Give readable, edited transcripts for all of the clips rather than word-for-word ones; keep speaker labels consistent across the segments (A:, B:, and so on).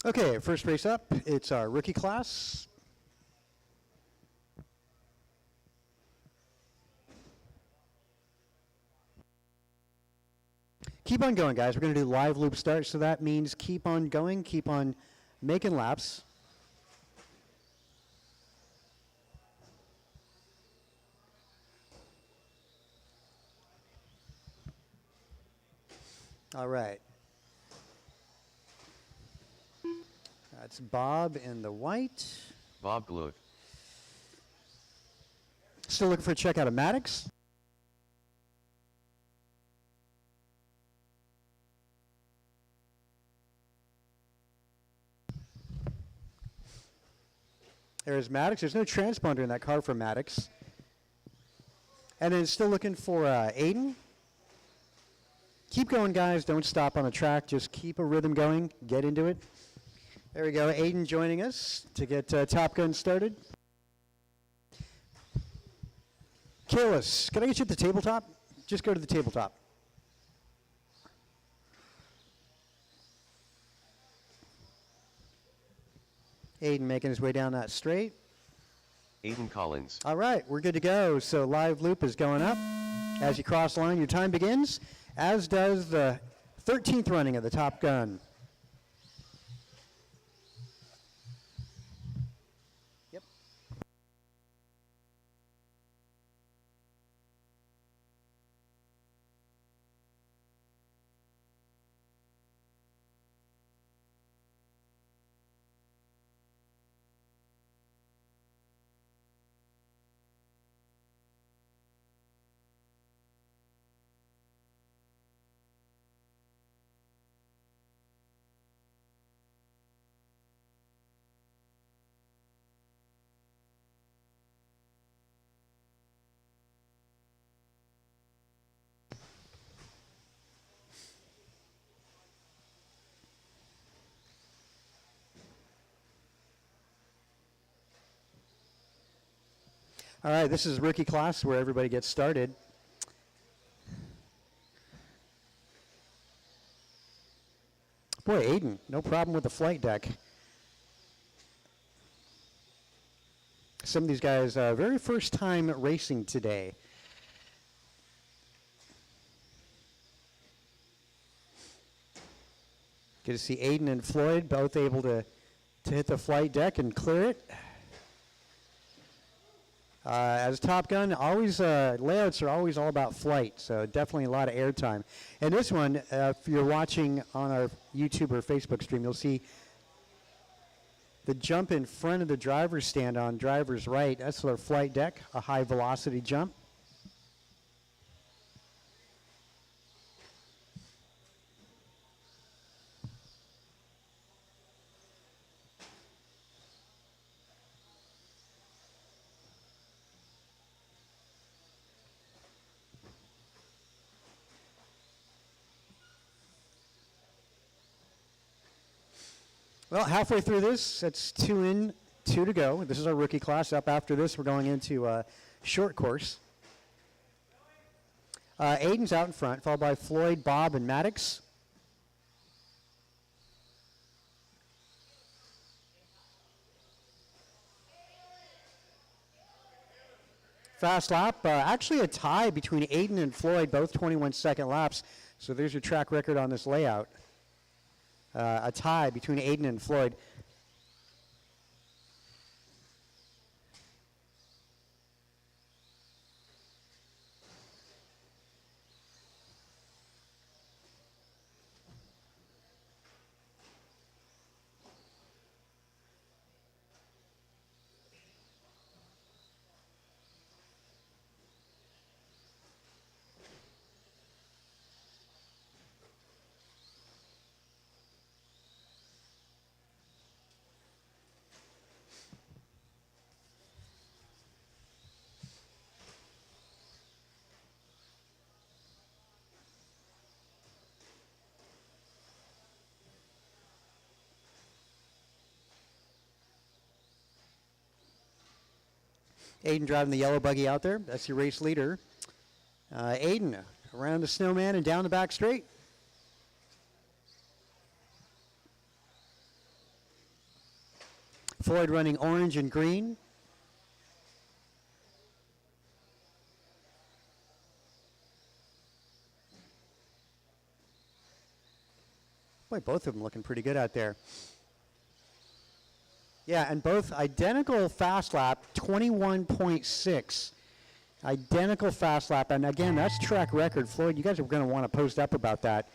A: Okay, first race up, it's our rookie class. Keep on going, guys. We're going to do live loop start, so that means keep on going, keep on making laps. All right. That's Bob in the white.
B: Bob Gluck.
A: Still looking for a check out of Maddox. There's Maddox. There's no transponder in that car for Maddox. And then still looking for Aiden. Keep going, guys. Don't stop on the track. Just keep a rhythm going. Get into it. There we go. Aiden joining us to get Top Gun started. Kalis, can I get you at the tabletop? Just go to the tabletop. Aiden making his way down that straight.
B: Aiden Collins.
A: All right, we're good to go. So live loop is going up. As you cross line, your time begins, as does the 13th running of the Top Gun. Yep. All right, this is rookie class where everybody gets started. Boy, Aiden, no problem with the flight deck. Some of these guys, very first time racing today. Good to see Aiden and Floyd both able to hit the flight deck and clear it. As Top Gun, always layouts are always all about flight, so definitely a lot of airtime. And this one, if you're watching on our YouTube or Facebook stream, you'll see the jump in front of the driver's stand on driver's right. That's their flight deck, a high velocity jump. Well, halfway through this, that's 2 in, 2 to go. This is our rookie class. Up after this, we're going into short course. Aiden's out in front, followed by Floyd, Bob, and Maddox. Fast lap. Actually a tie between Aiden and Floyd, both 21-second laps. So there's your track record on this layout. A tie between Aiden and Floyd. Aiden driving the yellow buggy out there. That's your race leader. Aiden around the snowman and down the back straight. Floyd running orange and green. Boy, both of them looking pretty good out there. Yeah, and both identical fast lap, 21.6. Identical fast lap. And again, that's track record. Floyd, you guys are going to want to post up about that.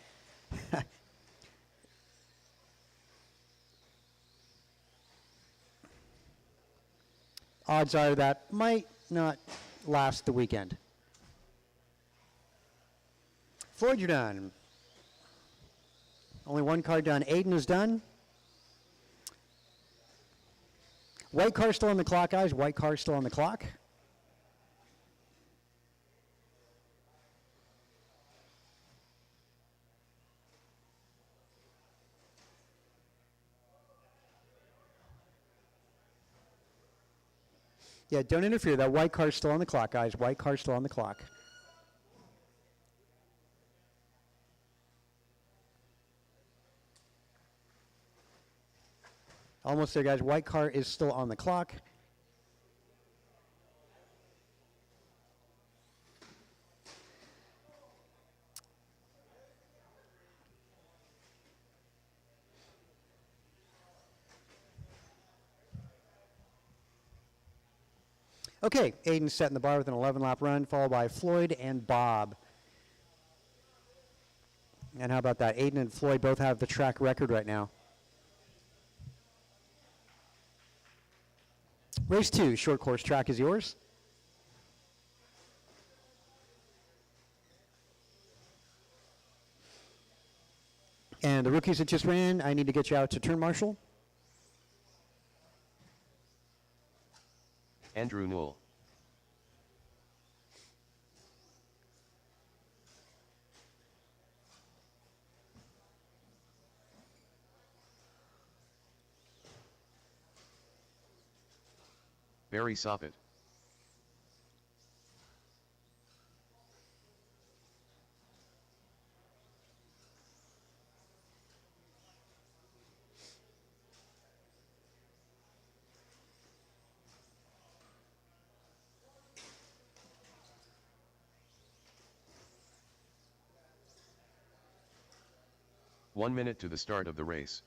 A: Odds are that might not last the weekend. Floyd, you're done. Only one car done. Aiden is done. White car still on the clock, guys. White car still on the clock. Yeah, don't interfere. That white car's still on the clock, guys. White car's still on the clock. Almost there, guys. White car is still on the clock. Okay, Aiden's setting the bar with an 11-lap run, followed by Floyd and Bob. And how about that? Aiden and Floyd both have the track record right now. Race 2, short course track is yours. And the rookies that just ran, I need to get you out to turn marshal.
B: Andrew Newell. Barry Soppet. One minute to the start of the race.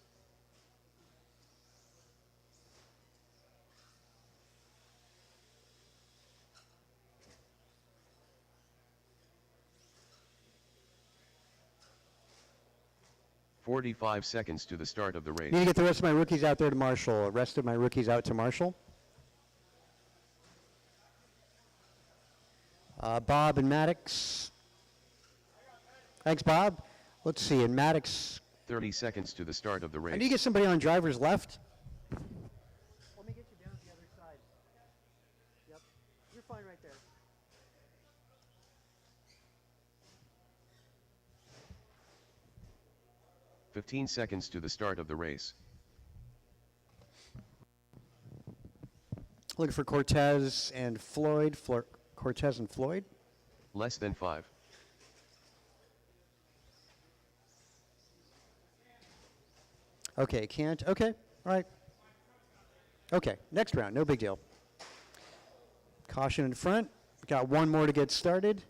B: "45 seconds to the start of the race.
A: Need to get the rest of my rookies out there to marshal. The rest of my rookies out to marshal. Bob and Maddox. Thanks, Bob. Let's see, and Maddox.
B: 30 seconds to the start of the race.
A: I need to get somebody on driver's left. Let me get you down to the other side. Yep, you're fine right there.
B: "15 seconds to the start of the race.
A: Looking for Cortez and Floyd. Cortez and Floyd.
B: Less than 5.
A: Okay, can't. Okay, all right. Okay, next round, no big deal. Caution in front. Got one more to get started.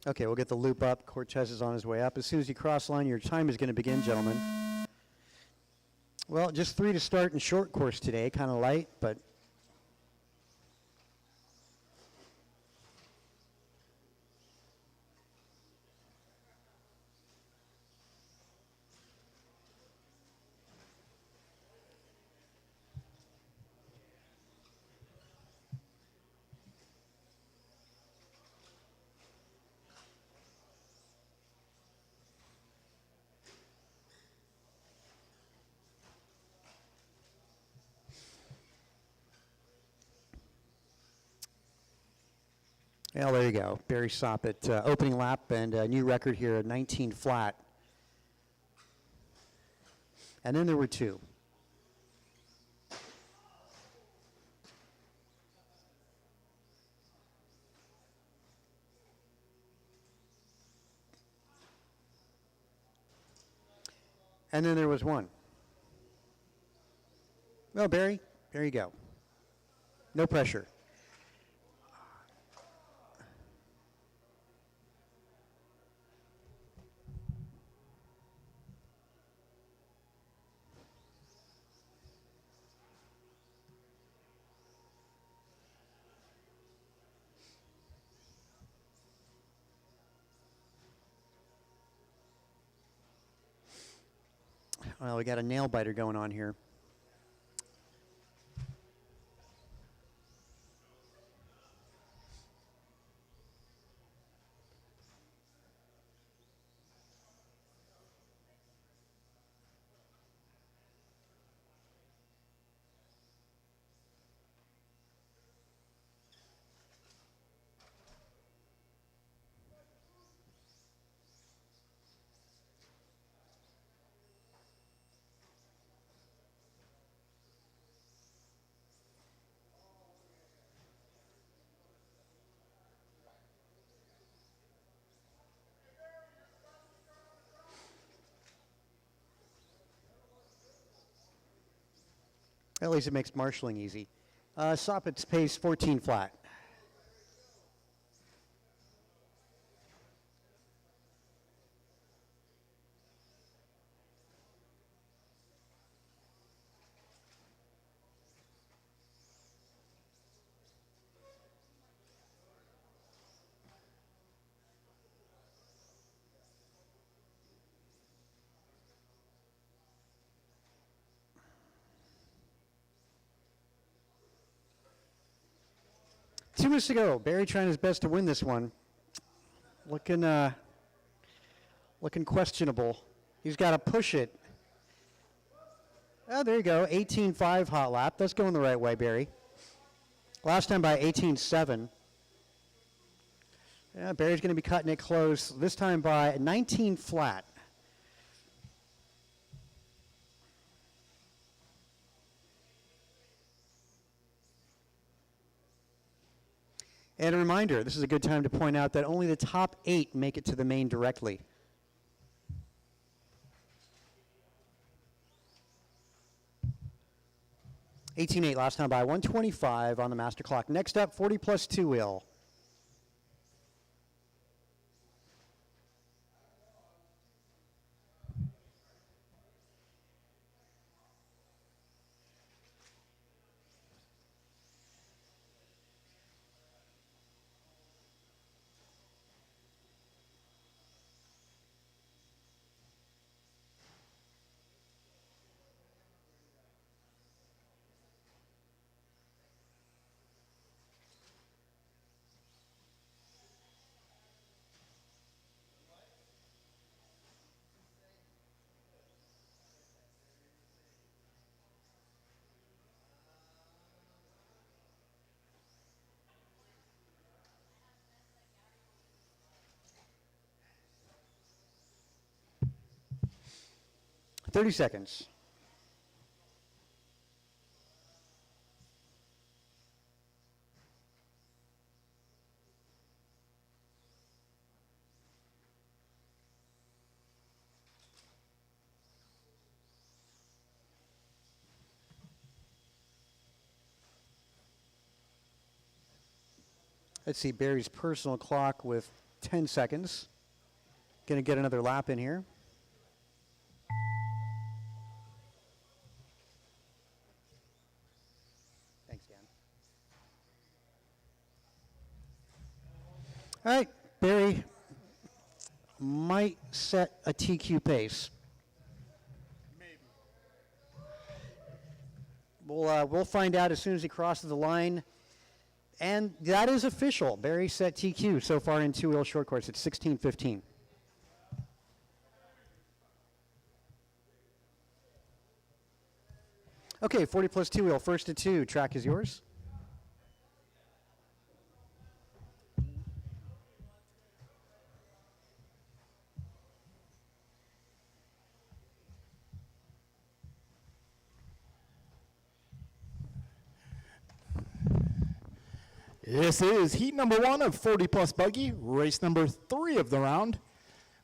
A: Okay, we'll get the loop up. Cortez is on his way up. As soon as you cross line, your time is going to begin, gentlemen. Well, just 3 to start in short course today. Kind of light, but Well, there you go. Barry Soppett, opening lap and a new record here at 19 flat. And then there were two. And then there was one. Well, Barry, there you go. No pressure. Well, we got a nail biter going on here. At least it makes marshalling easy. Soppett's pace 14 flat. Two minutes to go. Barry trying his best to win this one. Looking questionable. He's got to push it. Oh, there you go. 18.5 hot lap. That's going the right way, Barry. Last time by 18.7. Yeah, Barry's going to be cutting it close. This time by 19 flat. And a reminder, this is a good time to point out that only the top 8 make it to the main directly. $18.8 last time by 125 on the master clock. Next up, 40 plus 2 wheel. Thirty seconds. Let's see, Barry's personal clock with 10 seconds. Going to get another lap in here. Thanks, Dan. All right, Barry might set a TQ pace.
C: Maybe.
A: We'll find out as soon as he crosses the line. And that is official. Barry set TQ so far in two-wheel short course at 16:15. Okay, 40 plus two-wheel, first to two. Track is yours.
C: This is heat number 1 of 40 plus buggy, race number 3 of the round.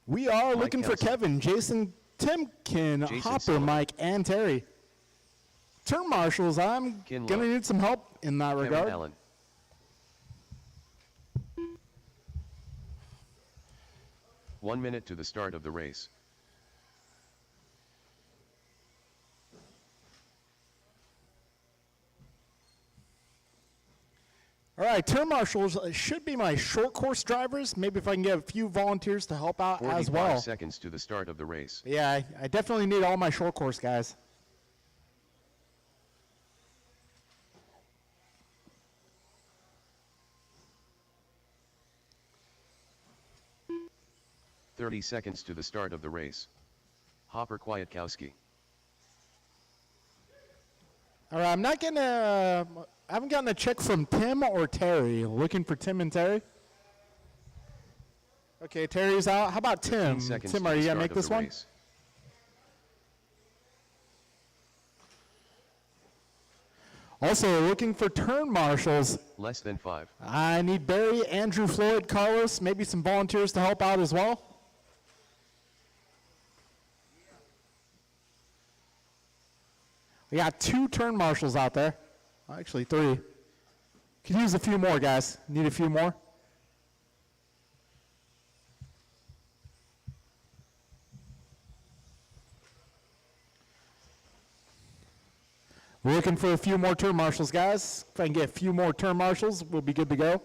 C: We are
B: Mike
C: looking for
B: Kelson.
C: Kevin, Jason, Timken,
B: Jason
C: Hopper,
B: Sullivan.
C: Mike, and Terry. Turn marshals, I'm
B: Kinlaw.
C: going to need some help in that
B: Kevin
C: regard.
B: Allen. One minute to the start of the race.
C: All right, turn marshals should be my short course drivers. Maybe if I can get a few volunteers to help out
B: 45
C: as well.
B: seconds to the start of the race.
C: Yeah, I definitely need all my short course guys.
B: Thirty seconds to the start of the race. Hopper Kwiatkowski.
C: All right, I haven't gotten a check from Tim or Terry. Looking for Tim and Terry. Okay, Terry's out. How about
B: 15
C: Tim?
B: seconds
C: Tim,
B: to
C: are
B: the
C: you gonna
B: start
C: make
B: of
C: this
B: the
C: one?
B: race.
C: Also looking for turn marshals.
B: Less than 5.
C: I need Barry, Andrew, Floyd, Carlos, maybe some volunteers to help out as well. We got 2 turn marshals out there. Actually, 3. Could use a few more, guys. Need a few more. We're looking for a few more turn marshals, guys. If I can get a few more turn marshals, we'll be good to go.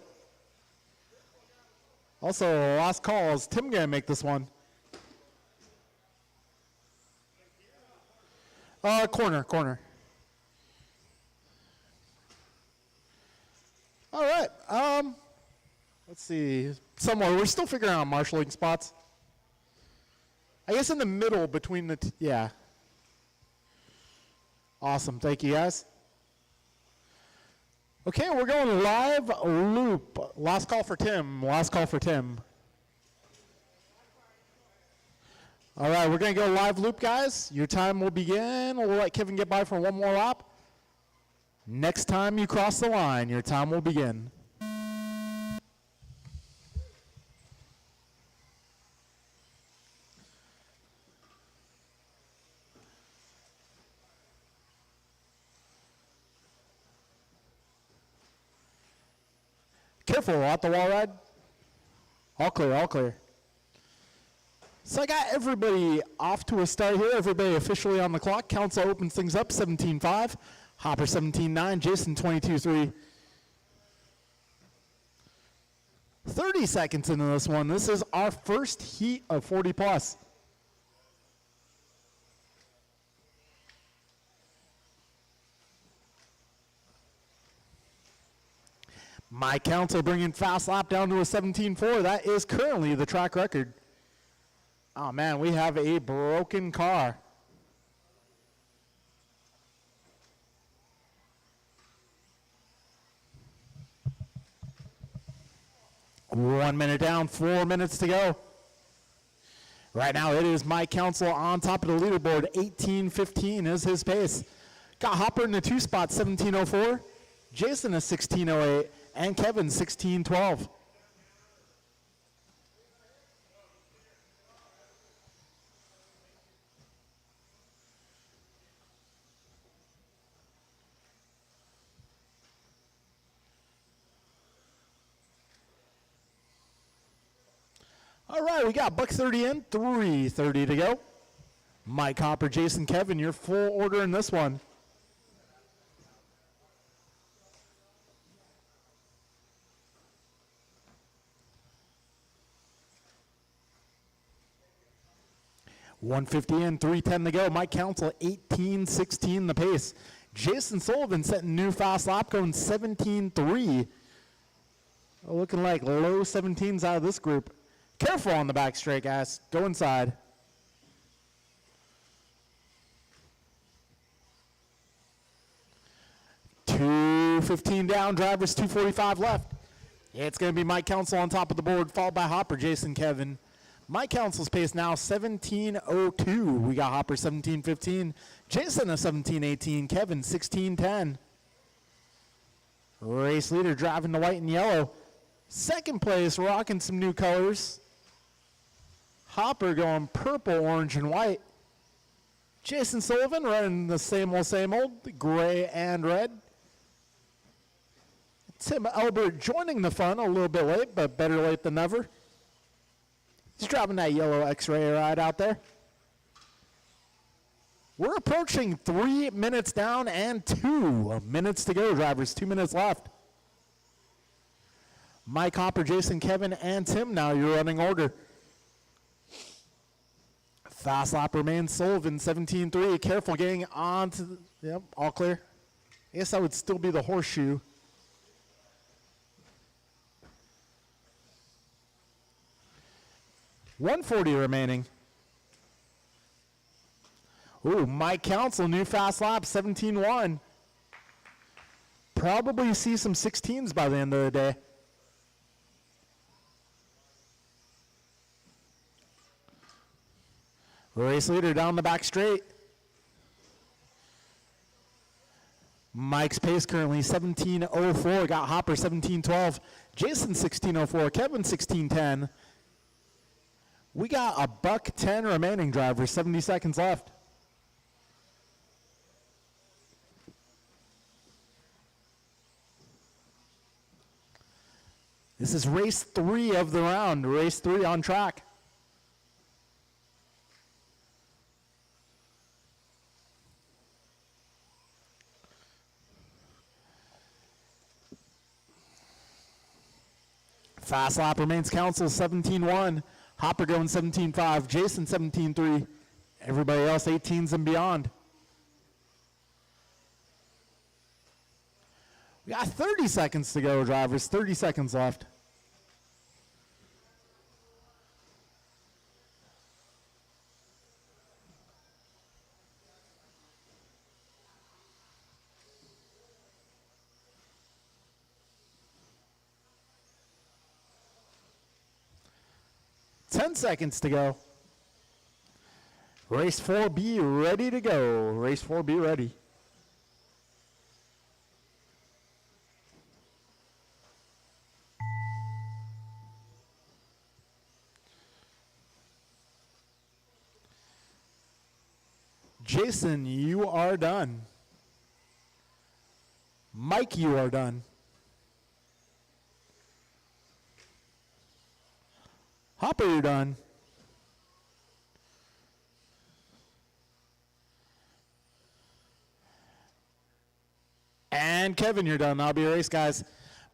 C: Also, last call. Is Tim going to make this one? Corner. All right. Let's see. Somewhere. We're still figuring out marshaling spots. I guess in the middle between the yeah. Awesome. Thank you, guys. Okay, we're going live loop. Last call for Tim. All right, we're going to go live loop, guys. Your time will begin. We'll let Kevin get by for one more lap. Next time you cross the line, your time will begin. Careful, out the wall ride. All clear. So I got everybody off to a start here. Everybody officially on the clock. Council opens things up, 17-5. Hopper 17-9. Jason 22-3. 30 seconds into this one. This is our first heat of 40 plus. My Council bringing fast lap down to a 17.4. That is currently the track record. Oh man, we have a broken car. One minute down, 4 minutes to go. Right now it is My Council on top of the leaderboard. 18:15 is his pace. Got Hopper in the 2 spot, 17:04. Jason a 16:08. And Kevin, 16-12. All right, we got $130 in, $330 to go. Mike Hopper, Jason, Kevin, your full order in this one. $150 in, $310 to go. Mike Council, 18-16 the pace. Jason Sullivan setting new fast lap, going 17-3. Looking like low 17s out of this group. Careful on the back straight, guys. Go inside. $215 down, drivers, $245 left. It's going to be Mike Council on top of the board, followed by Hopper, Jason, Kevin. Mike Council's pace now 17:02. We got Hopper 17:15, Jason a 17:18, Kevin 16:10. Race leader driving the white and yellow. Second place, rocking some new colors. Hopper going purple, orange, and white. Jason Sullivan running the same old, gray and red. Tim Albert joining the fun a little bit late, but better late than never. He's driving that yellow X-Ray ride out there. We're approaching 3 minutes down and 2 minutes to go, drivers. 2 minutes left. Mike, Hopper, Jason, Kevin, and Tim now your running order. Fast lap remains Sullivan, 17.3. Careful getting on to the, yep, all clear. I guess that would still be the horseshoe. .140 remaining. Ooh, Mike Council, new fast lap, 17.1. Probably see some 16s by the end of the day. Race leader down the back straight. Mike's pace currently 17.04. Got Hopper 17.12. Jason 16.04. Kevin 16.10. We got a $1:10 remaining, drivers. 70 seconds left. This is race 3 of the round. Race 3 on track. Fast lap remains Council 17.1. Hopper going 17.5. Jason 17.3. Everybody else 18s and beyond. We got 30 seconds to go, drivers. 30 seconds left. Ten seconds to go. Race 4B ready to go. Race 4B ready. Jason, you are done. Mike, you are done. Hopper, you're done. And Kevin, you're done. That'll be your race, guys.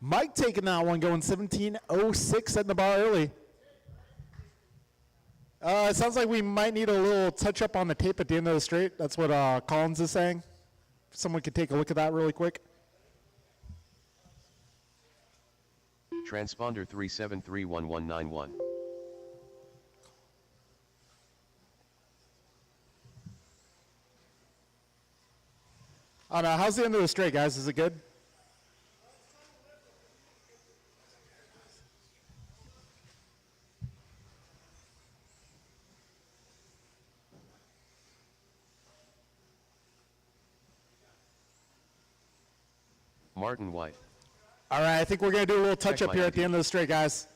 C: Mike taking that one, going 17.06, setting the bar early. It sounds like we might need a little touch-up on the tape at the end of the straight. That's what Collins is saying. If someone could take a look at that really quick.
B: Transponder 3731191.
C: Oh no, how's the end of the straight, guys? Is it good?
B: Martin White.
C: All right, I think we're going to do a little touch-up
B: my
C: here at the
B: ID.
C: end of the straight, guys.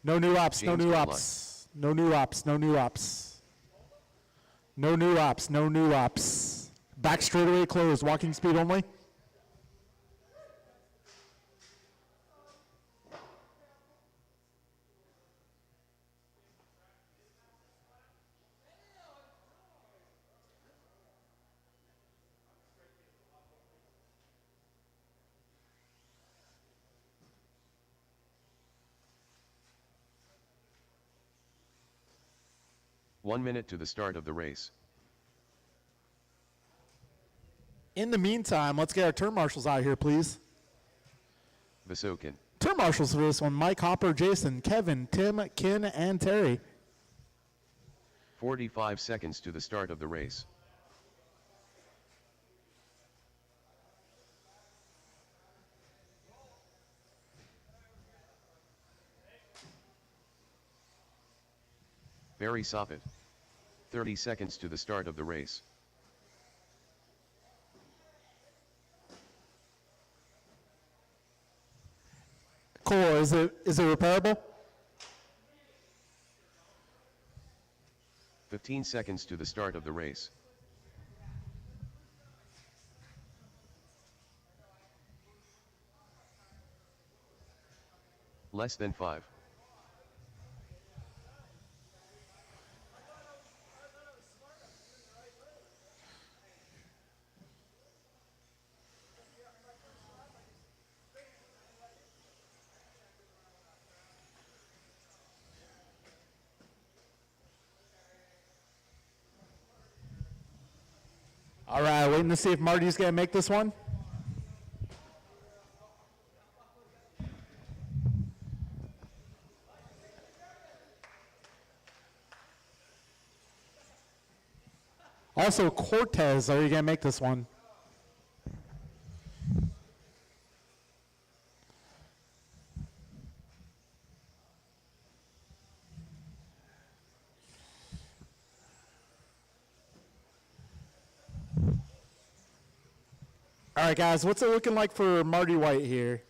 C: No new ops, no
B: James
C: new
B: Redline.
C: ops. No new ops, no new ops. No new ops, no new ops. Back straightaway closed, walking speed only.
B: One minute to the start of the race.
C: In the meantime, let's get our turn marshals out here, please.
B: Vasokin.
C: Turn marshals for this one: Mike, Hopper, Jason, Kevin, Tim, Kin, and Terry.
B: 45 seconds to the start of the race. Barry Soppet. 30 seconds to the start of the race.
C: is it repairable?
B: 15 seconds to the start of the race. Less than 5.
C: All right, waiting to see if Marty's going to make this one. Also, Cortez, are you going to make this one? All right, guys, what's it looking like for Marty White here?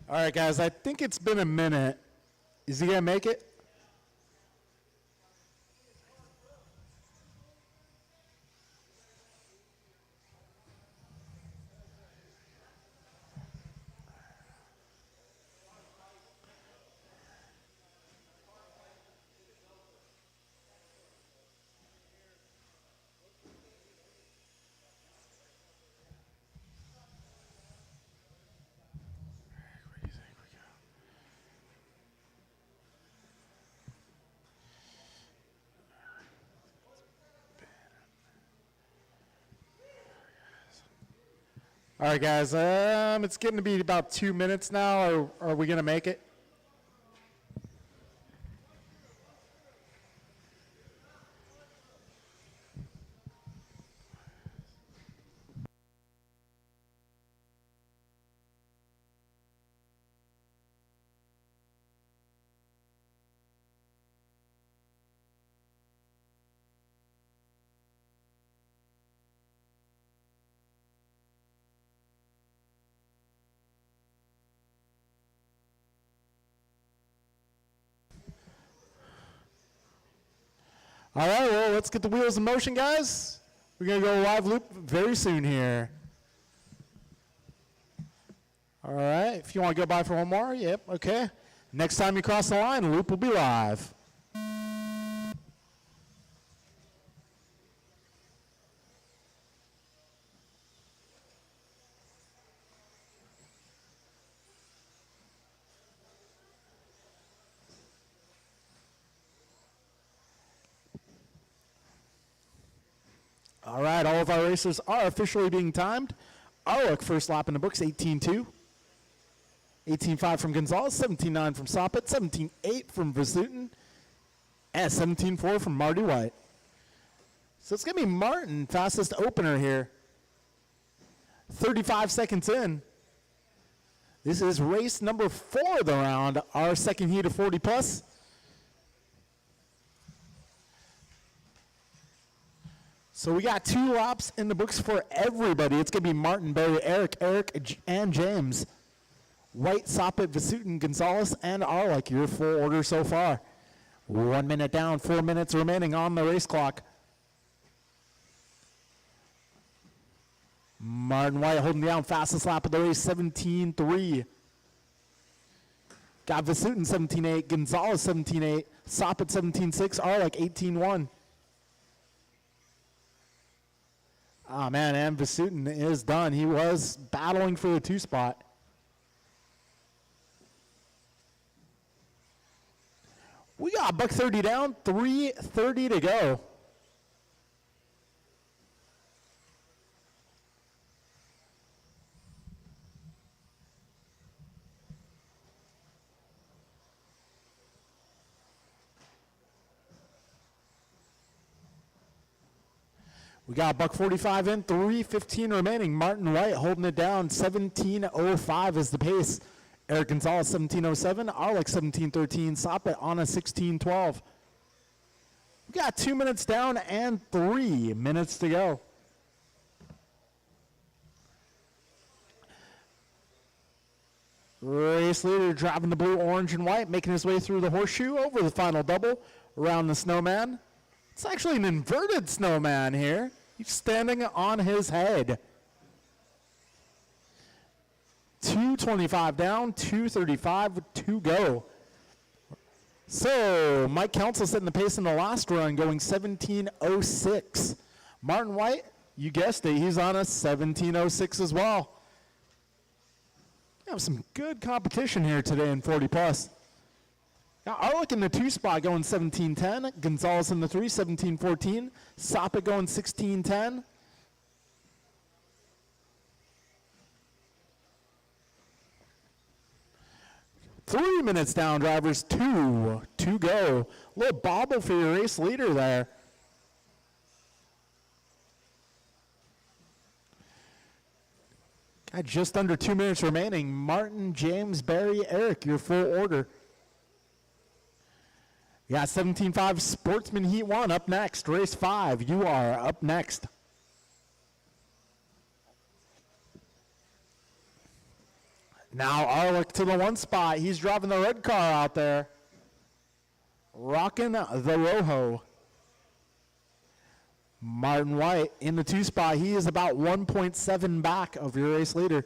C: All right, guys, I think it's been a minute. Is he going to make it? All right, guys, it's getting to be about 2 minutes now. Are we going to make it? All right, well, let's get the wheels in motion, guys. We're going to go live loop very soon here. All right, if you want to go by for one more, yep, okay. Next time you cross the line, loop will be live. All right, all of our races are officially being timed. Arlick first lap in the books, 18.2. 18.5 from Gonzalez, 17.9 from Soppet, 17.8 from Vasutin, and 17.4 from Marty White. So it's going to be Martin, fastest opener here. 35 seconds in. This is race number 4 of the round, our second heat of 40 plus. So we got 2 laps in the books for everybody. It's going to be Martin, Barry, Eric, and James. White, Soppet, Vasutin, Gonzalez, and Arlick, your full order so far. 1 minute down, 4 minutes remaining on the race clock. Martin White holding down fastest lap of the race, 17.3. Got Vasutin 17.8, Gonzalez 17.8, Soppet 17.6, Arlick 18.1. Oh man, and Vasutin is done. He was battling for the 2 spot. We got $130 down, 3:30 to go. We got $1:45 in, 3:15 remaining. Martin White holding it down. 17:05 is the pace. Eric Gonzalez 17:07. Arlick 17:13. Soppet on a 16:12. We got 2 minutes down and 3 minutes to go. Race leader driving the blue, orange, and white, making his way through the horseshoe over the final double around the snowman. It's actually an inverted snowman here. He's standing on his head. 2:25 down, 2:35 to go. So Mike Council setting the pace in the last run, going 17:06. Martin White, you guessed it, he's on a 17:06 as well. We have some good competition here today in 40 plus. Now Arlick in the 2 spot going 17:10. Gonzalez in the 3, 17:14. Soppet going 16:10. Three minutes down, drivers. 2 to go. A little bobble for your race leader there. Got just under 2 minutes remaining. Martin, James, Barry, Eric, your full order. We got 17.5 Sportsman Heat 1 up next. Race 5, you are up next. Now Arlick to the 1 spot. He's driving the red car out there. Rocking the Rojo. Martin White in the 2 spot. He is about 1.7 back of your race leader.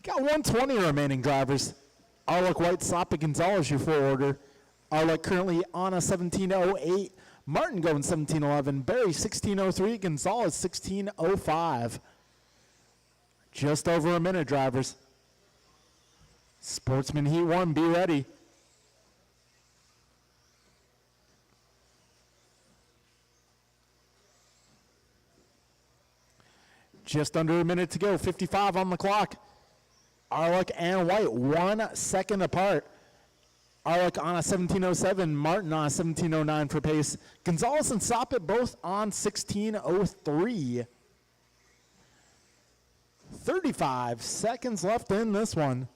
C: Got 120 remaining drivers. Arlick, White, Soppet, Gonzalez, your full order. Arlick currently on a 17:08. Martin going 17:11. Barry 16:03. Gonzalez 16:05. Just over a minute, drivers. Sportsman Heat 1, be ready. Just under a minute to go, 55 on the clock. Arlick and White 1 second apart. Arlick on a 17:07, Martin on a 17:09 for pace. Gonzalez and Soppet both on 16:03. 35 seconds left in this one.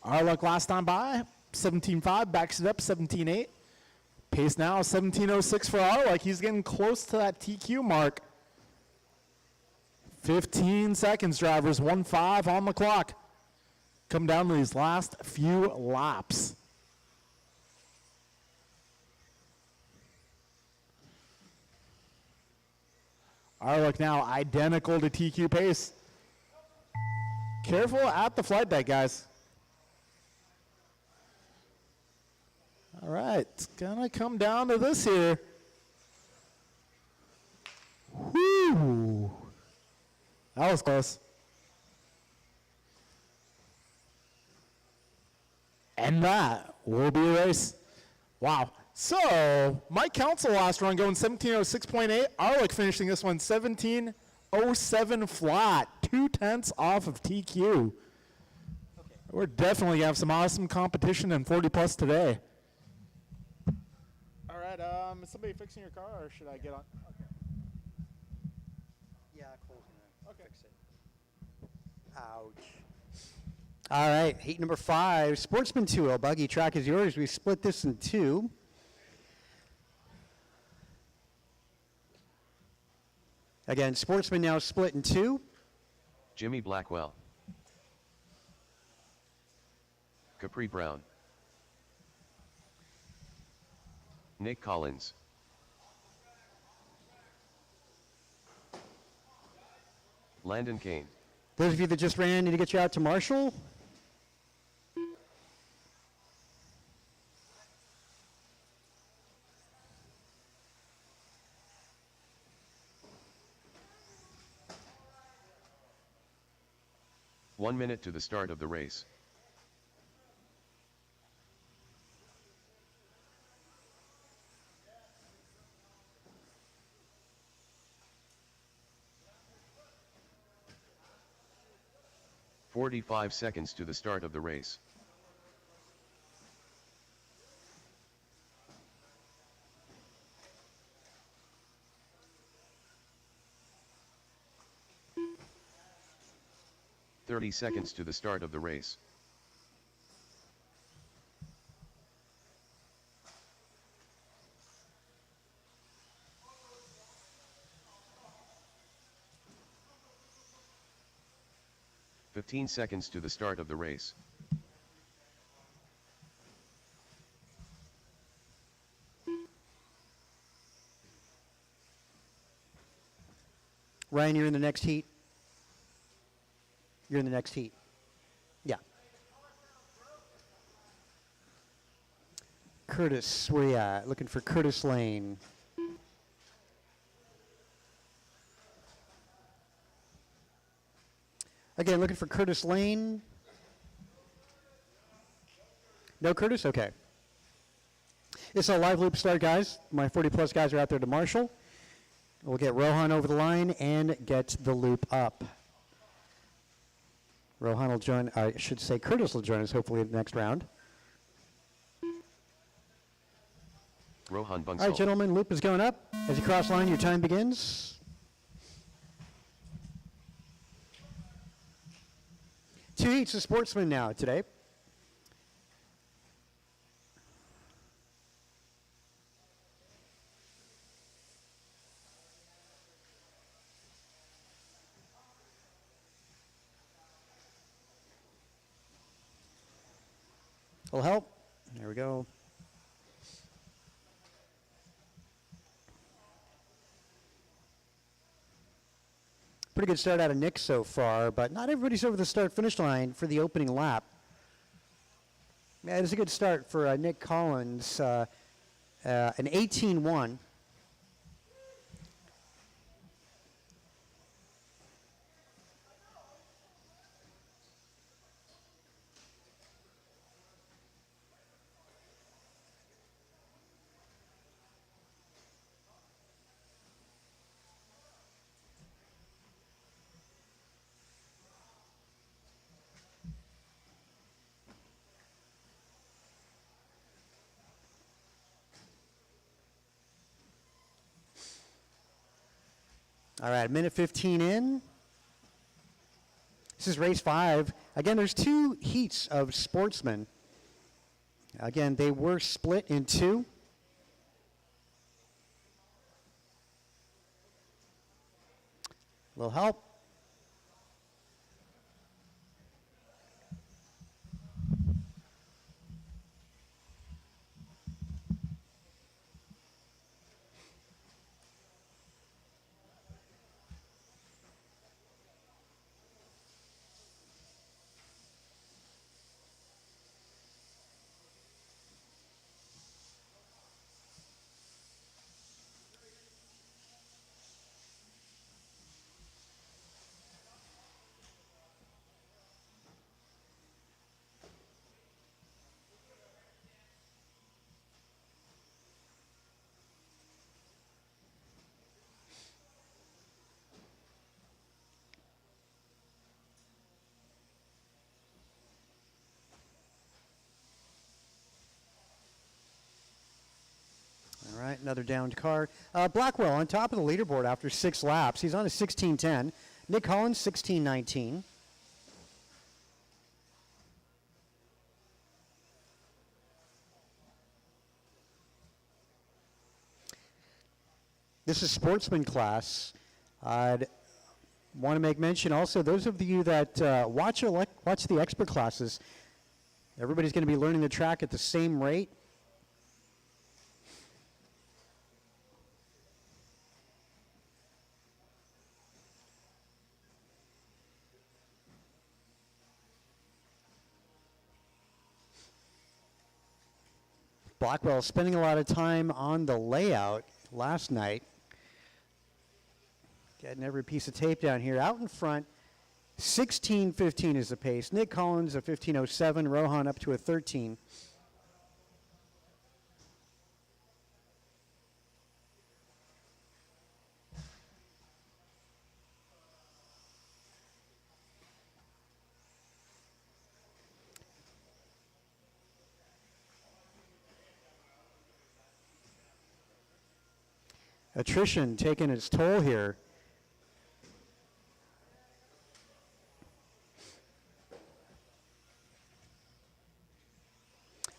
C: Arlick last time by, 17.5, backs it up, 17.8. Pace now, 17.06 for Arlick. He's getting close to that TQ mark. 15 seconds, drivers, 1-5 on the clock. Come down to these last few laps. Arlick now identical to TQ pace. Careful at the flight deck, guys. All right, it's gonna come down to this here. Whoo! That was close. And that will be a race. Wow. So, Mike Council last run going 17:06.8. Arlick finishing this one 17:07 flat. 0.2 off of TQ. Okay. We're definitely going to have some awesome competition in 40 plus today. All right, is somebody fixing your car or should I get on? Okay.
A: Yeah, Cole's gonna fix it. Ouch. All right, heat number 5, Sportsman 2. Buggy track is yours. We split this in 2. Again, Sportsman now split in 2.
B: Jimmy Blackwell. Capri Brown. Nick Collins. Landon Kane.
A: Those of you that just ran in, need to get you out to Marshall.
B: One minute to the start of the race. "45 seconds to the start of the race. 30 seconds to the start of the race. "15 seconds to the start of the race.
A: Ryan, you're in the next heat. You're in the next heat. Yeah. Curtis, where you at? Looking for Curtis Lane. Again, looking for Curtis Lane. No Curtis? Okay. It's a live loop start, guys. My 40-plus guys are out there to marshal. We'll get Rohan over the line and get the loop up. Rohan will join, I should say Curtis will join us hopefully in the next round.
B: Rohan Bunsal.
A: All right, gentlemen, loop is going up. As you cross line, your time begins. 2 heats of sportsmen now today. Will help. There we go. Pretty good start out of Nick so far, but not everybody's over the start-finish line for the opening lap. Yeah, it's a good start for Nick Collins, an 18-1. All right, minute 15 in. This is race 5. Again, there's 2 heats of sportsmen. Again, they were split in 2. Little help. All right, another downed car. Blackwell on top of the leaderboard after 6 laps. He's on a 16:10. Nick Collins, 16:19. This is sportsman class. I'd want to make mention also, those of you that watch the expert classes, everybody's going to be learning the track at the same rate. Blackwell spending a lot of time on the layout last night. Getting every piece of tape down here. Out in front, 16:15 is the pace. Nick Collins a 15:07. Rohan up to a 13. Attrition taking its toll here.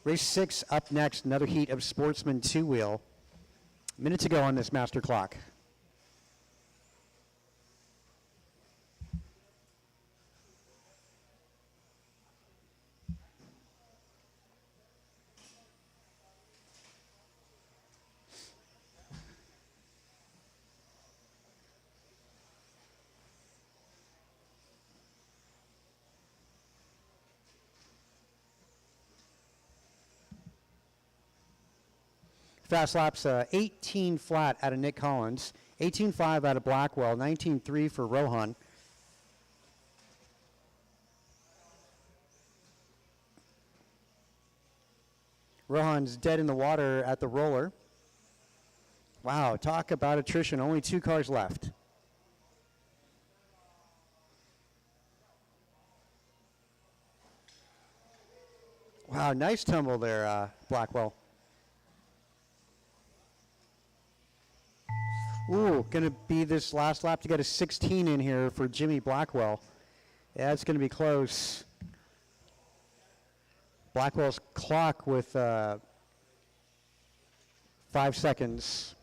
A: Race 6 up next, another heat of Sportsman two-wheel. Minutes ago on this master clock. Fast laps, 18 flat out of Nick Collins, 18.5 out of Blackwell, 19.3 for Rohan. Rohan's dead in the water at the roller. Wow, talk about attrition. Only 2 cars left. Wow, nice tumble there, Blackwell. Ooh, going to be this last lap to get a 16 in here for Jimmy Blackwell. Yeah, it's going to be close. Blackwell's clock with 5 seconds.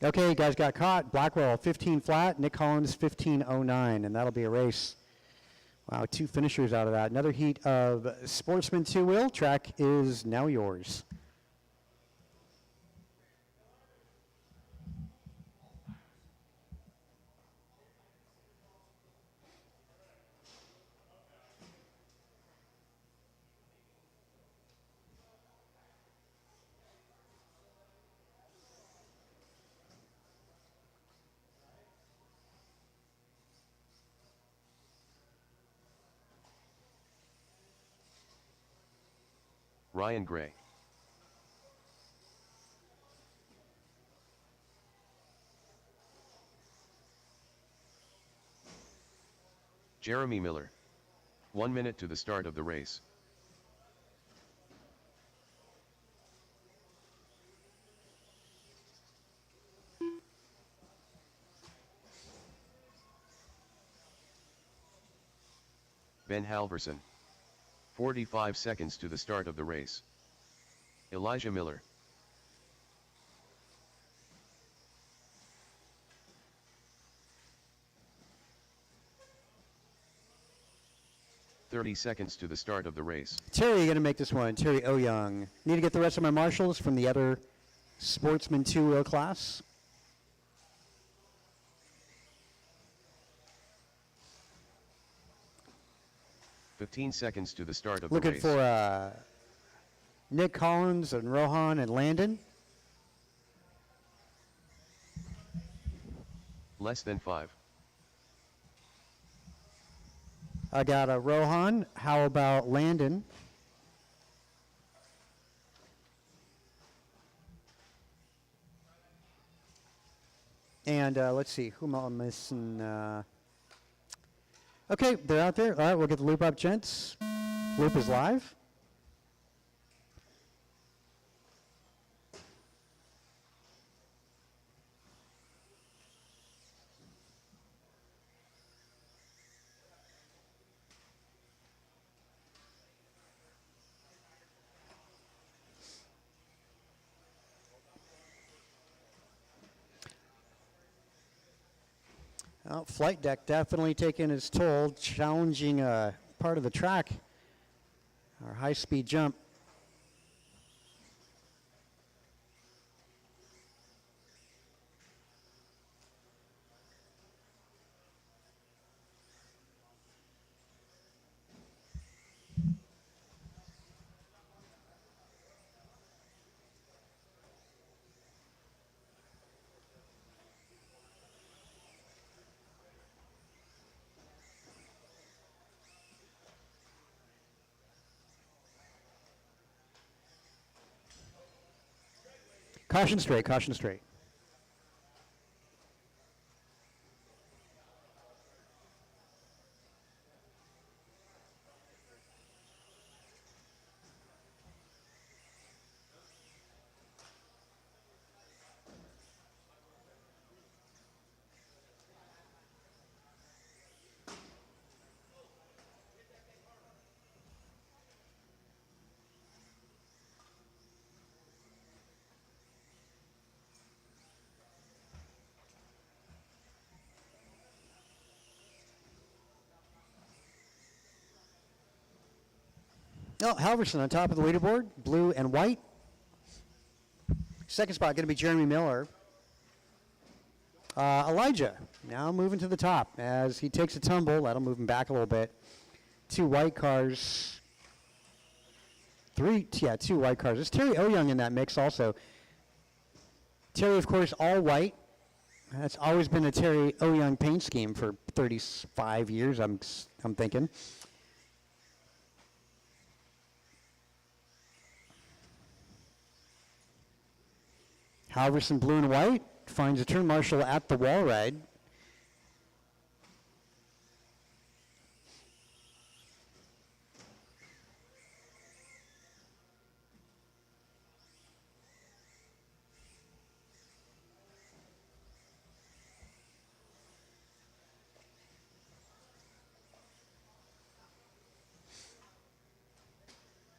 A: Okay, you guys got caught. Blackwell 15 flat, Nick Collins 15.09, and that'll be a race. Wow, 2 finishers out of that. Another heat of Sportsman two-wheel. Track is now yours.
B: Ryan Gray. Jeremy Miller. 1 minute to the start of the race. Ben Halverson. 45 seconds to the start of the race. Elijah Miller. "30 seconds to the start of the race.
A: Terry going to make this one. Terry Oyoung. Need to get the rest of my marshals from the other Sportsman two-wheel class.
B: "15 seconds to the start of the
A: Looking
B: race.
A: for Nick Collins and Rohan and Landon.
B: Less than 5.
A: I got a Rohan. How about Landon? And let's see, who am I missing? Okay, they're out there. All right, we'll get the loop up, gents. Loop is live. Well, flight deck definitely taking its toll, challenging part of the track, our high-speed jump. Caution straight, caution straight. Oh, Halverson on top of the leaderboard, blue and white. Second spot going to be Jeremy Miller. Elijah now moving to the top as he takes a tumble. That'll move him back a little bit. Two white cars. Two white cars. There's Terry Oyoung in that mix also. Terry, of course, all white. That's always been a Terry Oyoung paint scheme for 35 years, I'm thinking. Halverson blue and white finds a turn marshal at the wall ride.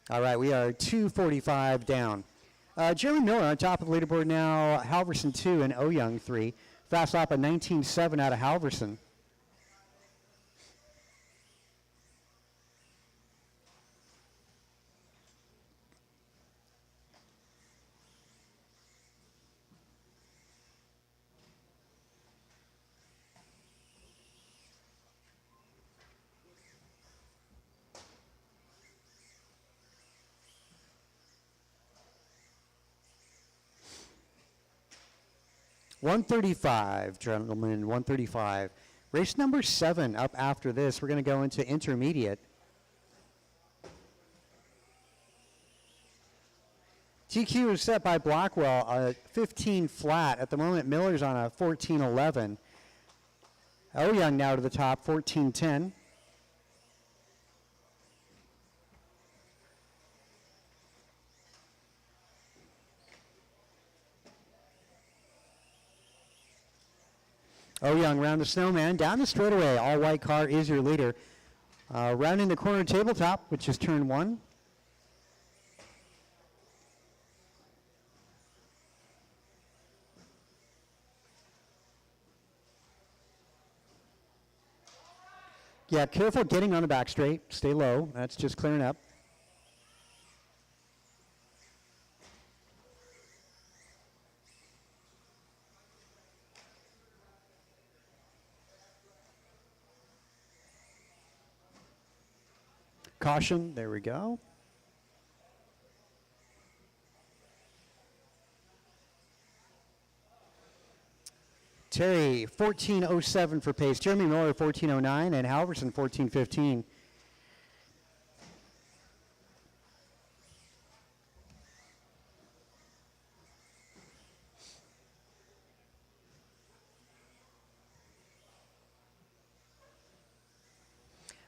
A: All right, we are 2:45 down. Jeremy Miller on top of the leaderboard now. Halverson 2 and Oyoung 3. Fast lap of 19.7 out of Halverson. .135, gentlemen, 135. Race number 7 up after this. We're going to go into intermediate. TQ is set by Blackwell, a 15 flat. At the moment, Miller's on a 14.11. Oyoung now to the top, 14.10. Oyoung round the snowman, down the straightaway. All white car is your leader. Rounding the corner tabletop, which is turn 1. Yeah, careful getting on the back straight. Stay low. That's just clearing up. Caution, there we go. Terry, 14.07 for pace. Jeremy Miller, 14.09, and Halverson, 14.15.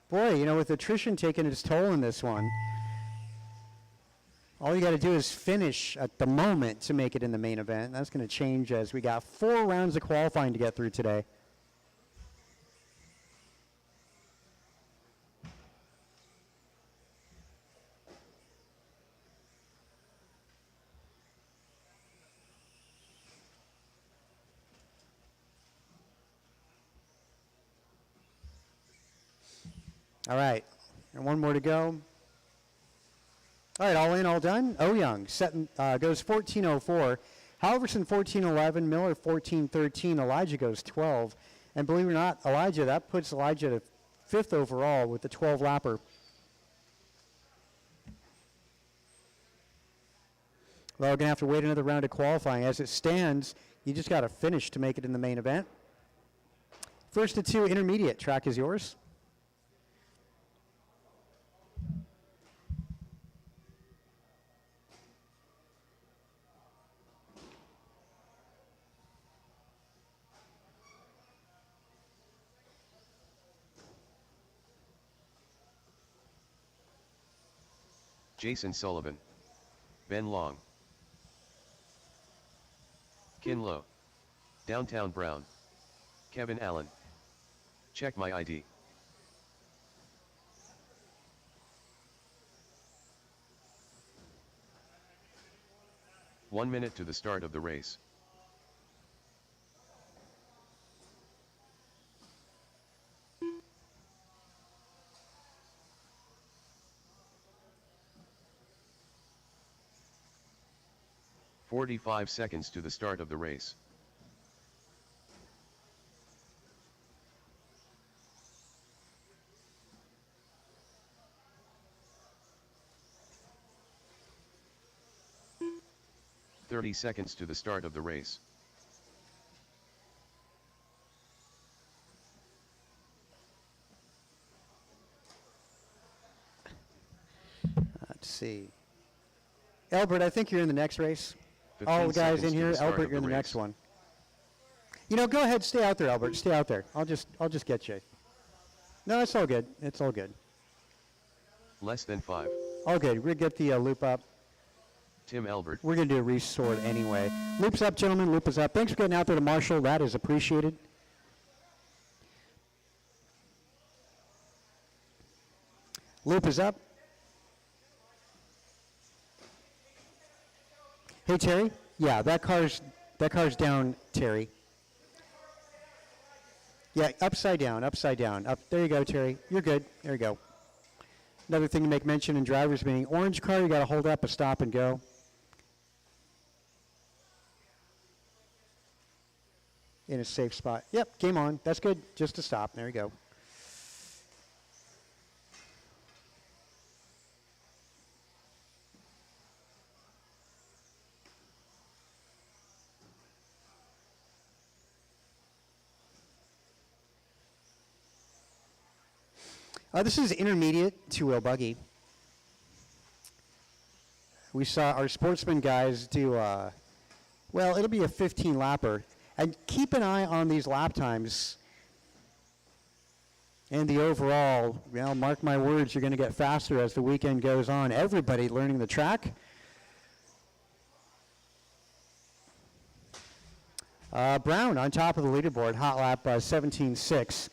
A: Boy, you know, with attrition taking its toll in this one, all you got to do is finish at the moment to make it in the main event. That's going to change as we got 4 rounds of qualifying to get through today. All right, and one more to go. All right, all in, all done. Oyoung goes 14.04. Halverson 14.11. Miller 14.13. Elijah goes 12. And believe it or not, Elijah, that puts Elijah to 5th overall with the 12-lapper. Well, we're going to have to wait another round of qualifying. As it stands, you just got to finish to make it in the main event. First to 2 intermediate. Track is yours.
B: Jason Sullivan, Ben Long, Kinlow, Downtown Brown, Kevin Allen. Check my ID. One minute to the start of the race. 45 seconds to the start of the race. "30 seconds to the start of the race.
A: Let's see. Albert, I think you're in the next race.
B: 15
A: All the guys
B: seconds
A: in
B: to
A: here,
B: the start
A: Albert,
B: of
A: you're in
B: the
A: the next
B: race.
A: one. You know, go ahead, stay out there, Albert. Stay out there. I'll just get you. No, it's all good. It's all good.
B: Less than 5.
A: All good. We'll get the loop up.
B: Tim Albert.
A: We're going to do a resort anyway. Loop's up, gentlemen. Loop is up. Thanks for getting out there to Marshall. That is appreciated. Loop is up. Hey, Terry. Yeah, that car's down, Terry. Yeah, upside down, upside down. Up. There you go, Terry. You're good. There you go. Another thing to make mention in drivers meeting, orange car, you got to hold up a stop and go. In a safe spot. Yep, game on. That's good. Just a stop. There you go. This is intermediate two-wheel buggy. We saw our sportsman guys do, well, it'll be a 15-lapper. And keep an eye on these lap times and the overall. Well, mark my words, you're going to get faster as the weekend goes on. Everybody learning the track. Brown on top of the leaderboard, hot lap 17.6.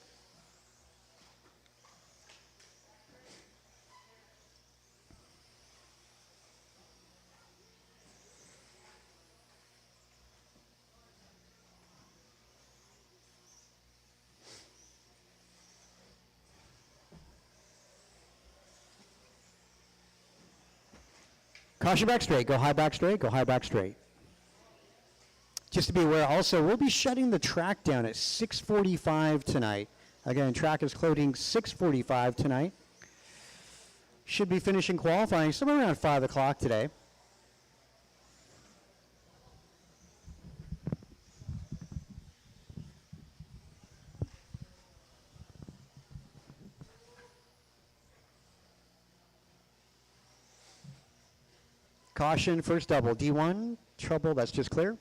A: Caution back straight, go high back straight, go high back straight. Just to be aware also, we'll be shutting the track down at 6:45 tonight. Again, track is closing 6:45 tonight. Should be finishing qualifying somewhere around 5 o'clock today. Caution, first double, D1, trouble, that's just clear.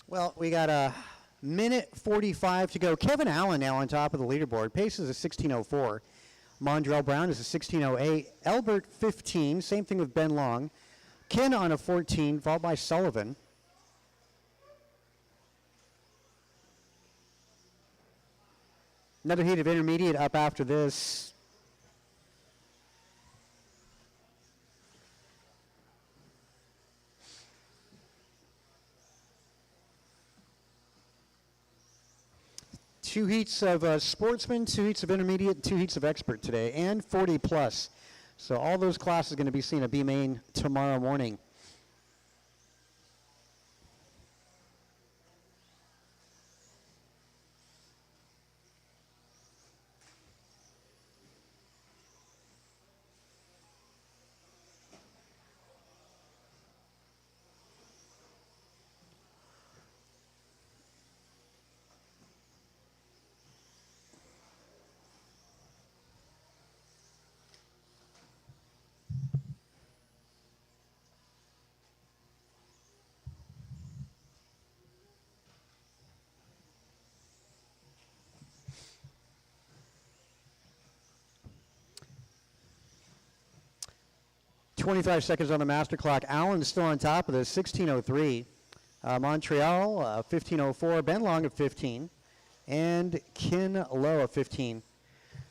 A: Well, we got a minute 45 to go. Kevin Allen now on top of the leaderboard. Pace is a 16:04. Mondrell Brown is a 16:08. Albert 15. Same thing with Ben Long. Ken on a 14, followed by Sullivan. Another heat of intermediate up after this. Two heats of sportsman, two heats of intermediate, two heats of expert today, and 40 plus. So all those classes are going to be seen at B-Main tomorrow morning. 25 seconds on the master clock. Allen is still on top of this, 16:03. Montreal, 15:04. Ben Long at 15. And Kin Lowe at 15.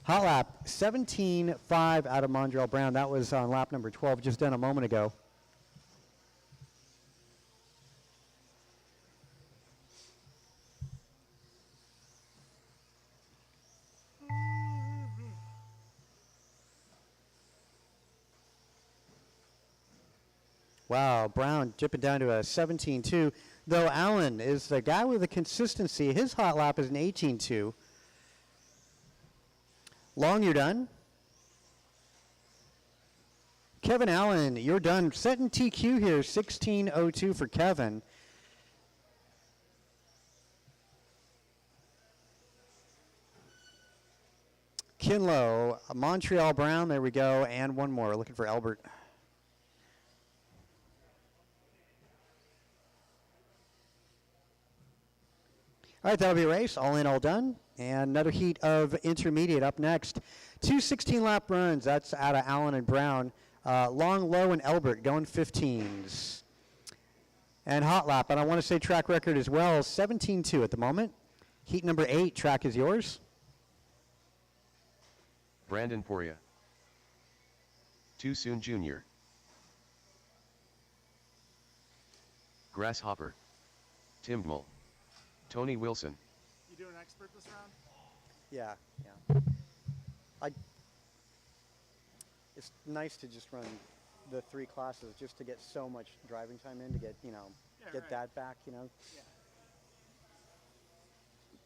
A: Hot lap, 17.5 out of Mondrell Brown. That was on lap number 12, just done a moment ago. Wow, Brown dipping down to a 17.2. Though Allen is the guy with the consistency. His hot lap is an 18.2. Long, you're done. Kevin Allen, you're done. Setting TQ here, 16.02 for Kevin. Kinlow, Montreal Brown, there we go, and one more. Looking for Albert. All right, that'll be a race. All in, all done. And another heat of intermediate up next. 2 16-lap runs. That's out of Allen and Brown. Long, Low, and Elbert going 15s. And hot lap, and I want to say track record as well, 17.2 at the moment. Heat number 8, track is yours.
B: Brandon Poria. Too Soon Jr. Grasshopper. Tim Mull. Tony Wilson.
C: You doing expert this round?
A: Yeah. It's nice to just run the 3 classes just to get so much driving time in to get, that back,
C: Yeah.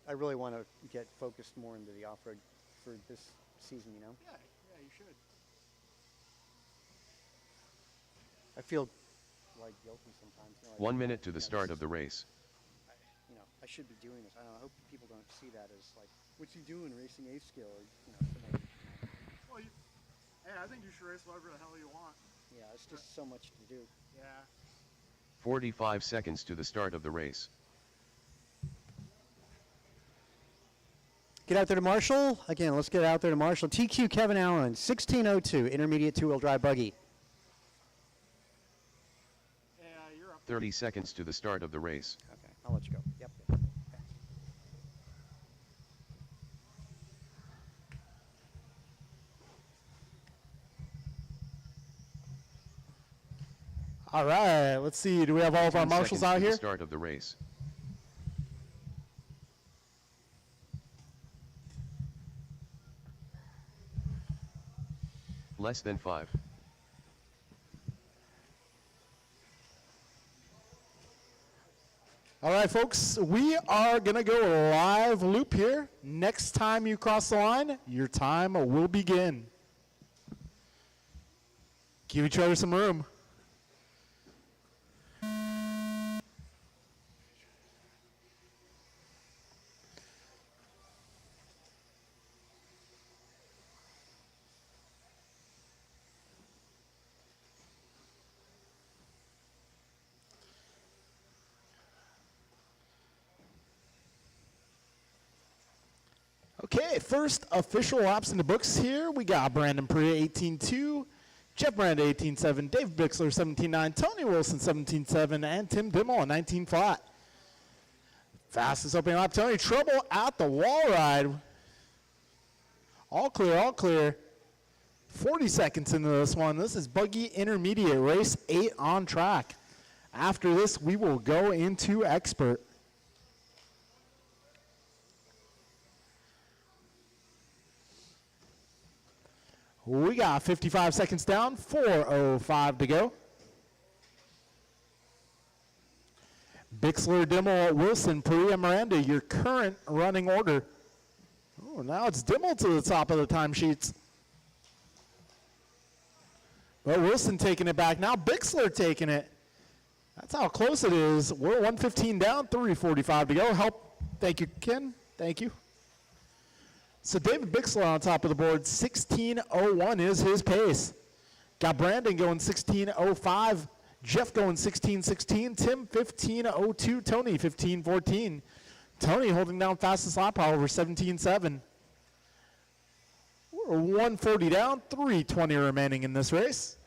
A: I really want to get focused more into the off-road for this season,
C: Yeah, you should.
A: I feel like guilty sometimes.
B: 1 minute to the start of the race.
A: I should be doing this. I hope people don't see that as like, what's he doing, racing A skill? Or,
C: Well, hey, I think you should race whatever the hell you want.
A: yeah, it's just so much to do.
C: Yeah.
B: 45 seconds to the start of the race.
A: Get out there to Marshall. Again, let's get out there to Marshall. TQ Kevin Allen, 16.02, intermediate 2-wheel drive buggy.
C: Yeah, you're up.
B: 30 seconds to the start of the race.
A: Okay, I'll let you go. Yep. Okay.
C: All right, let's see. Do we have all of our
B: 10
C: marshals
B: seconds
C: out
B: to
C: here?
B: the start of the race. Less than 5.
C: All right, folks, we are going to go live loop here. Next time you cross the line, your time will begin. Give each other some room. Okay, first official laps in the books here. We got Brandon Perea 18.2, Jeff Miranda 18.7, Dave Bixler 17.9, Tony Wilson 17.7, and Tim Dimmel a 19 flat. Fastest opening lap, Tony. Trouble at the wall ride. All clear, all clear. 40 seconds into this one. This is Buggy Intermediate, race 8 on track. After this, we will go into Expert. We got 55 seconds down, 4:05 to go. Bixler, Dimmel, Wilson, Perea, Miranda, your current running order. Oh, now it's Dimmel to the top of the timesheets. But Wilson taking it back. Now Bixler taking it. That's how close it is. We're 1:15 down, 3:45 to go. Help. Thank you, Ken. Thank you. So David Bixler on top of the board, 16:01 is his pace. Got Brandon going 16:05, Jeff going 16:16, Tim 15:02, Tony 15:14. Tony holding down fastest lap, however, 17:7. We're 140 down, 3:20 remaining in this race.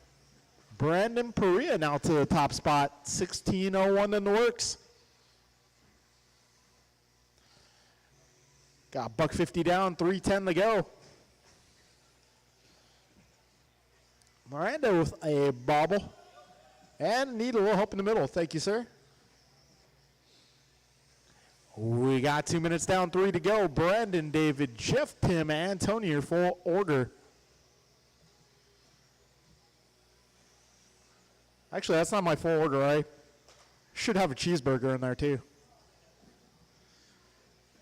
C: Brandon Perea now to the top spot. 16:01 in the works. Got $1.50 down, 3:10 to go. Miranda with a bobble. And need a little help in the middle. Thank you, sir. We got 2 minutes down, 3 to go. Brandon, David, Jeff, Tim, and Tony, your full order. Actually, that's not my full order. I should have a cheeseburger in there, too.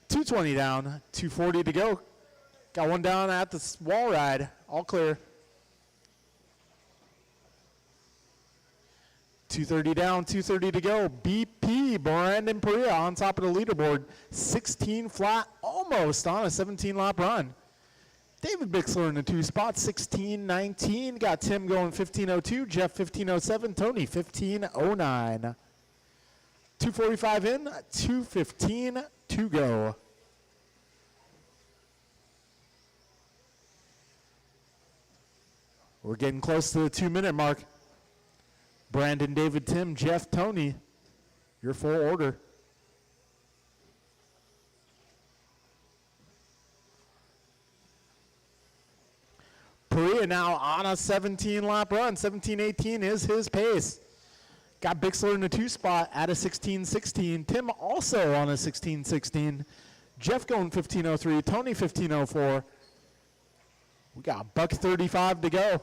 C: 2:20 down, 2:40 to go. Got one down at the wall ride. All clear. 2:30 down, 2:30 to go. BP, Brandon Perea on top of the leaderboard. 16 flat, almost on a 17-lap run. David Bixler in the 2 spot, 16:19. Got Tim going 15:02, Jeff 15:07, Tony 15:09. 2:45 in, 2:15 to go. We're getting close to the 2-minute mark. Brandon, David, Tim, Jeff, Tony, your full order. Perea now on a 17-lap run. 17:18 is his pace. Got Bixler in the 2 spot at a 16:16. Tim also on a 16:16. Jeff going 15:03. Tony 15:04. We got $1.35 to go.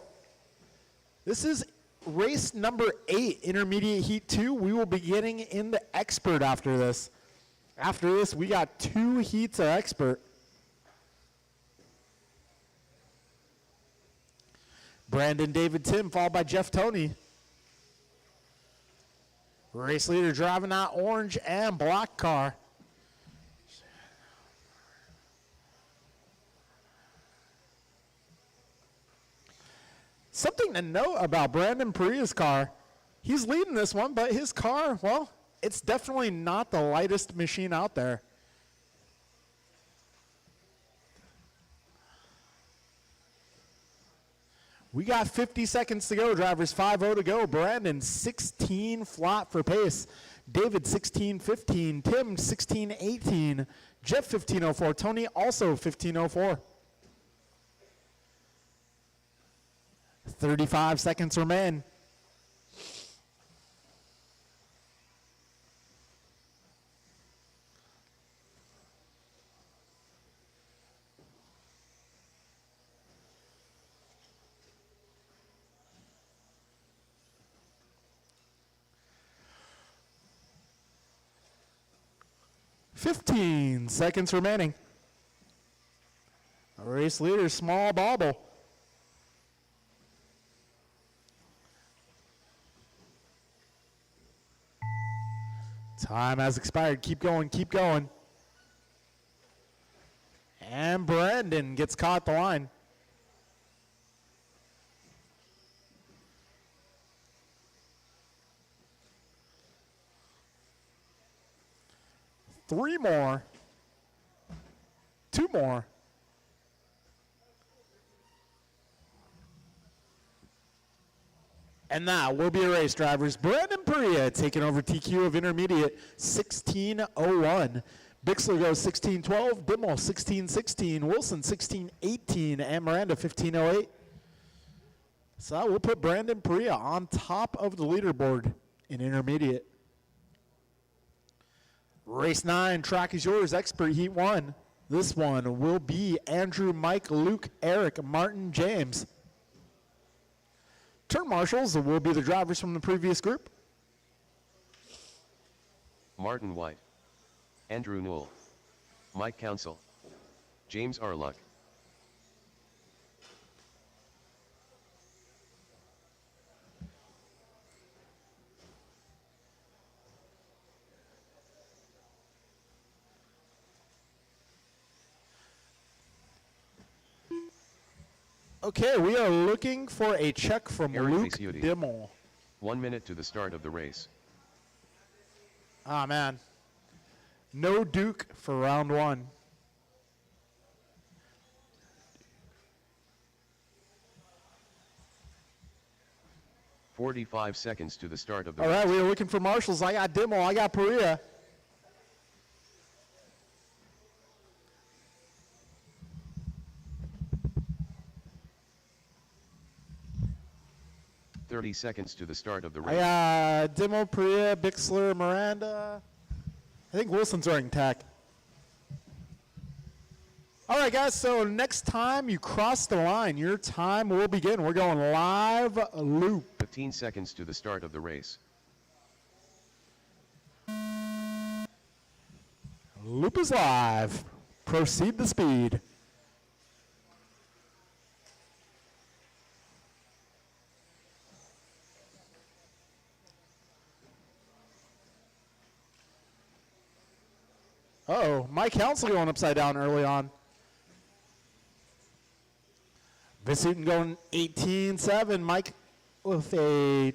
C: This is race number 8, Intermediate Heat 2. We will be getting into Expert after this. After this, we got 2 heats of Expert. Brandon, David, Tim, followed by Jeff, Tony. Race leader driving that orange and black car. Something to note about Brandon Perea's car, he's leading this one, but his car, well, it's definitely not the lightest machine out there. We got 50 seconds to go, drivers. 5:0 to go. Brandon, 16 flat for pace. David, 16:15. Tim, 16:18. Jeff, 15:04. Tony, also 15:04. 35 seconds remain. Fifteen seconds remaining. Race leader, small bobble. Time has expired. Keep going, keep going. And Brandon gets caught at the line. Three more. 2 more. And that will be a race, drivers. Brandon Perea taking over TQ of Intermediate, 16:01. Bixler goes 16:12, Dimmel 16:16, Wilson 16:18, and Miranda 15:08. So that will put Brandon Perea on top of the leaderboard in Intermediate. Race 9, track is yours, Expert Heat 1. This one will be Andrew, Mike, Luke, Eric, Martin, James. Turn marshals will be the drivers from the previous group.
B: Martin White, Andrew Newell, Mike Council, James Arluck.
C: Okay, we are looking for a check from
B: Eric
C: Luke
B: Vasiuti.
C: Dimmel.
B: 1 minute to the start of the race.
C: Ah, man. No Duke for round 1.
B: 45 seconds to the start of the
C: All right,
B: race.
C: we were looking for marshals. I got Dimmel, I got Perea.
B: Thirty seconds to the start of the
C: I
B: race.
C: got Dimmel, Perea, Bixler, Miranda. I think Wilson's wearing tech. All right, guys, so next time you cross the line, your time will begin. We're going live loop.
B: 15 seconds to the start of the race.
C: Loop is live. Proceed to speed. Uh-oh, Mike Hounsel going upside down early on. Visutin going 18-7. Mike with a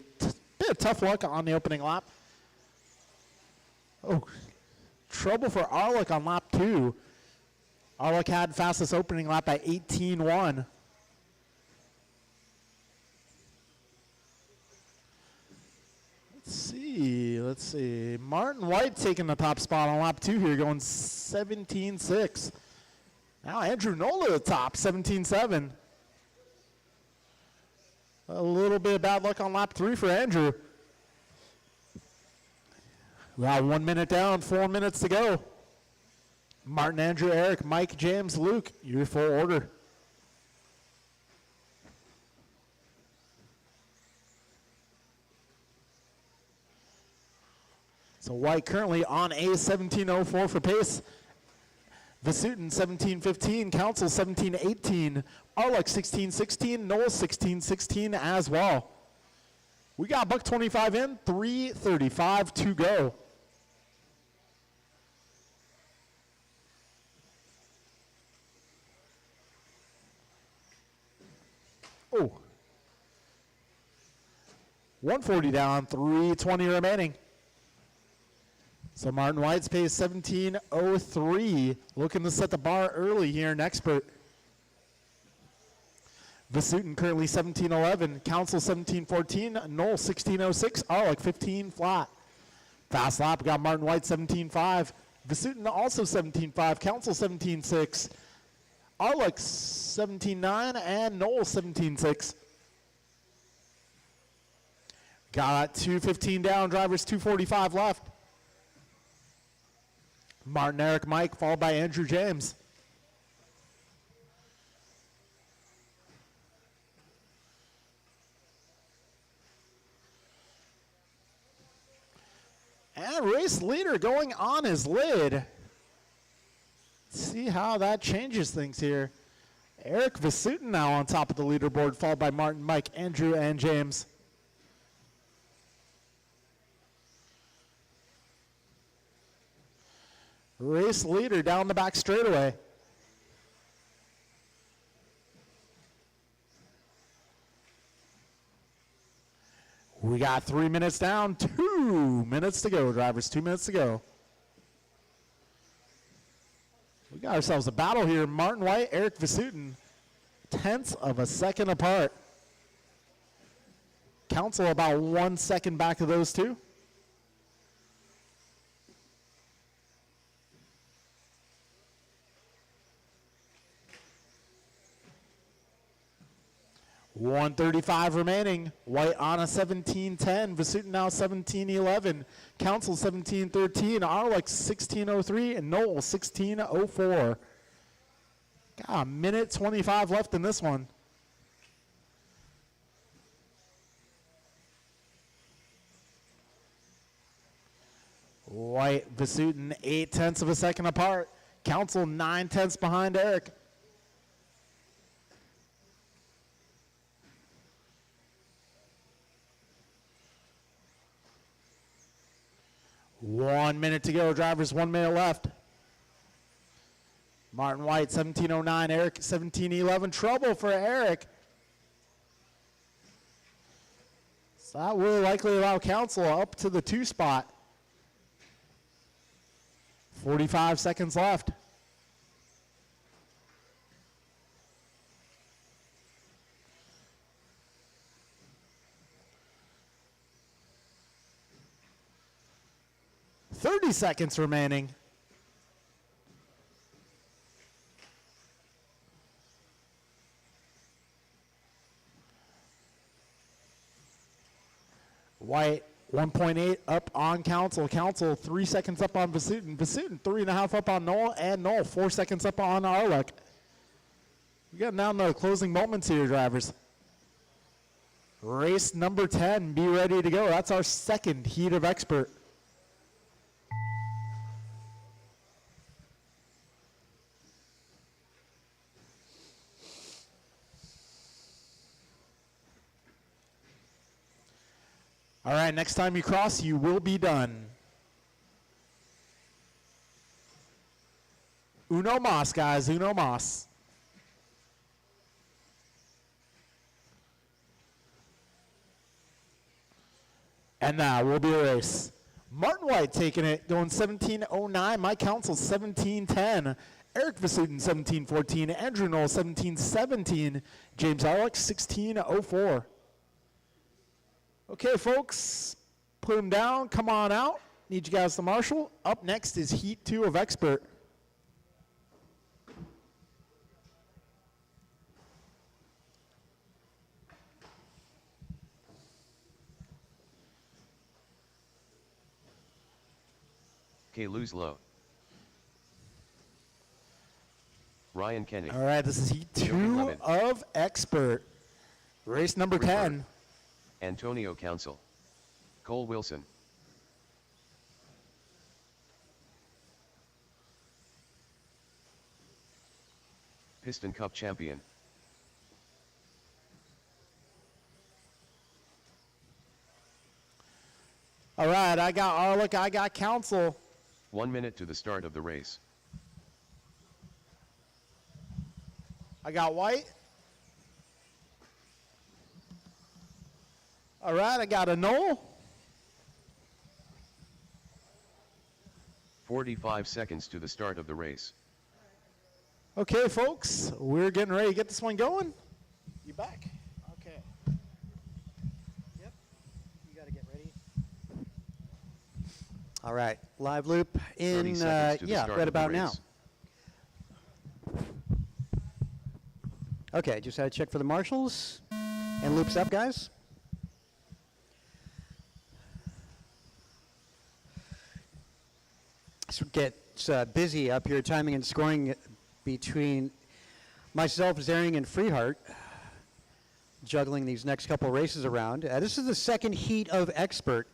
C: bit of tough luck on the opening lap. Oh, trouble for Arlick on lap 2. Arlick had fastest opening lap at 18-1. Let's see. Martin White taking the top spot on lap 2 here, going 17-6. Now Andrew Nola at the top, 17-7. A little bit of bad luck on lap 3 for Andrew. We got 1 minute down, 4 minutes to go. Martin, Andrew, Eric, Mike, James, Luke, your full order. So White currently on a 17.04 for pace. Vasutin 17.15, Council 17.18, Arlick 16.16, Noel 16.16 as well. We got $125 in, 3:35 to go. Oh. 140 down, 3:20 remaining. So Martin White's pace 17.03, looking to set the bar early here in Expert. Vasutin currently 17.11, Council 17.14, Noel 16.06, Arlick 15 flat. Fast lap, got Martin White 17.5, Vasutin also 17.5, Council 17.6, Arlick 17.9, and Noel 17.6. Got 2:15 down, drivers 2:45 left. Martin, Eric, Mike, followed by Andrew James. And race leader going on his lid. Let's see how that changes things here. Eric Vasutin now on top of the leaderboard, followed by Martin, Mike, Andrew, and James. Race leader down the back straightaway. We got 3 minutes down, 2 minutes to go, drivers, 2 minutes to go. We got ourselves a battle here. Martin White, Eric Vasutin, tenths of a second apart. Council about 1 second back of those two. $135 remaining. White on a 17.10. Vasutin now 17.11. Council 17.13. Arlick 16.03. And Noel 16.04. Got a minute 25 left in this one. White, Vasutin 0.8 of a second apart. Council 0.9 behind Eric. One minute to go, drivers, 1 minute left. Martin White, 17.09, Eric, 17.11. Trouble for Eric. So that will likely allow Council up to the 2 spot. 45 seconds left. 30 seconds remaining. White 1.8 up on Council. Council 3 seconds up on Vasutin. Vasutin 3.5 up on Knoll. And Knoll 4 seconds up on Arlick. We got down to the closing moments here, drivers. Race number 10, be ready to go. That's our second heat of expert. All right, next time you cross, you will be done. Uno mas, guys, uno mas. And now will be a race. Martin White taking it, going 17:09. Mike Council 17:10. Eric Vasutin 17:14. Andrew Knoll 17:17. James Arlick 16:04. Okay, folks, put them down. Come on out. Need you guys to marshal. Up next is Heat 2 of Expert.
B: K. Lose low. Ryan Kenny.
C: All right, this is Heat 2
B: Lemon.
C: of Expert. Race number
B: Rupert.
C: 10.
B: Antonio Council. Cole Wilson. Piston Cup champion.
C: All right, I got Arlick, I got Council.
B: 1 minute to the start of the race.
C: I got White. All right, I got a Knoll.
B: 45 seconds to the start of the race.
C: Okay, folks, we're getting ready to get this one going. You back? Okay.
A: Yep. You got to get ready. All right. Live loop
B: 30
A: in,
B: seconds to the
A: yeah,
B: start
A: right
B: of the
A: about now.
B: race.
A: Okay, just had to check for the marshals. And loops up, guys. So it gets busy up here, timing and scoring between myself, Zering, and Freehart, juggling these next couple races around. This is the second heat of Expert.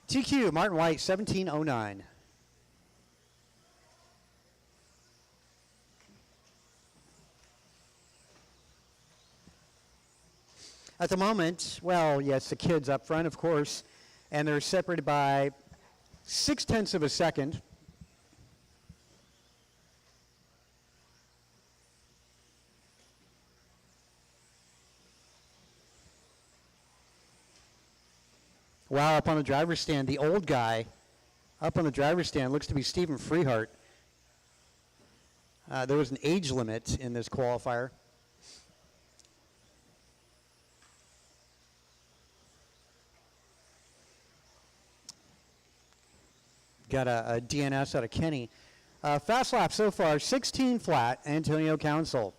A: TQ, Martin White, 17:09. At the moment, well, yes, the kids up front, of course, and they're separated by 0.6 of a second. Wow, up on the driver's stand, the old guy up on the driver's stand looks to be Stephen Freehart. There was an age limit in this qualifier. Got a DNS out of Kenny. Fast lap so far, 16 flat, Antonio Council.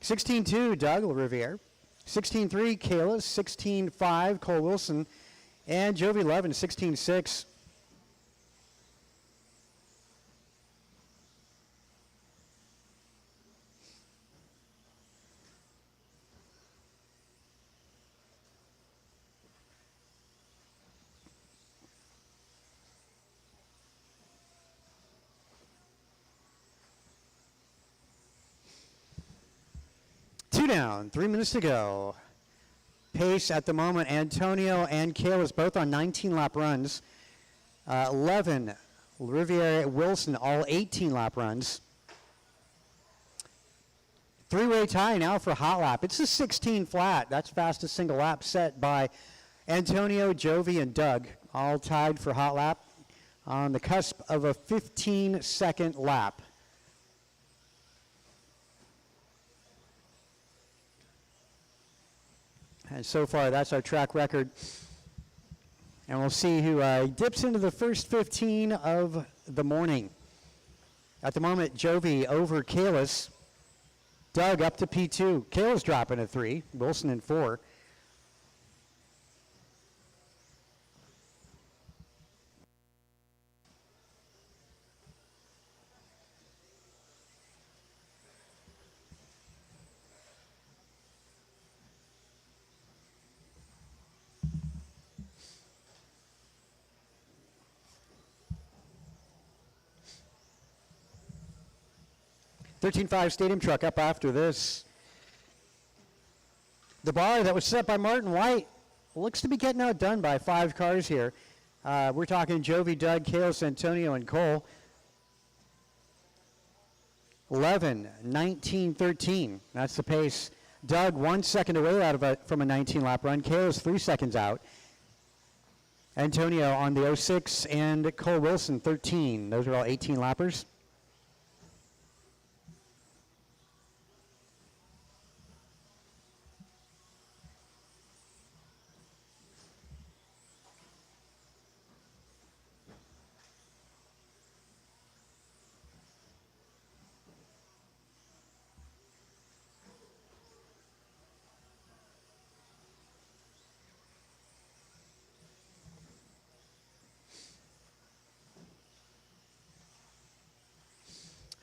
A: 16-2, Doug Riviere. 16-3, Kayla. 16-5, Cole Wilson. And Jovi 11, 16-6. Two down, 3 minutes to go. Pace at the moment, Antonio and Kayla's both on 19-lap runs. 11, Riviere Wilson, all 18-lap runs. Three-way tie now for hot lap. It's a 16 flat. That's fastest single lap set by Antonio, Jovi, and Doug, all tied for hot lap. on the cusp of a 15-second lap. And so far, that's our track record. And we'll see who dips into the first 15 of the morning. At the moment, Jovi over Kalis. Doug up to P2. Kalis dropping to 3. Wilson in 4. .13.5 Stadium Truck up after this. The bar that was set by Martin White looks to be getting outdone by 5 cars here. We're talking Jovi, Doug, Kalis, Antonio, and Cole. 11, 19, 13. That's the pace. Doug 1 second away from a 19-lap run. Kalis 3 seconds out. Antonio on the 06 and Cole Wilson 13. Those are all 18-lappers.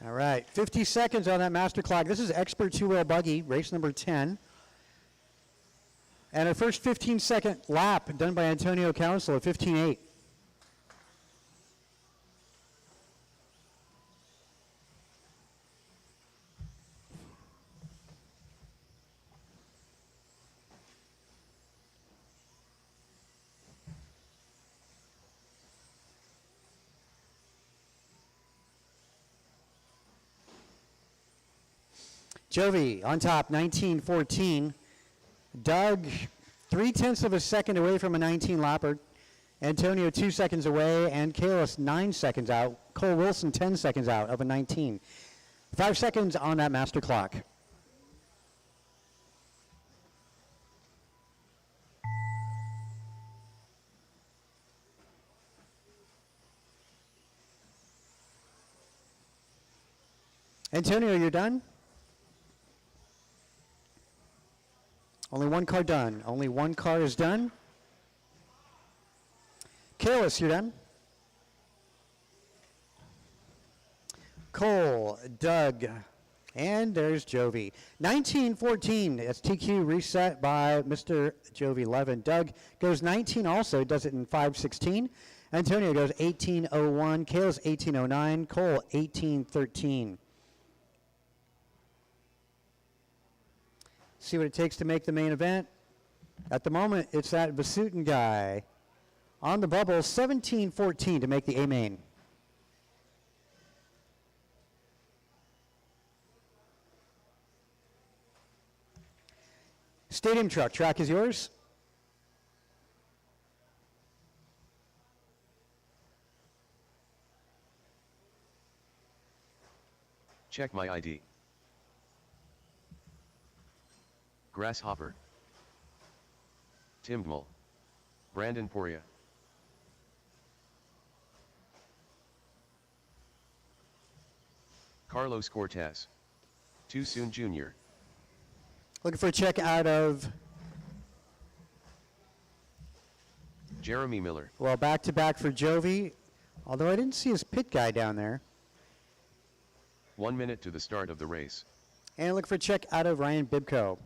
A: All right, 50 seconds on that master clock. This is Expert two-wheel buggy, race number 10. And our first 15-second lap done by Antonio Council at 15.8. Jovi on top, 19-14. Doug, 0.3 of a second away from a 19-lapper. Antonio 2 seconds away, and Kalis 9 seconds out. Cole Wilson 10 seconds out of a 19. 5 seconds on that master clock. Antonio, you're done? Only one car done. Only one car is done. Kalis, you're done. Cole, Doug, and there's Jovi. 19-14. That's TQ reset by Mr. Jovi 11. Doug goes 19 also, does it in 5:16. Antonio goes 18:01. Kalis 18:09. Cole 18:13. See what it takes to make the main event. At the moment, it's that Vasutin guy on the bubble, 17-14 to make the A main. Stadium Truck, track is yours.
B: Check my ID. Grasshopper. Tim Gmul. Brandon Poria. Carlos Cortez. Too Soon Jr.
A: Looking for a check out of,
B: Jeremy Miller.
A: well, back-to-back for Jovi, although I didn't see his pit guy down there.
B: 1 minute to the start of the race.
A: And look for a check out of Ryan Bibko.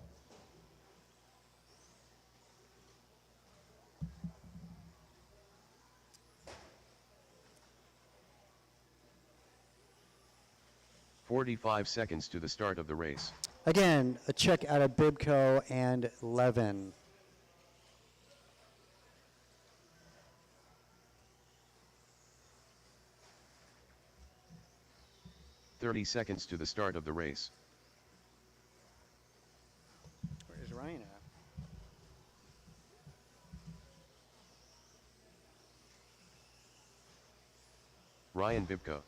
B: .45 seconds to the start of the race.
A: Again, a check out of Bibko and Levin.
B: .30 seconds to the start of the race.
A: Where's Ryan at?
B: Ryan Bibko.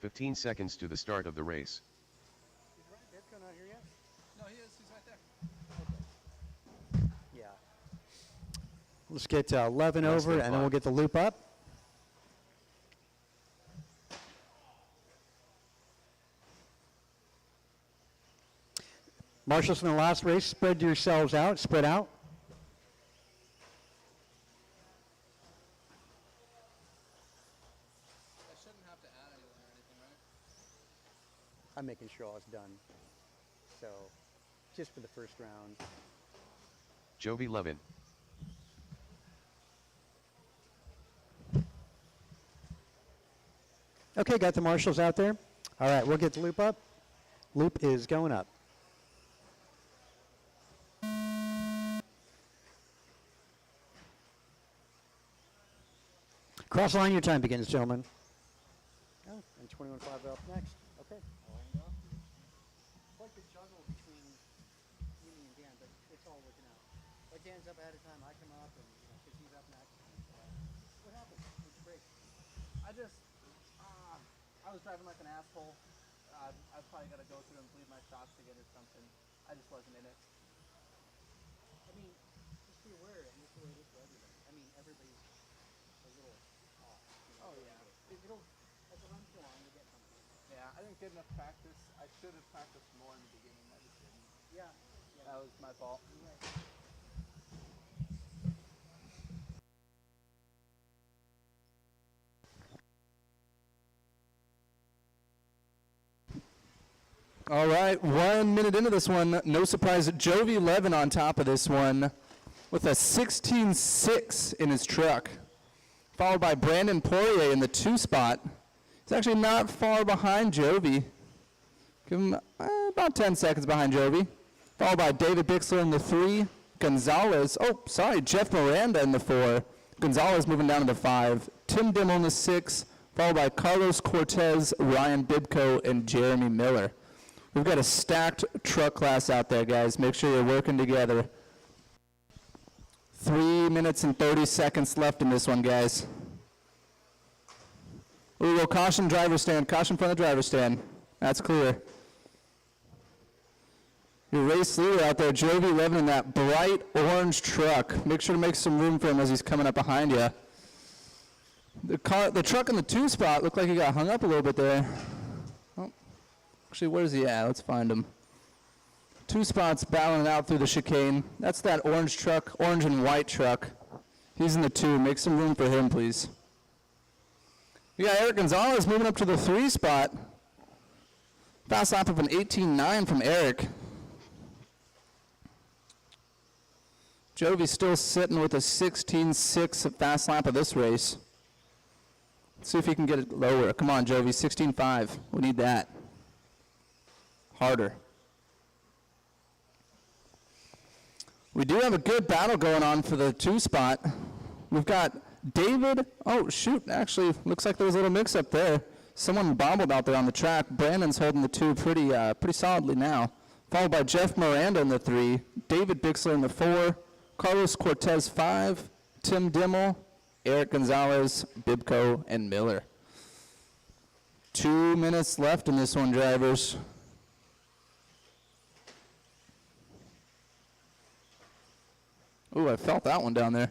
B: 15 seconds to the start of the race.
A: Is Ryan Bibko not here yet?
D: No, he is. He's right there.
A: Yeah. Let's get 11
B: Less
A: over,
B: than
A: and then we'll
B: five.
A: get the loop up. Marshals in the last race, spread yourselves out, spread out.
D: I shouldn't have to add anyone or anything, right?
A: I'm making sure all is done. So, just for the first round.
B: Jovi Levin.
A: Okay, got the marshals out there. All right, we'll get the loop up. Loop is going up. Cross line, your time begins, gentlemen. Oh, and 21.5 up next. Okay. It's like the juggle between Mimi and Dan, but it's all working out. Like Dan's up ahead of time, I come up, and because he's up next. What happened? What'd you break?
D: I was driving like an asshole. I probably got to go through and bleed my shots again or something. I just wasn't in it.
A: I mean, just be aware, and this is the way it is for everybody. I mean, everybody's a little off.
D: Oh, yeah.
A: It'll, as the runs go on, you'll get something.
D: Yeah, I didn't get enough practice. I should have practiced more in the beginning. I just didn't.
A: Yeah.
D: That was my fault.
A: You're right.
E: All right, 1 minute into this one, no surprise, Jovi Levin on top of this one with a 16.6 in his truck, followed by Brandon Poirier in the 2 spot. He's actually not far behind Jovi. Give him about 10 seconds behind Jovi. Followed by David Bixler in the 3, Jeff Miranda in the 4, Gonzalez moving down to the 5, Tim Dimmel in the 6, followed by Carlos Cortez, Ryan Bibko, and Jeremy Miller. We've got a stacked truck class out there, guys. Make sure you're working together. 3 minutes and 30 seconds left in this one, guys. We go caution driver stand. Caution front of the driver stand. That's clear. Your race leader out there, Jovi Levin, in that bright orange truck. Make sure to make some room for him as he's coming up behind you. The truck in the 2 spot looked like he got hung up a little bit there. Actually, where's he at? Let's find him. 2 spots battling out through the chicane. That's that orange truck, orange and white truck. He's in the 2. Make some room for him, please. We got Eric Gonzalez moving up to the 3 spot. Fast lap of an 18.9 from Eric. Jovi's still sitting with a 16.6 fast lap of this race. Let's see if he can get it lower. Come on, Jovi, 16.5. We need that. Harder. We do have a good battle going on for the 2 spot. We've got David. Oh, shoot. Actually, looks like there was a little mix-up there. Someone bobbled out there on the track. Brandon's holding the 2 pretty solidly now. Followed by Jeff Miranda in the 3. David Bixler in the 4. Carlos Cortez 5. Tim Dimmel. Eric Gonzalez, Bibko, and Miller. 2 minutes left in this one, drivers. Ooh, I felt that one down there.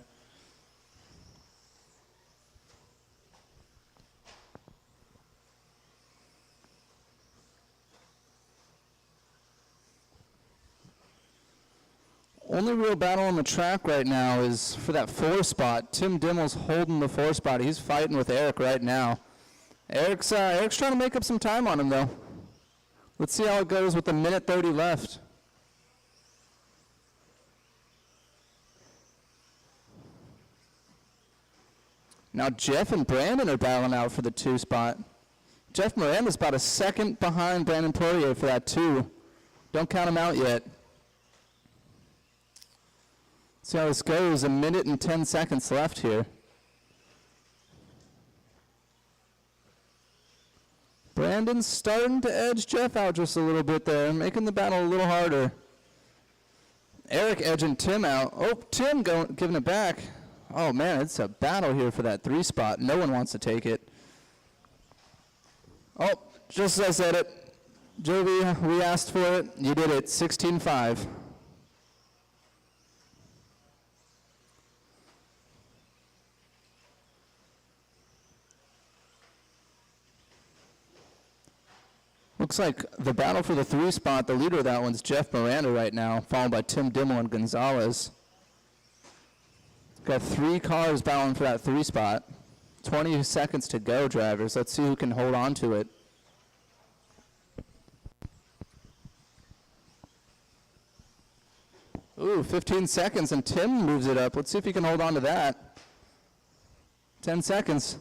E: Only real battle on the track right now is for that 4 spot. Tim Dimmel's holding the 4 spot. He's fighting with Eric right now. Eric's trying to make up some time on him, though. Let's see how it goes with a minute 30 left. Now Jeff and Brandon are battling out for the 2 spot. Jeff Miranda's about a second behind Brandon Poirier for that 2. Don't count him out yet. See how this goes. A minute and 10 seconds left here. Brandon's starting to edge Jeff out just a little bit there, making the battle a little harder. Eric edging Tim out. Oh, Tim giving it back. Oh man, it's a battle here for that 3 spot. No one wants to take it. Oh, just as I said it, Jovi, we asked for it. You did it, 16-5. Looks like the battle for the 3 spot, the leader of that one's Jeff Miranda right now, followed by Tim Dimmel and Gonzalez. Got 3 cars battling for that 3 spot. 20 seconds to go, drivers. Let's see who can hold on to it. Ooh, 15 seconds, and Tim moves it up. Let's see if he can hold on to that. 10 seconds.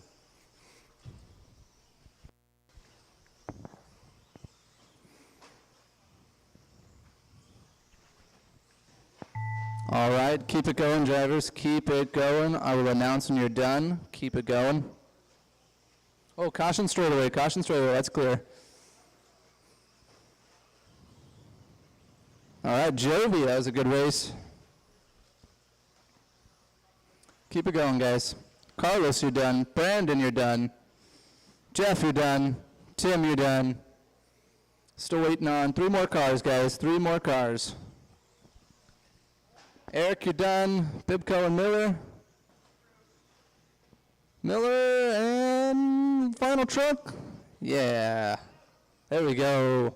E: All right, keep it going, drivers. Keep it going. I will announce when you're done. Keep it going. Oh, caution straight away. Caution straight away. That's clear. All right, Jovi, that was a good race. Keep it going, guys. Carlos, you're done. Brandon, you're done. Jeff, you're done. Tim, you're done. Still waiting on 3 more cars, guys. 3 more cars. Eric, you're done. Bibco and Miller. Miller and final truck. Yeah. There we go.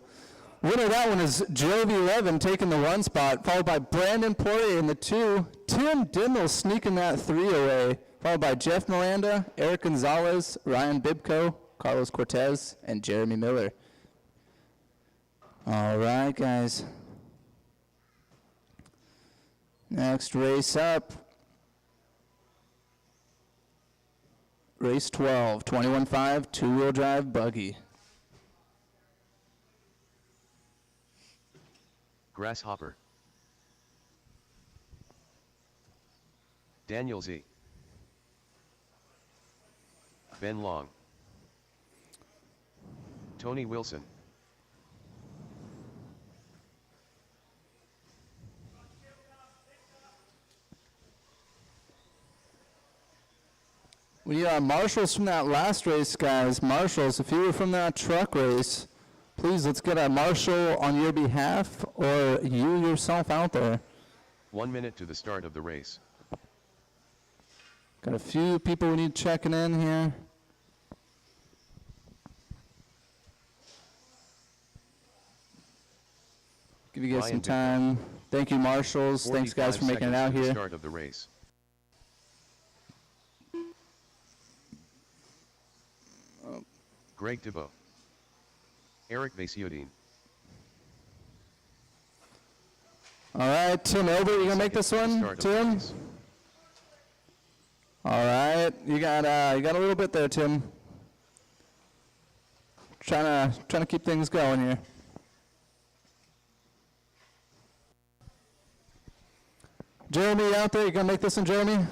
E: Winner of that one is Jovi 11 taking the 1 spot, followed by Brandon Poirier in the 2. Tim Dimmel sneaking that 3 away, followed by Jeff Miranda, Eric Gonzalez, Ryan Bibco, Carlos Cortez, and Jeremy Miller. All right, guys. Next race up. Race 12, 21.5, 2-wheel drive buggy.
B: Grasshopper. Daniel Z. Ben Long. Tony Wilson.
E: We need marshals from that last race, guys. Marshals, if you were from that truck race, please let's get a marshal on your behalf or you yourself out there.
B: 1 minute to the start of the race.
E: Got a few people we need checking in here. Give you guys
B: Ryan
E: some time. Thank you, marshals. Thanks, guys,
B: 45
E: for making it
B: seconds
E: out
B: to the
E: here.
B: start of the race. Greg Thibault. Eric Vasiodine.
E: All right, Tim Elbert, you gonna make this one,
B: Start of the
E: Tim?
B: race.
E: All right, you got a little bit there, Tim. Trying to keep things going here. Jeremy out there, you gonna make this one, Jeremy?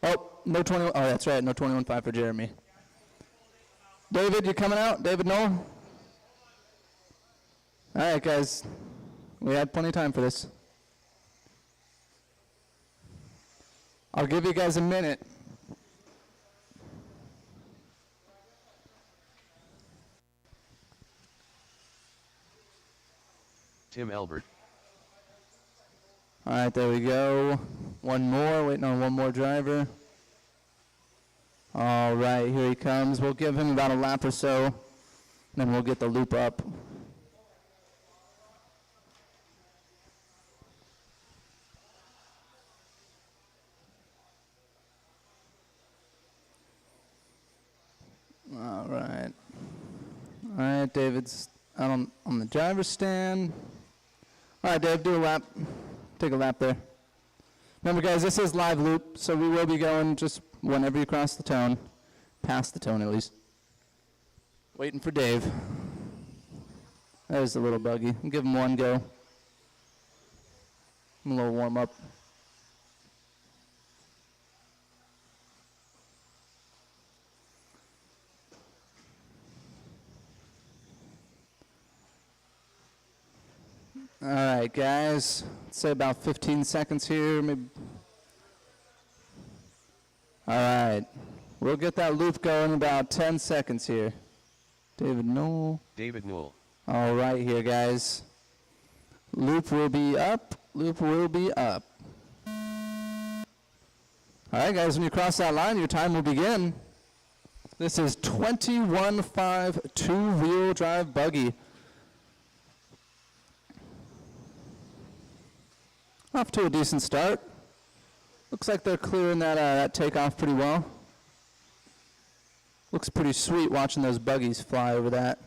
E: Oh, no 20. Oh, that's right, no 21.5 for Jeremy. David, you coming out? David Knoll? All right, guys. We had plenty of time for this. I'll give you guys a minute.
B: Tim Elbert.
E: All right, there we go. One more, waiting on one more driver. All right, here he comes. We'll give him about a lap or so, then we'll get the loop up. All right. All right, David's out on the driver's stand. All right, Dave, do a lap. Take a lap there. Remember, guys, this is live loop, so we will be going just whenever you cross the tone, past the tone at least. Waiting for Dave. There's the little buggy. We'll give him one go. Give him a little warm up. All right, guys. Let's say about 15 seconds here, maybe All right. We'll get that loop going in about 10 seconds here. David Knoll.
B: David Newell.
E: All right here, guys. Loop will be up. Loop will be up. All right, guys, when you cross that line, your time will begin. This is 21.5 two-wheel drive buggy. Off to a decent start. Looks like they're clearing that takeoff pretty well. Looks pretty sweet watching those buggies fly over that.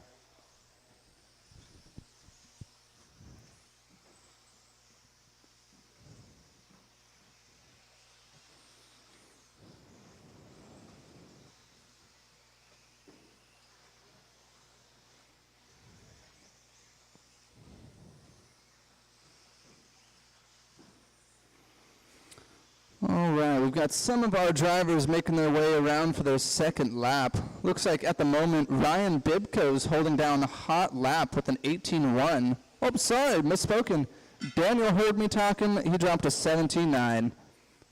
E: All right, we've got some of our drivers making their way around for their second lap. Looks like at the moment Ryan Bibco's holding down a hot lap with an 18.1. Oh, sorry, misspoken. Daniel heard me talking. He dropped a 17.9.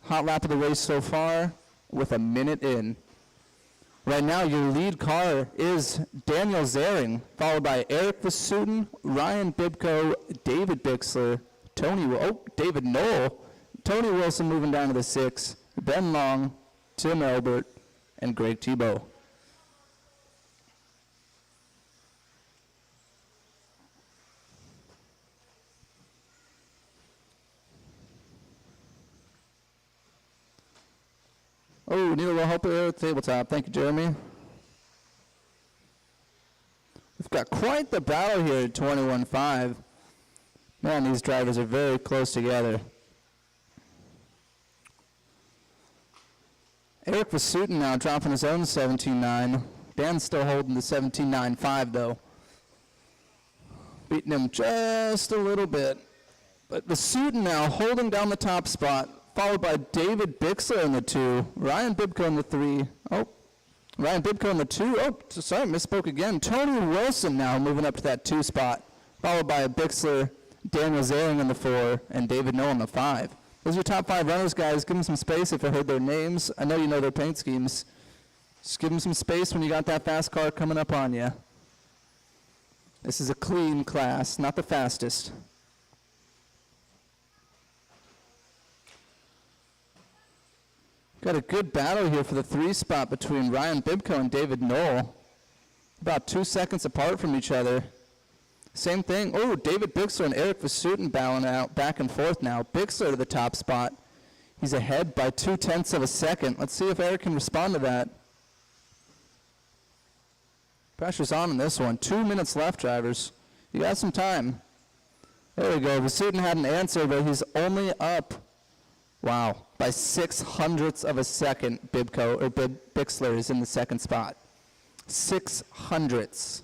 E: Hot lap of the race so far with a minute in. Right now, your lead car is Daniel Zering, followed by Eric Vasuden, Ryan Bibco, David Bixler, David Knoll, Tony Wilson moving down to the 6, Ben Long, Tim Elbert, and Greg Tebow. Oh, need a little help here at the tabletop. Thank you, Jeremy. We've got quite the battle here at 21.5. Man, these drivers are very close together. Eric Vasuden now dropping his own 17.9. Dan's still holding the 17.95 though. Beating him just a little bit. But Vasuden now holding down the top spot, followed by David Bixler in the 2, Ryan Bibco in the 3. Oh, Ryan Bibco in the 2. Oh, sorry, misspoke again. Tony Wilson now moving up to that 2 spot, followed by Bixler, Daniel Zering in the 4, and David Knoll in the 5. Those are your top 5 runners, guys. Give them some space if you heard their names. I know you know their paint schemes. Just give them some space when you got that fast car coming up on you. This is a clean class, not the fastest. Got a good battle here for the 3 spot between Ryan Bibco and David Knoll. About 2 seconds apart from each other. Same thing. Oh, David Bixler and Eric Vasuden battling out back and forth now. Bixler to the top spot. He's ahead by 0.2 of a second. Let's see if Eric can respond to that. Pressure's on in this one. 2 minutes left, drivers. You got some time. There we go. Vasuden had an answer, but he's only up, wow, by 0.06 of a second. Bixler is in the second spot. 0.06.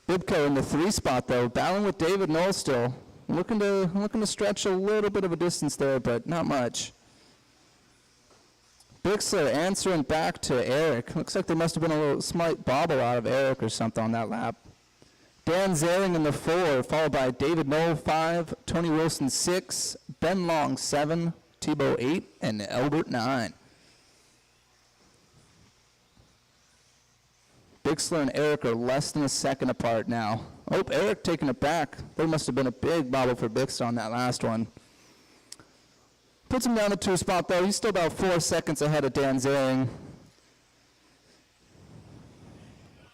E: Bibco in the 3 spot though, battling with David Knoll still. Looking to stretch a little bit of a distance there, but not much. Bixler answering back to Eric. Looks like there must have been a little slight bobble out of Eric or something on that lap. Dan Zering in the 4, followed by David Knoll 5, Tony Wilson 6, Ben Long 7, Tebow 8, and Elbert 9. Bixler and Eric are less than a second apart now. Oh, Eric taking it back. There must have been a big bobble for Bixler on that last one. Puts him down to 2 spot though. He's still about 4 seconds ahead of Dan Zering.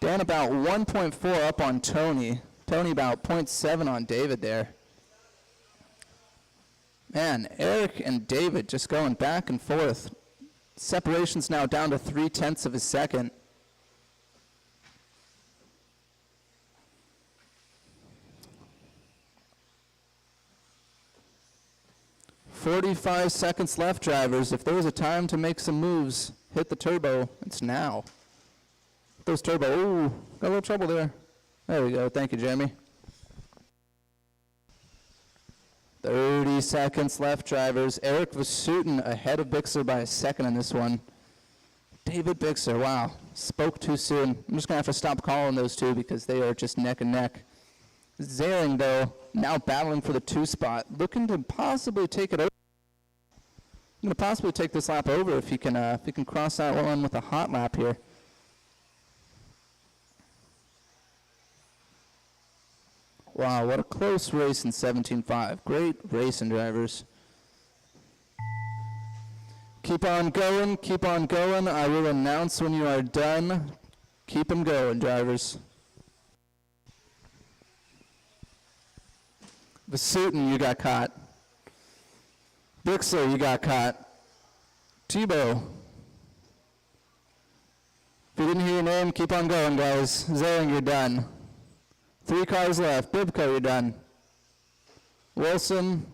E: Dan about 1.4 up on Tony. Tony about 0.7 on David there. Man, Eric and David just going back and forth. Separation's now down to 0.3 of a second. "45 seconds left, drivers. If there was a time to make some moves, hit the turbo, it's now." Those turbo, ooh, got a little trouble there. There we go, thank you, Jeremy. 30 seconds left, drivers. Eric Vasuden ahead of Bixler by a second in this one. David Bixler, wow, spoke too soon. I'm just gonna have to stop calling those two because they are just neck and neck. Zering, though, now battling for the 2 spot, looking to possibly take it over. going to possibly take this lap over if he can cross that one with a hot lap here. Wow, what a close race in 17.5. Great racing, drivers. Keep on going, keep on going. I will announce when you are done. Keep them going, drivers. Vasutin, you got caught. Bixler, you got caught. Tebow. If you didn't hear your name, keep on going, guys. Zering, you're done. 3 cars left. Bibco, you're done. Wilson,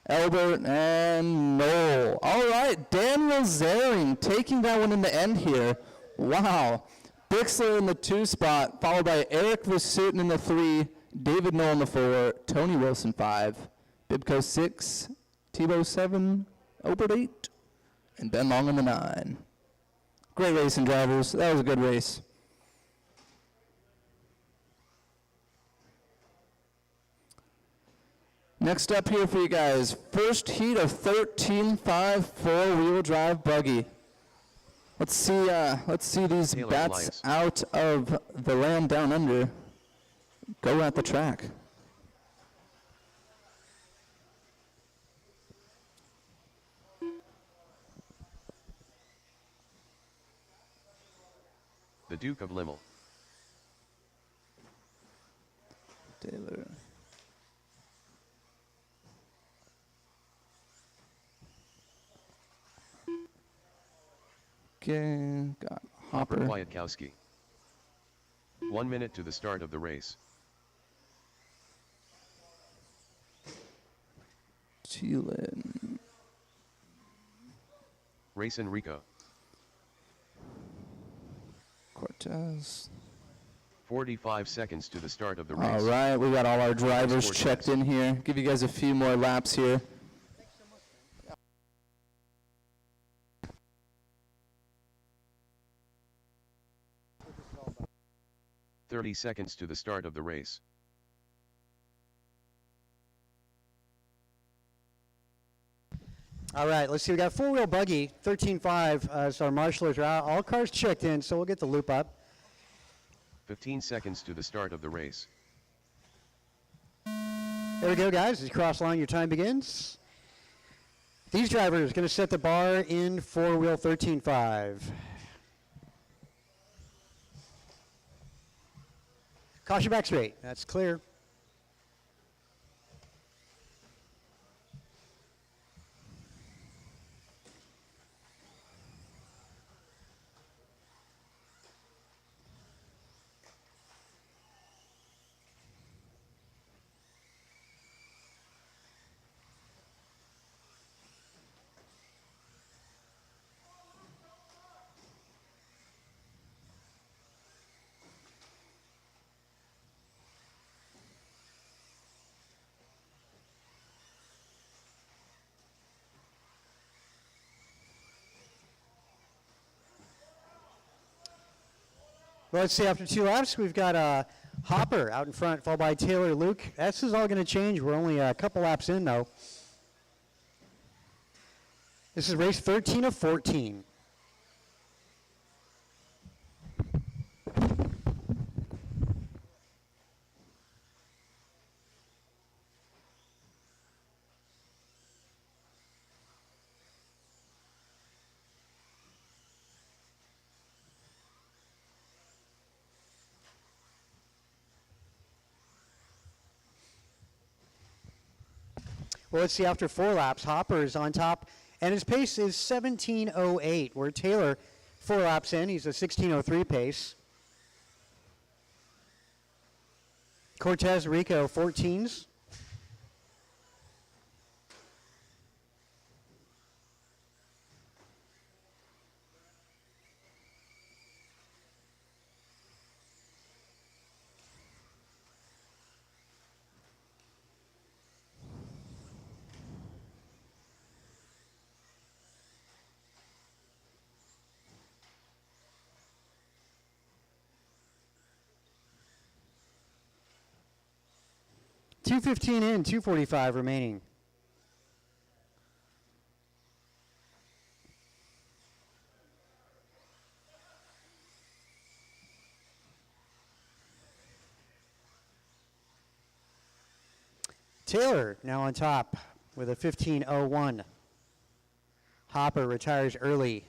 E: Albert, and Knoll. All right, Daniel Zering taking that one in the end here. Wow. Bixler in the 2 spot, followed by Eric Vasutin in the 3, David Knoll in the 4, Tony Wilson 5, Bibco 6, Tebow 7, Albert 8, and Ben Long in the 9. Great racing, drivers. That was a good race. Next up here for you guys, first heat of 13.5 four-wheel drive buggy. Let's see these
B: Taylor
E: bats
B: Elias.
E: out of the land down under go at the track.
B: The Duke of Limmel.
E: Taylor. Okay, got
B: Hopper
E: Hopper.
B: Kwiatkowski. 1 minute to the start of the race.
E: Thielen.
B: Racing Rico.
E: Cortez.
B: 45 seconds to the start of the
E: All
B: race.
E: right, we got all our drivers
B: Cortez.
E: checked in here. Give you guys a few more laps here.
B: 30 seconds to the start of the race.
A: All right, let's see. We got a four-wheel buggy, 13.5. So our marshals are out. All cars checked in, so we'll get the loop up.
B: 15 seconds to the start of the race.
A: There we go, guys. As you cross line, your time begins. These drivers are going to set the bar in four-wheel 13.5. Caution back straight. That's clear. Well, let's see, after 2 laps, we've got Hopper out in front, followed by Taylor Luke. This is all going to change. We're only a couple laps in, though. This is race 13 of 14. Well, let's see, after 4 laps, Hopper is on top, and his pace is 17:08, where Taylor, 4 laps in, he's a 16:03 pace. Cortez, Rico, 14s. .215 in, 2:45 remaining. Taylor now on top with a 15:01. Hopper retires early.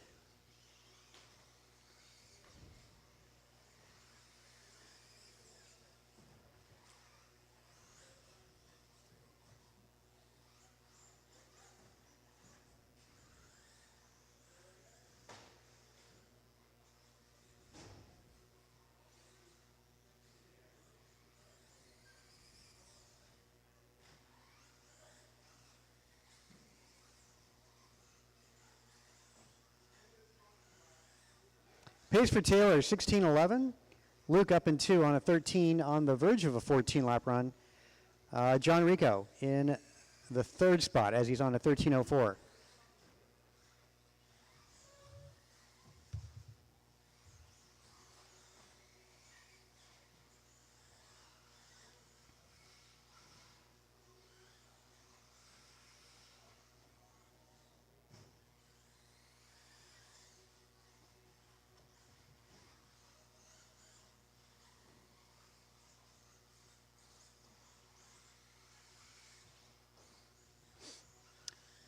A: Pace for Taylor, 16:11. Luke up in 2 on a 13 on the verge of a 14-lap run. John Rico in the 3rd spot as he's on a 13:04.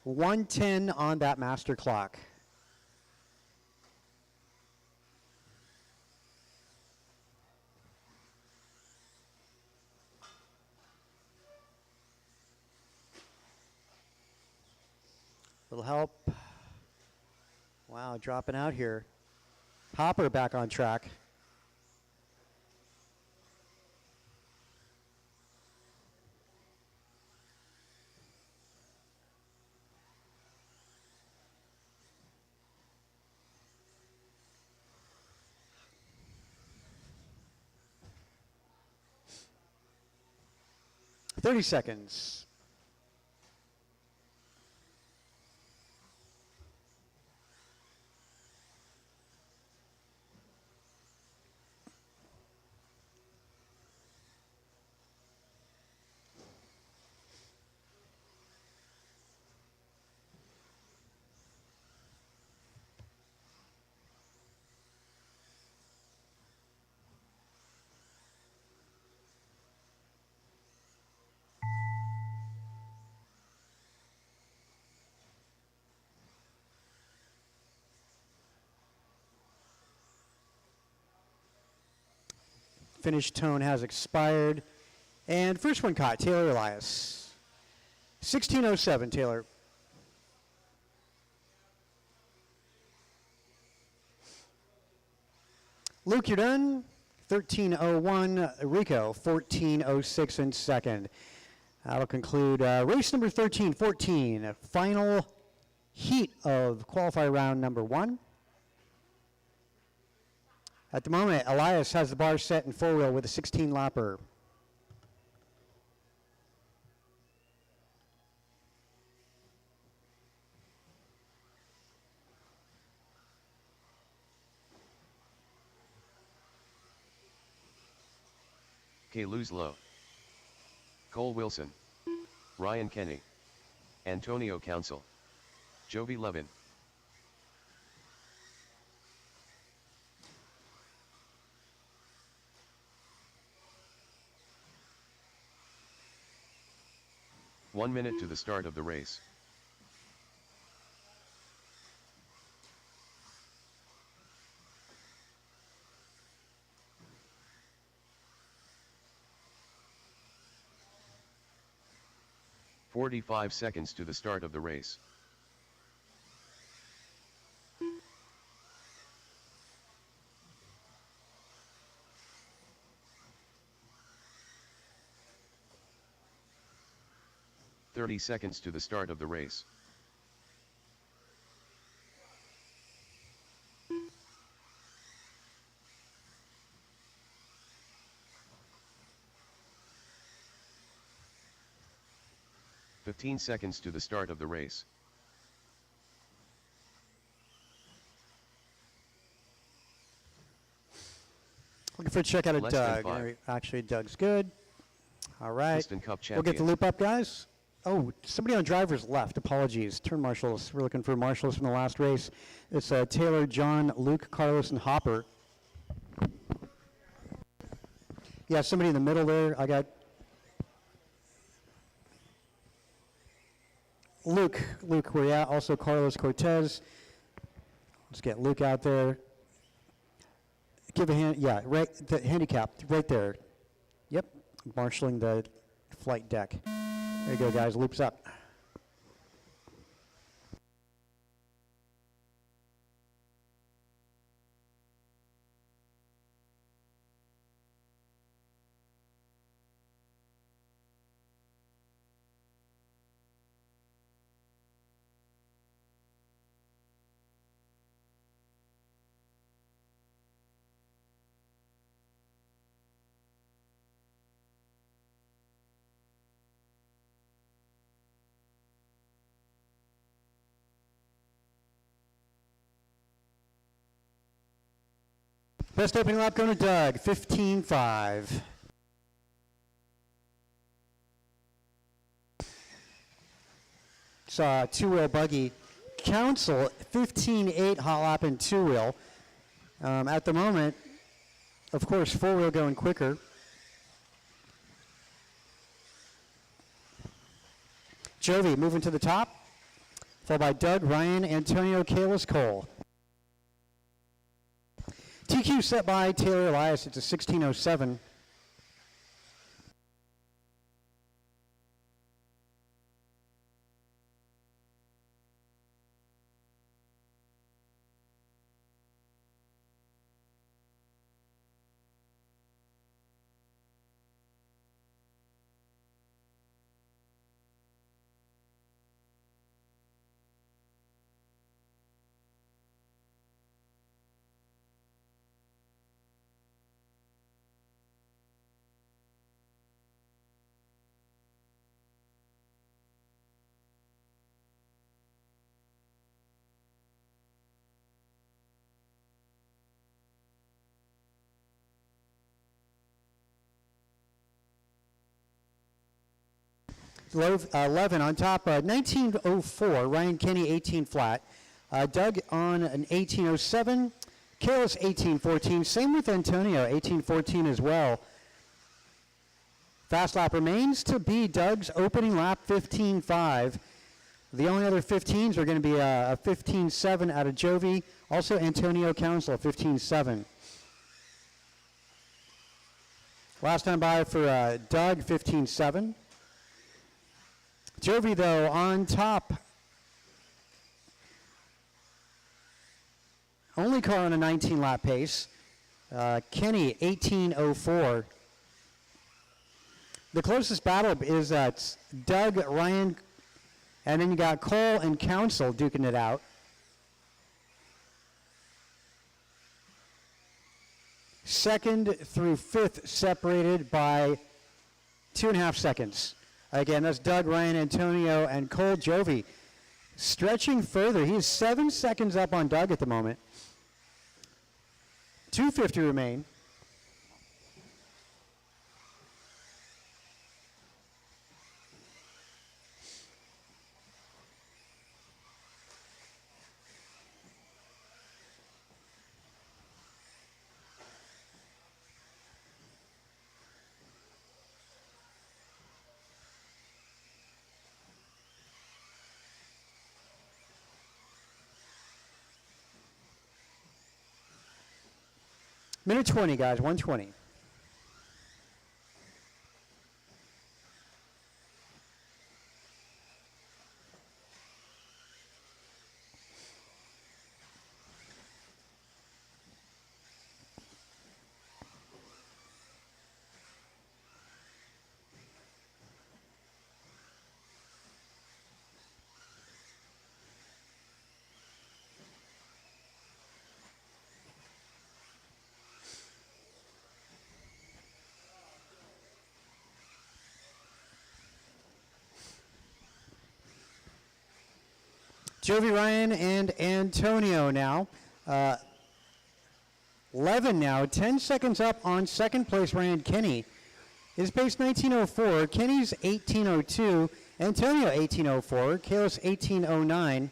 A: .110 on that master clock. Little help. Wow, dropping out here. Hopper back on track. Thirty seconds. Finish tone has expired. And first one caught, Taylor Elias. 16:07, Taylor. Luke, you're done. 13:01, Rico, 14:06 in second. That'll conclude race number 13-14, final heat of qualifier round number 1. At the moment, Elias has the bar set in 4-wheel with a 16-lapper.
B: Kay Lowe, Cole Wilson, Ryan Kenny, Antonio Council, Jovi Levin. One minute to the start of the race. "45 seconds to the start of the race. "30 seconds to the start of the race. "15 seconds to the start of the race.
A: Looking for a check out of
B: Less than
A: Doug.
B: 5.
A: Actually, Doug's good. All right.
B: Piston Cup
A: We'll get the
B: champion.
A: loop up, guys. Oh, somebody on driver's left. Apologies. Turn marshals. We're looking for marshals from the last race. It's Taylor, John, Luke, Carlos, and Hopper. Yeah, somebody in the middle there. I got. Luke where you at? Also Carlos Cortez. Let's get Luke out there. Give a hand, yeah, right, the handicap, right there. Yep, marshaling the flight deck. There you go, guys, loops up. Best opening lap going to Doug, 15.5. Saw two-wheel buggy. Council, 15.8 hot lap and two-wheel. At the moment, of course, four-wheel going quicker. Jovi moving to the top, followed by Doug, Ryan, Antonio, Kalis, Cole. TQ set by Taylor Elias. It's a 16.07. Low 11 on top, 19.04. Ryan Kenny, 18 flat. Doug on an 18.07. Kalis, 18.14. Same with Antonio, 18.14 as well. Fast lap remains to be Doug's opening lap, 15.5. The only other 15s are going to be a 15.7 out of Jovi. Also Antonio Council, 15.7. Last time by for Doug, 15.7. Jovi, though, on top. Only car on a 19-lap pace. Kenny, 18.04. The closest battle is Doug, Ryan, and then you got Cole and Council duking it out. Second through fifth separated by 2.5 seconds. Again, that's Doug, Ryan, Antonio, and Cole. Jovi stretching further. He is 7 seconds up on Doug at the moment. 2:50 remain. Minute 20, guys, 1:20. Jovi, Ryan, and Antonio now. 11 now, 10 seconds up on second place, Ryan Kenny. His pace 19.04. Kenny's 18.02. Antonio 18.04. Kalis 18.09.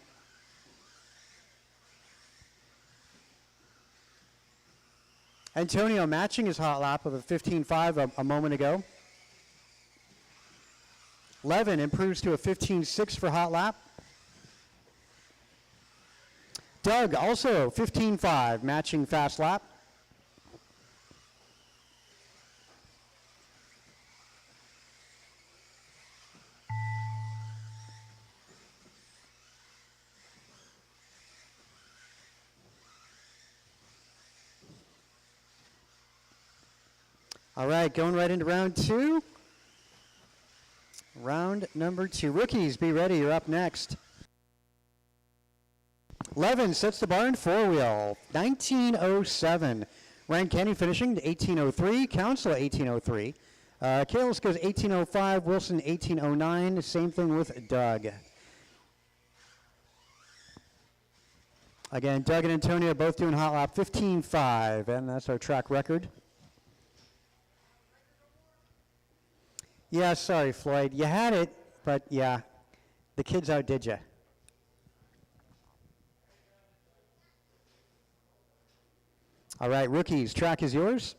A: Antonio matching his hot lap of a 15.5 a moment ago. Levin improves to a 15.6 for hot lap. Doug also 15.5, matching fast lap. All right, going right into round two. Round number two. Rookies, be ready. You're up next. Levin sets the bar in four-wheel. 1907. Ryan Kenny finishing 1803. Council 1803. Kalis goes 1805. Wilson 1809. Same thing with Doug. Again, Doug and Antonio both doing hot lap 15.5, and that's our track record. Yeah, sorry, Floyd. You had it, but yeah, the kids outdid you. All right, rookies, track is yours.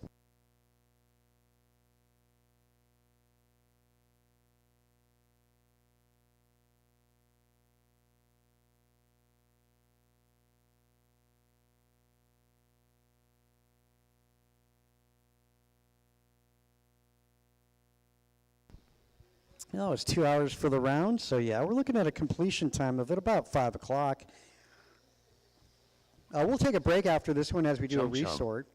A: No, it's 2 hours for the round, so yeah, we're looking at a completion time of at about 5 o'clock. We'll take a break after this one as we do a
B: Chum chum.
A: resort.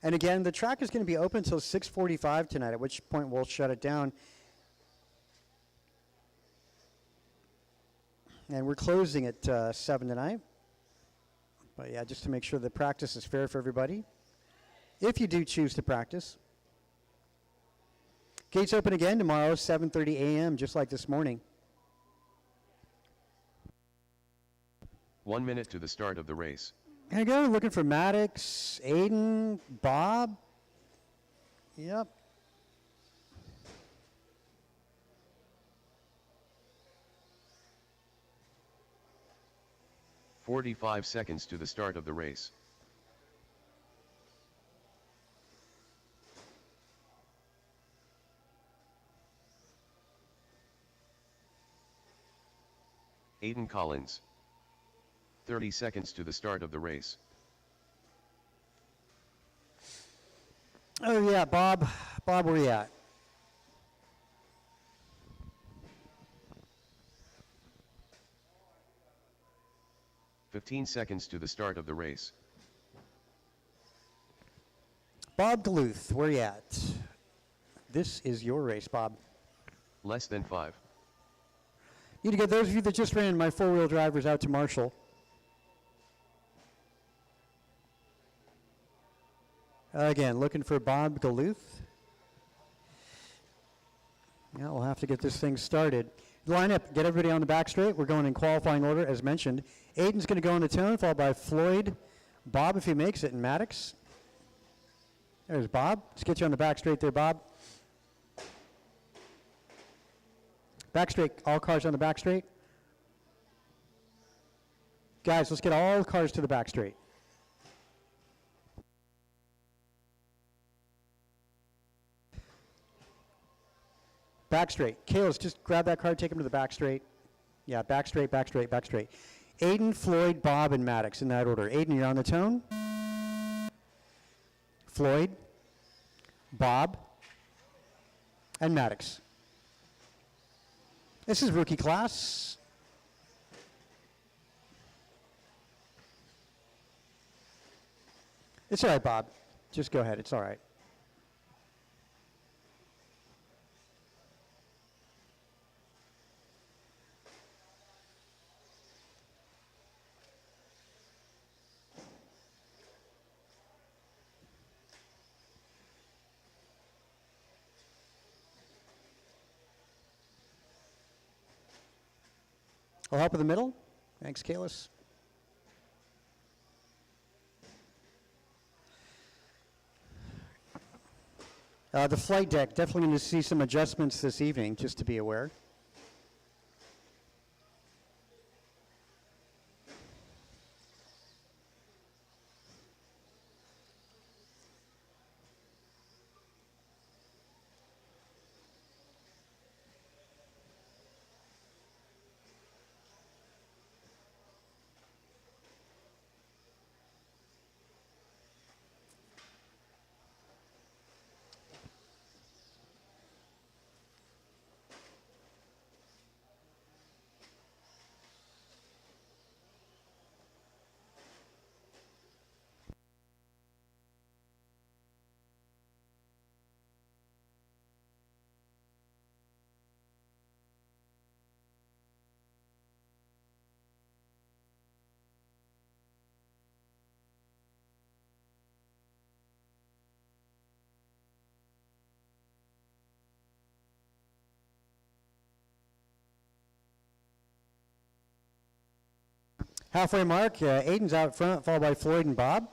A: And again, the track is going to be open until 6:45 tonight, at which point we'll shut it down. And we're closing at 7 tonight. But yeah, just to make sure the practice is fair for everybody, if you do choose to practice. Gates open again tomorrow, 7:30 a.m., just like this morning.
B: 1 minute to the start of the race.
A: Here you go, looking for Maddox, Aiden, Bob. Yep.
B: "45 seconds to the start of the race. Aiden Collins. 30 seconds to the start of the race.
A: Oh yeah, Bob. Bob, where you at?
B: "15 seconds to the start of the race.
A: Bob Duluth, where you at? This is your race, Bob.
B: Less than 5.
A: You to get those of you that just ran my four-wheel drivers out to Marshall. Again, looking for Bob Duluth. Yeah, we'll have to get this thing started. Line up, get everybody on the back straight. We're going in qualifying order, as mentioned. Aiden's going to go on the tone, followed by Floyd, Bob, if he makes it, and Maddox. There's Bob. Let's get you on the back straight there, Bob. Back straight, all cars on the back straight. Guys, let's get all the cars to the back straight. Back straight. Kayla's just grab that car, take him to the back straight. Yeah, back straight, back straight, back straight. Aiden, Floyd, Bob, and Maddox in that order. Aiden, you're on the tone. Floyd, Bob, and Maddox. This is rookie class. It's all right, Bob. Just go ahead. It's all right. I'll help in the middle. Thanks, Kalis. The flight deck, definitely going to see some adjustments this evening, just to be aware. Halfway mark, Aiden's out front, followed by Floyd and Bob.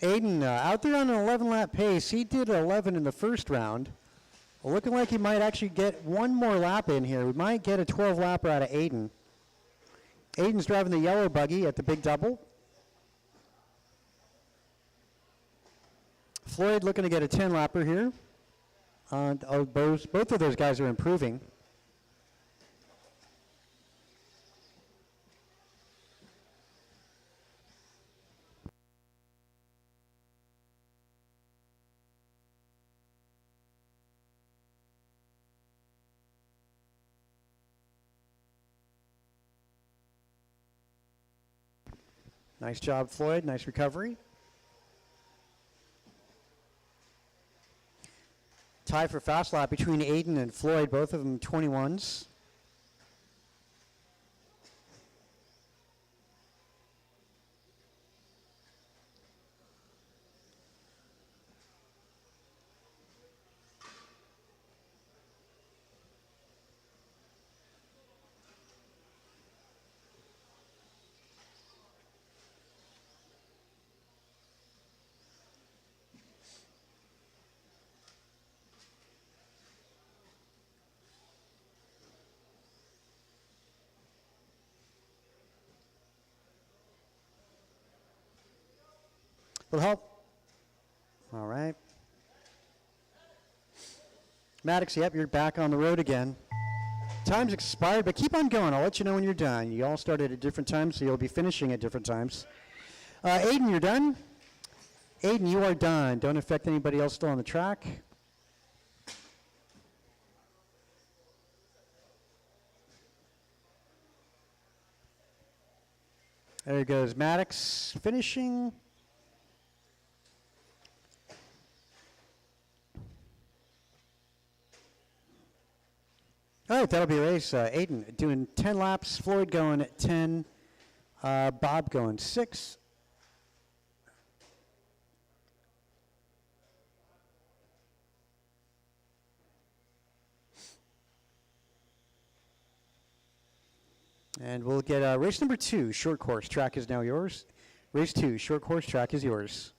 A: Aiden out there on an 11-lap pace. He did 11 in the first round. Looking like he might actually get one more lap in here. We might get a 12-lapper out of Aiden. Aiden's driving the yellow buggy at the big double. Floyd looking to get a 10-lapper here. Both of those guys are improving. Nice job, Floyd. Nice recovery. Tie for fast lap between Aiden and Floyd, both of them 21s. Will help. All right. Maddox, yep, you're back on the road again. Time's expired, but keep on going. I'll let you know when you're done. You all started at different times, so you'll be finishing at different times. Aiden, you're done? Aiden, you are done. Don't affect anybody else still on the track. There goes Maddox finishing. All right, that'll be a race. Aiden doing 10 laps, Floyd going at 10, Bob going 6. And we'll get race number 2, short course. Track is now yours. Race 2, short course. Track is yours.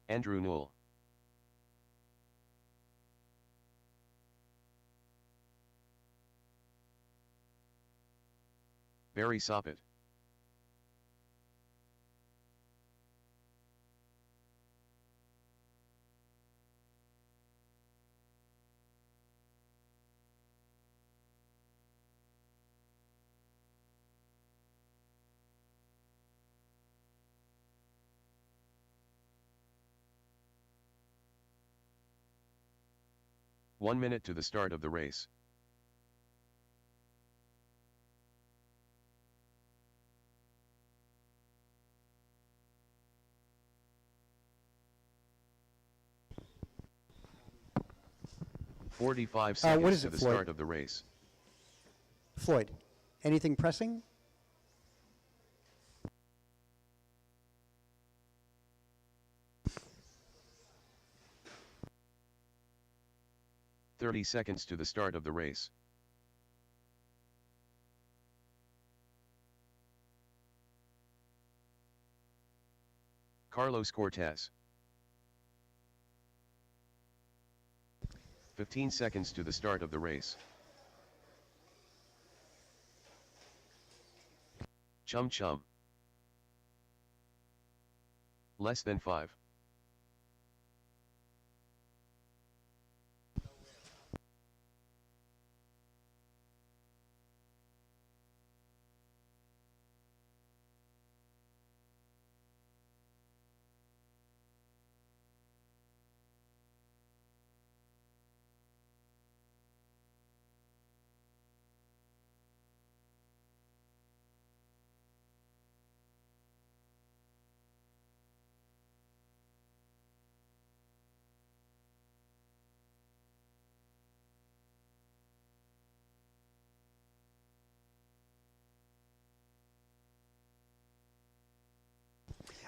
B: Andrew Newell. Barry Soppet. One minute to the start of the race.
A: What
B: 45 seconds
A: is
B: to
A: it,
B: the
A: Floyd?
B: start of the race.
A: Floyd, anything pressing?
B: .30 seconds to the start of the race. Carlos Cortez. 15 seconds to the start of the race. Chum Chum. Less than 5.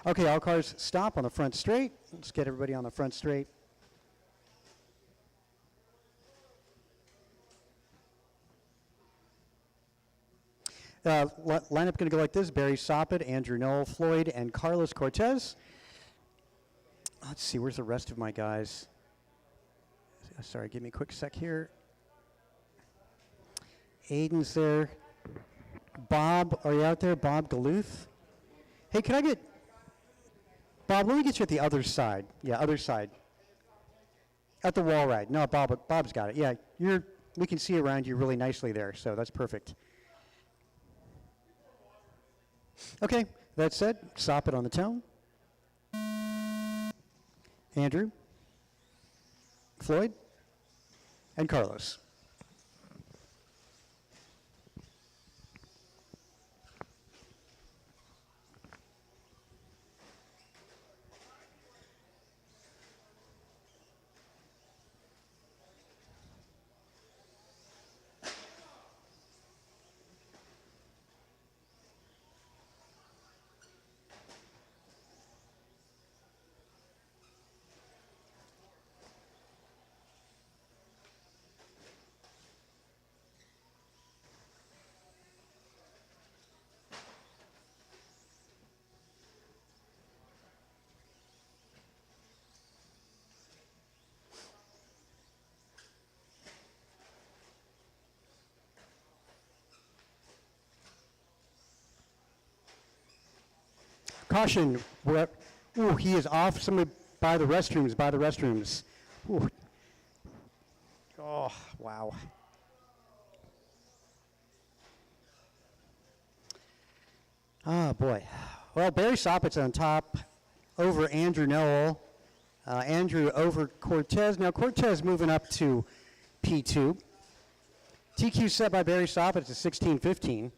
A: Okay, all cars stop on the front straight. Let's get everybody on the front straight. Lineup going to go like this: Barry Soppett, Andrew Knoll, Floyd, and Carlos Cortez. Let's see, where's the rest of my guys? Sorry, give me a quick sec here. Aiden's there. Bob, are you out there? Bob Galuth? Hey, can I get... Bob, let me get you at the other side. Yeah, other side. At the wall ride. No, Bob's got it. Yeah, we can see around you really nicely there, so that's perfect. Okay, that said, Soppett on the tone. Andrew, Floyd, and Carlos. Caution, ooh, he is off. Somebody by the restrooms, Ooh. Oh, wow. Oh, boy. Well, Barry Soppett's on top over Andrew Knoll. Andrew over Cortez. Now, Cortez moving up to P2. TQ set by Barry Soppett to 16-15.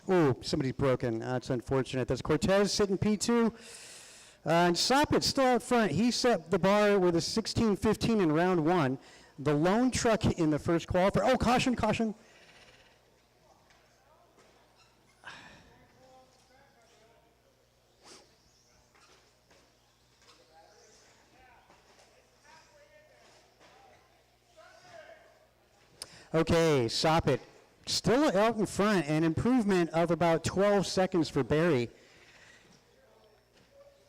A: Ooh, somebody's broken. That's unfortunate. That's Cortez sitting P2. And Soppett's still out front. He set the bar with a 16-15 in round one. The lone truck in the first qualifier. Oh, caution, caution. Okay, Soppett still out in front, an improvement of about 12 seconds for Barry.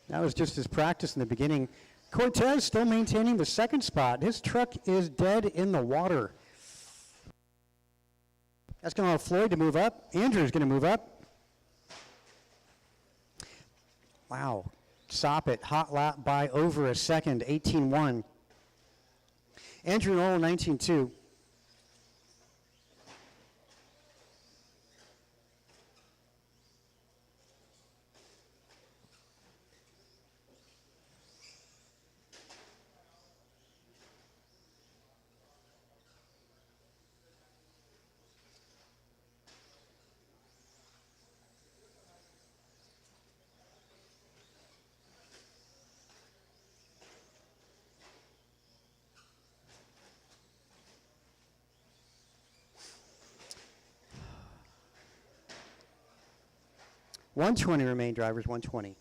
A: That was just his practice in the beginning. Cortez still maintaining the second spot. His truck is dead in the water. That's going to allow Floyd to move up. Andrew's going to move up. Wow. Soppett, hot lap by over a second, 18-1. Andrew Knoll, 19-2. $120 remain drivers, 120.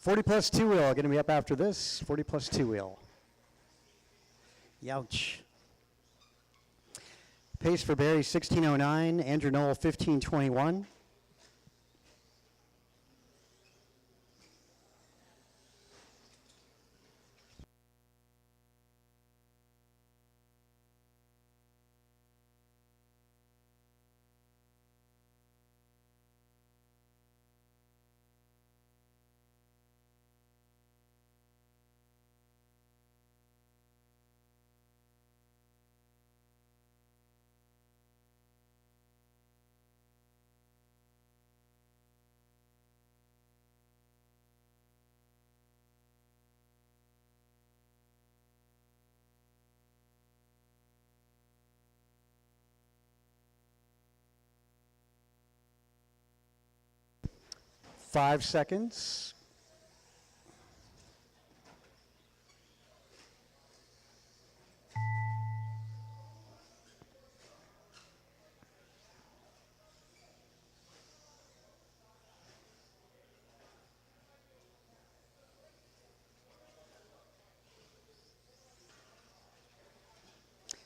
A: $40 plus two wheel going to be up after this. $40 plus two wheel. Youch. Pace for Barry, 16:09. Andrew Knoll, 15:21. 5 seconds.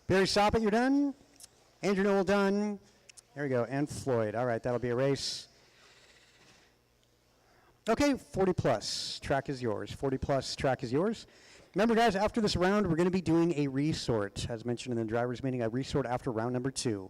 A: Barry Soppett, you're done. Andrew Noel done. There we go. And Floyd. All right, that'll be a race. Okay, 40 plus. Track is yours. 40 plus. Track is yours. Remember, guys, after this round, we're going to be doing a resort. As mentioned in the driver's meeting, a resort after round number 2.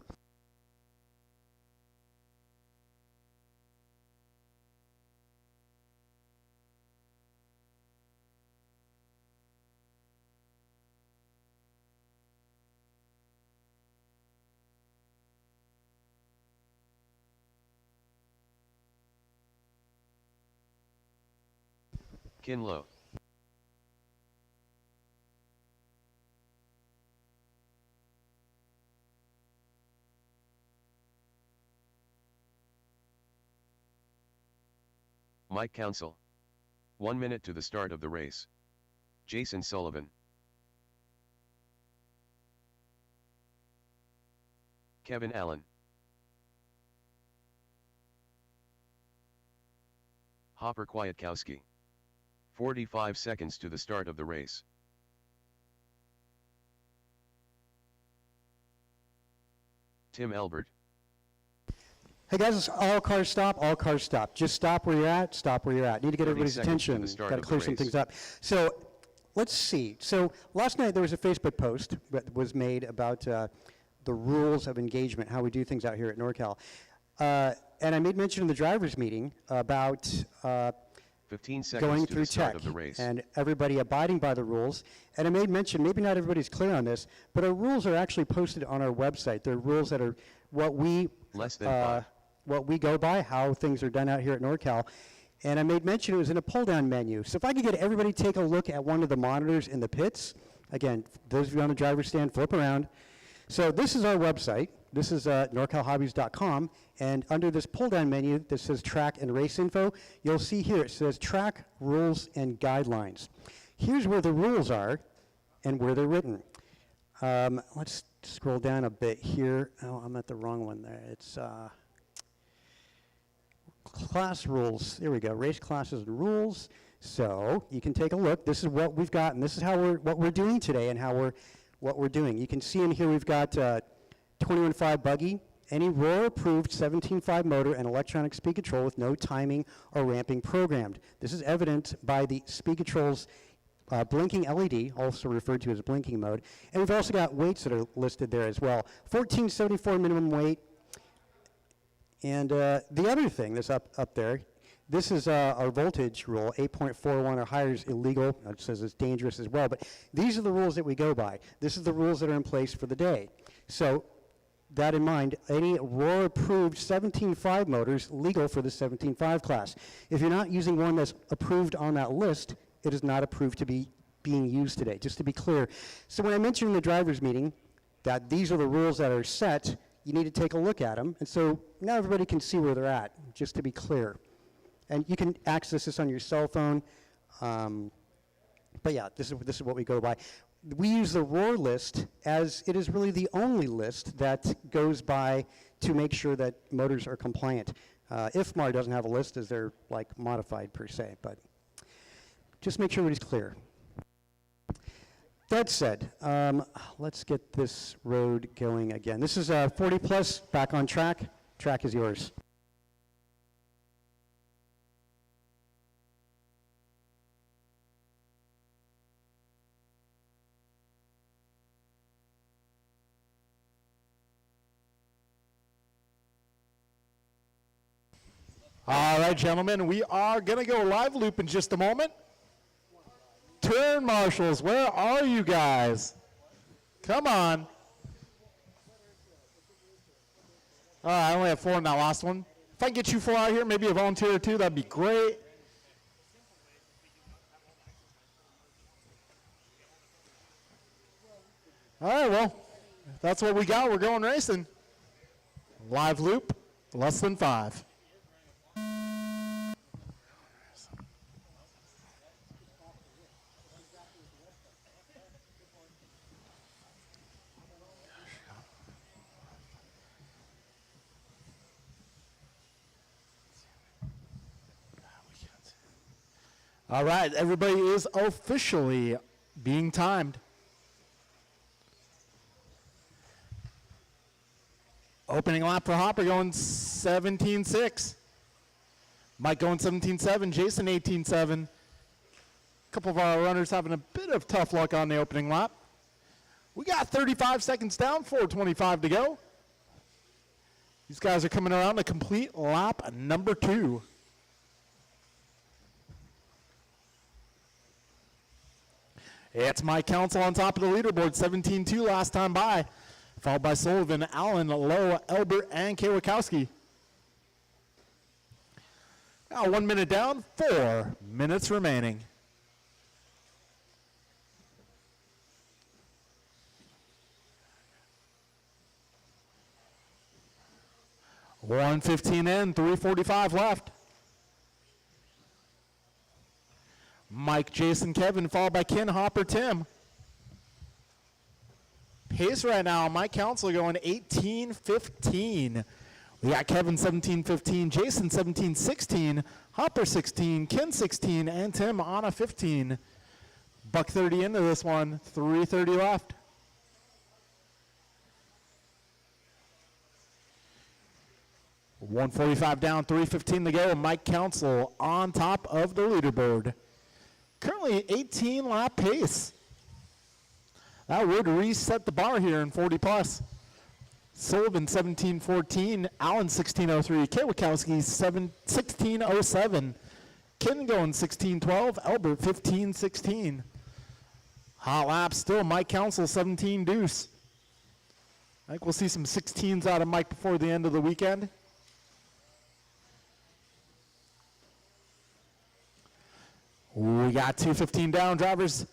B: Kinlow. Mike Council. 1 minute to the start of the race. Jason Sullivan. Kevin Allen. Hopper Kwiatkowski. 45 seconds to the start of the race. Tim Elbert.
A: Hey guys, all cars stop, all cars stop. Just stop where you're at, stop where you're at. Need to get
B: 30
A: everybody's
B: seconds to
A: attention.
B: the start
A: Got to
B: of the
A: clear some
B: race.
A: things up. So let's see. So last night there was a Facebook post that was made about the rules of engagement, how we do things out here at NorCal. And I made mention in the drivers meeting about
B: 15 seconds
A: going
B: to
A: through
B: the start
A: tech
B: of the race.
A: and everybody abiding by the rules. And I made mention, maybe not everybody's clear on this, but our rules are actually posted on our website. They're rules that are what we
B: Less than 5.
A: what we go by, how things are done out here at NorCal. And I made mention it was in a pull-down menu. So if I could get everybody to take a look at one of the monitors in the pits. Again, those of you on the driver's stand, flip around. So this is our website. This is norcalhobbies.com. And under this pull-down menu that says track and race info, you'll see here it says track, rules, and guidelines. Here's where the rules are and where they're written. Let's scroll down a bit here. Oh, I'm at the wrong one there. It's class rules. There we go. Race classes and rules. So you can take a look. This is what we've got, and this is how what we're doing today, and what we're doing. You can see in here we've got 21.5 buggy, any Roar approved 17.5 motor and electronic speed control with no timing or ramping programmed. This is evident by the speed control's blinking LED, also referred to as blinking mode. And we've also got weights that are listed there as well. 1474 minimum weight. And the other thing that's up there, this is our voltage rule, 8.41 or higher is illegal. It says it's dangerous as well. But these are the rules that we go by. This is the rules that are in place for the day. So that in mind, any Roar approved 17.5 motors legal for the 17.5 class. If you're not using one that's approved on that list, it is not approved to be being used today, just to be clear. So when I mentioned in the driver's meeting that these are the rules that are set, you need to take a look at them. And so now everybody can see where they're at, just to be clear. And you can access this on your cell phone. But yeah, this is what we go by. We use the Roar list as it is really the only list that goes by to make sure that motors are compliant. IFMAR doesn't have a list as they're like modified per se, but just make sure everybody's clear. That said, let's get this road going again. This is 40 plus, back on track. Track is yours.
C: All right, gentlemen, we are going to go live loop in just a moment. Turn marshals, where are you guys? Come on. All right, I only have 4 in that last one. If I can get you 4 out here, maybe a volunteer or 2, that'd be great. All right, well, if that's what we got. We're going racing. Live loop, less than 5. All right, everybody is officially being timed. Opening lap for Hopper going 17.6. Mike going 17.7. Jason 18.7. A couple of our runners having a bit of tough luck on the opening lap. We got 35 seconds down, 4:25 to go. These guys are coming around to complete lap number 2. It's Mike Council on top of the leaderboard, 17-2 last time by, followed by Sullivan, Allen, Lowe, Elbert, and Kwiatkowski. Now 1 minute down, 4 minutes remaining. $1:15 in, 3:45 left. Mike, Jason, Kevin, followed by Ken, Hopper, Tim. Pace right now, Mike Council going 18:15. We got Kevin 17:15, Jason 17:16, Hopper 16, Ken 16, and Tim on a 15. $1:30 into this one, 3:30 left. $1:45 down, 3:15 to go. Mike Council on top of the leaderboard. Currently 18 lap pace. That would reset the bar here in 40 plus. Sullivan 17:14, Allen 16:03, Kwiatkowski 16:07, Ken going 16:12, Albert 15:16. Hot lap still, Mike Council 17 deuce. I think we'll see some 16s out of Mike before the end of the weekend. We got 2:15 down, drivers.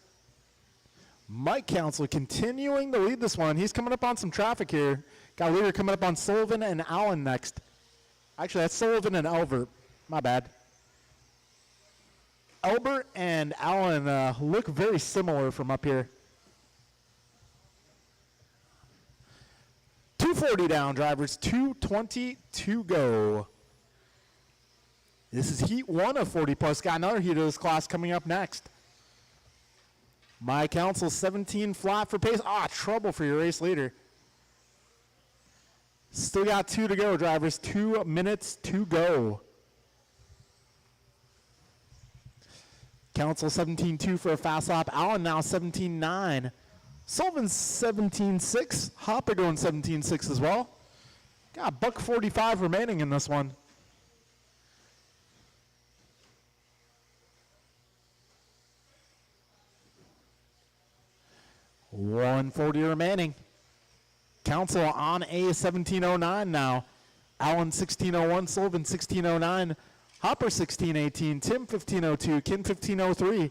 C: Mike Council continuing to lead this one. He's coming up on some traffic here. Got a leader coming up on Sullivan and Allen next. Actually, that's Sullivan and Elbert. My bad. Elbert and Allen look very similar from up here. 2:40 down, drivers. 2:20 to go. This is heat 1 of 40 plus. Got another heat of this class coming up next. Mike Council 17 flat for pace. Trouble for your race leader. Still got 2 to go, drivers. 2 minutes to go. Council 17.2 for a fast lap. Allen now 17.9. Sullivan 17.6. Hopper going 17.6 as well. Got $1:45 remaining in this one. $1:40 remaining. Council on a 17:09 now. Allen 16:01, Sullivan 16:09, Hopper 16:18, Tim 15:02, Ken 15:03.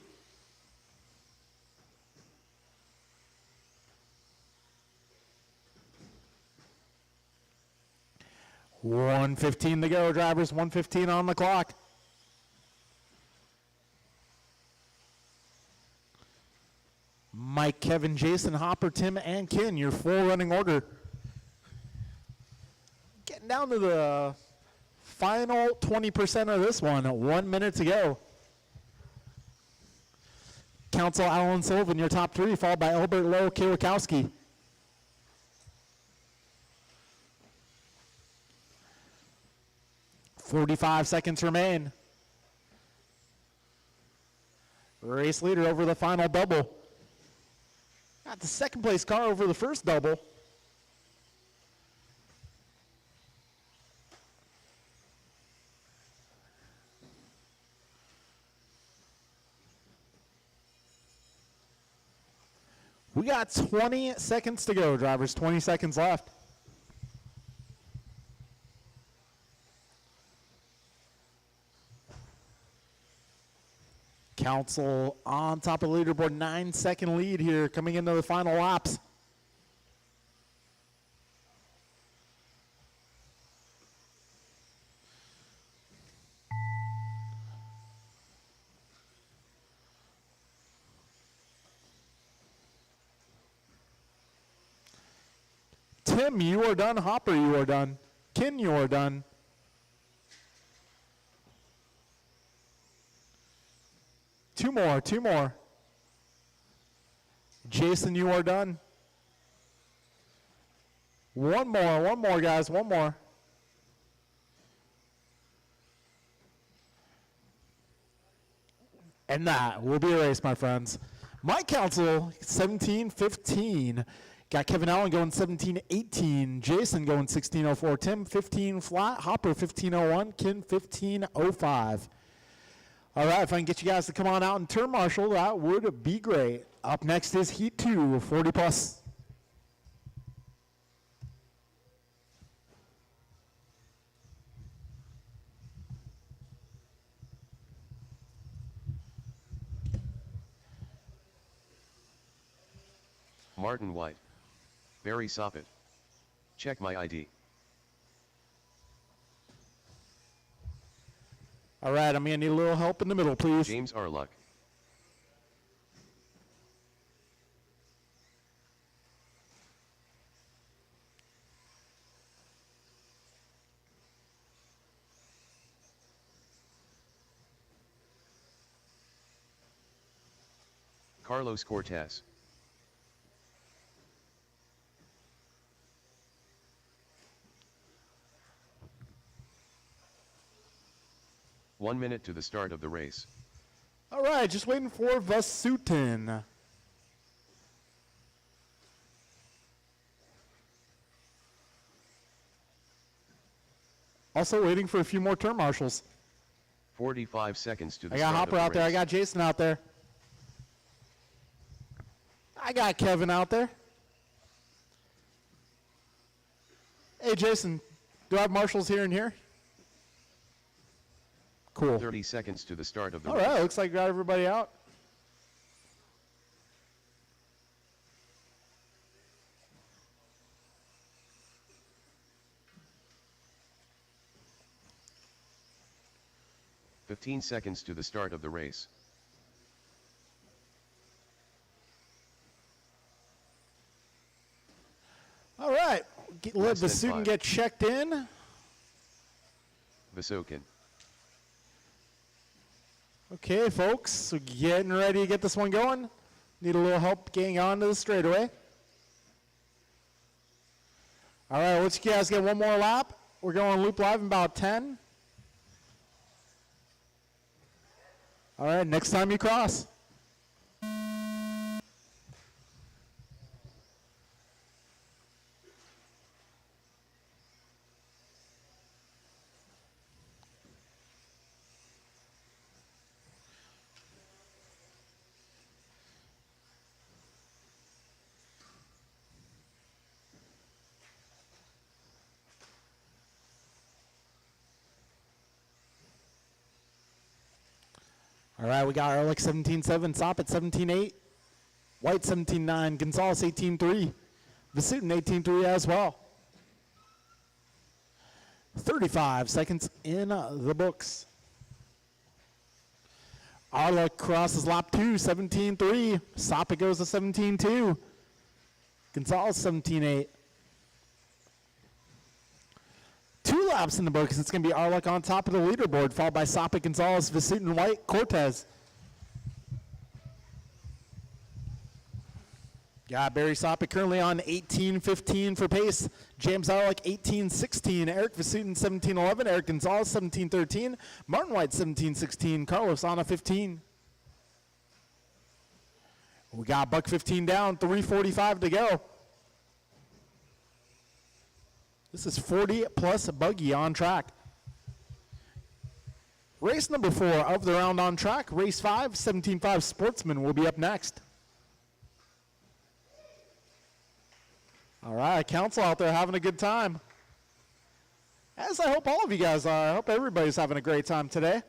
C: $1:15 to go, drivers. 1:15 on the clock. Mike, Kevin, Jason, Hopper, Tim, and Ken, your full running order. Getting down to the final 20% of this one. 1 minute to go. Council, Allen, Sullivan, your top 3, followed by Elbert, Lowe, Kwiatkowski. $45 seconds remain. Race leader over the final double. Got the second place car over the first double. We got 20 seconds to go, drivers. 20 seconds left. Council on top of the leaderboard, 9-second lead here coming into the final laps. Tim, you are done. Hopper, you are done. Ken, you are done. Two more, two more. Jason, you are done. One more, guys, one more. And that will be a race, my friends. My council, 17-15. Got Kevin Allen going 17-18. Jason going 16-04. Tim, 15 flat. Hopper, 15-01. Ken, 15-05. All right, if I can get you guys to come on out and turn marshal, that would be great. Up next is Heat 2, 40 plus.
B: Martin White. Barry Soppet. Check my ID.
C: All right, I'm going to need a little help in the middle, please.
B: James Arluck. Carlos Cortez. One minute to the start of the race.
C: All right, just waiting for Vasutin. Also waiting for a few more turn marshals.
B: 45 seconds to the
C: I
B: start
C: got Hopper
B: of the
C: out there. I
B: race.
C: got Jason out there. I got Kevin out there. Hey, Jason, do I have marshals here and here? Cool.
B: 30 seconds to the start of the
C: All
B: race.
C: right, looks like we got everybody out.
B: "15 seconds to the start of the race.
C: All right, let
B: Less
C: the
B: than
C: student
B: 5.
C: get checked in.
B: Vasokin.
C: Okay, folks, so getting ready to get this one going. Need a little help getting onto the straightaway. All right, let's you guys get one more lap. We're going loop live in about 10. All right, next time you cross. All right, we got Ehrlich 17-7, Soppet 17-8, White 17-9, Gonzalez 18-3, Vasutin 18-3 as well. 35 seconds in the books. Ehrlich crosses lap 2, 17-3. Soppet goes to 17-2. Gonzalez 17-8. 2 laps in the books. It's going to be Ehrlich on top of the leaderboard, followed by Soppet, Gonzalez, Vasutin, White, Cortez. Got Barry Soppet currently on 18-15 for pace. James Ehrlich 18-16. Eric Vasutin 17-11. Eric Gonzalez 17-13. Martin White 17-16. Carlos Ana 15. We got buck 15 down. 3:45 to go. This is 40 plus buggy on track. Race number 4 of the round on track. Race 5, 17.5 Sportsman will be up next. All right, council out there having a good time. As I hope all of you guys are. I hope everybody's having a great time today.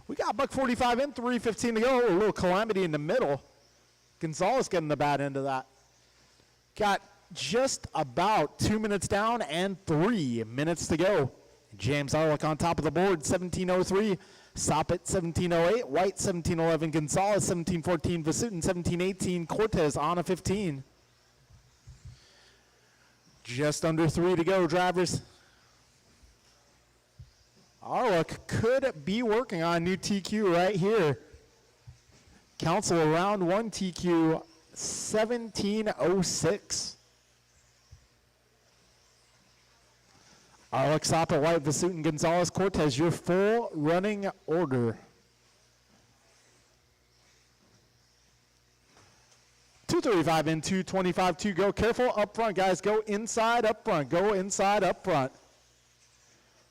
C: We got buck 45 in, 3:15 to go. A little calamity in the middle. Gonzalez getting the bad end of that. Got just about 2 minutes down and 3 minutes to go. James Ehrlich on top of the board, 17:03. Soppet, 17:08. White, 17:11. Gonzalez, 17:14. Vasutin, 17:18. Cortez, Ana, 15. Just under 3 to go, drivers. Arlick could be working on a new TQ right here. Council round 1 TQ 1706. Arlick, Soppet, White, Vasutin, Gonzalez, Cortez, your full running order. 235 in, 225 to go. Careful up front, guys. Go inside up front. Go inside up front.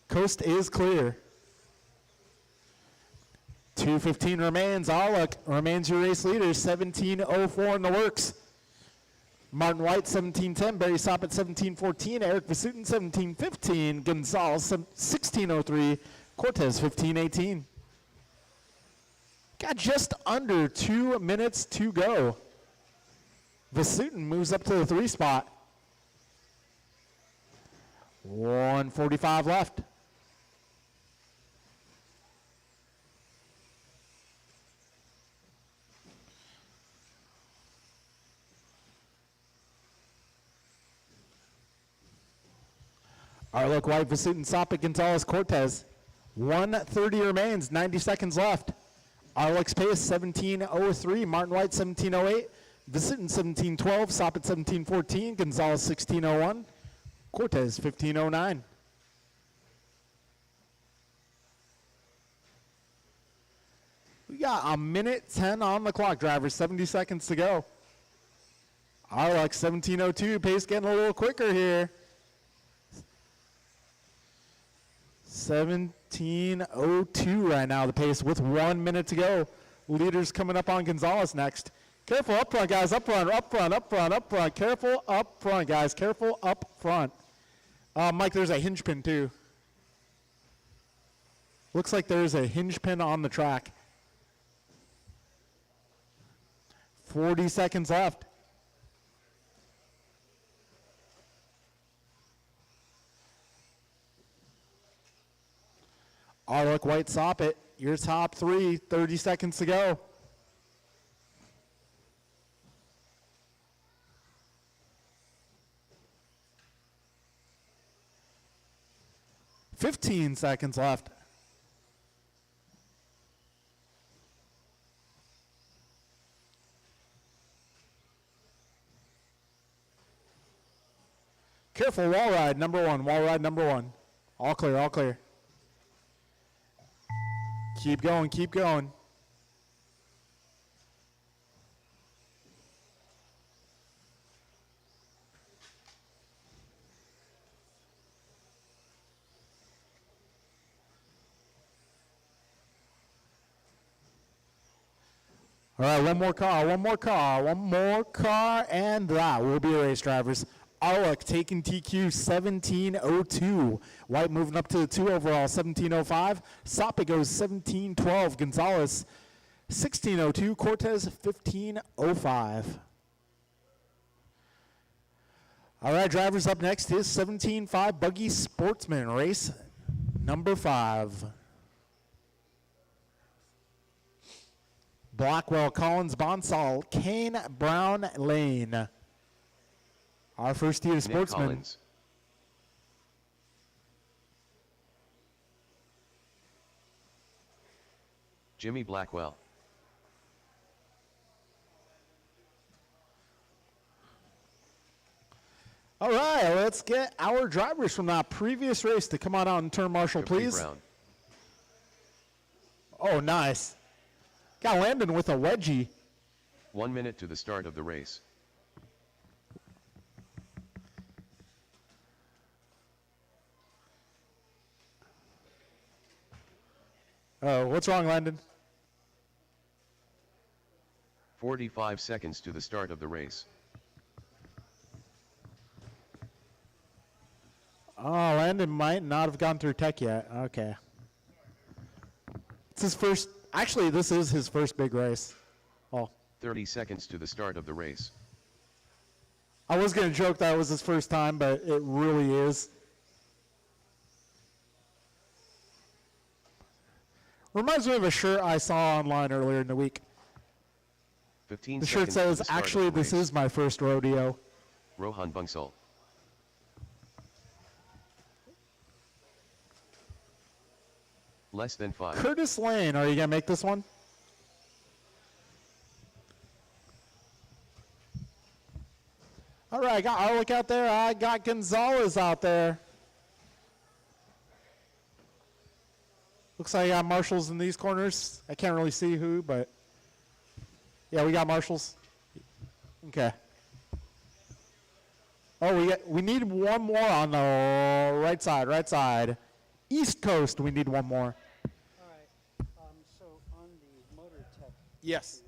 C: Coast is clear. 2:15 remains. Arlick remains your race leader. 17:04 in the works. Martin White 17:10. Barry Soppet 17:14. Eric Vasutin 17:15. Gonzalez 16:03. Cortez 15:18. Got just under 2 minutes to go. Vasutin moves up to the 3 spot. 1:45 left. Arlick, White, Vasutin, Soppet, Gonzalez, Cortez. 1:30 remains, 90 seconds left. Arlick's pace 17:03, Martin White 17:08, Vasutin 17:12, Soppet 17:14, Gonzalez 16:01, Cortez 15:09. We got 1:10 on the clock, drivers, 70 seconds to go. Arlick 17:02, pace getting a little quicker here. 17:02 right now, the pace with 1 minute to go. Leaders coming up on Gonzalez next. Careful up front, guys. Up front, up front, up front, up front. Careful up front, guys. Careful up front. Mike, there's a hinge pin too. Looks like there's a hinge pin on the track. 40 seconds left. Arlick, White, Soppet, your top 3, 30 seconds to go. $15 seconds left. Careful, wall ride, number 1, wall ride, number 1. All clear, all clear. Keep going, keep going. All right, one more car, one more car, one more car, and that will be a race, drivers. Arlick taking TQ 17:02. White moving up to the 2 overall, 17:05. Soppet goes 17:12. Gonzalez 16:02. Cortez 15:05. All right, drivers, up next is 17.5 Buggy Sportsman, race number 5. Blackwell, Collins, Bonsall, Kane, Brown, Lane. Our first year
B: Nick
C: sportsman.
B: Collins. Jimmy Blackwell.
C: All right, let's get our drivers from that previous race to come on out and turn marshal,
B: Jeffrey
C: please.
B: Brown.
C: Oh, nice. Got Landon with a wedgie.
B: 1 minute to the start of the race.
C: Oh, what's wrong, Landon?
B: 45 seconds to the start of the race.
C: Oh, Landon might not have gone through tech yet. Okay. It's his first, actually, this is his first big race. Oh,
B: 30 seconds to the start of the race.
C: I was going to joke that it was his first time, but it really is. Reminds me of a shirt I saw online earlier in the week.
B: 15
C: The shirt
B: seconds to
C: says,
B: the start of
C: actually,
B: the
C: this
B: race.
C: is my first rodeo.
B: Rohan Bunsal. Less than 5.
C: Curtis Lane, are you going to make this one? All right, I got Arlick out there. I got Gonzalez out there. Looks like I got marshals in these corners. I can't really see who, but yeah, we got marshals. Okay. Oh, we need one more on the right side, right side. East Coast, we need one more.
A: All right. So on the motor tech.
C: Yes.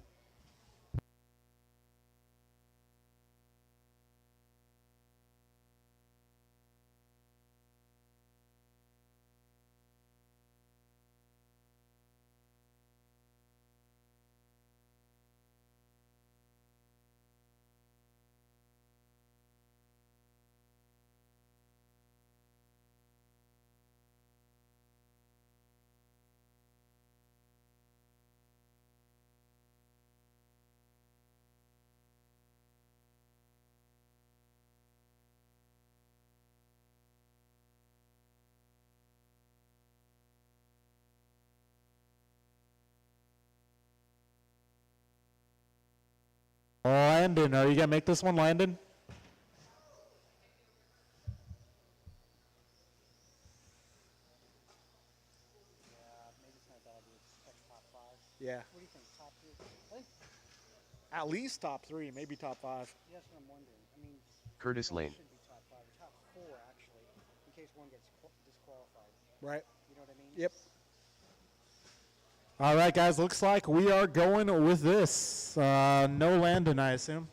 C: Landon, are you going to make this one, Landon?
A: Maybe it's not bad idea to catch top 5.
C: Yeah.
A: What do you think? Top 3? I think
C: At least top 3, maybe top 5.
A: that's what I'm wondering. I mean,
B: Curtis
A: it
B: Lane.
A: should be top 5 or top 4 actually, in case one gets disqualified.
C: Right.
A: You know what I mean?
C: Yep. All right, guys, looks like we are going with this. No Landon, I assume.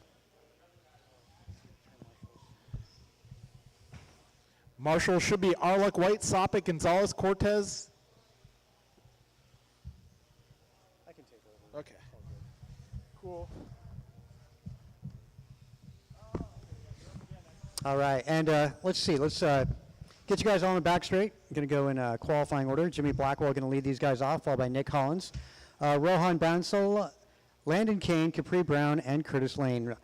C: Marshall should be Arlick, White, Sopik, Gonzalez, Cortez.
A: I can take over.
C: Okay. Cool.
A: All right, and let's see. Let's get you guys all in the back straight. I'm going to go in qualifying order. Jimmy Blackwell going to lead these guys off, followed by Nick Hollins, Rohan Bansal, Landon Kane, Capri Brown, and Curtis Lane. Let's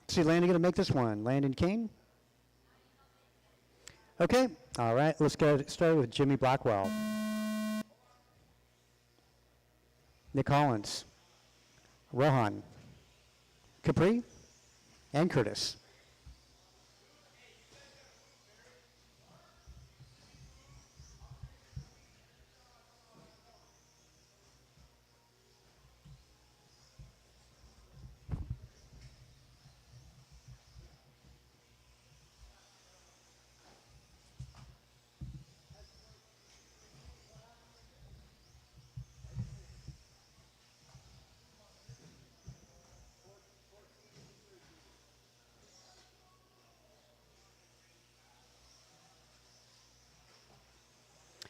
A: see, Landon going to make this one. Landon Kane. Okay, all right. Let's get started with Jimmy Blackwell. Nick Hollins, Rohan, Capri, and Curtis.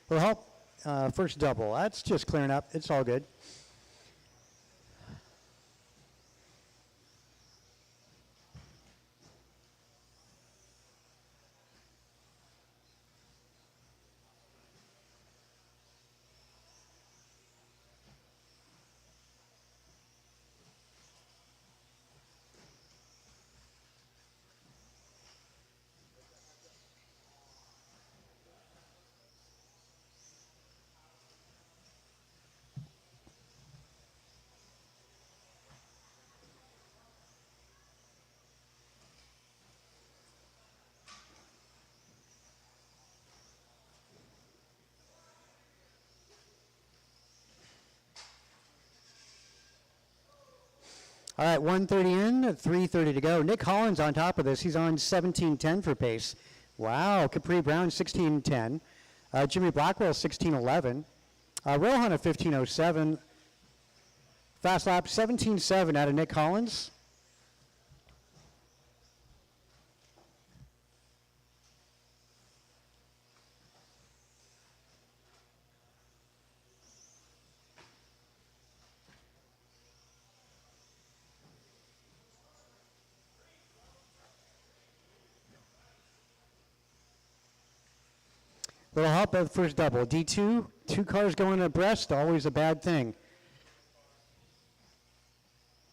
A: Will help. First double. That's just clearing up. It's all good. All right, 130 in, 3:30 to go. Nick Hollins on top of this. He's on 17:10 for pace. Wow, Capri Brown 16:10. Jimmy Blackwell 16:11. Rohan at 15:07. Fast lap 17:7 out of Nick Hollins. Little help at the first double. D2, 2 cars going abreast, always a bad thing.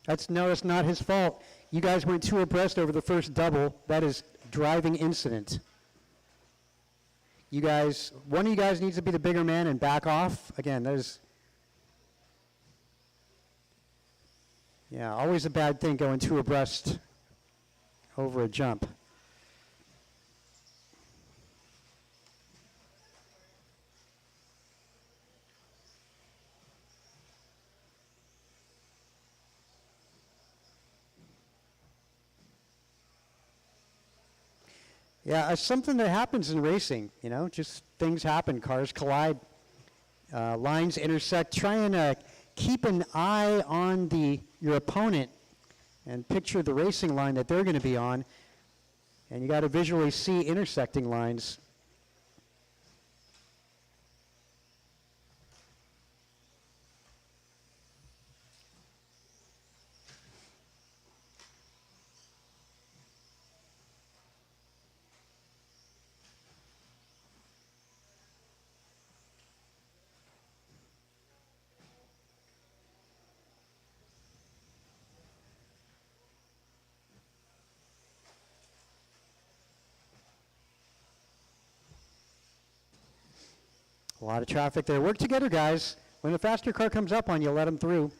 A: That's not his fault. You guys went 2 abreast over the first double. That is driving incident. You guys, one of you guys needs to be the bigger man and back off. Again, there's, yeah, always a bad thing going two abreast over a jump. Yeah, it's something that happens in racing, you know, just things happen, cars collide, lines intersect. Try and keep an eye on your opponent and picture the racing line that they're going to be on, and you got to visually see intersecting lines. A lot of traffic there. Work together, guys. When the faster car comes up on you, let them through.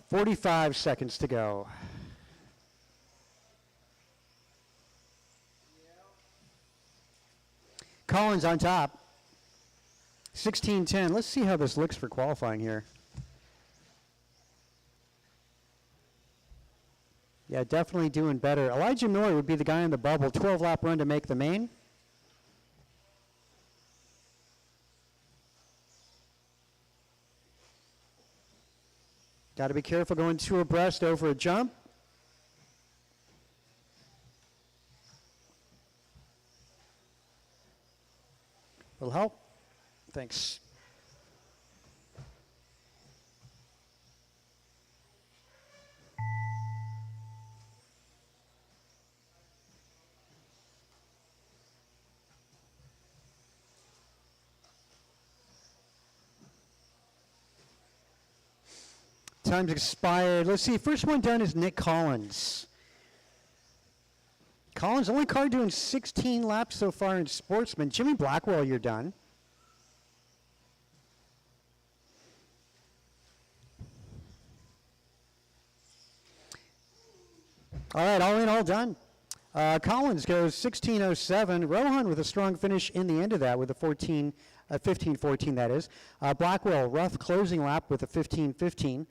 A: "45 seconds to go." Collins on top. 16:10. Let's see how this looks for qualifying here. Yeah, definitely doing better. Elijah Miller would be the guy in the bubble. 12-lap run to make the main. Got to be careful going two abreast over a jump. Will help. Thanks. Time's expired. Let's see. First one done is Nick Collins. Collins, only car doing 16 laps so far in Sportsman. Jimmy Blackwell, you're done. All right, all in, all done. Collins goes 16:07. Rohan with a strong finish in the end of that with a 15:14, that is. Blackwell, rough closing lap with a 15:15.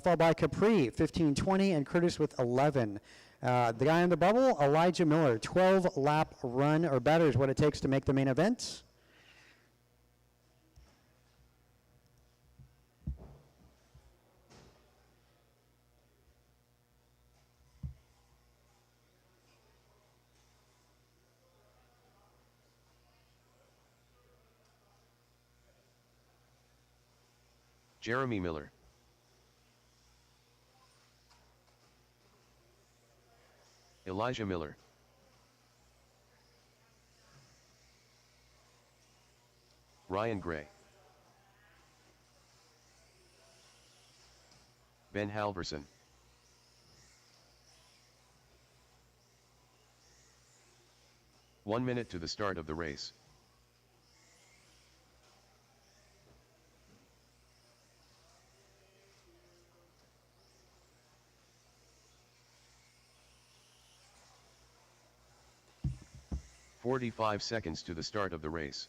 A: Followed by Capri, 15:20, and Curtis with 11. The guy in the bubble, Elijah Miller, 12-lap run or better is what it takes to make the main event.
B: Jeremy Miller. Elijah Miller. Ryan Gray. Ben Halverson. One minute to the start of the race. "45 seconds to the start of the race.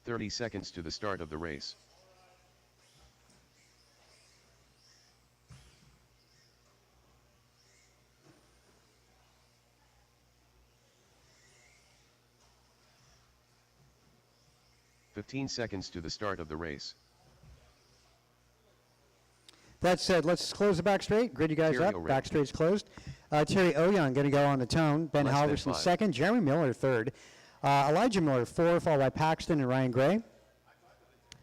B: "30 seconds to the start of the race. "15 seconds to the start of the race.
A: That said, let's close the back straight. Grid you guys
B: Terry
A: up.
B: O'Reilly.
A: Back straight's closed. Terry Oyoung going to go on the tone. Ben
B: Less than
A: Halverson
B: 5.
A: second. Jeremy Miller third. Elijah Miller 4, followed by Paxton and Ryan Gray.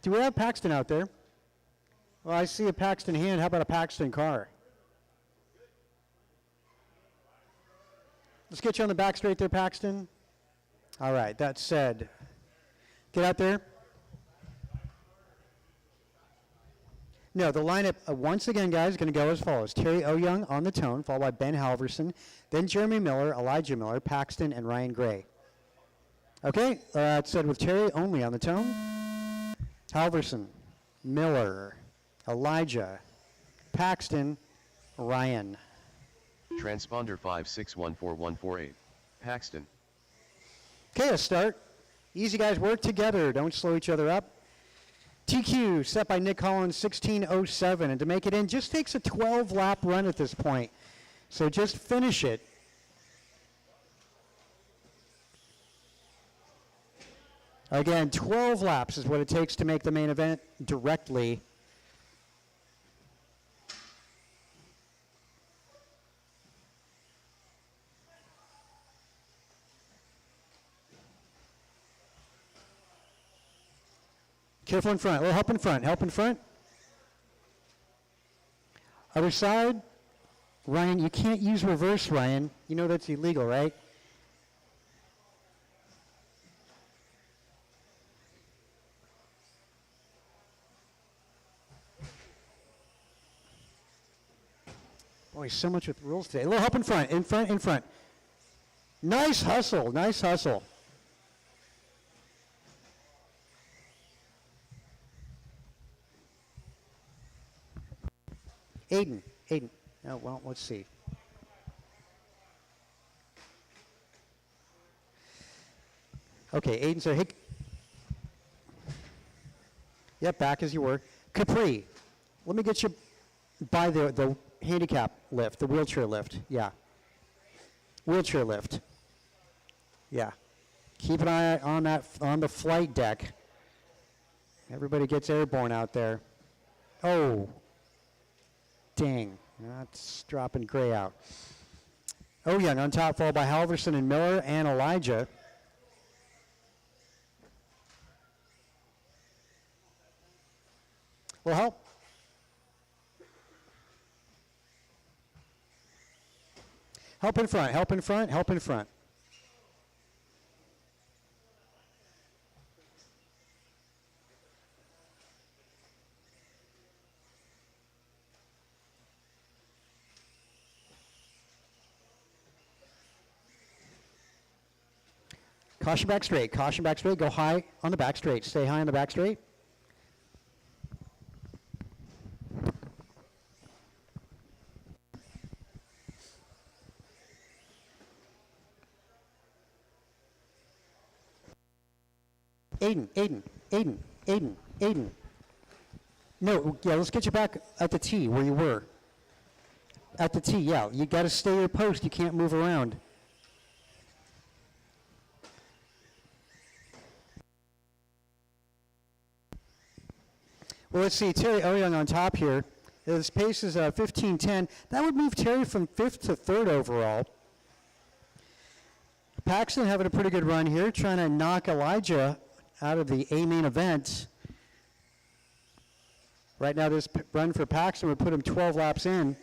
A: Do we have Paxton out there? Well, I see a Paxton hand. How about a Paxton car? Let's get you on the back straight there, Paxton. All right, that said, get out there. No, the lineup, once again, guys, is going to go as follows. Terry Oyoung on the tone, followed by Ben Halverson, then Jeremy Miller, Elijah Miller, Paxton, and Ryan Gray. Okay, that said with Terry only on the tone. Halverson, Miller, Elijah, Paxton, Ryan.
B: Transponder 5614148. Paxton.
A: Okay, let's start. Easy, guys. Work together. Don't slow each other up. TQ set by Nick Collins, 16:07. And to make it in, just takes a 12-lap run at this point. So just finish it. Again, 12 laps is what it takes to make the main event directly. Careful in front. A little help in front. Help in front. Other side. Ryan, you can't use reverse, Ryan. You know that's illegal, right? Boy, so much with rules today. A little help in front. In front, in front. Nice hustle. Nice hustle. Aiden. Oh, well, let's see. Okay, Aiden said, hey. Yep, back as you were. Capri, let me get you by the handicap lift, the wheelchair lift. Yeah. Wheelchair lift. Yeah. Keep an eye on that, on the flight deck. Everybody gets airborne out there. Oh. Dang, that's dropping Gray out. Oyoung on top, followed by Halverson and Miller and Elijah. Will help. Help in front, help in front, help in front. Caution back straight, go high on the back straight, stay high on the back straight. Aiden. No, yeah, let's get you back at the tee where you were. At the tee, yeah, you got to stay your post, you can't move around. Well, let's see, Terry Oyoung on top here. His pace is 15:10. That would move Terry from 5th to 3rd overall. Paxton having a pretty good run here, trying to knock Elijah out of the A main event. Right now, this run for Paxton would put him 12 laps in.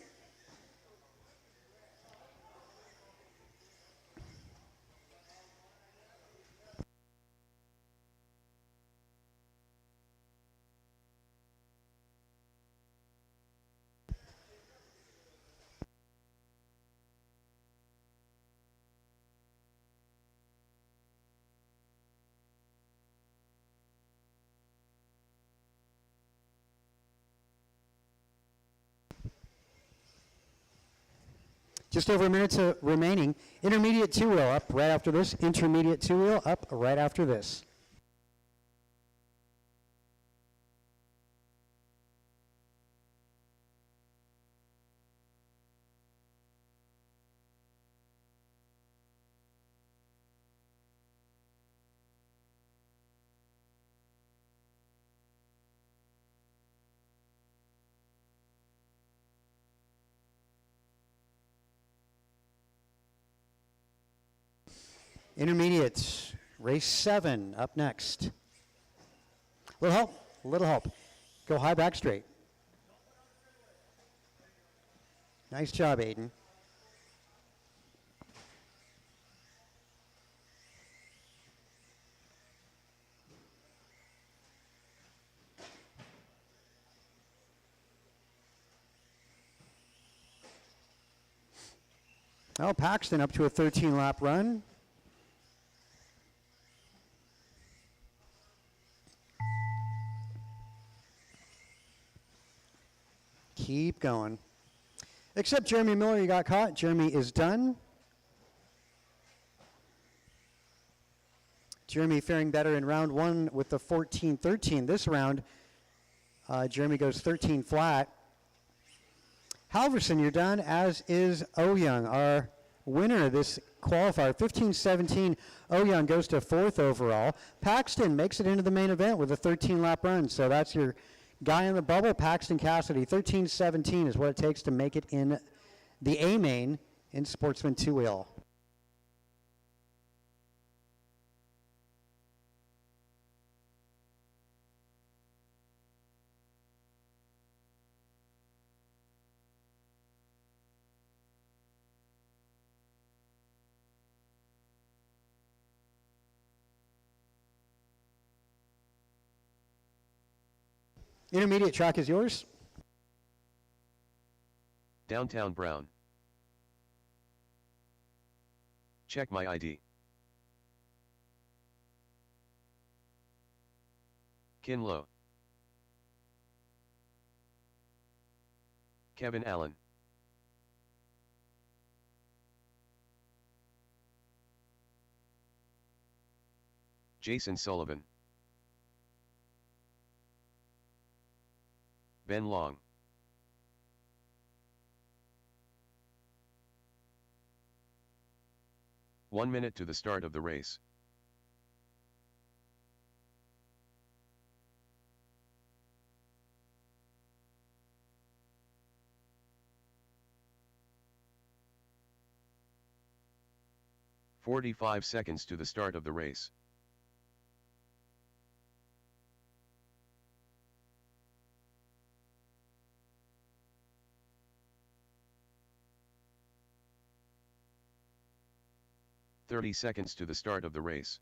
A: Just over a minute remaining. Intermediate two-wheel up right after this. Intermediate two-wheel up right after this. Intermediate, race 7 up next. Little help, little help. Go high back straight. Nice job, Aiden. Well, Paxton up to a 13-lap run. Keep going. Except Jeremy Miller, you got caught. Jeremy is done. Jeremy faring better in round 1 with the 14-13. This round, Jeremy goes 13 flat. Halverson, you're done, as is Oyoung, our winner of this qualifier. 15-17, Oyoung goes to 4th overall. Paxton makes it into the main event with a 13-lap run, so that's your guy in the bubble, Paxton Cassidy. 13-17 is what it takes to make it in the A main in Sportsman 2-wheel. Intermediate track is yours.
B: Downtown Brown. Check my ID. Kinlow. Kevin Allen. Jason Sullivan. Ben Long. One minute to the start of the race. "45 seconds to the start of the race. "30 seconds to the start of the race.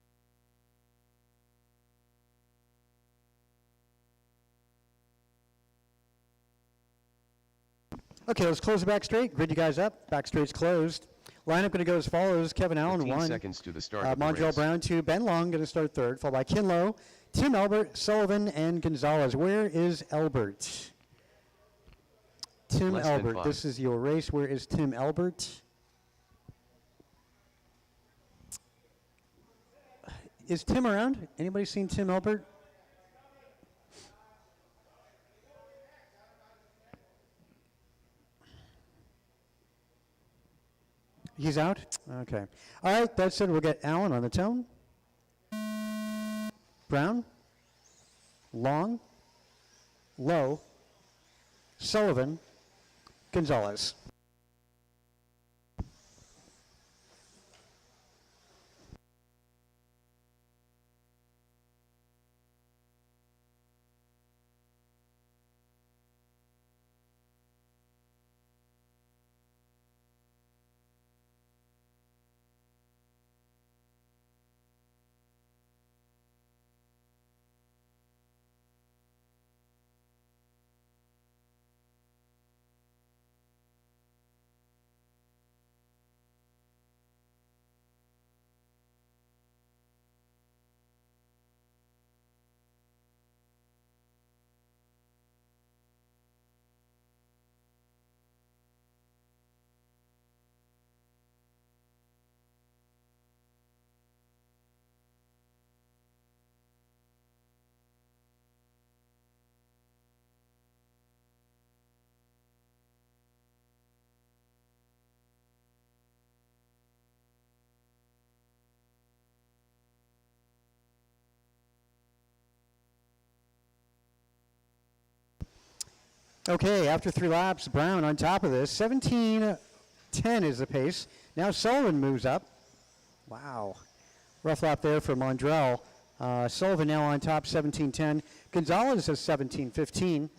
A: Okay, let's close the back straight. Grid you guys up. Back straight's closed. Lineup going to go as follows. Kevin Allen,
B: 15
A: 1.
B: seconds to the start of the
A: Montreal
B: race.
A: Brown, 2. Ben Long going to start 3rd, followed by Kinlow, Tim Elbert, Sullivan, and Gonzalez. Where is Elbert? Tim
B: Less than
A: Elbert.
B: 5.
A: This is your race. Where is Tim Elbert? Is Tim around? Anybody seen Tim Elbert? He's out? Okay. All right, that said, we'll get Allen on the tone. Brown. Long. Low. Sullivan. Gonzalez. Okay, after 3 laps, Brown on top of this. 17:10 is the pace. Now Sullivan moves up. Wow. Rough lap there for Mondrell. Sullivan now on top, 17:10. Gonzalez has 17:15.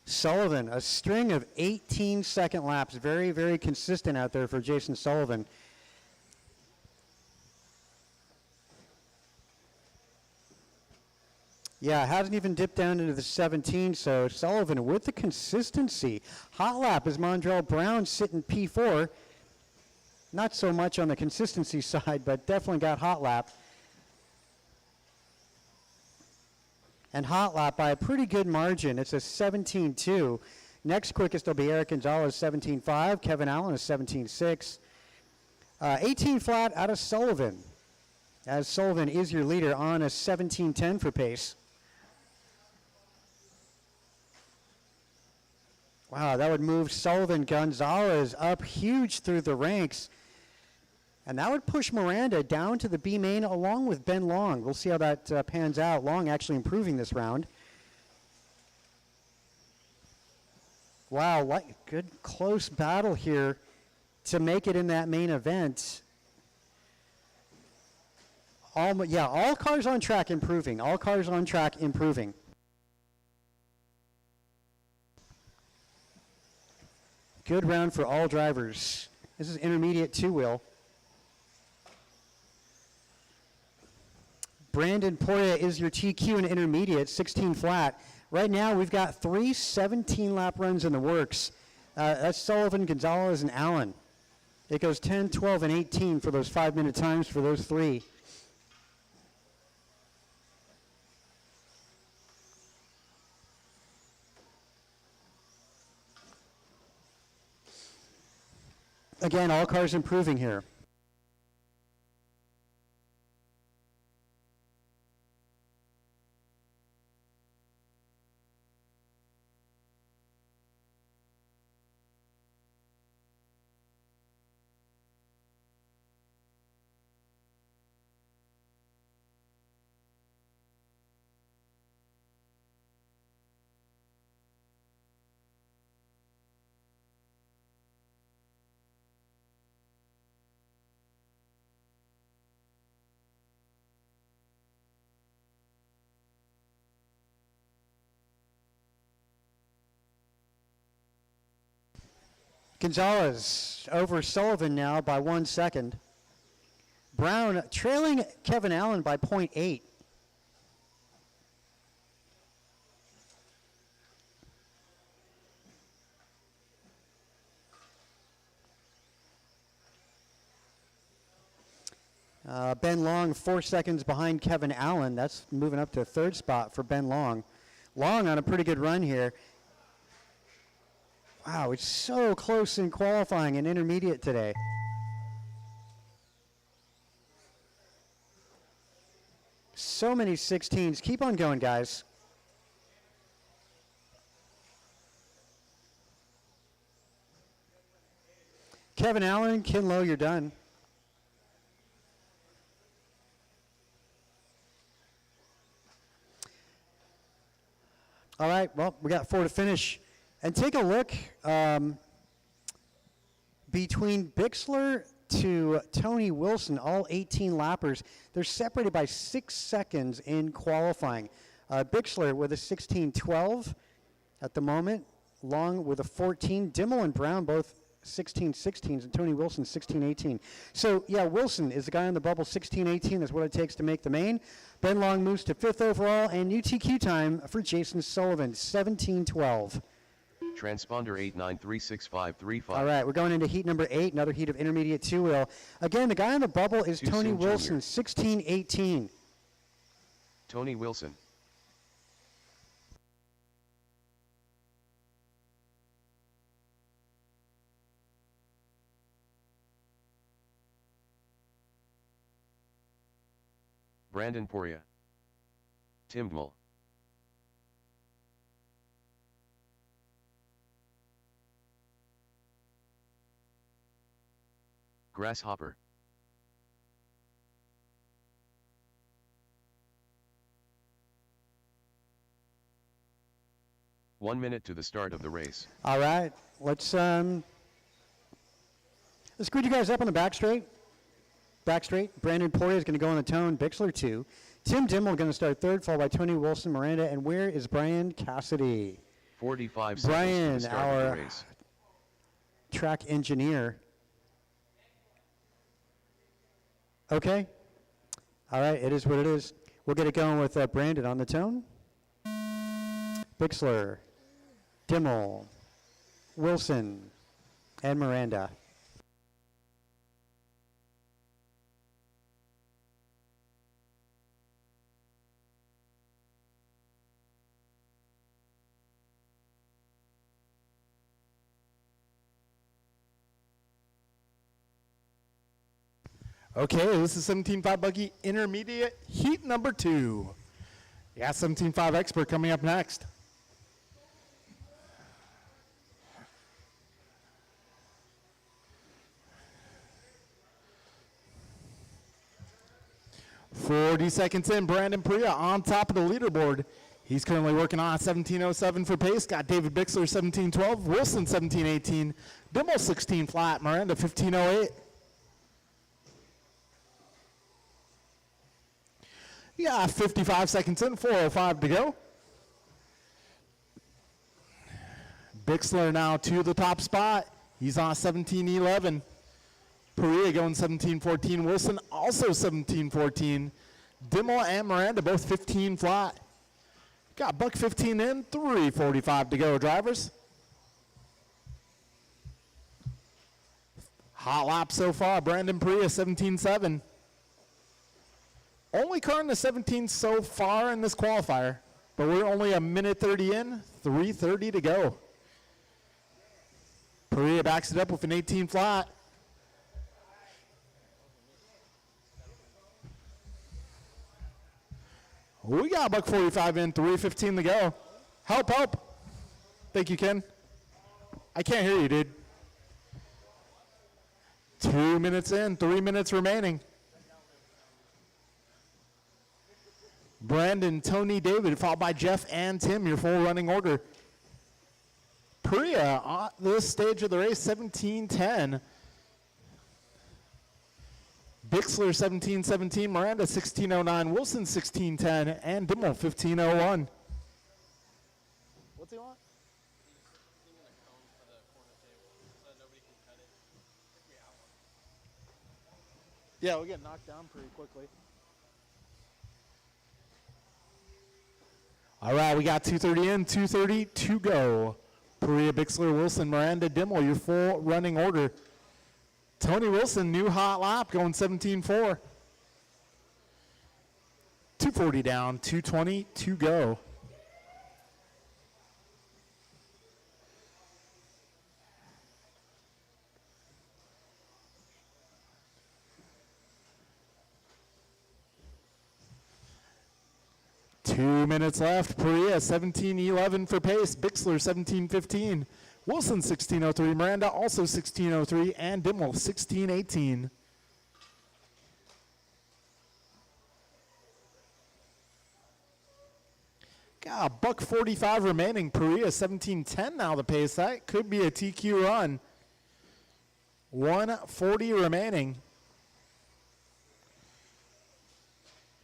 A: Sullivan, a string of 18-second laps. Very, very consistent out there for Jason Sullivan. Yeah, hasn't even dipped down into the 17, so Sullivan with the consistency. Hot lap is Mondrell Brown sitting P4. Not so much on the consistency side, but definitely got hot lap. And hot lap by a pretty good margin. It's a 17-2. Next quickest will be Eric Gonzalez, 17-5. Kevin Allen is 17-6. 18 flat out of Sullivan, as Sullivan is your leader on a 17-10 for pace. Wow, that would move Sullivan Gonzalez up huge through the ranks. And that would push Miranda down to the B main along with Ben Long. We'll see how that pans out. Long actually improving this round. Wow, good close battle here to make it in that main event. All cars on track improving. All cars on track improving. Good round for all drivers. This is intermediate two-wheel. Brandon Poria is your TQ in intermediate, 16 flat. Right now, we've got 3 17-lap runs in the works. That's Sullivan, Gonzalez, and Allen. It goes 10, 12, and 18 for those 5-minute times for those 3. Again, all cars improving here. Gonzalez over Sullivan now by 1 second. Brown trailing Kevin Allen by 0.8. Ben Long 4 seconds behind Kevin Allen. That's moving up to third spot for Ben Long. Long on a pretty good run here. Wow, it's so close in qualifying and intermediate today. So many 16s. Keep on going, guys. Kevin Allen, Kinlow, you're done. All right, well, we got 4 to finish. And take a look between Bixler to Tony Wilson, all 18 lappers. They're separated by 6 seconds in qualifying. Bixler with a 16:12 at the moment, Long with a 14. Dimmel and Brown both 16:16s, and Tony Wilson 16:18. So, yeah, Wilson is the guy on the bubble, 16:18. That's what it takes to make the main. Ben Long moves to 5th overall, and new TQ time for Jason Sullivan, 17:12.
B: Transponder 89365535.
A: All right, we're going into heat number 8, another heat of intermediate two-wheel. Again, the guy on the bubble is
B: Too
A: Tony
B: soon,
A: Wilson,
B: Junior.
A: 16:18.
B: Tony Wilson. Brandon Poria. Timgmal. Grasshopper. One minute to the start of the race.
A: All right, let's screw you guys up on the back straight. Back straight. Brandon Poirier is going to go on the tone. Bixler 2. Tim Dimmel going to start third, followed by Tony Wilson, Miranda. And where is Brian Cassidy?
B: 45 seconds to
A: Brian,
B: the start of
A: our
B: the race.
A: track engineer. Okay. All right, it is what it is. We'll get it going with Brandon on the tone. Bixler, Dimmel, Wilson, and Miranda.
C: Okay, this is 17.5 buggy intermediate heat number 2. Yeah, 17.5 expert coming up next. "40 seconds in, Brandon Priya on top of the leaderboard. He's currently working on 17.07 for pace. Got David Bixler 17.12, Wilson 17.18, Dimmel 16 flat, Miranda 15.08. Yeah, 55 seconds in, 4:05 to go. Bixler now to the top spot. He's on 17.11. Perea going 17.14. Wilson also 17.14. Dimmel and Miranda both 15 flat. Got buck 15 in, 3:45 to go, drivers. Hot lap so far. Brandon Perea 17.7. Only car in the 17 so far in this qualifier, but we're only a minute 30 in, 3:30 to go. Perea backs it up with an 18 flat. We got buck 45 in, 3:15 to go. Help, help. Thank you, Ken. I can't hear you, dude. 2 minutes in, 3 minutes remaining. Brandon, Tony, David, followed by Jeff and Tim, your full running order. Priya on this stage of the race, 17.10. Bixler, 17.17. Miranda, 16.09. Wilson, 16.10. And Dimmel, 15.01. What's he want? Yeah, we'll get knocked down pretty quickly. All right, we got 2:30 in, 2:30 to go. Perea, Bixler, Wilson, Miranda, Dimmel, your full running order. Tony Wilson, new hot lap, going 17.4. 2:40 down, 2:20 to go. Two minutes left. Perea 17.11 for pace. Bixler 17.15. Wilson 16.03. Miranda also 16.03. And Dimmel 16.18. Got buck 45 remaining. Perea 17.10 now the pace. That could be a TQ run. 1:40 remaining.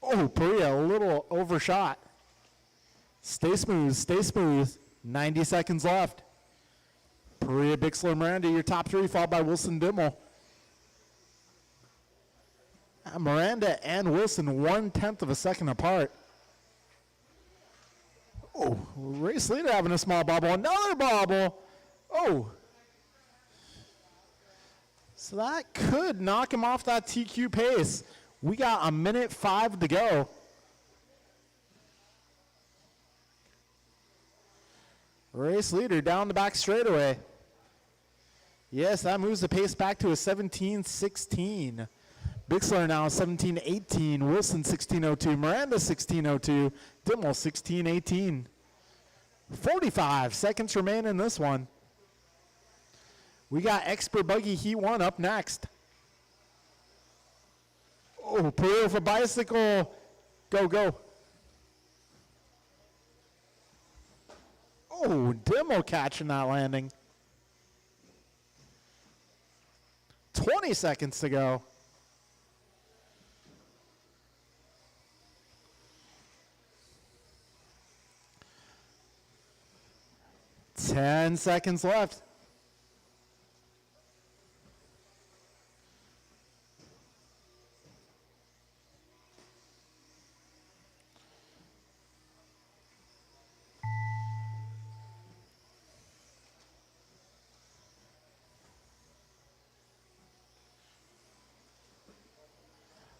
C: Oh, Perea, a little overshot. Stay smooth, stay smooth. 90 seconds left. Perea, Bixler, Miranda, your top three, followed by Wilson, Dimmel. Miranda and Wilson 1/10 of a second apart. Oh, race leader having a small bobble. Another bobble. Oh. So that could knock him off that TQ pace. We got a minute 5 to go. Race leader down the back straightaway. Yes, that moves the pace back to a 17.16. Bixler now 17.18. Wilson 16.02. Miranda 16.02. Dimmel 16.18. 45 seconds remain in this one. We got Expert Buggy Heat 1 up next. Oh, Pereira for bicycle. Go, go. Oh, Demo catching that landing. 20 seconds to go. Ten seconds left.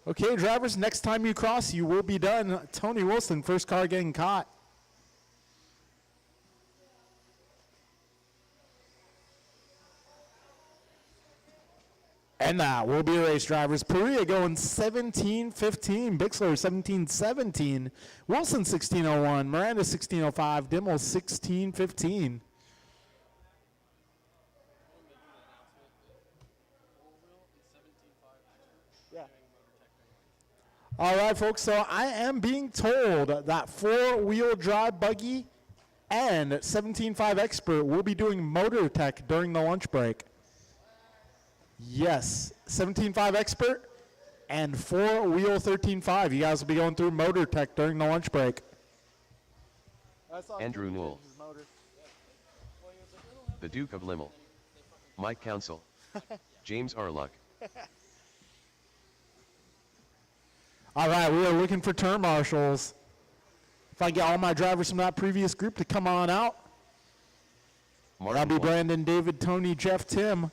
C: Okay, drivers, next time you cross, you will be done. Tony Wilson, first car getting caught. And that will be race drivers. Perea going 17-15. Bixler 17-17. Wilson 16-01. Miranda 16-05. Dimmel 16-15. All right, folks, so I am being told that four-wheel drive buggy and 17.5 Expert will be doing motor tech during the lunch break. Yes, 17.5 Expert and four-wheel 13.5. You guys will be going through motor tech during the lunch break.
B: Andrew Newell. The Duke of Limmel. Mike Council. James Arluck.
C: All right, we are looking for turn marshals. If I get all my drivers from that previous group to come on out, that'll be
B: White.
C: Brandon, David, Tony, Jeff, Tim.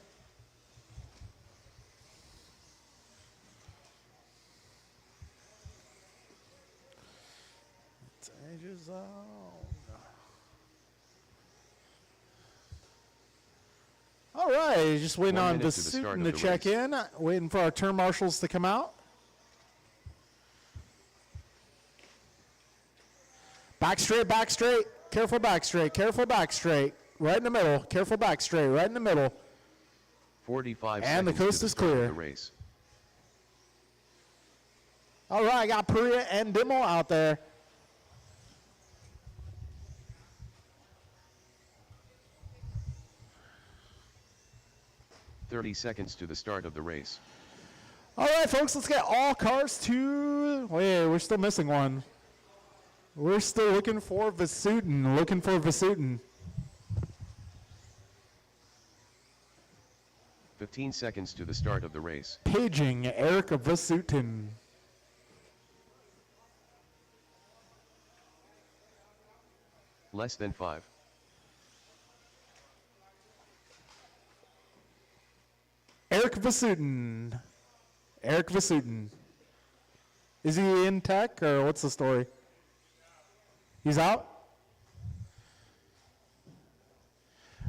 C: All right, just waiting
B: 1
C: on
B: minute to the start
C: Vasutin
B: of
C: to
B: the
C: check
B: race.
C: in, waiting for our turn marshals to come out. Back straight, back straight. Careful back straight, careful back straight. Right in the middle, careful back straight, right in the middle.
B: 45
C: And the
B: seconds
C: coast
B: to the
C: is
B: start of
C: clear.
B: the race.
C: All right, I got Perea and Dimmel out there.
B: Thirty seconds to the start of the race.
C: All right, folks, let's get all cars to. Wait, we're still missing one. We're still looking for Vasutin. Looking for Vasutin.
B: 15 seconds to the start of the race.
C: Paging Eric Vasutin.
B: Less than 5.
C: Eric Vasutin. Eric Vasutin. Is he in tech or what's the story? He's out?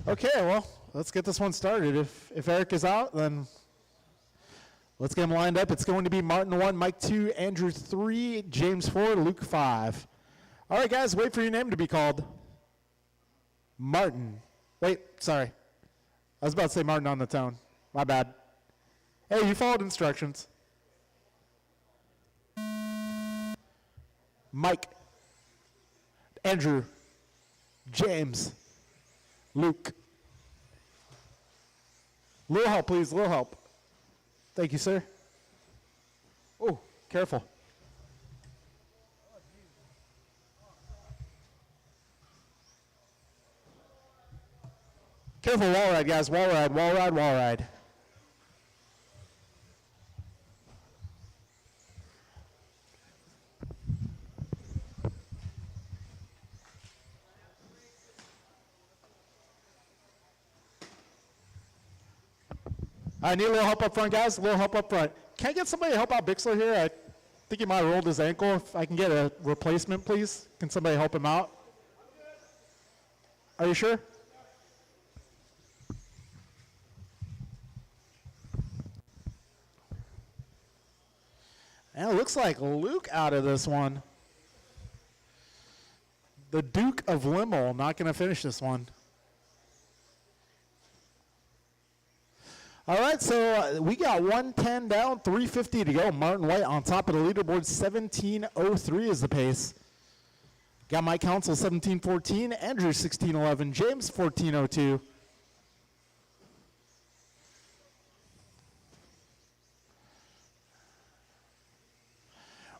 C: Okay, well, let's get this one started. If Eric is out, then let's get him lined up. It's going to be Martin 1, Mike 2, Andrew 3, James 4, Luke 5. All right, guys, wait for your name to be called. Martin. Wait, sorry. I was about to say Martin on the tone. My bad. Hey, you followed instructions. Mike. Andrew. James. Luke. Little help, please. Little help. Thank you, sir. Oh, careful. Careful, wall ride, guys. Wall ride, wall ride, wall ride. I need a little help up front, guys. A little help up front. Can I get somebody to help out Bixler here? I think he might have rolled his ankle. If I can get a replacement, please. Can somebody help him out? Are you sure? And it looks like Luke out of this one. The Duke of Limmel not going to finish this one. All right, so we got 110 down, 350 to go. Martin White on top of the leaderboard, 17:03 is the pace. Got Mike Council 17:14, Andrew 16:11, James 14:02.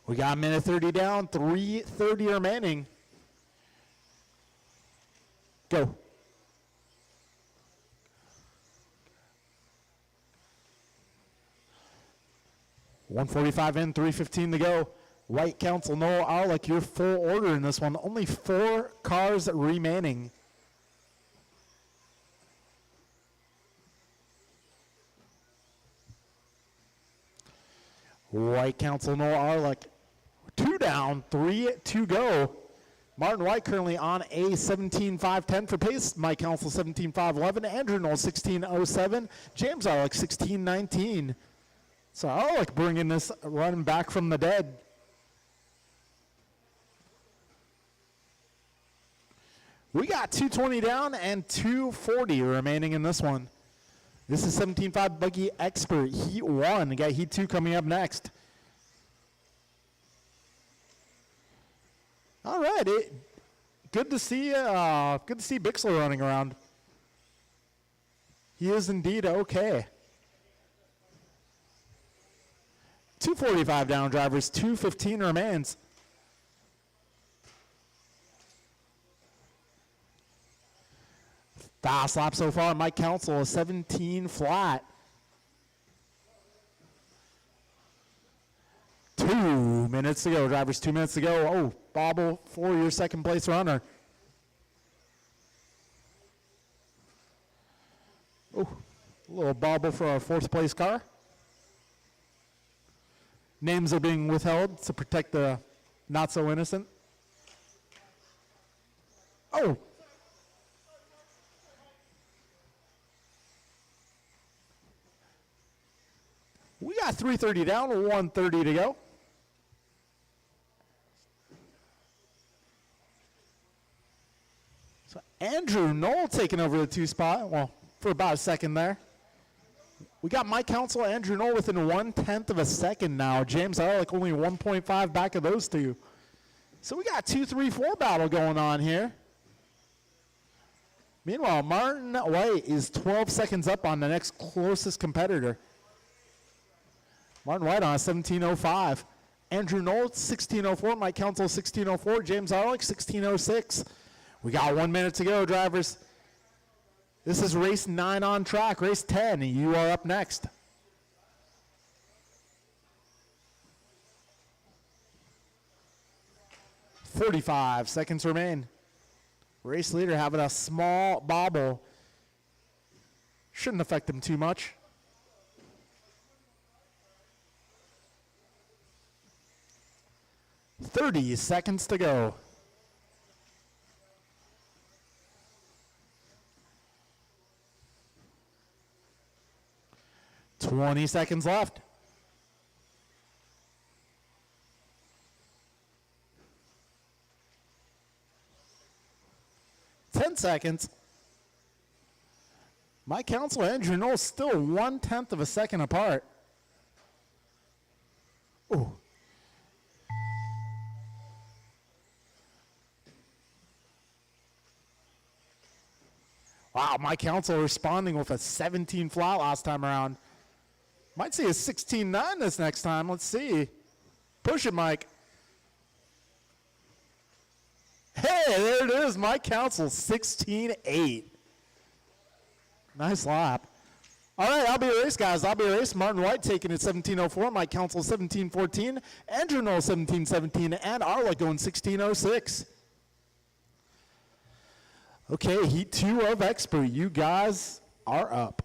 C: We got a minute 30 down, 3:30 remaining. Go. .145 in, 3:15 to go. White Council, Noel Arlick, your full order in this one. Only 4 cars remaining. White Council, Noel Arlick. 2 down, 3 to go. Martin White currently on a 17.510 for pace. Mike Council 17.511. Andrew Knoll 16.07. James Arlick 16.19. So Arlick bringing this run back from the dead. We got 220 down and 240 remaining in this one. This is 17.5 Buggy Expert Heat 1. We got Heat 2 coming up next. All right, good to see Bixler running around. He is indeed okay. 245 down drivers, 215 remains. Fast lap so far, Mike Council, a 17 flat. 2 minutes to go, drivers, 2 minutes to go. Oh, bobble for your second place runner. Oh, a little bobble for our fourth place car. Names are being withheld to protect the not so innocent. Oh. We got 330 down, 130 to go. So Andrew Knoll taking over the 2 spot, well, for about a second there. We got Mike Council, Andrew Knoll within 1/10 of a second now. James Arlick only 1.5 back of those 2. So we got 2-3-4 battle going on here. Meanwhile, Martin White is 12 seconds up on the next closest competitor. Martin White on a 17.05. Andrew Knoll 16.04. Mike Council 16.04. James Arlick 16.06. We got 1 minute to go, drivers. This is race 9 on track. Race 10, you are up next. .45 seconds remain. Race leader having a small bobble. Shouldn't affect him too much. .30 seconds to go. 20 seconds left. Ten seconds. Mike Council and Andrew Knoll still 1/10 of a second apart. Ooh. Wow, Mike Council responding with a 17 flat last time around. Might see a 16.9 this next time. Let's see. Push it, Mike. Hey, there it is. Mike Council, 16.8. Nice lap. All right, I'll be a race, guys. I'll be a race. Martin White taking it 17.04. Mike Council 17.14. Andrew Knoll 17.17. And Arlick going 16.06. Okay, Heat 2 of Expert. You guys are up.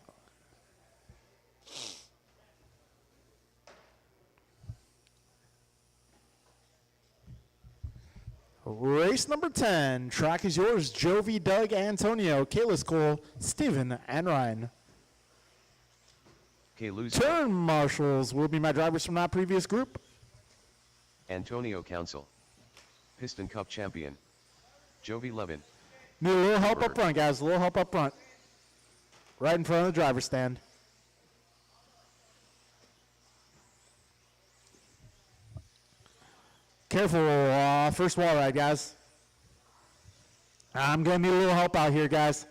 C: Race number 10. Track is yours. Jovi, Doug, Antonio, Kalis, Cole, Steven, and Ryan.
B: Kalis,
C: Turn marshals will be my drivers from that previous group.
B: Antonio Council, Piston Cup champion, Jovi Levin.
C: Need a little help up front, guys. A little help up front. Right in front of the driver's stand. Careful, first wall ride, guys. I'm going to need a little help out here, guys.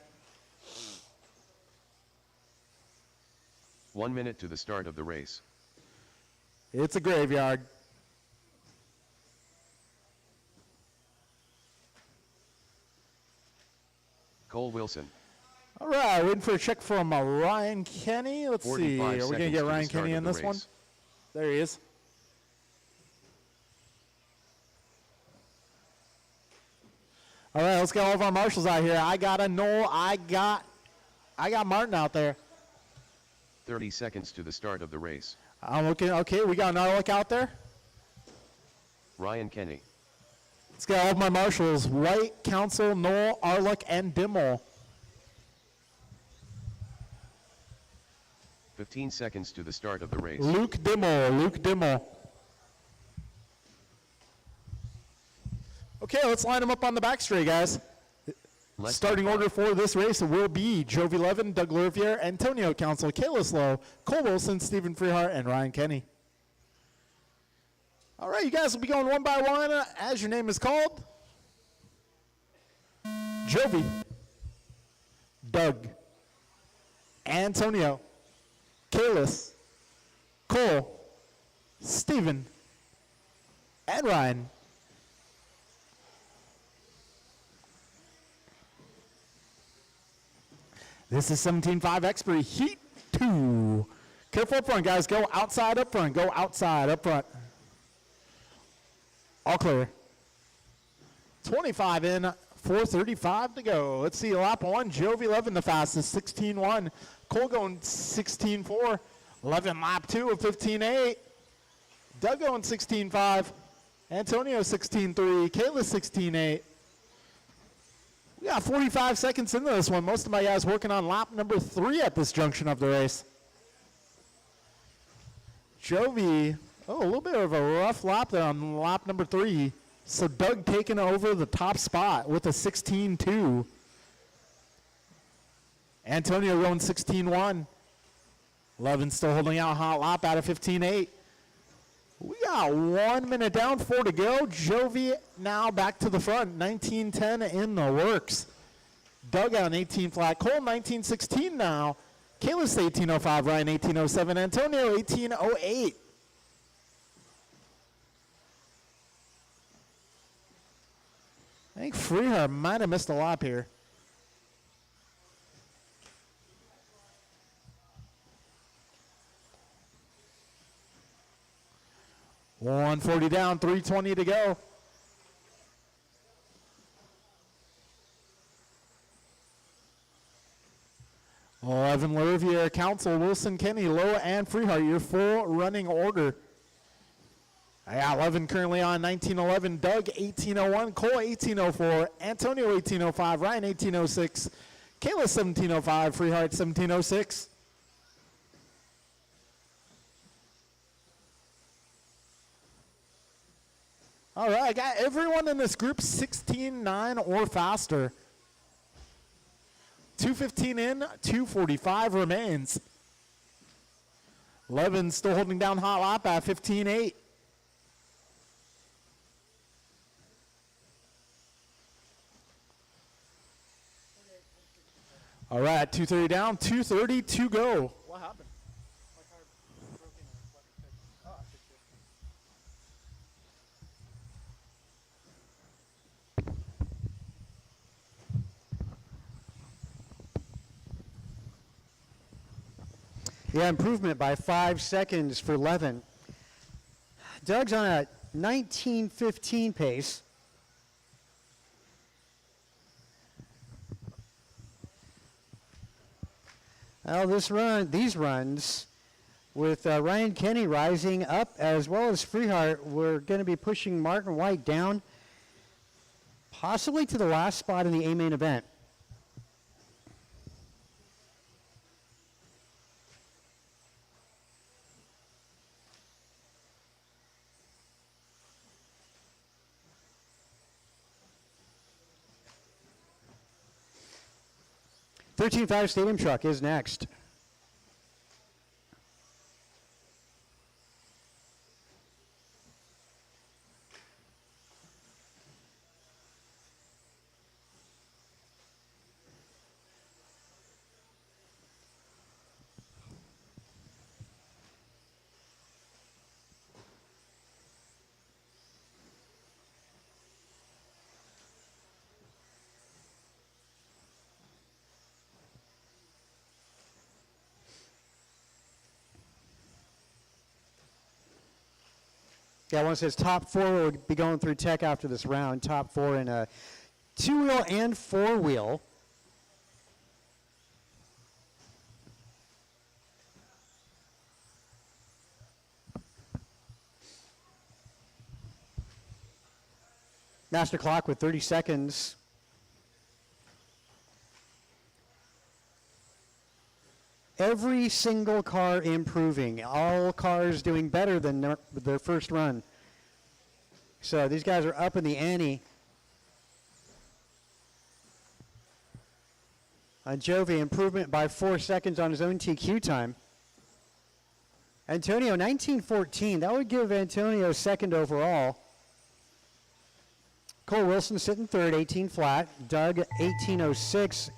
B: 1 minute to the start of the race.
C: It's a graveyard.
B: Cole Wilson.
C: All right, waiting for a check from Ryan Kenny. Let's see.
B: 45
C: Are we going to
B: seconds
C: get
B: to the
C: Ryan
B: start
C: Kenny
B: of
C: in
B: the
C: this one?
B: race.
C: There he is. All right, let's get all of our marshals out here. I got a Noel. I got Martin out there.
B: 30 seconds to the start of the race.
C: I'm looking. Okay, we got an Arlick out there.
B: Ryan Kenny.
C: Let's get all of my marshals. White, Council, Noel, Arlick, and Dimmel.
B: 15 seconds to the start of the race.
C: Luke Dimmel. Okay, let's line them up on the back straight, guys.
B: Less
C: Starting
B: than
C: order for this race will be Jovi Levin, Doug Lervier, Antonio Council, Kayla Slow, Cole Wilson, Stephen Freehart, and Ryan Kenny. All right, you guys will be going one by one as your name is called. Jovi, Doug, Antonio, Kalis, Cole, Stephen, and Ryan. This is 17.5 expiry, heat 2. Careful up front, guys. Go outside up front. Go outside up front. All clear. 25 in, 4:35 to go. Let's see, lap 1, Jovi Levin the fastest, 16.1. Cole going 16.4. Levin lap 2 of 15.8. Doug going 16.5. Antonio 16.3. Kayla 16.8. We got 45 seconds into this one. Most of my guys working on lap number 3 at this junction of the race. Jovi, a little bit of a rough lap there on lap number 3. So Doug taking over the top spot with a 16.2. Antonio going 16.1. Levin still holding out hot lap out of 15.8. We got 1 minute down, 4 to go. Jovi now back to the front, 19.10 in the works. Doug on 18 flat. Cole 19.16 now. Kalis 18.05, Ryan 18.07, Antonio 18.08. I think Freehart might have missed a lap here. $140 down, 3:20 to go. Evan Lervier, Council, Wilson, Kenny, Loa, and Freehart, your full running order. I got Levin currently on 19.11, Doug 18.01, Cole 18.04, Antonio 18.05, Ryan 18.06, Kayla 17.05, Freehart 17.06. All right, I got everyone in this group 16.9 or faster. 2:15 in, 2:45 remains. Levin still holding down hot lap at 15.8. All right, 2:30 down, 2:30 to go.
D: What happened? My car broke in and let me fix. Oh, I fixed it.
A: Yeah, improvement by 5 seconds for Levin. Doug's on a 19:15 pace. Well, these runs, with Ryan Kenny rising up as well as Freehart, we're going to be pushing Martin White down, possibly to the last spot in the A main event. $13.5 Stadium Truck is next. Yeah, one says top four will be going through tech after this round. Top four in a two-wheel and four-wheel. Master clock with 30 seconds. Every single car improving. All cars doing better than their first run. So these guys are up in the ante. Jovi improvement by 4 seconds on his own TQ time. Antonio 1914. That would give Antonio second overall. Cole Wilson sitting third, 18 flat. Doug 1806.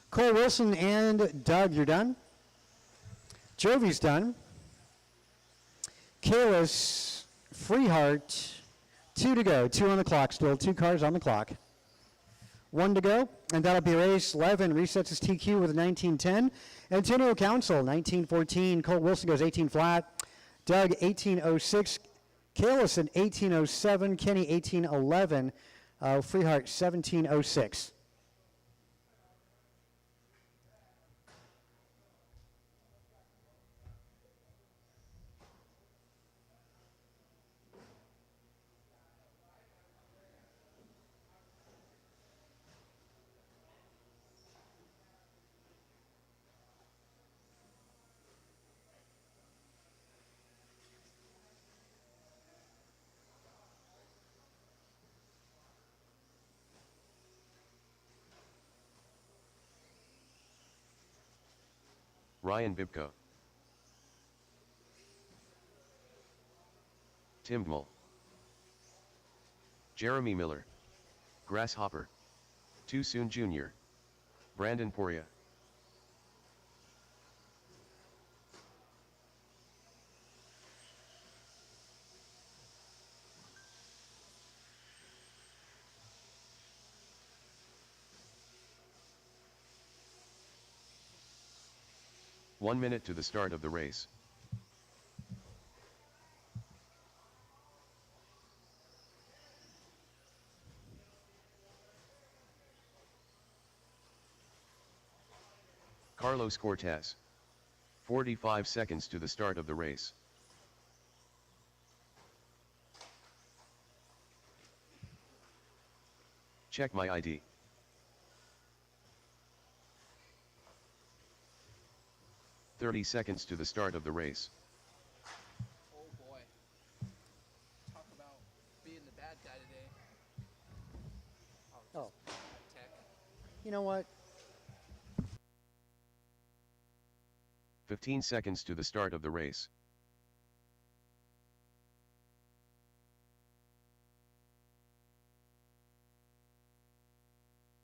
A: Cole Wilson and Doug, you're done. Jovi's done. Kalis, Freehart, 2 to go. 2 on the clock still. 2 cars on the clock. 1 to go, and that'll be race. Levin resets his TQ with a 1910. Antonio Council, 1914. Cole Wilson goes 18 flat. Doug, 1806. Kalis, an 1807. Kenny, 1811. Freehart, 1706.
B: Ryan Bibko. Tim Gmel. Jeremy Miller. Grasshopper. Too Soon Jr. Brandon Poria. One minute to the start of the race. Carlos Cortez. 45 seconds to the start of the race. Check my ID. 30 seconds to the start of the race.
D: Oh boy. Talk about being the bad guy today.
A: Oh.
D: Tech.
A: You know what?
B: 15 seconds to the start of the race.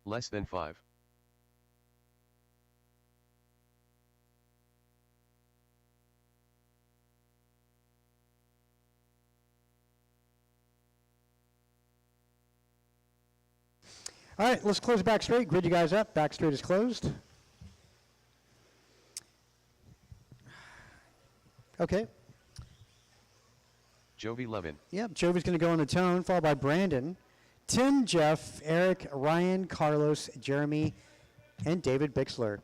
B: Less than 5.
A: All right, let's close back straight. Grid you guys up. Back straight is closed. Okay.
B: Jovi Levin.
A: Yep, Jovi's going to go on the tone, followed by Brandon, Tim, Jeff, Eric, Ryan, Carlos, Jeremy, and David Bixler.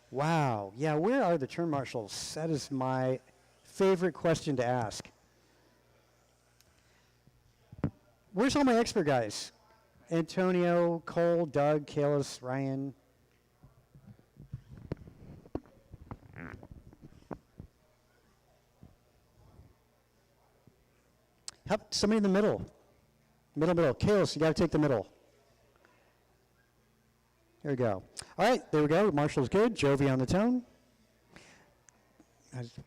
A: Wow. Yeah, where are the turn marshals? That is my favorite question to ask. Where's all my expert guys? Antonio, Cole, Doug, Kalis, Ryan. Help somebody in the middle. Middle. Kalis, you got to take the middle. There we go. All right, there we go. Marshall's good. Jovi on the tone.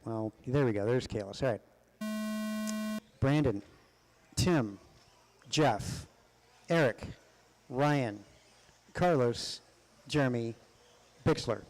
A: Well, there we go. There's Kalis. All right. Brandon, Tim, Jeff, Eric, Ryan, Carlos, Jeremy, Bixler.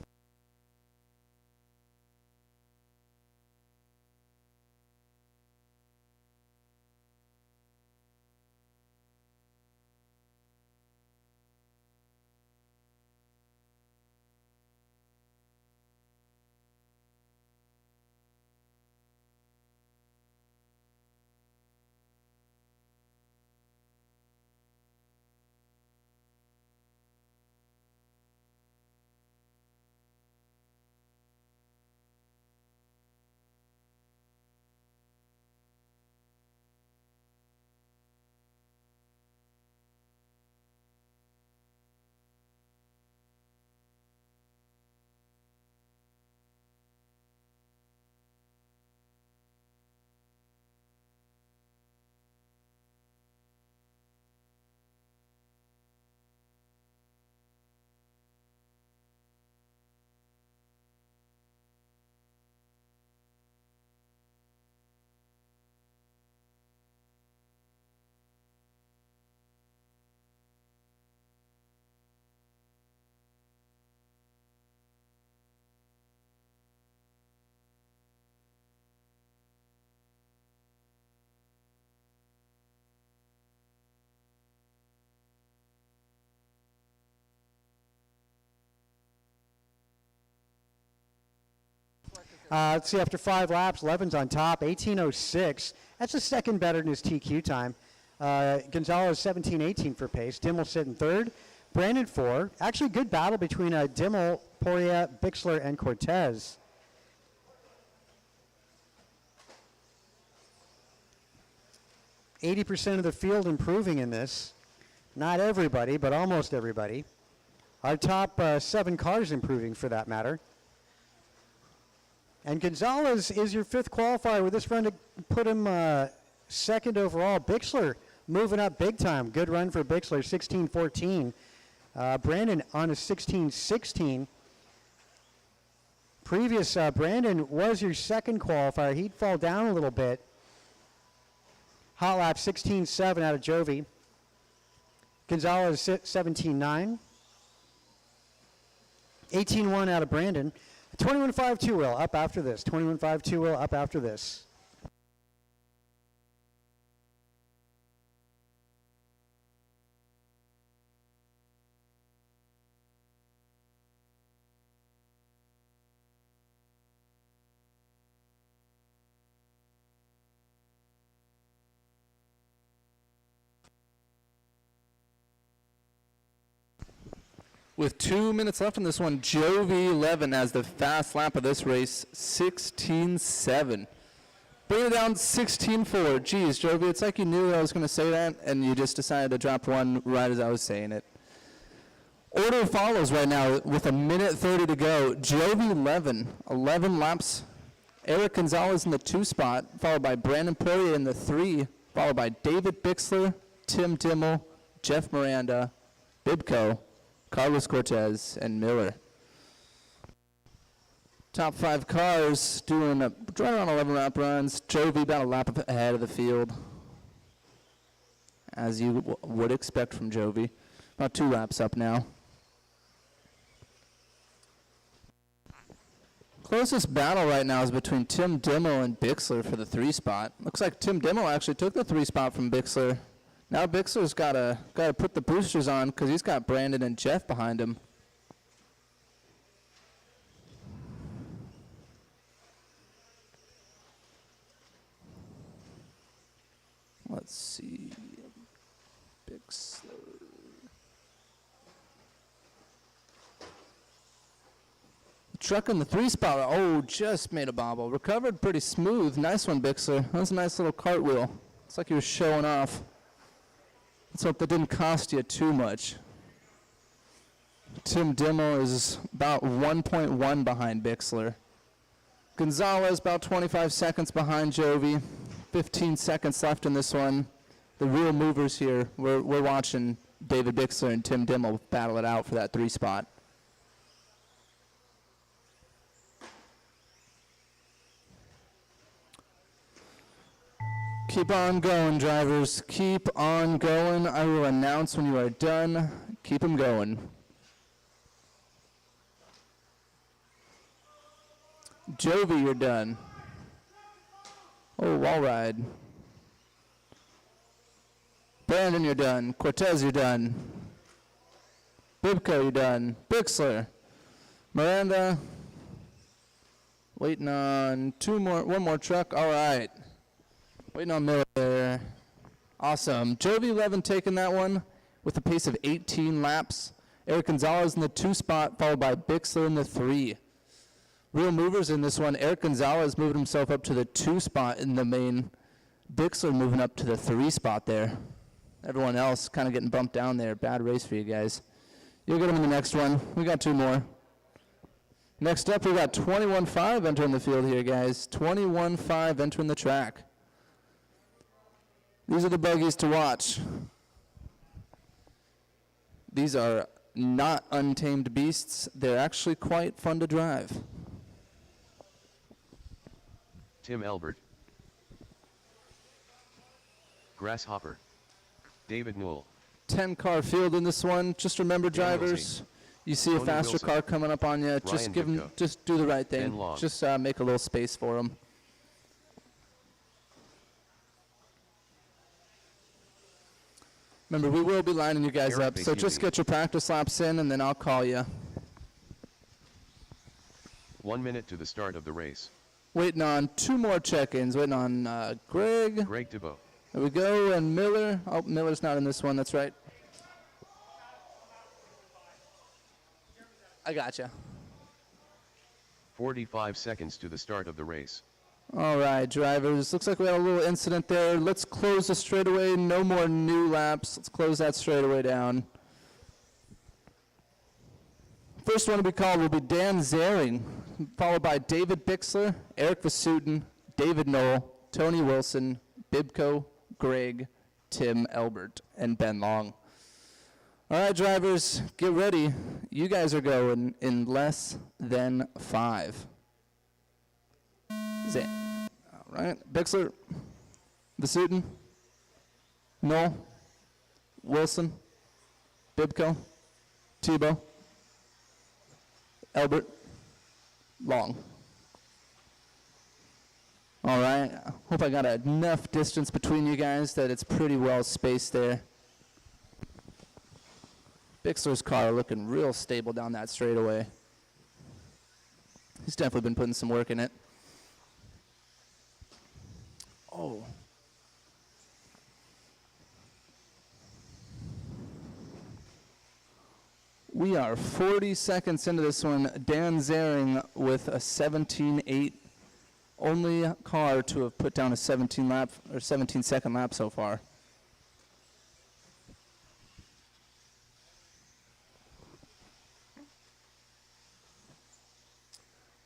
A: Let's see, after 5 laps, Levin's on top, 18:06. That's a second better than his TQ time. Gonzalez 17:18 for pace. Dimmel sitting third. Brandon 4. Actually, good battle between Dimmel, Poria, Bixler, and Cortez. %80 of the field improving in this. Not everybody, but almost everybody. Our top 7 cars improving for that matter. And Gonzalez is your 5th qualifier with this run to put him second overall. Bixler moving up big time. Good run for Bixler, 16:14. Brandon on a 16:16. Previous Brandon was your 2nd qualifier. He'd fall down a little bit. Hot lap 16:7 out of Jovi. Gonzalez 17:9. 18:1 out of Brandon. 21.5 two-wheel up after this. 21.5 two-wheel up after this.
E: With 2 minutes left in this one, Jovi Levin has the fast lap of this race, 16.7. Bring it down 16.4. Geez, Jovi, it's like you knew I was going to say that, and you just decided to drop one right as I was saying it. Order follows right now with 1:30 to go. Jovi Levin, 11 laps. Eric Gonzalez in the 2 spot, followed by Brandon Poirier in the 3, followed by David Bixler, Tim Dimmel, Jeff Miranda, Bibco, Carlos Cortez, and Miller. Top 5 cars doing right around 11 lap runs. Jovi about a lap ahead of the field, as you would expect from Jovi. About 2 laps up now. Closest battle right now is between Tim Dimmel and Bixler for the 3 spot. Looks like Tim Dimmel actually took the 3 spot from Bixler. Now Bixler's got to put the boosters on because he's got Brandon and Jeff behind him. Let's see. Bixler. Truck in the 3 spot. Oh, just made a bobble. Recovered pretty smooth. Nice one, Bixler. That was a nice little cartwheel. It's like he was showing off. Let's hope that didn't cost you too much. Tim Dimmel is about 1.1 behind Bixler. Gonzalez about 25 seconds behind Jovi. 15 seconds left in this one. The real movers here, we're watching David Bixler and Tim Dimmel battle it out for that 3 spot. Keep on going, drivers. Keep on going. I will announce when you are done. Keep them going. Jovi, you're done. Oh, wall ride. Brandon, you're done. Cortez, you're done. Bibco, you're done. Bixler. Miranda. Waiting on one more truck. All right. Waiting on Miller. Awesome. Jovi Levin taking that one with a pace of 18 laps. Eric Gonzalez in the 2 spot, followed by Bixler in the 3. Real movers in this one. Eric Gonzalez moving himself up to the 2 spot in the main. Bixler moving up to the 3 spot there. Everyone else kind of getting bumped down there. Bad race for you guys. You'll get them in the next one. We got 2 more. Next up, we got 21.5 entering the field here, guys. 21.5 entering the track. These are the buggies to watch. These are not untamed beasts. They're actually quite fun to drive.
B: Tim Elbert. Grasshopper. David Newell.
E: 10-car field in this one. Just remember,
B: Dan
E: drivers, you see a
B: Tony
E: faster
B: Wilson.
E: car coming up on you. Just
B: Ryan
E: give them,
B: Bibco.
E: just do the right thing.
B: Ben Long.
E: Just make a little space for them. Remember, we will be lining you guys
B: Eric
E: up, so just
B: Bacchini.
E: get your practice laps in, and then I'll call you.
B: 1 minute to the start of the race.
E: Waiting on 2 more check-ins. Waiting on Greg.
B: Greg DeBow.
E: There we go. And Miller. Oh, Miller's not in this one. That's right. I gotcha.
B: 45 seconds to the start of the race.
E: All right, drivers. Looks like we had a little incident there. Let's close the straightaway. No more new laps. Let's close that straightaway down. First one to be called will be Dan Zering, followed by David Bixler, Eric Vasutin, David Knoll, Tony Wilson, Bibco, Greg, Tim Elbert, and Ben Long. All right, drivers, get ready. You guys are going in less than 5. All right, Bixler, Vasutin, Knoll, Wilson, Bibco, Tebow, Elbert, Long. All right, hope I got enough distance between you guys that it's pretty well spaced there. Bixler's car looking real stable down that straightaway. He's definitely been putting some work in it. Oh. We are 40 seconds into this one. Dan Zering with a 17.8. Only car to have put down a 17-second lap so far.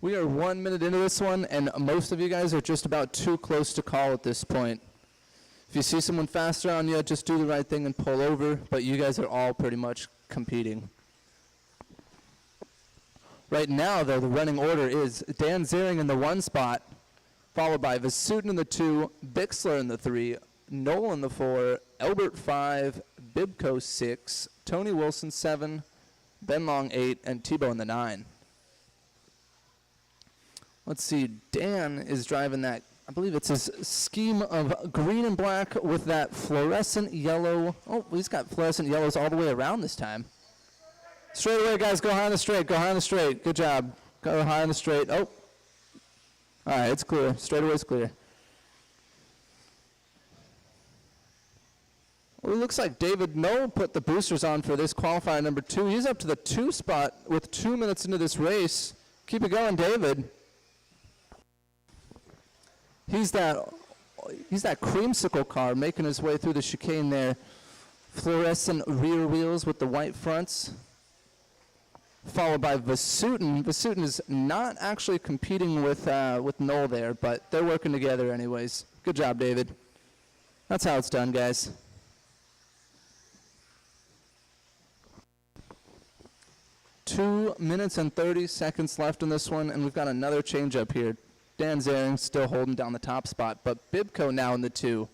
E: We are 1 minute into this one, and most of you guys are just about too close to call at this point. If you see someone faster on you, just do the right thing and pull over, but you guys are all pretty much competing. Right now, though, the running order is Dan Zering in the 1 spot, followed by Vasutin in the 2, Bixler in the 3, Knoll in the 4, Elbert 5, Bibco 6, Tony Wilson 7, Ben Long 8, and Tebow in the 9. Let's see, Dan is driving that, I believe it's his scheme of green and black with that fluorescent yellow. Oh, he's got fluorescent yellows all the way around this time. Straight away, guys, go high on the straight, go high on the straight. Good job. Go high on the straight. Oh. All right, it's clear. Straightaway's clear. Well, it looks like David Knoll put the boosters on for this qualifier number 2. He's up to the 2 spot with 2 minutes into this race. Keep it going, David. He's that creamsicle car making his way through the chicane there. Fluorescent rear wheels with the white fronts. Followed by Vasutin. Vasutin is not actually competing with Knoll there, but they're working together anyways. Good job, David. That's how it's done, guys. Two minutes and 30 seconds left in this one, and we've got another change up here. Dan Zering still holding down the top spot, but Bibco now in the 2,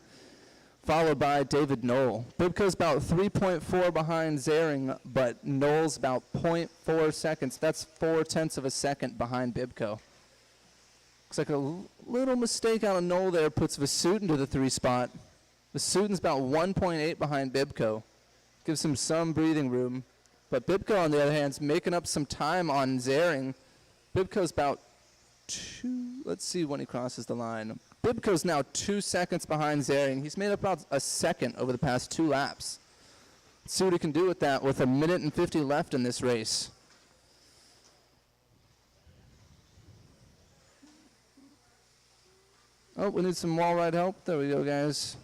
E: followed by David Knoll. Bibco's about 3.4 behind Zering, but Knoll's about 0.4 seconds. That's 0.4 of a second behind Bibco. Looks like a little mistake out of Knoll there puts Vasutin to the 3 spot. Vasutin's about 1.8 behind Bibco. Gives him some breathing room. But Bibco, on the other hand, is making up some time on Zering. Bibco's about 2, let's see when he crosses the line. Bibco's now 2 seconds behind Zering. He's made up about a second over the past 2 laps. Let's see what he can do with that with 1 minute and 50 left in this race. Oh, we need some wall ride help. There we go, guys.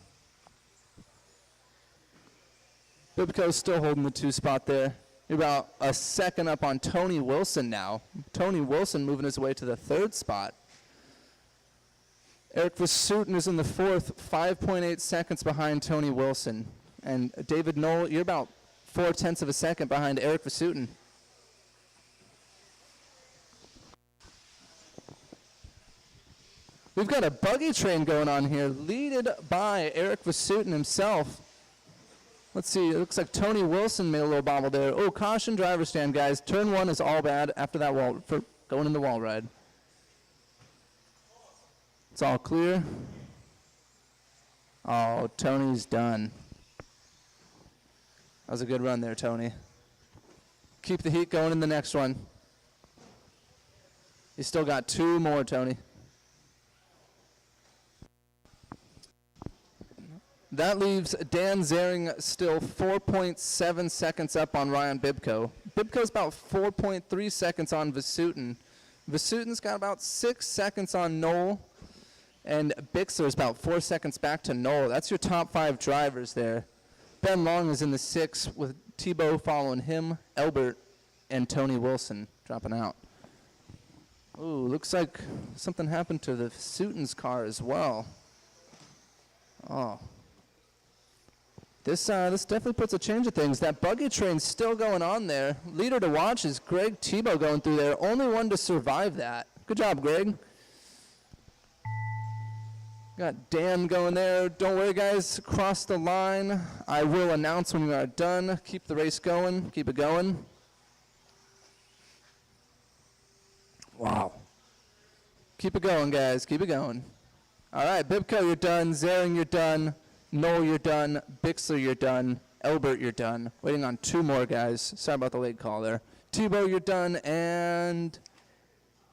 E: Bibco's still holding the 2 spot there. You're about a second up on Tony Wilson now. Tony Wilson moving his way to the 3rd spot. Eric Vasutin is in the 4th, 5.8 seconds behind Tony Wilson. And David Knoll, you're about 0.4 of a second behind Eric Vasutin. We've got a buggy train going on here, leaded by Eric Vasutin himself. Let's see, it looks like Tony Wilson made a little bobble there. Oh, caution, driver stand, guys. Turn 1 is all bad after that wall, for going in the wall ride. It's all clear. Oh, Tony's done. That was a good run there, Tony. Keep the heat going in the next one. You still got 2 more, Tony. That leaves Dan Zering still 4.7 seconds up on Ryan Bibko. Bibko's about 4.3 seconds on Vasutin. Vasutin's got about 6 seconds on Knoll. And Bixler's about 4 seconds back to Knoll. That's your top 5 drivers there. Ben Long is in the 6 with Tebow following him, Elbert, and Tony Wilson dropping out. Ooh, looks like something happened to the Sutin's car as well. Oh. This definitely puts a change of things. That buggy train's still going on there. Leader to watch is Greg Tebow going through there. Only one to survive that. Good job, Greg. Got Dan going there. Don't worry, guys. Cross the line. I will announce when we are done. Keep the race going. Keep it going. Wow. Keep it going, guys. Keep it going. All right, Bibko, you're done. Zering, you're done. Knoll, you're done. Bixler, you're done. Elbert, you're done. Waiting on 2 more guys. Sorry about the late call there. Tebow, you're done. And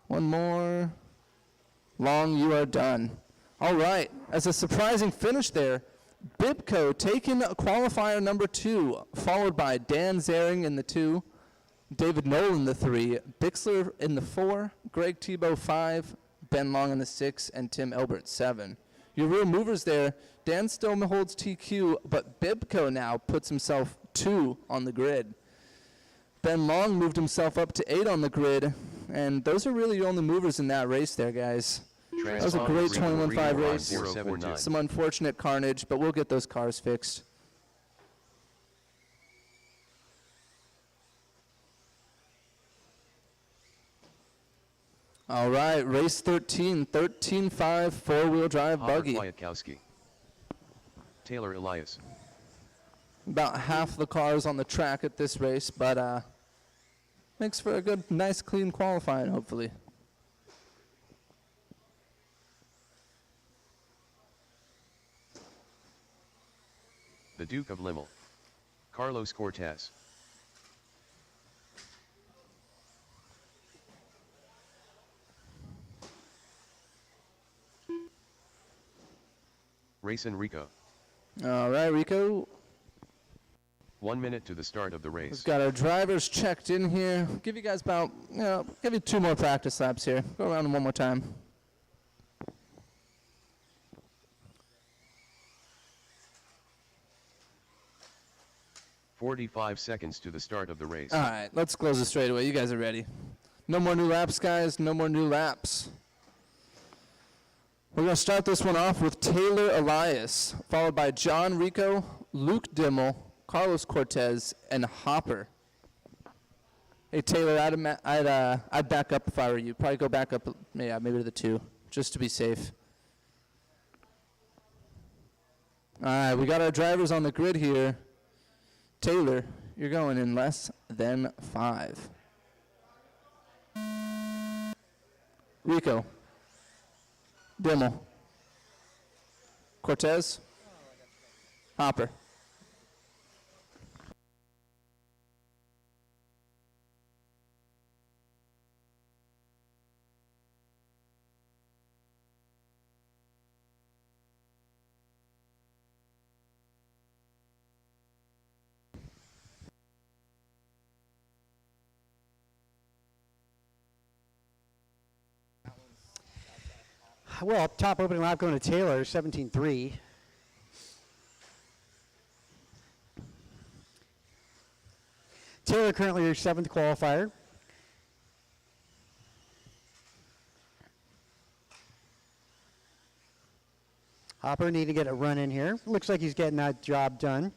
E: 1 more. Long, you are done. All right. As a surprising finish there, Bibko taking qualifier number 2, followed by Dan Zering in the 2, David Knoll in the 3, Bixler in the 4, Greg Tebow 5, Ben Long in the 6, and Tim Elbert 7. Your real movers there, Dan still holds TQ, but Bibko now puts himself 2 on the grid. Ben Long moved himself up to 8 on the grid, and those are really your only movers in that race there, guys. That was a great 21.5 race. Some unfortunate carnage, but we'll get those cars fixed. All right, race 13, 13.5 four-wheel drive buggy.
B: Kwiatkowski. Taylor Elias.
E: About half the cars on the track at this race, but makes for a good, nice, clean qualifying, hopefully.
B: The Duke of Limmel. Carlos Cortez. Racing Rico.
E: All right, Rico.
B: 1 minute to the start of the race.
E: We've got our drivers checked in here. Give you guys about, give you 2 more practice laps here. Go around them 1 more time.
B: "45 seconds to the start of the race.
E: All right, let's close this straight away. You guys are ready. No more new laps, guys. No more new laps. We're going to start this one off with Taylor Elias, followed by John Rico, Luke Dimmel, Carlos Cortez, and Hopper. Hey, Taylor, I'd back up if I were you. Probably go back up, maybe to the 2, just to be safe. All right, we got our drivers on the grid here. Taylor, you're going in less than 5. Rico. Dimmel. Cortez. Hopper.
A: Well, top opening lap going to Taylor, 17.3. Taylor currently your 7th qualifier. Hopper need to get a run in here. Looks like he's getting that job done.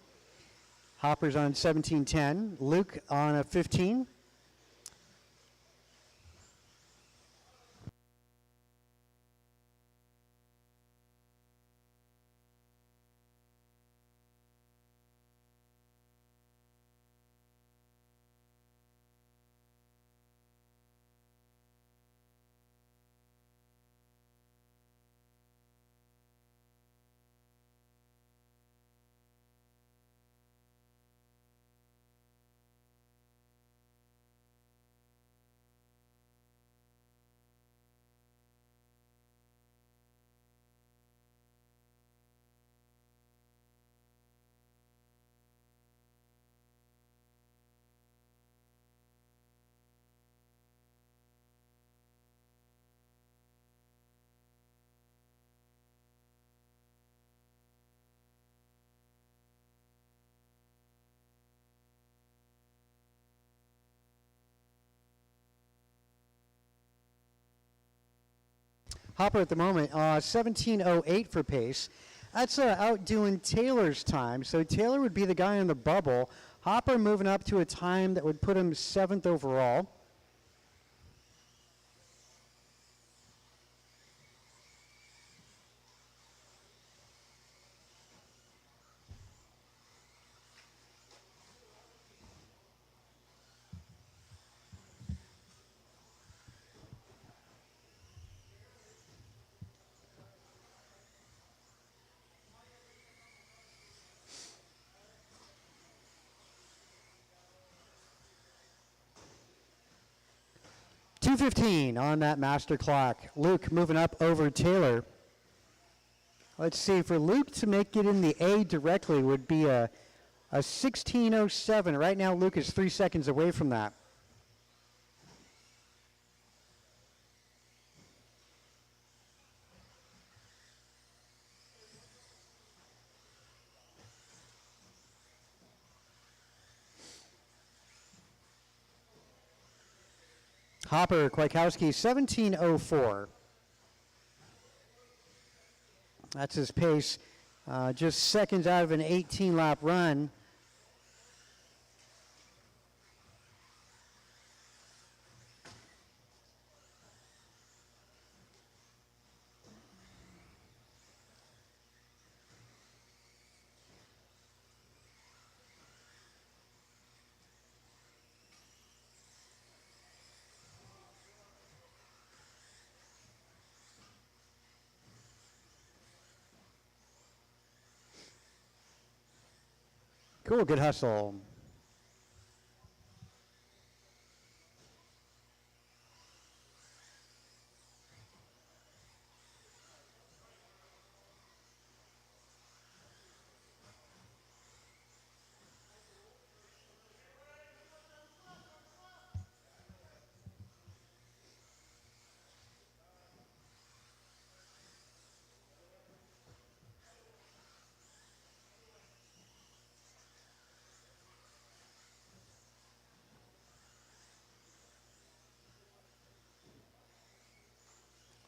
A: Hopper's on 17.10. Luke on a 15. Hopper at the moment, 17:08 for pace. That's outdoing Taylor's time. So Taylor would be the guy in the bubble. Hopper moving up to a time that would put him 7th overall. .215 on that master clock. Luke moving up over Taylor. Let's see, for Luke to make it in the A directly would be a 16:07. Right now, Luke is 3 seconds away from that. Hopper, Kwiatkowski, 17:04. That's his pace. Just seconds out of an 18-lap run. Cool, good hustle.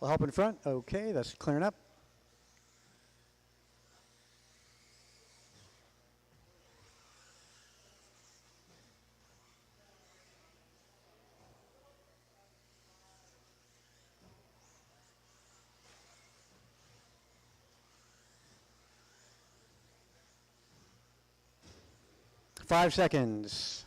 A: We'll help in front. Okay, that's clearing up. Five seconds.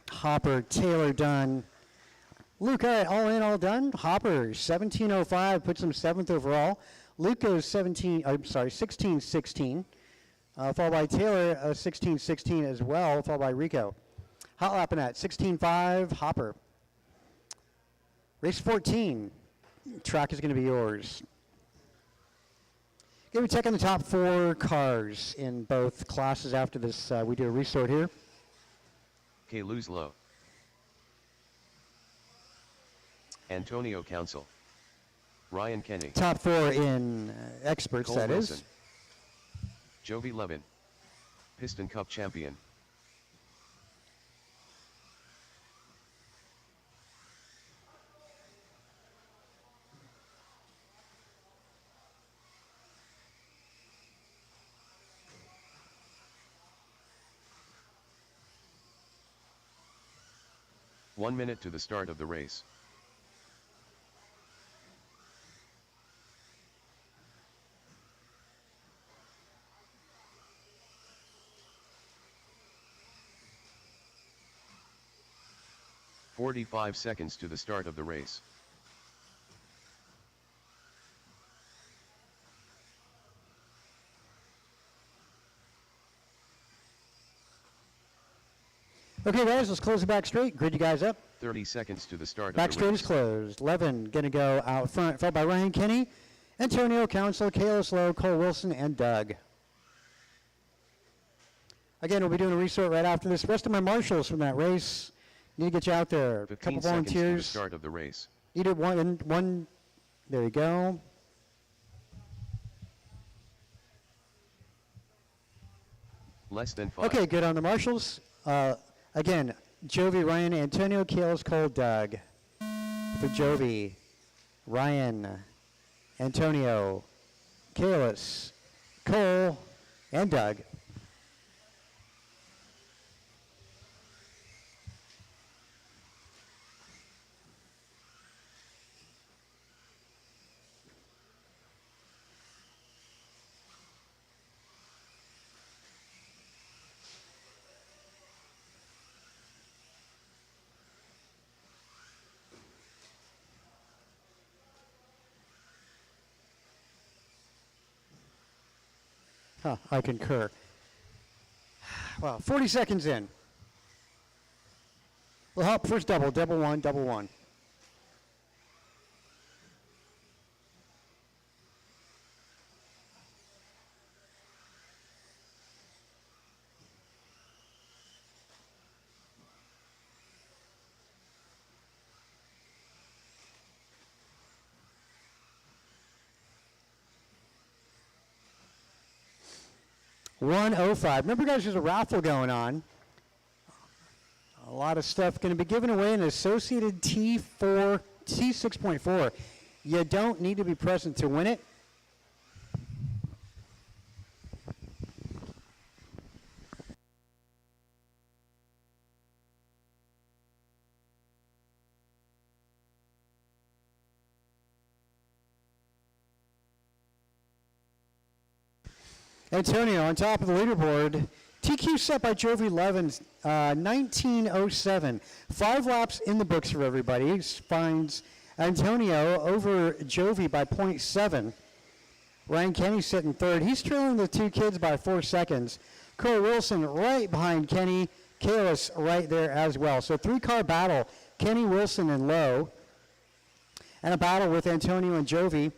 A: Hopper, Taylor done. Luke, all right, all in, all done. Hopper, 17:05, puts him 7th overall. Luke goes 16:16, followed by Taylor, 16:16 as well, followed by Rico. Hot lapping at 16:05, Hopper. Race 14, track is going to be yours. Give me a check on the top 4 cars in both classes after this. We do a resort here.
B: K. Luzlo. Antonio Council. Ryan Kenny.
A: Top 4 in experts,
B: Cole
A: that
B: Wilson.
A: is.
B: Jovi Levin. Piston Cup champion. One minute to the start of the race. "45 seconds to the start of the race.
A: Okay, guys, let's close the back straight. Grid you guys up.
B: 30 seconds to the start
A: Back
B: of the
A: straight
B: race.
A: is closed. Levin going to go out front, followed by Ryan Kenny, Antonio Council, Kayla Slow, Cole Wilson, and Doug. Again, we'll be doing a resort right after this. The rest of my marshals from that race need to get you out there. A
B: 15
A: couple
B: seconds to the
A: volunteers.
B: start of the race.
A: Need it one. There you go.
B: Less than 5.
A: Okay, good on the marshals. Again, Jovi, Ryan, Antonio, Kales, Cole, Doug. For Jovi, Ryan, Antonio, Kalis, Cole, and Doug. I concur. Well, 40 seconds in. We'll help first double, double one, double one. $105. Remember, guys, there's a raffle going on. A lot of stuff going to be given away, an Associated T6.4. You don't need to be present to win it. Antonio on top of the leaderboard. TQ set by Jovi Levin, 1907. 5 laps in the books for everybody. Finds Antonio over Jovi by 0.7. Ryan Kenny sitting third. He's trailing the two kids by 4 seconds. Cole Wilson right behind Kenny. Kalis right there as well. So 3-car battle. Kenny, Wilson, and Lowe. And a battle with Antonio and Jovi.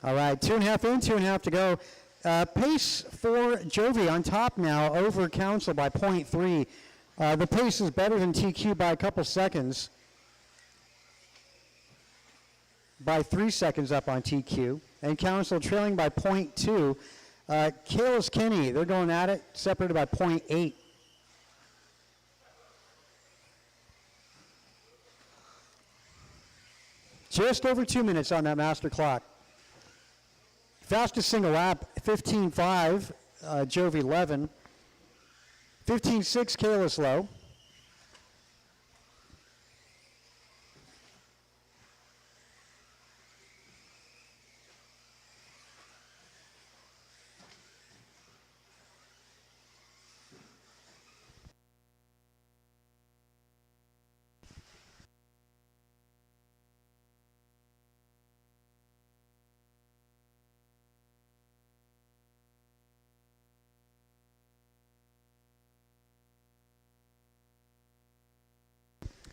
A: All right, 2.5 in, 2.5 to go. Pace for Jovi on top now over Council by 0.3. The pace is better than TQ by a couple seconds. By 3 seconds up on TQ. And Council trailing by 0.2. Kalis Kenny, they're going at it, separated by 0.8. Just over 2 minutes on that master clock. Fastest single lap, 15.5, Jovi Levin. 15.6, Kalis Lowe.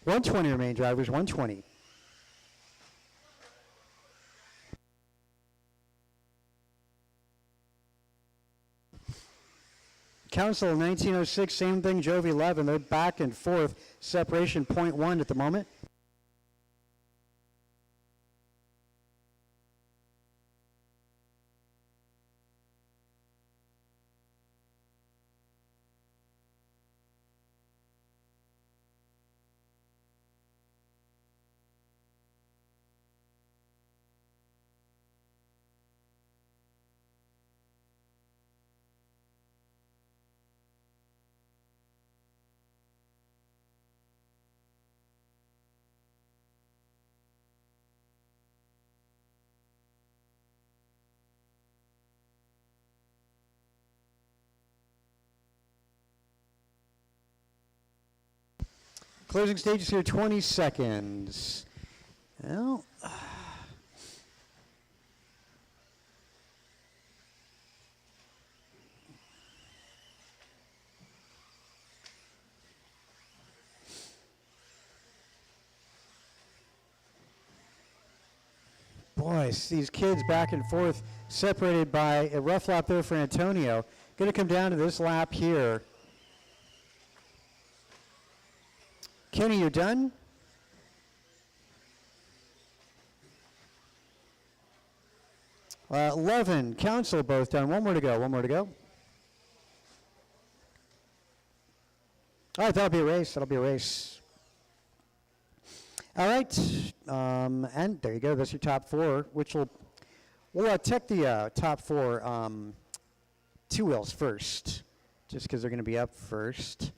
A: $120 remain drivers, $120. Council 1906, same thing, Jovi 11. They're back and forth. Separation 0.1 at the moment. Closing stages here, 20 seconds. Well, boys, these kids back and forth, separated by a rough lap there for Antonio. Going to come down to this lap here. Kenny, you're done? Levin, Council, both done. One more to go. One more to go. All right, that'll be a race. That'll be a race. All right, and there you go. That's your top four, which we'll check the top four two wheels first, just because they're going to be up first.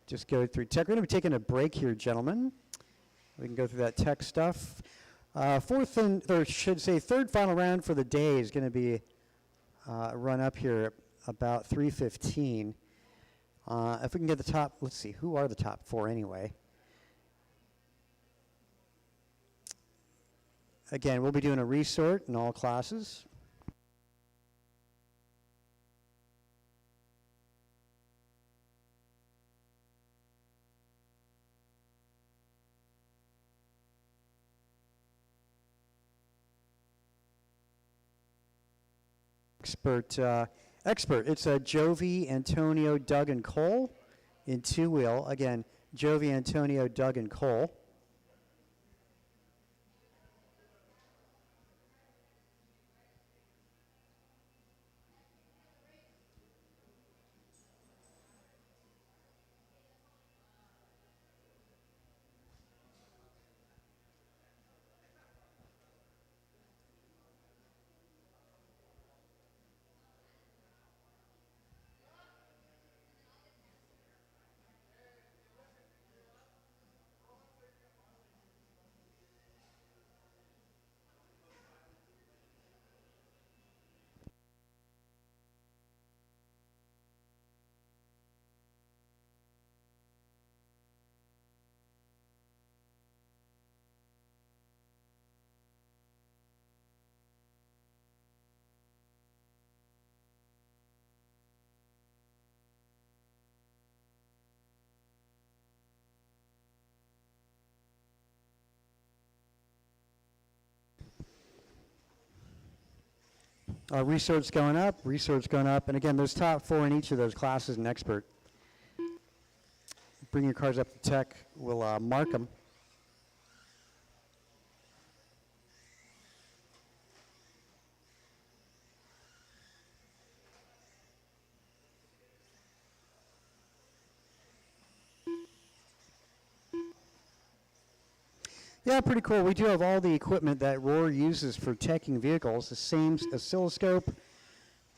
A: Just go through tech. We're going to be taking a break here, gentlemen. We can go through that tech stuff. Fourth and, or should say, third final round for the day is going to be run up here about 3:15. If we can get the top, let's see, who are the top four anyway? Again, we'll be doing a resort in all classes. Expert. It's Jovi, Antonio, Doug, and Cole in two-wheel. Again, Jovi, Antonio, Doug, and Cole. Resort's going up, and again, there's top four in each of those classes in expert. Bring your cars up to tech, we'll mark them. Yeah, pretty cool. We do have all the equipment that Roar uses for checking vehicles, the same oscilloscope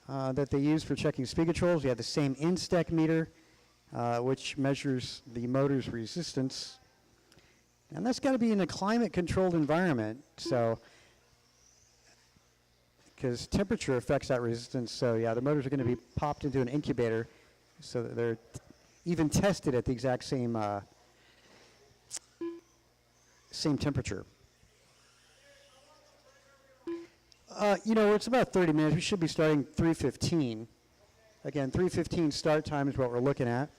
A: that they use for checking speed controls. We have the same Instec meter, which measures the motor's resistance. And that's got to be in a climate-controlled environment, so because temperature affects that resistance. So yeah, the motors are going to be popped into an incubator, so that they're even tested at the exact same same temperature. It's about 30 minutes. We should be starting 3:15. Again, 3:15 start time is what we're looking at.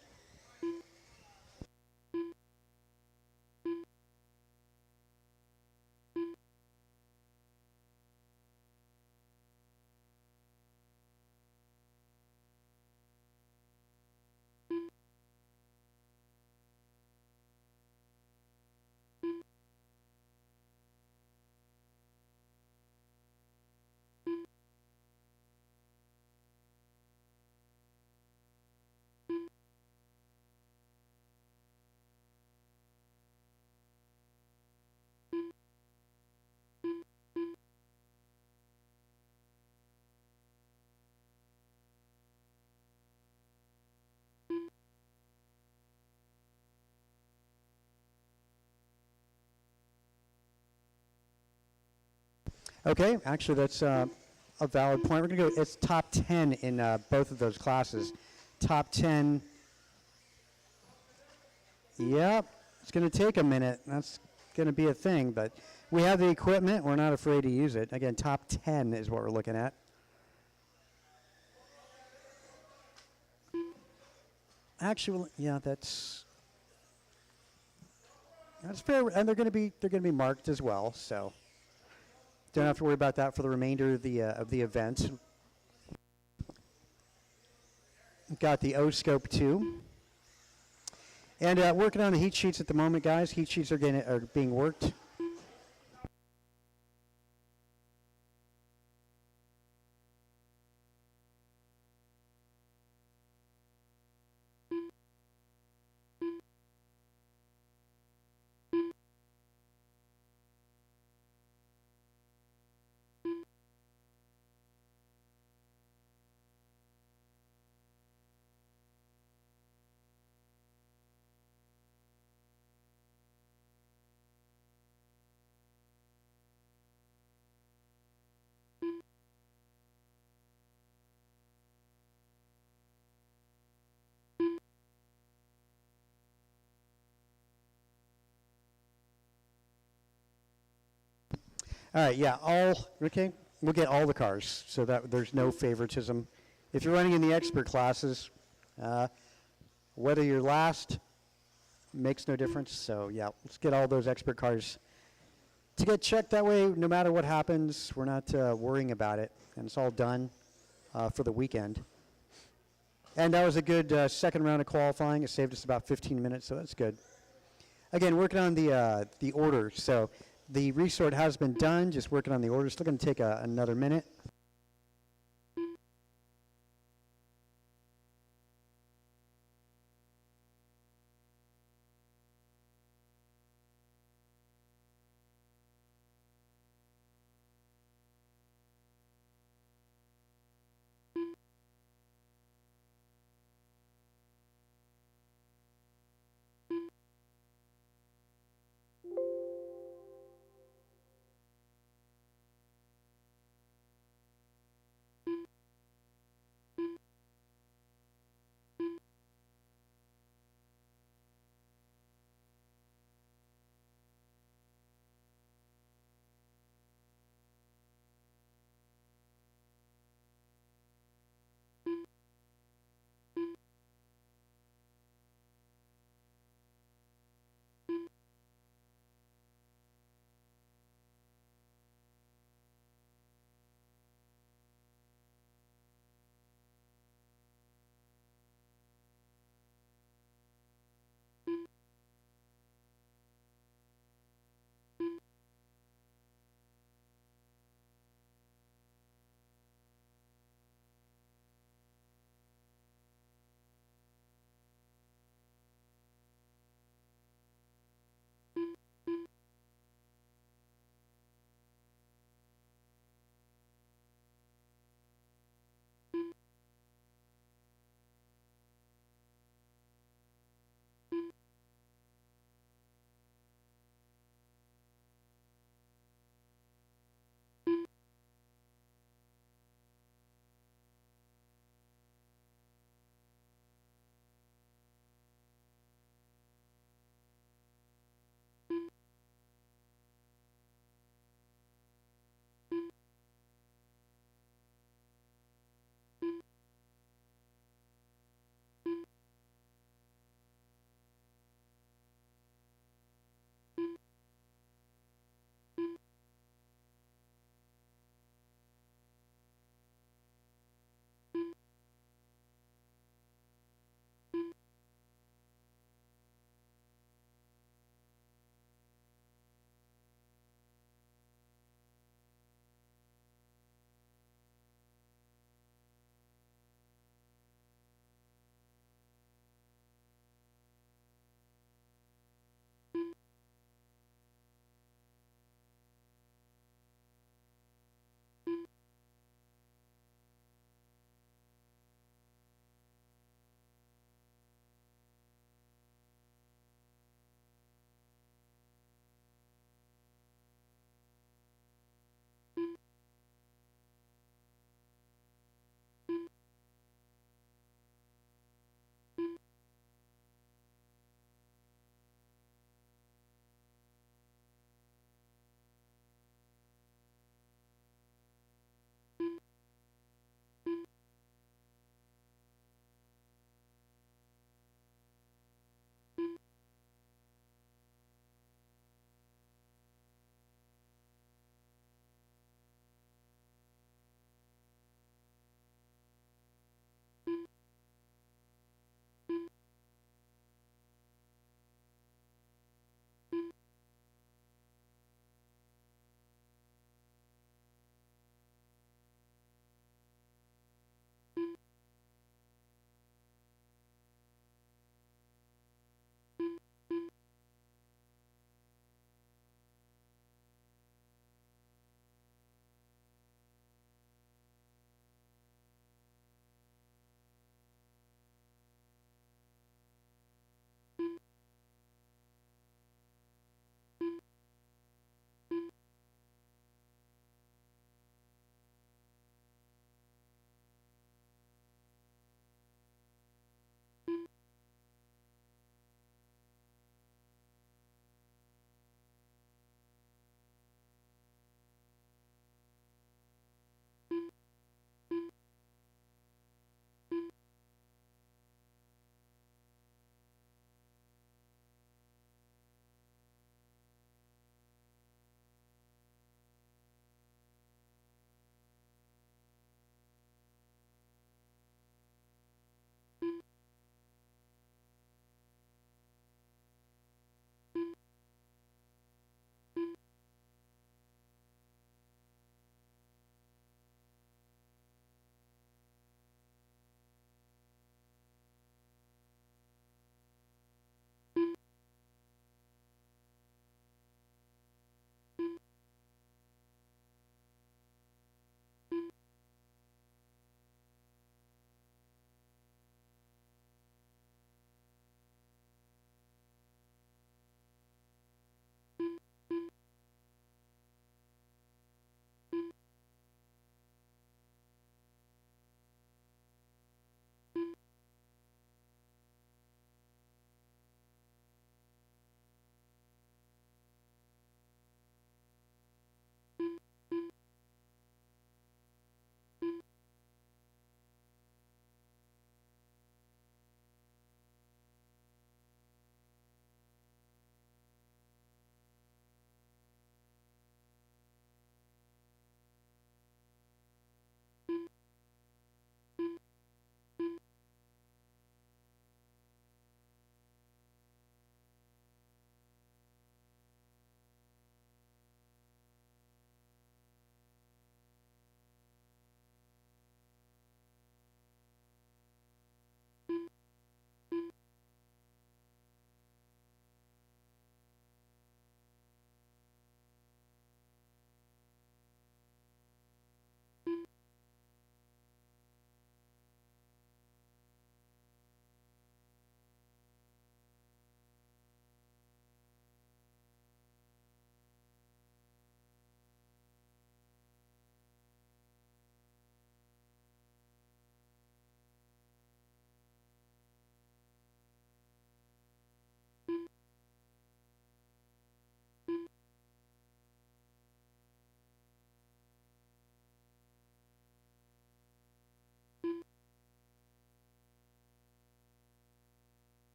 A: Okay, actually that's a valid point. We're going to go, it's top 10 in both of those classes. Top 10, yep, It's going to take a minute. That's going to be a thing, but we have the equipment. We're not afraid to use it. Again, top 10 is what we're looking at. Actually, yeah, that's fair, and they're going to be marked as well. So don't have to worry about that for the remainder of the event. Got the O-scope 2. And working on the heat sheets at the moment, guys. Heat sheets are being worked. All right, yeah, okay, we'll get all the cars so that there's no favoritism. If you're running in the expert classes, whether you're last makes no difference. So yeah, let's get all those expert cars to get checked. That way, no matter what happens, we're not worrying about it, and it's all done for the weekend. And that was a good second round of qualifying. It saved us about 15 minutes, so that's good. Again, working on the order. So the resort has been done, just working on the order. Still going to take another minute.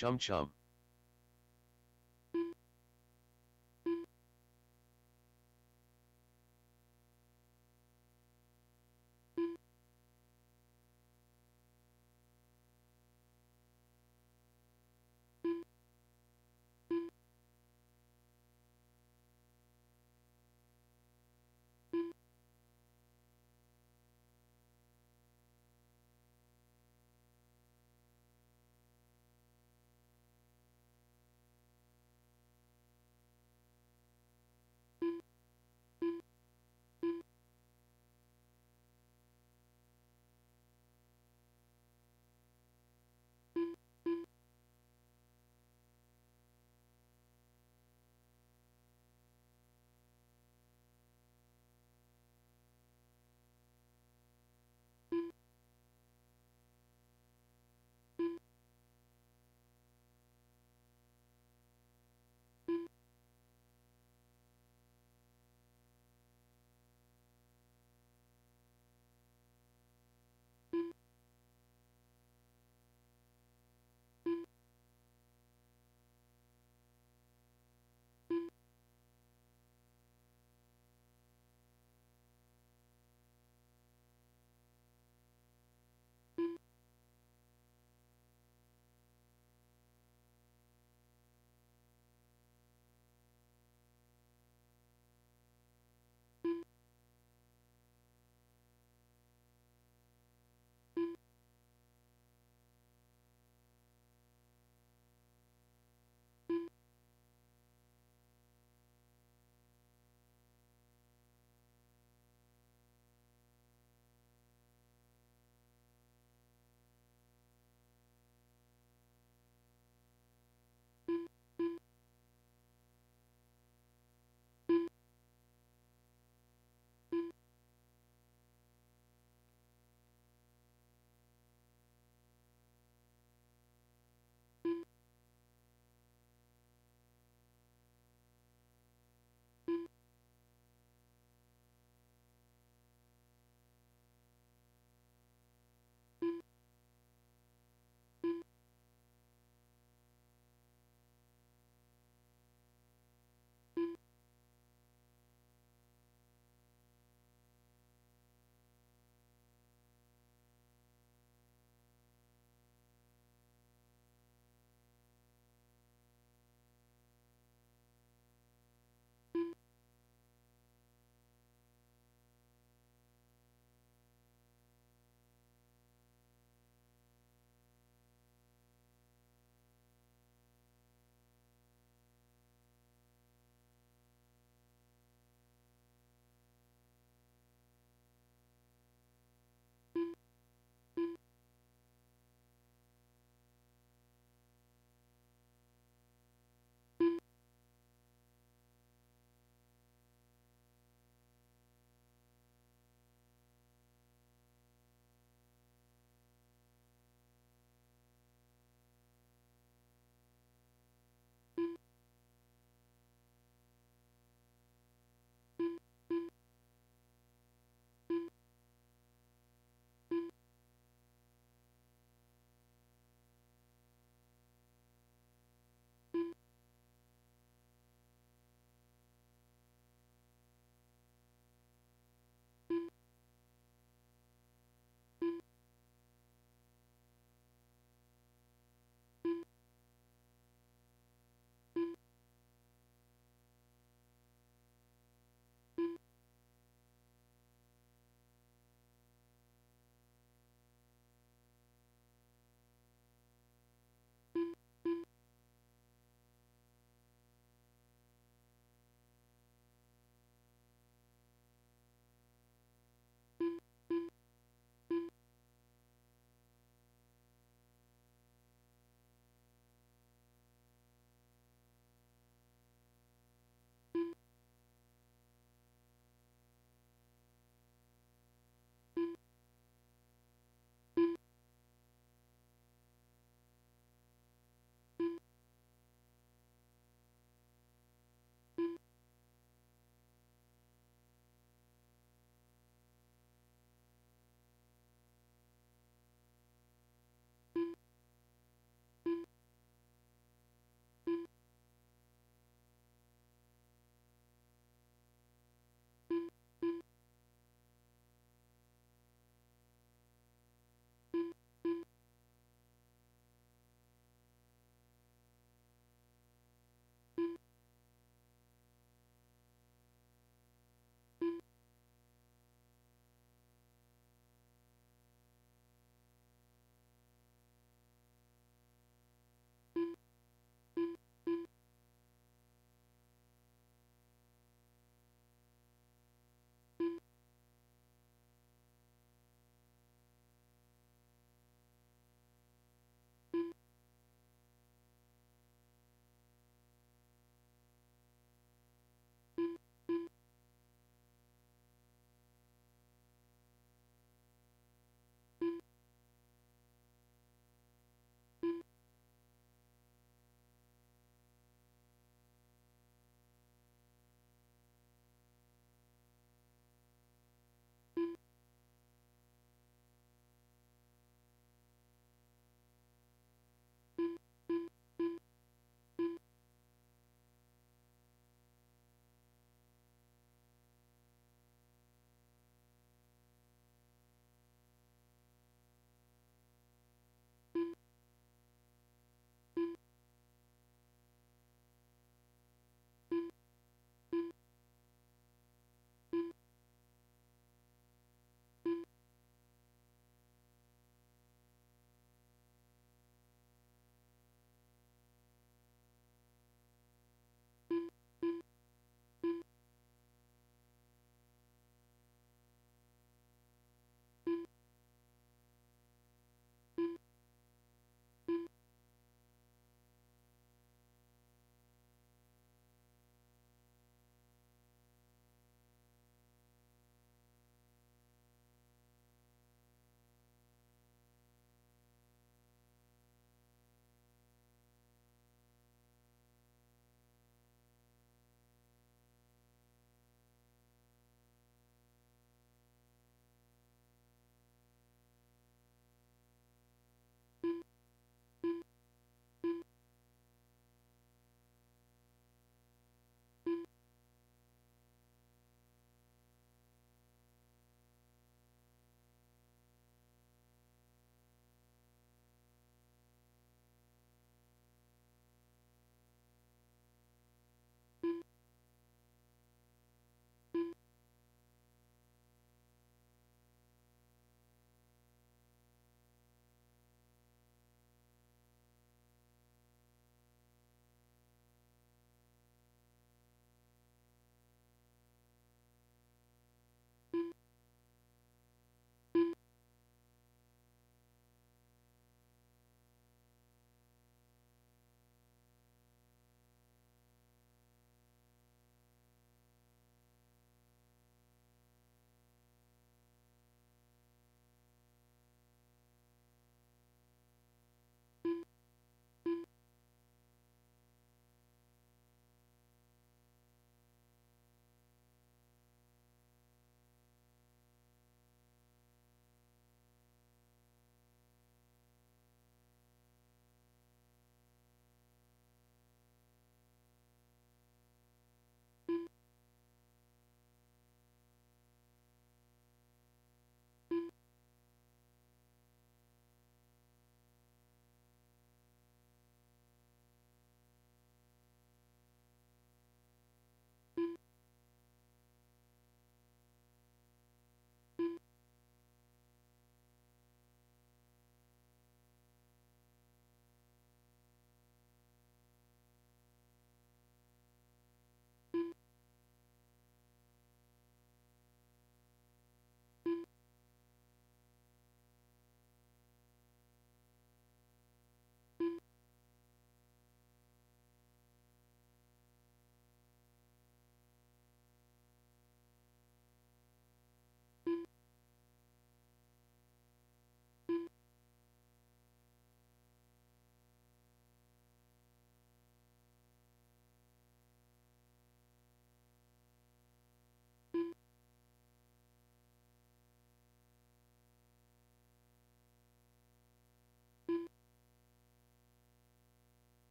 B: Chum chum.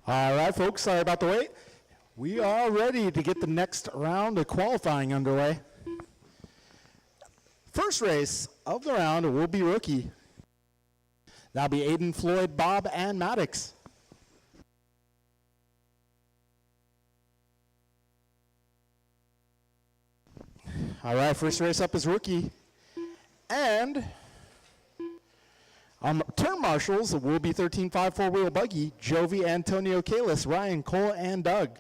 C: All right, folks, sorry about the wait. We are ready to get the next round of qualifying underway. First race of the round will be rookie. That'll be Aiden, Floyd, Bob, and Maddox. All right, first race up is rookie. And turn marshals will be 13.5 four-wheel buggy, Jovi, Antonio Kalis, Ryan, Cole, and Doug.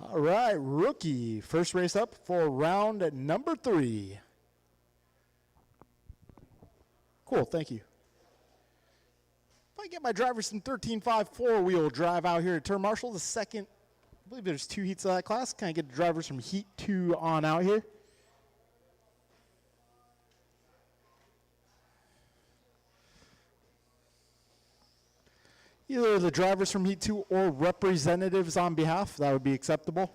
C: All right, rookie. First race up for round number 3. Cool, thank you. If I get my drivers from 13.5 four-wheel drive out here at Turn Marshall, the second, I believe there's 2 heats of that class. Can I get the drivers from heat 2 on out here? Either the drivers from Heat 2 or representatives on behalf, that would be acceptable.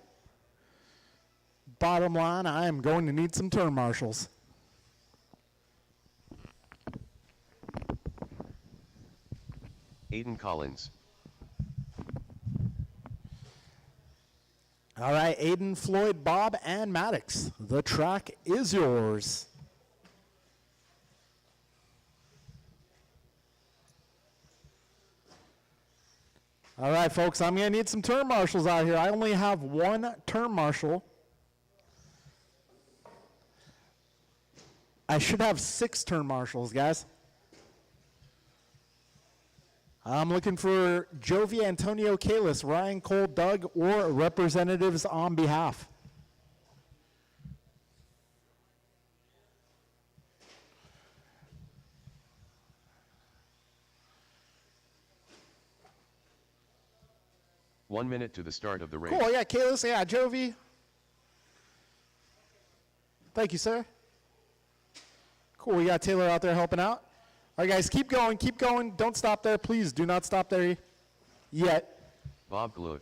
C: Bottom line, I am going to need some turn marshals.
B: Aiden Collins.
C: All right, Aiden, Floyd, Bob, and Maddox. The track is yours. All right, folks, I'm going to need some turn marshals out here. I only have 1 turn marshal. I should have 6 turn marshals, guys. I'm looking for Jovi, Antonio Kalis, Ryan, Cole, Doug, or representatives on behalf.
B: One minute to the start of the race.
C: Cool, yeah, Kalis, yeah, Jovi. Thank you, sir. Cool, we got Taylor out there helping out. All right, guys, keep going, keep going. Don't stop there, please. Do not stop there yet.
B: Bob Glut.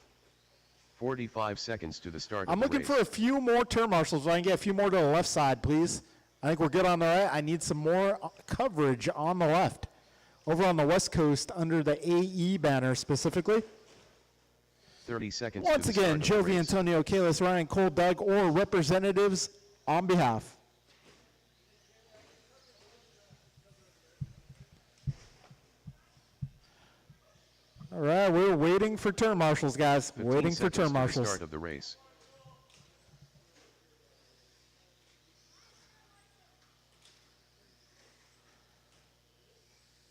B: 45 seconds to the start
C: I'm
B: of the
C: looking
B: race.
C: for a few more turn marshals. If I can get a few more to the left side, please. I think we're good on the right. I need some more coverage on the left. Over on the West Coast under the AE banner specifically.
B: 30 seconds
C: Once
B: to the
C: again,
B: start of the
C: Jovi,
B: race.
C: Antonio, Kalis, Ryan, Cole, Doug, or representatives on behalf. All right, we're waiting for turn marshals, guys.
B: 15
C: Waiting for
B: seconds
C: turn
B: to the
C: marshals.
B: start of the race.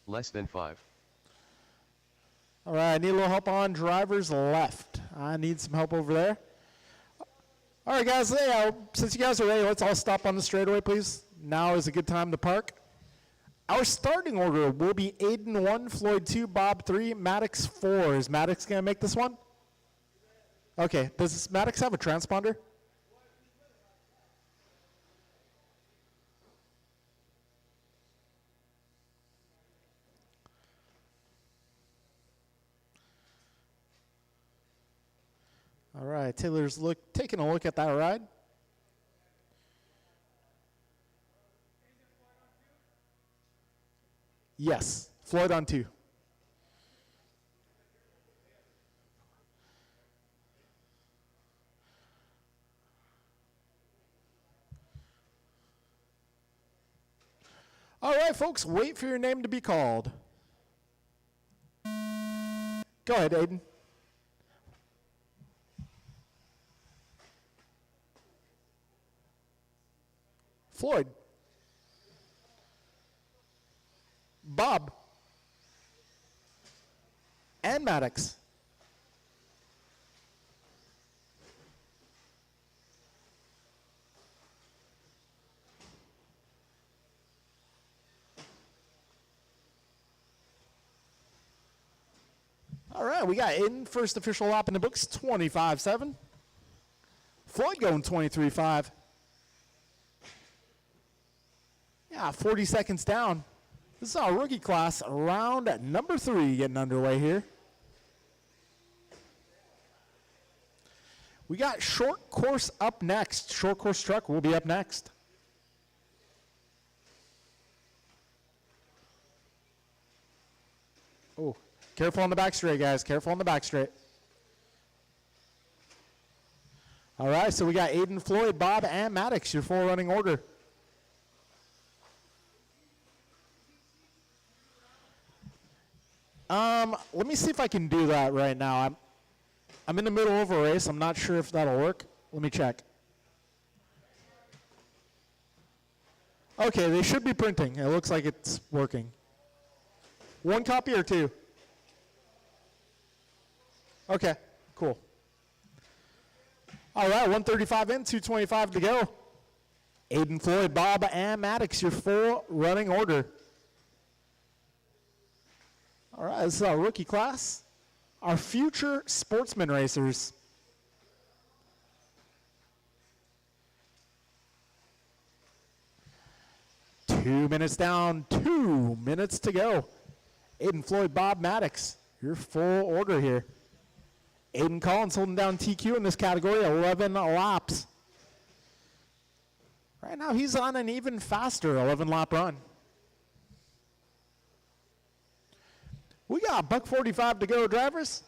B: Less than 5.
C: All right, I need a little help on drivers left. I need some help over there. All right, guys, since you guys are ready, let's all stop on the straightaway, please. Now is a good time to park. Our starting order will be Aiden 1, Floyd 2, Bob 3, Maddox 4. Is Maddox going to make this one? Okay, does Maddox have a transponder? All right, Taylor's taking a look at that ride. Yes, Floyd on 2. All right, folks, wait for your name to be called. Go ahead, Aiden. Floyd. Bob. And Maddox. All right, we got Aiden, first official lap in the books, 25-7. Floyd going 23.5. Yeah, 40 seconds down. This is our rookie class, round number 3 getting underway here. We got short course up next. Short course truck will be up next. Oh, careful on the back straight, guys. Careful on the back straight. All right, so we got Aiden, Floyd, Bob, and Maddox, your 4 running order. Let me see if I can do that right now. I'm in the middle of a race. I'm not sure if that'll work. Let me check. Okay, they should be printing. It looks like it's working. 1 copy or 2? Okay, cool. All right, 135 in, 225 to go. Aiden, Floyd, Bob, and Maddox, your 4 running order. All right, this is our rookie class. Our future sportsman racers. Two minutes down, 2 minutes to go. Aiden, Floyd, Bob, Maddox, your full order here. Aiden Collins holding down TQ in this category, 11 laps. Right now he's on an even faster 11-lap run. We got $1.45 to go, drivers.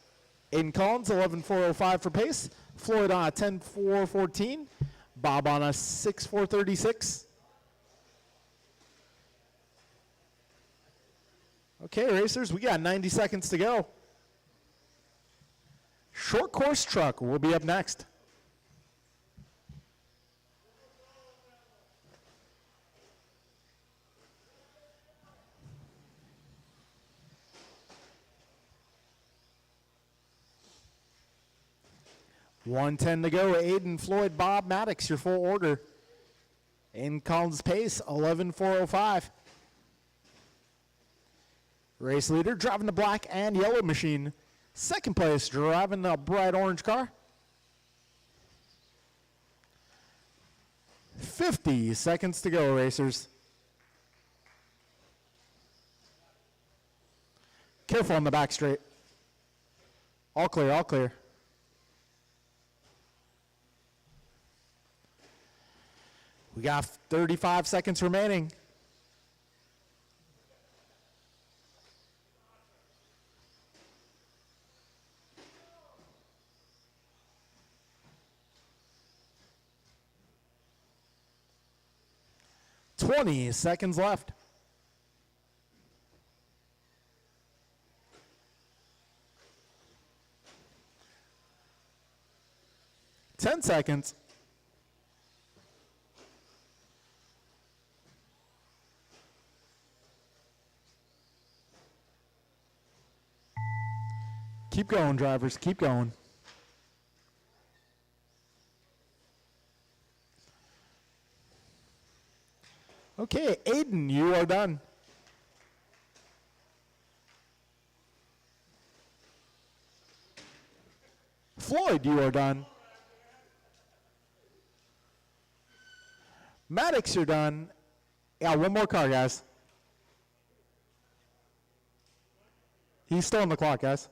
C: Aiden Collins, 11.405 for pace. Floyd on a 10.414. Bob on a 6.436. Okay, racers, we got 90 seconds to go. Short course truck will be up next. $110 to go. Aiden, Floyd, Bob, Maddox, your full order. In Collins pace, 11.405. Race leader driving the black and yellow machine. Second place driving the bright orange car. 50 seconds to go, racers. Careful on the back straight. All clear, all clear. We got 35 seconds remaining. $20 seconds left. $10 seconds. Keep going, drivers. Keep going. Okay, Aiden, you are done. Floyd, you are done. Maddox, you're done. Yeah, one more car, guys. He's still on the clock, guys.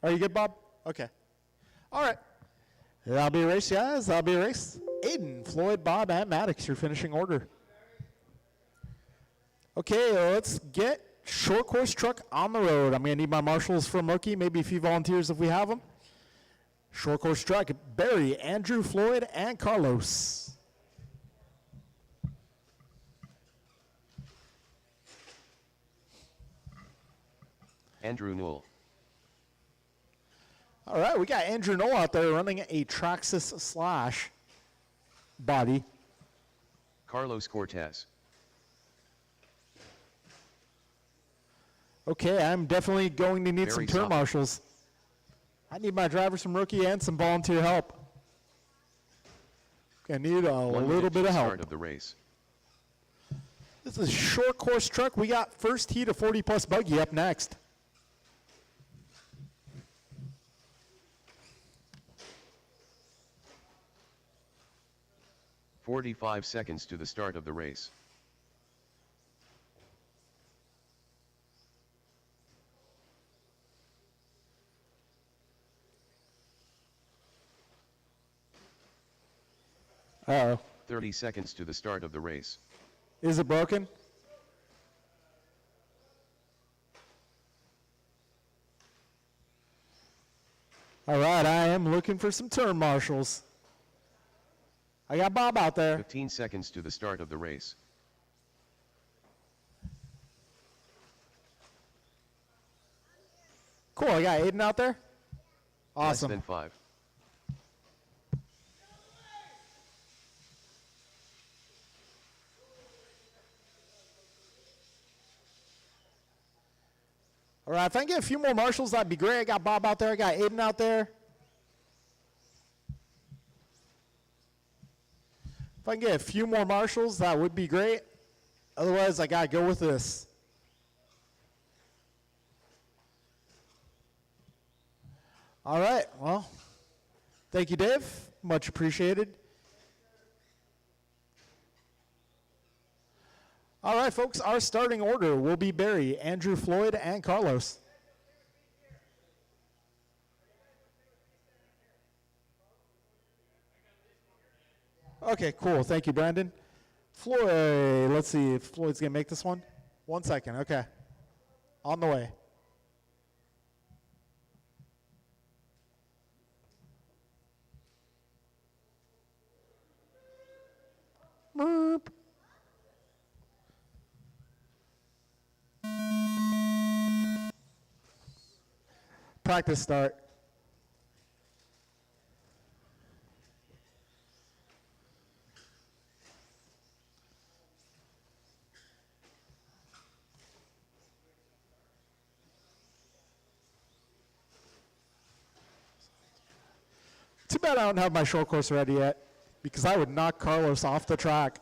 C: Are you good, Bob? Okay. All right. That'll be a race, guys. That'll be a race. Aiden, Floyd, Bob, and Maddox, your finishing order. Okay, let's get short course truck on the road. I'm going to need my marshals from rookie, maybe a few volunteers if we have them. Short course truck, Barry, Andrew, Floyd, and Carlos.
B: Andrew Newell.
C: All right, we got Andrew Knoll out there running a Traxxas Slash body.
B: Carlos Cortez.
C: Okay, I'm definitely going to need
B: Very
C: some turn
B: soft.
C: marshals. I need my drivers from rookie and some volunteer help. I need a
B: 1
C: little
B: minute
C: bit
B: to
C: of help.
B: start of the race.
C: This is short course truck. We got first heat of 40-plus buggy up next.
B: 45 seconds to the start of the race.
C: Uh-oh.
B: 30 seconds to the start of the race.
C: Is it broken? All right, I am looking for some turn marshals. I got Bob out there.
B: 15 seconds to the start of the race.
C: Cool, I got Aiden out there.
B: Less
C: Awesome.
B: than 5.
C: All right, if I can get a few more marshals, that'd be great. I got Bob out there. I got Aiden out there. If I can get a few more marshals, that would be great. Otherwise, I got to go with this. All right, well, thank you, Dave. Much appreciated. All right, folks, our starting order will be Barry, Andrew, Floyd, and Carlos. Okay, cool. Thank you, Brandon. Floyd, let's see if Floyd's going to make this one. 1 second. Okay. On the way. Boop. Practice start. Too bad I don't have my short course ready yet, because I would knock Carlos off the track.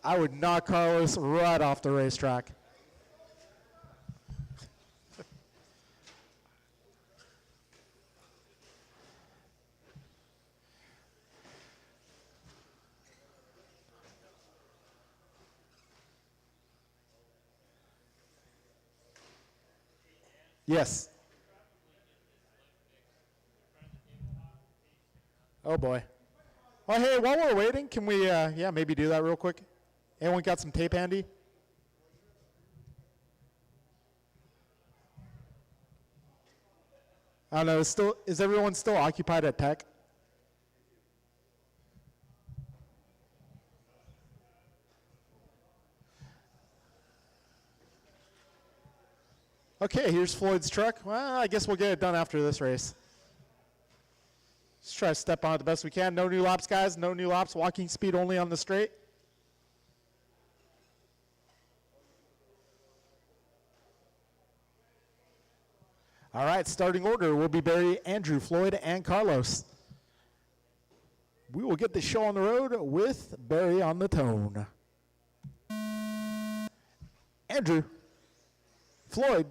C: I would knock Carlos right off the racetrack. Yes. Oh boy. Well, hey, while we're waiting, can we, yeah, maybe do that real quick? Anyone got some tape handy? I don't know, is everyone still occupied at tech? Okay, here's Floyd's truck. Well, I guess we'll get it done after this race. Let's try to step on it the best we can. No new laps, guys. No new laps. Walking speed only on the straight. All right, starting order will be Barry, Andrew, Floyd, and Carlos. We will get the show on the road with Barry on the tone. Andrew, Floyd,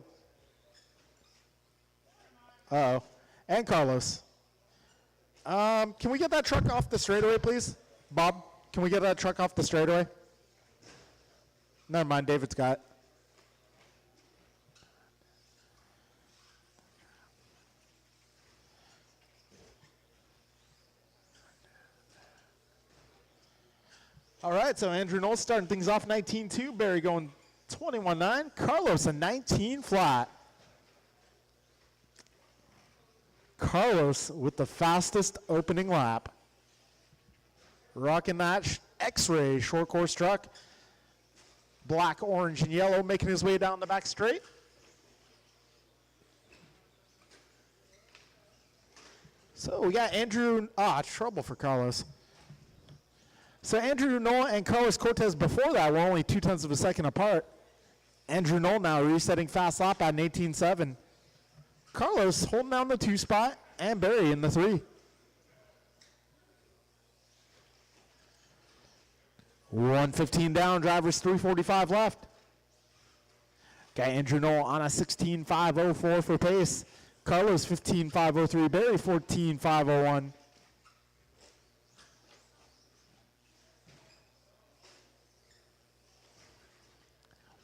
C: uh-oh, and Carlos. Can we get that truck off the straightaway, please? Bob, can we get that truck off the straightaway? Never mind, David's got it. All right, so Andrew Knowles starting things off 19.2, Barry going 21.9, Carlos a 19 flat. Carlos with the fastest opening lap. Rocking that X-ray short course truck. Black, orange, and yellow making his way down the back straight. So we got Andrew, trouble for Carlos. So Andrew Knoll and Carlos Cortez before that were only 0.2 of a second apart. Andrew Knoll now resetting fast lap at an 18.7. Carlos holding down the 2 spot and Barry in the 3. $115 down, drivers 345 left. Got Andrew Knoll on a 16.504 for pace. Carlos 15.503, Barry 14.501.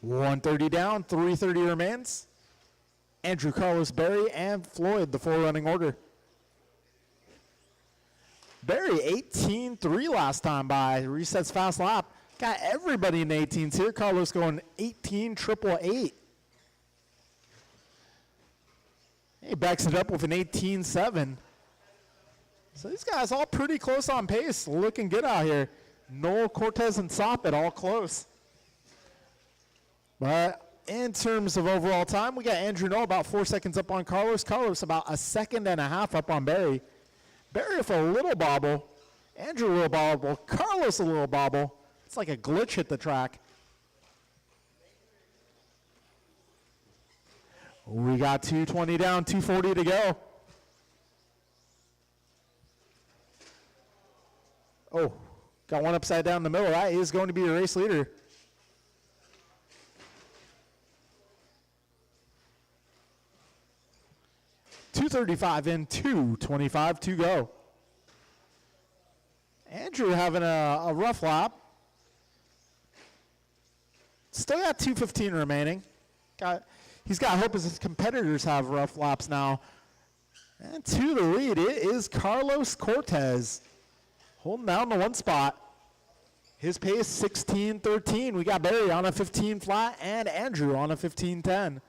C: 130 down, 330 remains. Andrew, Carlos, Barry, and Floyd, the 4 running order. Barry, 18-3 last time by. Resets fast lap. Got everybody in the 18s here. Carlos going 18-888. He backs it up with an 18-7. So these guys all pretty close on pace. Looking good out here. Noel, Cortez, and Soppet all close. But in terms of overall time, we got Andrew Noel about 4 seconds up on Carlos. Carlos about 1.5 seconds up on Barry. Barry with a little bobble. Andrew a little bobble. Carlos a little bobble. It's like a glitch hit the track. We got 220 down, 240 to go. Oh, got one upside down in the middle. That is going to be your race leader. .235 in, 2:25 to go. Andrew having a rough lap. Still got 2:15 remaining. He's got hope as his competitors have rough laps now. And to the lead, it is Carlos Cortez. Holding down the 1 spot. His pace 16:13. We got Barry on a 15 flat and Andrew on a 15:10.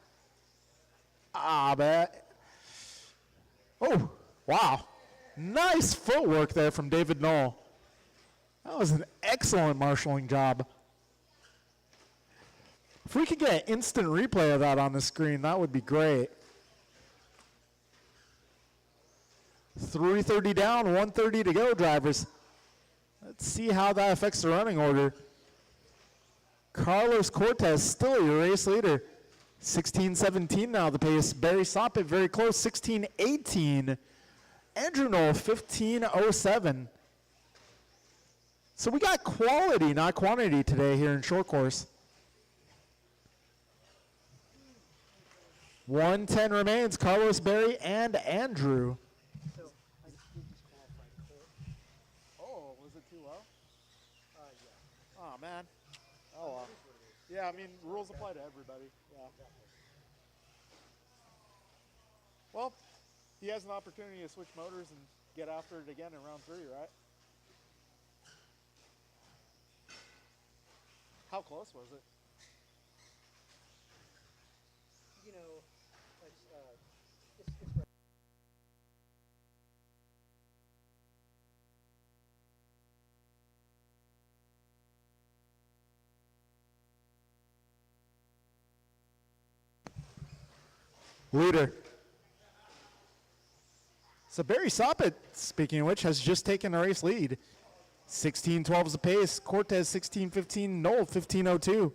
C: Oh, wow. Nice footwork there from David Knoll. That was an excellent marshaling job. If we could get an instant replay of that on the screen, that would be great. 330 down, 130 to go, drivers. Let's see how that affects the running order. Carlos Cortez still your race leader. 16:17 now the pace. Barry Soppet very close, 16:18. Andrew Knoll, 15:07. So we got quality, not quantity today here in short course. 1:10 remains, Carlos, Barry, and Andrew. Oh, was it too low? Yeah. Oh, man. Oh, well. Yeah, I mean, rules apply to everybody. Yeah. Well, he has an opportunity to switch motors and get after it again in round 3, right? How close was it?
F: You know, it's right.
C: Leader. So Barry Soppet, speaking of which, has just taken a race lead. 16:12 is the pace. Cortez 16:15. Knoll 15:02.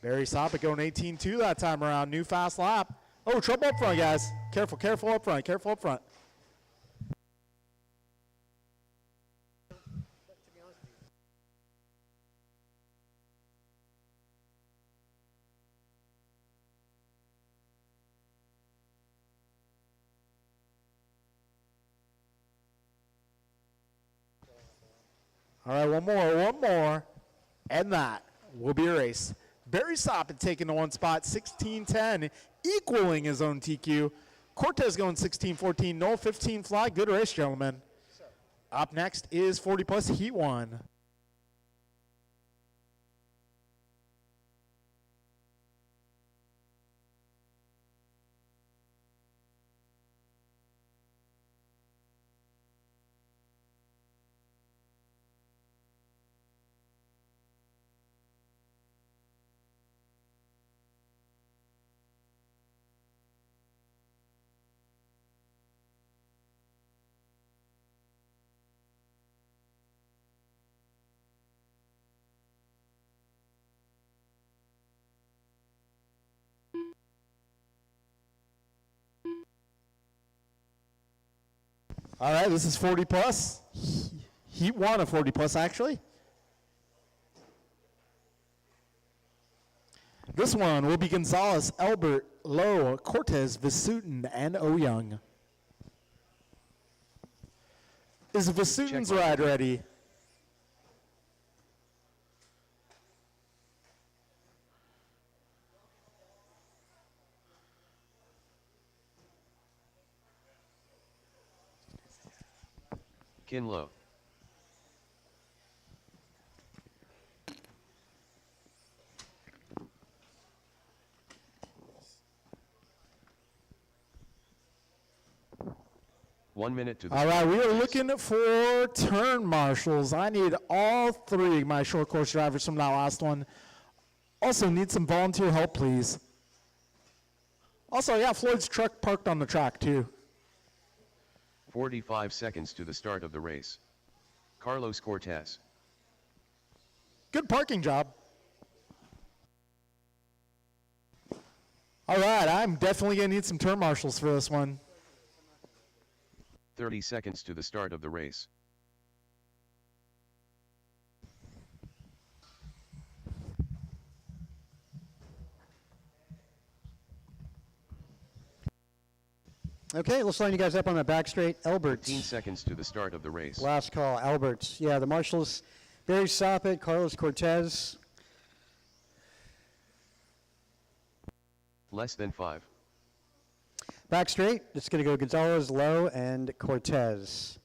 C: Barry Soppet going 18:2 that time around. New fast lap. Oh, trouble up front, guys. Careful, careful up front. Careful up front. All right, one more, and that will be a race. Barry Soppet taking the 1 spot, 16:10, equaling his own TQ. Cortez going 16:14, Knoll 15 fly. Good race, gentlemen. Up next is 40 plus Heat 1. All right, this is 40 plus. Heat 1 of 40 plus, actually. This one will be Gonzalez, Elbert, Lowe, Cortez, Vasutin, and Oyoung. Is Vasutin's
B: Check.
C: ride ready?
B: Kinlow. One minute to the
C: All right, we are looking for turn marshals. I need all three of my short course drivers from that last one. Also need some volunteer help, please. Also, yeah, Floyd's truck parked on the track, too.
B: 45 seconds to the start of the race. Carlos Cortez.
C: Good parking job. All right, I'm definitely going to need some turn marshals for this one.
B: 30 seconds to the start of the race.
A: Okay, let's line you guys up on the back straight.
B: 15
A: Alberts.
B: seconds to the start of the race.
A: Last call, Alberts. Yeah, the marshals, Barry Soppet, Carlos Cortez.
B: Less than 5.
A: Back straight, it's going to go Gonzalez, Lowe, and Cortez.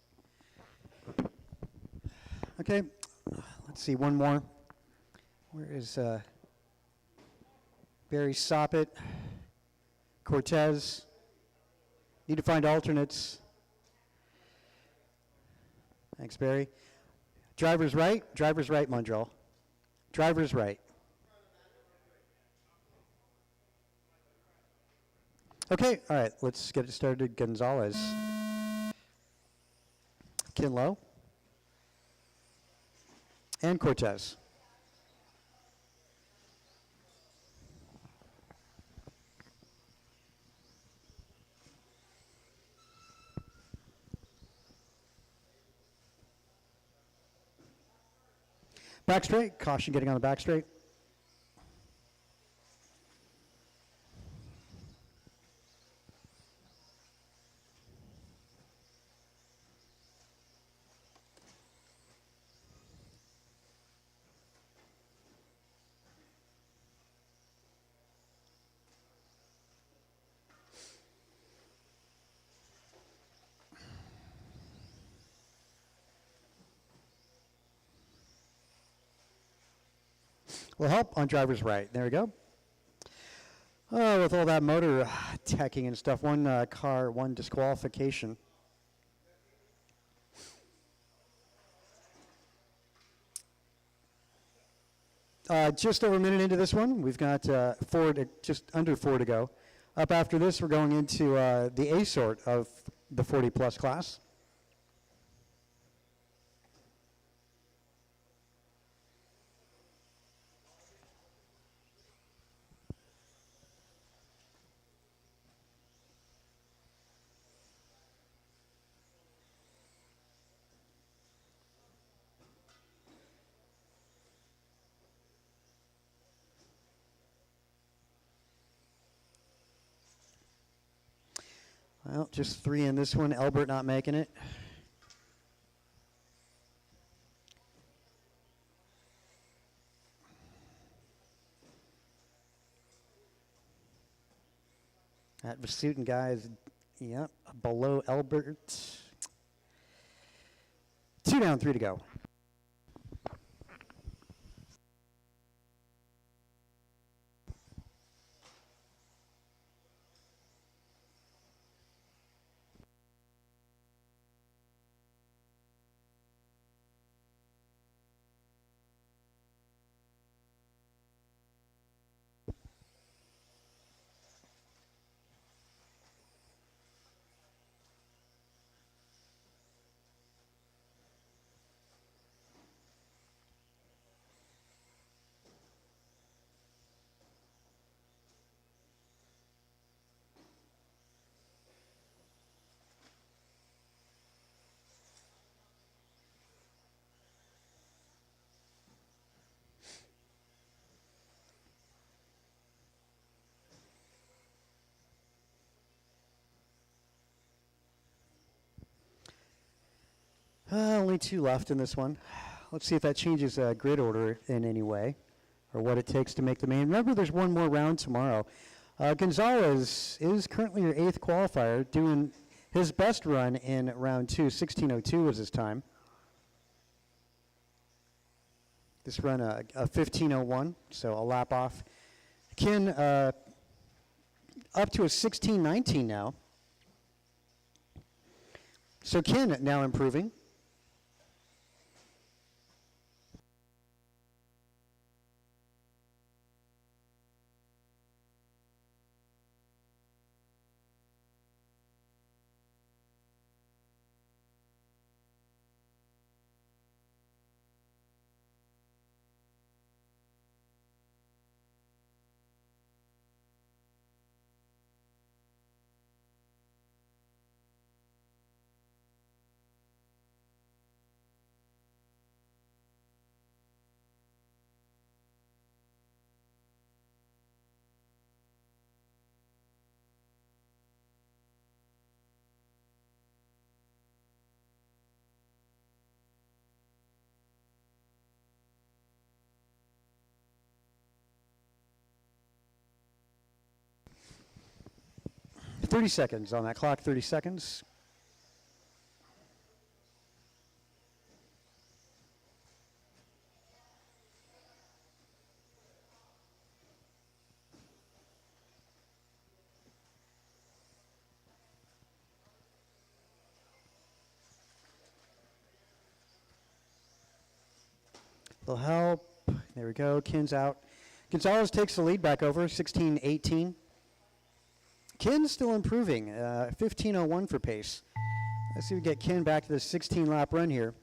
A: Okay, let's see, one more. Where is Barry Soppet, Cortez? Need to find alternates. Thanks, Barry. Driver's right, Mondrell. Driver's right. Okay, all right, let's get it started. Gonzalez. Kinlow. And Cortez. Back straight, caution getting on the back straight. Will help on driver's right. There we go. Oh, with all that motor teching and stuff, one car, one disqualification. Just over a minute into this one, we've got just under 4 to go. Up after this, we're going into the A sort of the 40-plus class. Well, just 3 in this one. Elbert not making it. That Vasutin guy is, yep, below Elbert. 2 down, 3 to go. Only 2 left in this one. Let's see if that changes grid order in any way, or what it takes to make the main. Remember, there's one more round tomorrow. Gonzalez is currently your 8th qualifier, doing his best run in round 2. 16:02 was his time. This run a 15:01, so a lap off. Ken up to a 16:19 now. So Ken now improving. Thirty seconds on that clock, 30 seconds. They'll help. There we go. Ken's out. Gonzalez takes the lead back over, 16:18. Ken's still improving, 15:01 for pace. Let's see if we get Ken back to the 16-lap run here.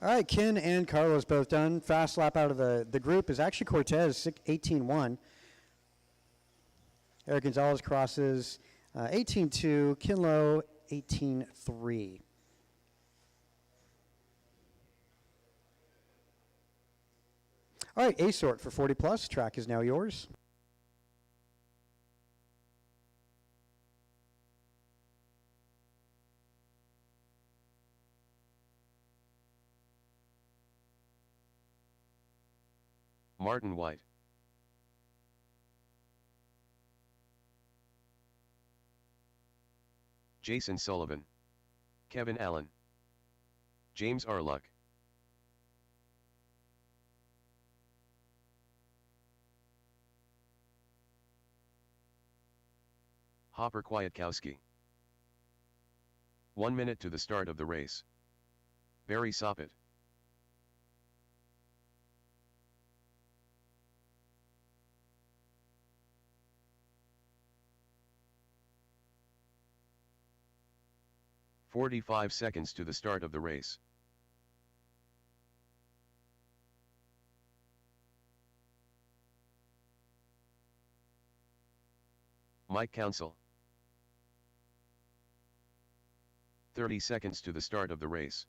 A: All right, Ken and Carlos both done. Fast lap out of the group is actually Cortez, 18:1. Eric Gonzalez crosses 18:2. Ken Lowe, 18:3. All right, A-Sort for 40 plus. Track is now yours.
B: Martin White. Jason Sullivan. Kevin Allen. James Arluck. Hopper Kwiatkowski. 1 minute to the start of the race. Barry Soppet. "45 seconds to the start of the race. Mike Council. 30 seconds to the start of the race.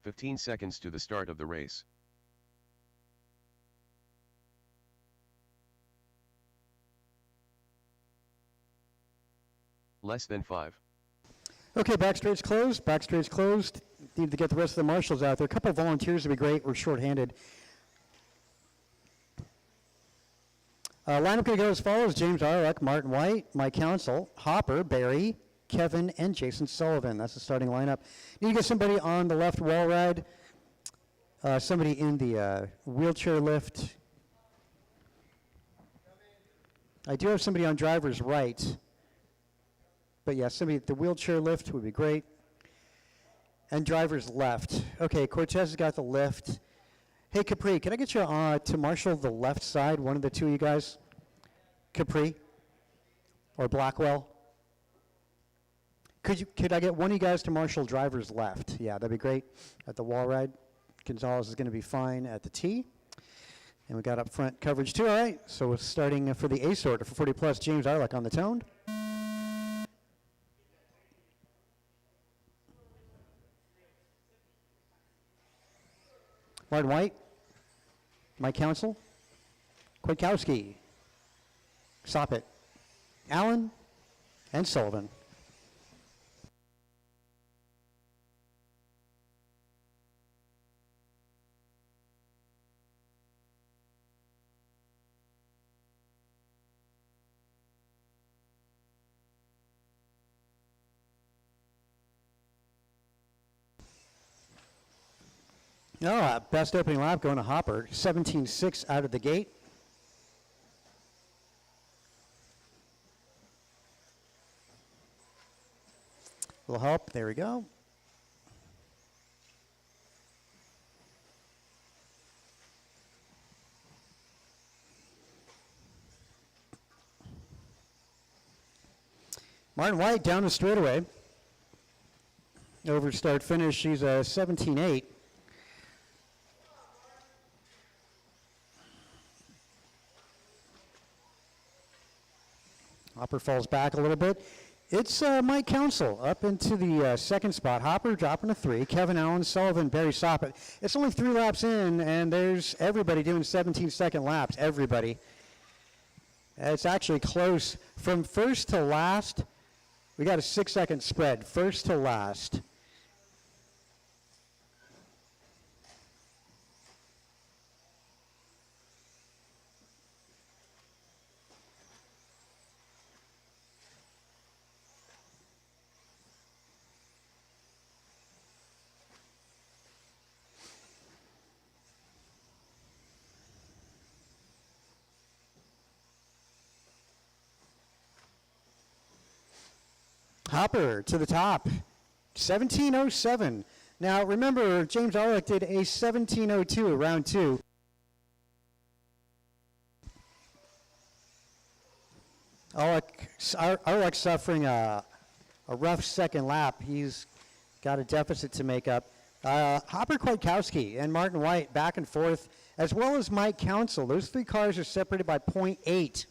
B: "15 seconds to the start of the race. Less than 5.
A: Okay, backstraight's closed. Backstraight's closed. Need to get the rest of the marshals out there. A couple of volunteers would be great. We're shorthanded. Lineup going to go as follows: James Arluck, Martin White, Mike Council, Hopper, Barry, Kevin, and Jason Sullivan. That's the starting lineup. Need to get somebody on the left wall ride. Somebody in the wheelchair lift. I do have somebody on driver's right. But yeah, somebody at the wheelchair lift would be great. And driver's left. Okay, Cortez has got the lift. Hey, Capri, can I get you to marshal the left side, one of the two of you guys? Capri or Blackwell? Could I get one of you guys to marshal driver's left? Yeah, that'd be great. At the wall ride, Gonzalez is going to be fine at the T. And we got up front coverage too. All right, so we're starting for the ace order for 40 plus. James Arlick on the tone. Martin White, Mike Council, Kwiatkowski, Soppet, Allen, and Sullivan. Best opening lap going to Hopper. 17.6 out of the gate. A little help. There we go. Martin White down the straightaway. Over start finish, she's a 17.8. Hopper falls back a little bit. It's Mike Council up into the second spot. Hopper dropping to 3. Kevin Allen, Sullivan, Barry Soppet. It's only 3 laps in, and there's everybody doing 17-second laps. Everybody. It's actually close. From first to last, we got a 6-second spread. First to last. Hopper to the top, 17.07. Now remember, James Arlick did a 17.02 round 2. Arlick suffering a rough second lap. He's got a deficit to make up. Hopper, Kwiatkowski, and Martin White back and forth, as well as Mike Council. Those 3 cars are separated by 0.8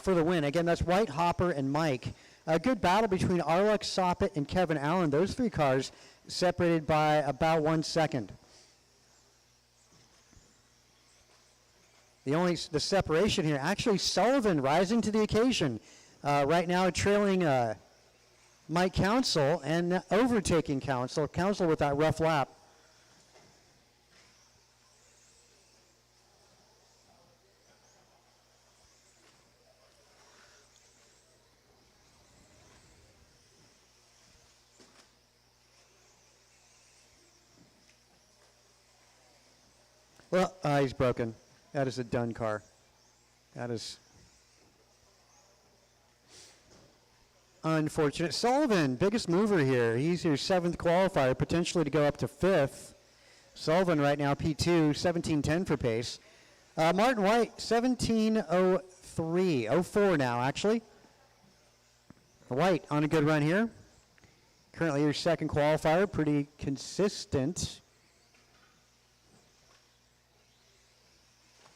A: for the win. Again, that's White, Hopper, and Mike. A good battle between Arlick, Soppet, and Kevin Allen. Those 3 cars separated by about 1 second. The separation here, actually Sullivan rising to the occasion. Right now trailing Mike Council and overtaking Council. Council with that rough lap. Well, he's broken. That is a done car. That is unfortunate. Sullivan, biggest mover here. He's your 7th qualifier, potentially to go up to 5th. Sullivan right now, P2, 17.10 for pace. Martin White, 17.03, 04 now, actually. White on a good run here. Currently your 2nd qualifier, pretty consistent.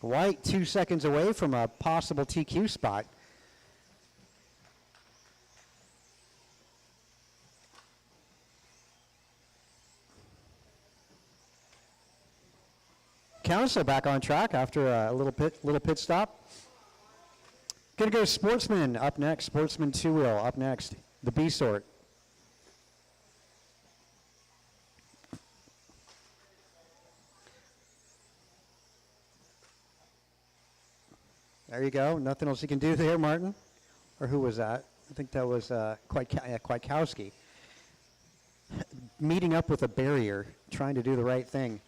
A: White 2 seconds away from a possible TQ spot. Council back on track after a little pit stop. Gonna go Sportsman up next. Sportsman 2-wheel up next. The B sort. There you go. Nothing else you can do there, Martin. Or who was that? I think that was Kwiatkowski. Meeting up with a barrier, trying to do the right thing.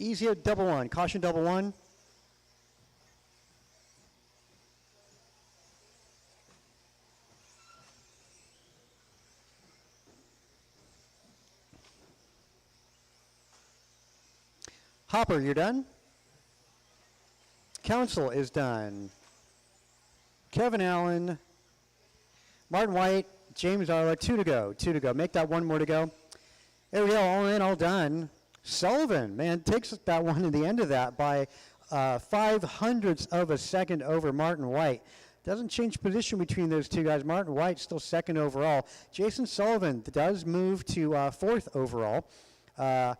A: Easy at double one. Caution double one. Hopper, you're done? Council is done. Kevin Allen, Martin White, James Arla, 2 to go. 2 to go. Make that one more to go. There we go. All in, all done. Sullivan, man, takes that one to the end of that by 0.05 of a second over Martin White. Doesn't change position between those two guys. Martin White still second overall. Jason Sullivan does move to fourth overall. God,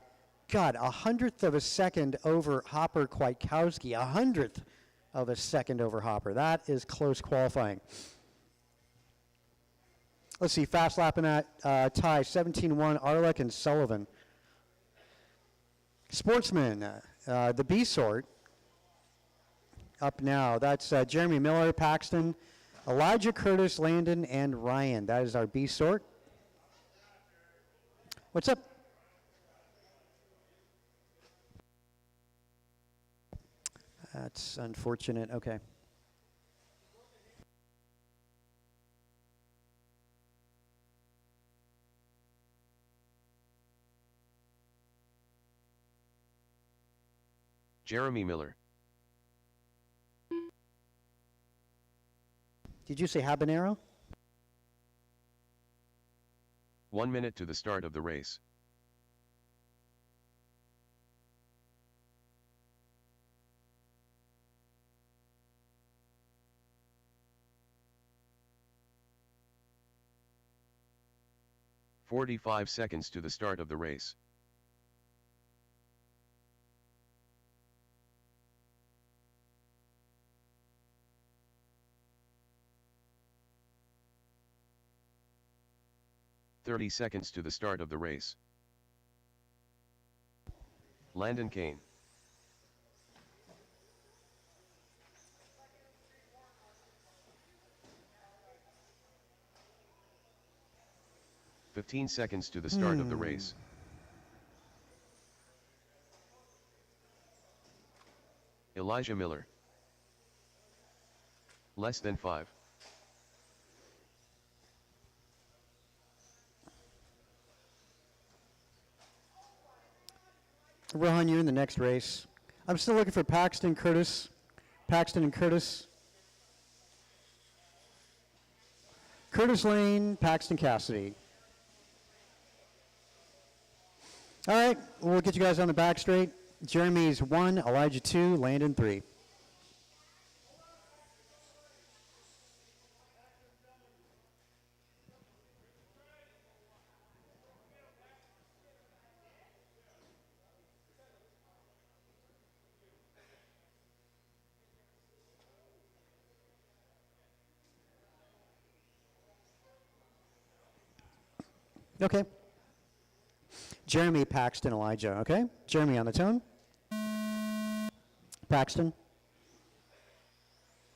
A: 100th of a second over Hopper Kwiatkowski. 100th of a second over Hopper. That is close qualifying. Let's see, fast lap in that tie, 17-1, Arlick and Sullivan. Sportsman, the B sort, up now. That's Jeremy Miller, Paxton, Elijah, Curtis, Landon, and Ryan. That is our B sort. What's up? That's unfortunate. Okay.
B: Jeremy Miller.
A: Did you say habanero?
B: 1 minute to the start of the race. "45 seconds to the start of the race. "30 seconds to the start of the race. Landon Kane. "15 seconds to the start of the race. Elijah Miller. Less than 5.
A: Rohan, you in the next race. I'm still looking for Paxton, Curtis. Paxton and Curtis. Curtis Lane, Paxton Cassidy. All right, we'll get you guys on the back straight. Jeremy's 1, Elijah 2, Landon 3. Okay. Jeremy, Paxton, Elijah, okay? Jeremy on the tone. Paxton.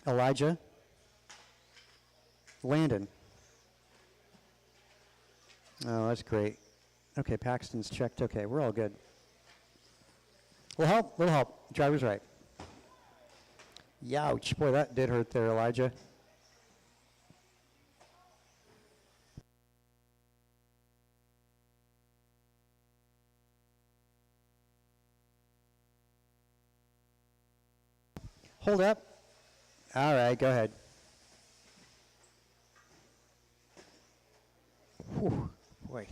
A: Elijah. Landon. Oh, that's great. Okay, Paxton's checked. Okay, we're all good. Little help, little help. Driver's right. Youch. Boy, that did hurt there, Elijah. Hold up. All right, go ahead. Whew, boy.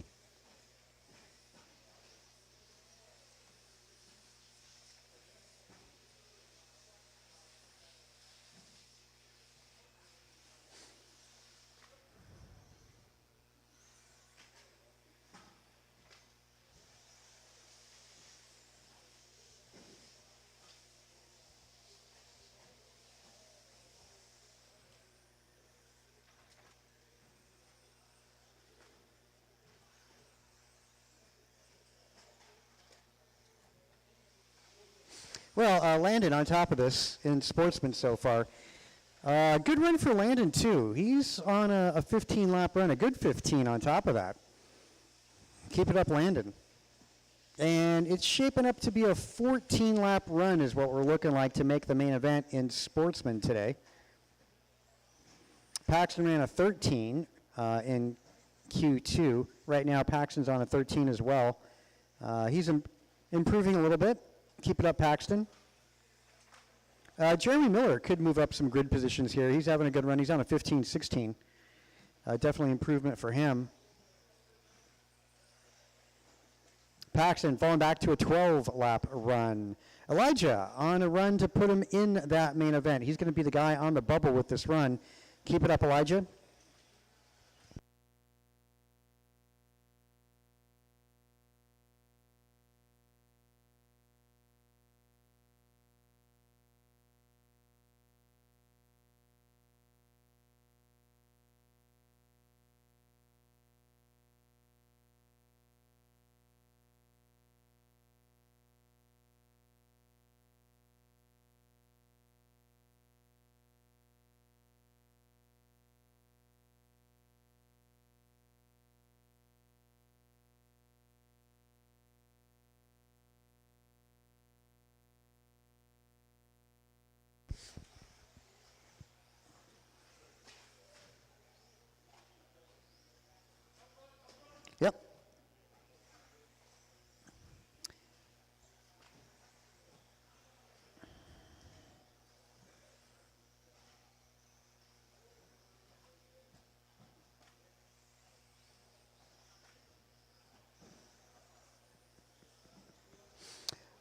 A: Well, Landon on top of this in Sportsman so far. Good run for Landon, too. He's on a 15-lap run, a good 15 on top of that. Keep it up, Landon. And it's shaping up to be a 14-lap run is what we're looking like to make the main event in Sportsman today. Paxton ran a 13 in Q2. Right now, Paxton's on a 13 as well. He's improving a little bit. Keep it up, Paxton. Jeremy Miller could move up some grid positions here. He's having a good run. He's on a 15-16. Definitely improvement for him. Paxton falling back to a 12-lap run. Elijah on a run to put him in that main event. He's going to be the guy on the bubble with this run. Keep it up, Elijah. Yep.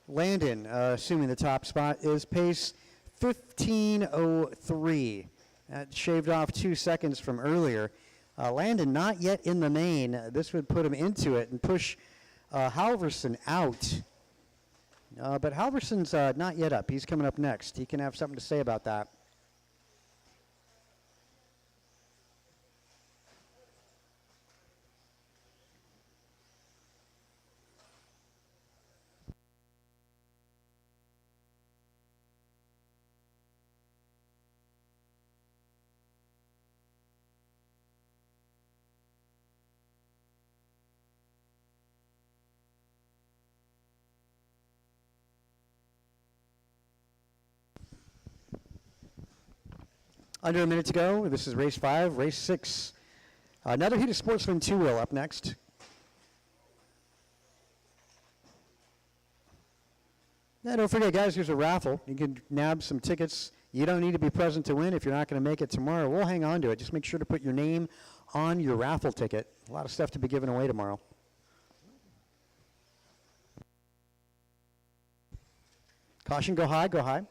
A: Landon, assuming the top spot, is pace 15:03. That shaved off 2 seconds from earlier. Landon not yet in the main. This would put him into it and push Halverson out. But Halverson's not yet up. He's coming up next. He can have something to say about that. Under a minute to go. This is race 5, race 6. Another heat of Sportsman 2-wheel up next. Now, don't forget, guys, there's a raffle. You can nab some tickets. You don't need to be present to win if you're not going to make it tomorrow. We'll hang on to it. Just make sure to put your name on your raffle ticket. A lot of stuff to be given away tomorrow. Caution, go high, go high.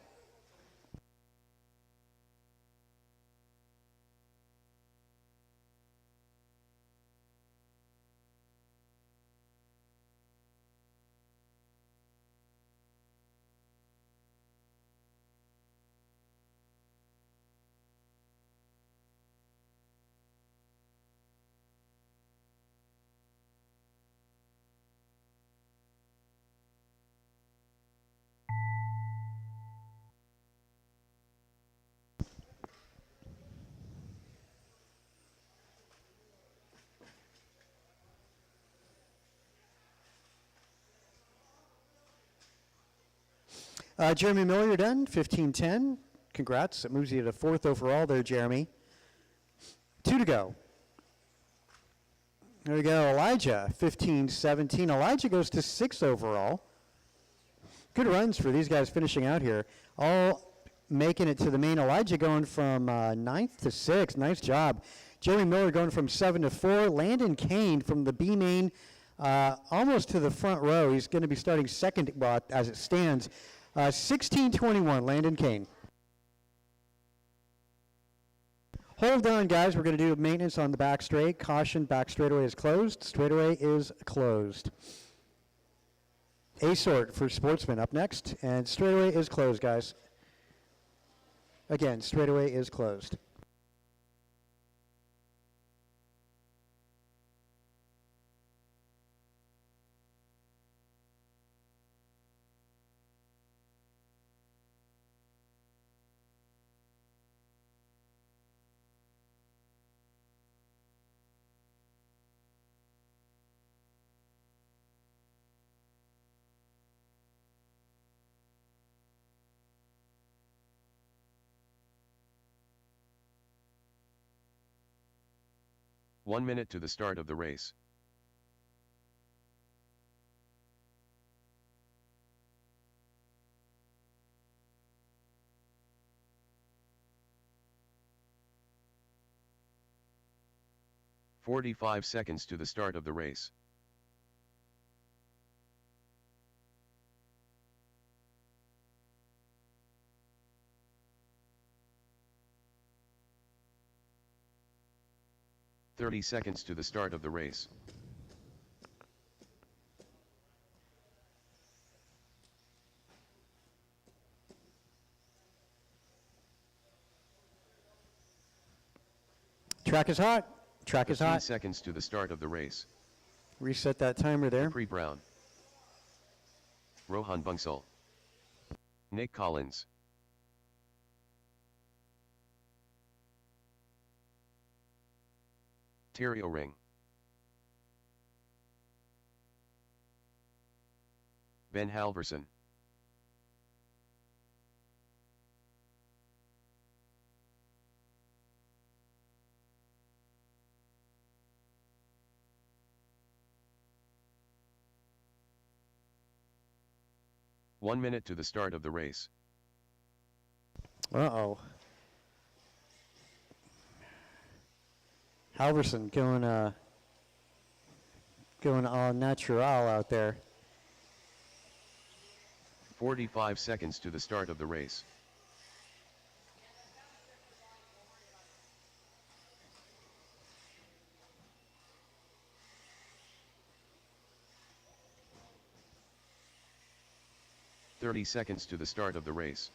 A: Jeremy Miller, you're done. 15:10. Congrats. It moves you to 4th overall there, Jeremy. 2 to go. There we go. Elijah, 15:17. Elijah goes to 6th overall. Good runs for these guys finishing out here. All making it to the main. Elijah going from 9th to 6th. Nice job. Jeremy Miller going from 7 to 4. Landon Kane from the B main almost to the front row. He's going to be starting second as it stands. 16:21, Landon Kane. Hold on, guys. We're going to do maintenance on the back straight. Caution, back straightaway is closed. Straightaway is closed. A-sort for Sportsman up next. And straightaway is closed, guys. Again, straightaway is closed.
B: 1 minute to the start of the race. "45 seconds to the start of the race. "30 seconds to the start of the race.
A: Track is hot. Track is
B: 15
A: hot.
B: seconds to the start of the race.
A: Reset that timer there.
B: Capri Brown, Rohan Bunsal, Nick Collins, Terry O'Ring, Ben Halverson, "1 minute to the start of the race.
A: Uh-oh. Halverson going all natural out there.
B: 45 seconds to the start of the race. "30 seconds to the start of the race.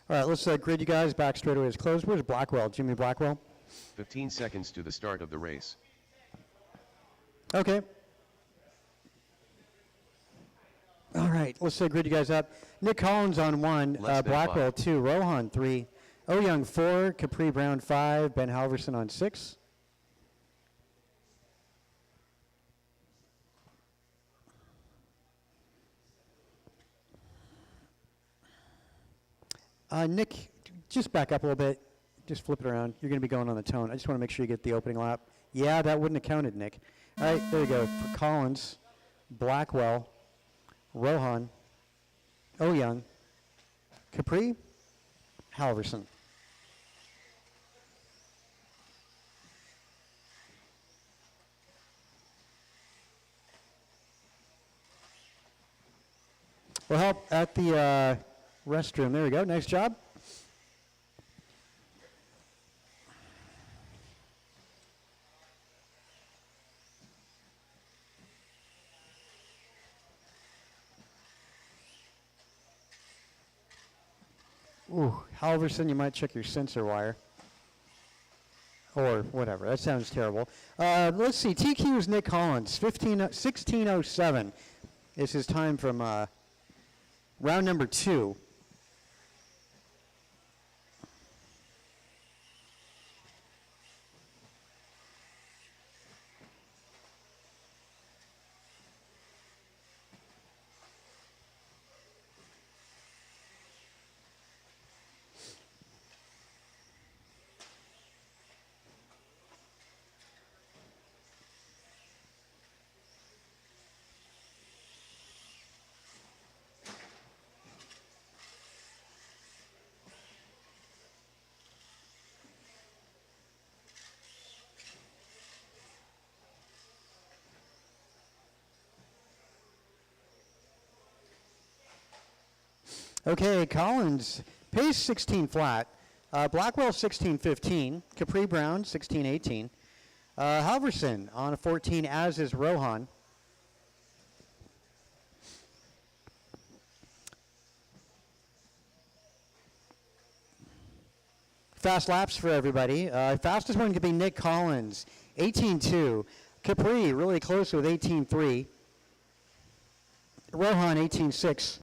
A: All right, let's grid you guys back straight away as closed. Where's Blackwell? Jimmy Blackwell?
B: 15 seconds to the start of the race.
A: Okay. All right, let's grid you guys up. Nick Collins on 1,
B: Less than
A: Blackwell
B: 5.
A: 2, Rohan 3, Young 4, Capri Brown 5, Ben Halverson on 6. Nick, just back up a little bit. Just flip it around. You're going to be going on the tone. I just want to make sure you get the opening lap. Yeah, that wouldn't have counted, Nick. All right, there you go. For Collins, Blackwell, Rohan, Young, Capri, Halverson. We'll help at the restroom. There we go. Nice job. Ooh, Halverson, you might check your sensor wire. Or whatever. That sounds terrible. Let's see. TQ is Nick Collins. 16:07 is his time from round number 2. Okay, Collins, pace 16 flat. Blackwell 16:15. Capri Brown 16:18. Halverson on a 14, as is Rohan. Fast laps for everybody. Fastest one could be Nick Collins, 18:2. Capri really close with 18:3. Rohan 18:6.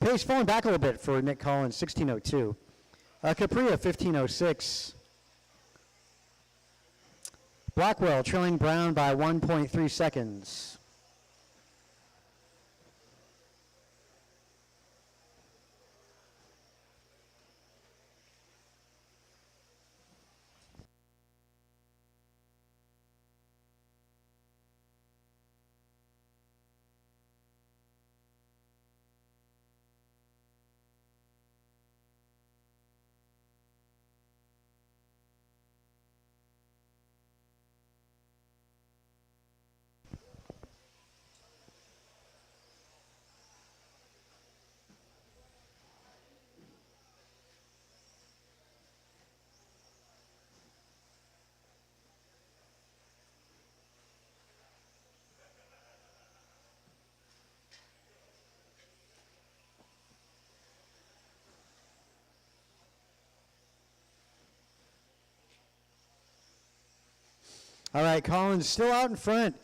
A: Pace falling back a little bit for Nick Collins, 16:02. Capri 15:06. Blackwell trailing Brown by 1.3 seconds. All right, Collins still out in front,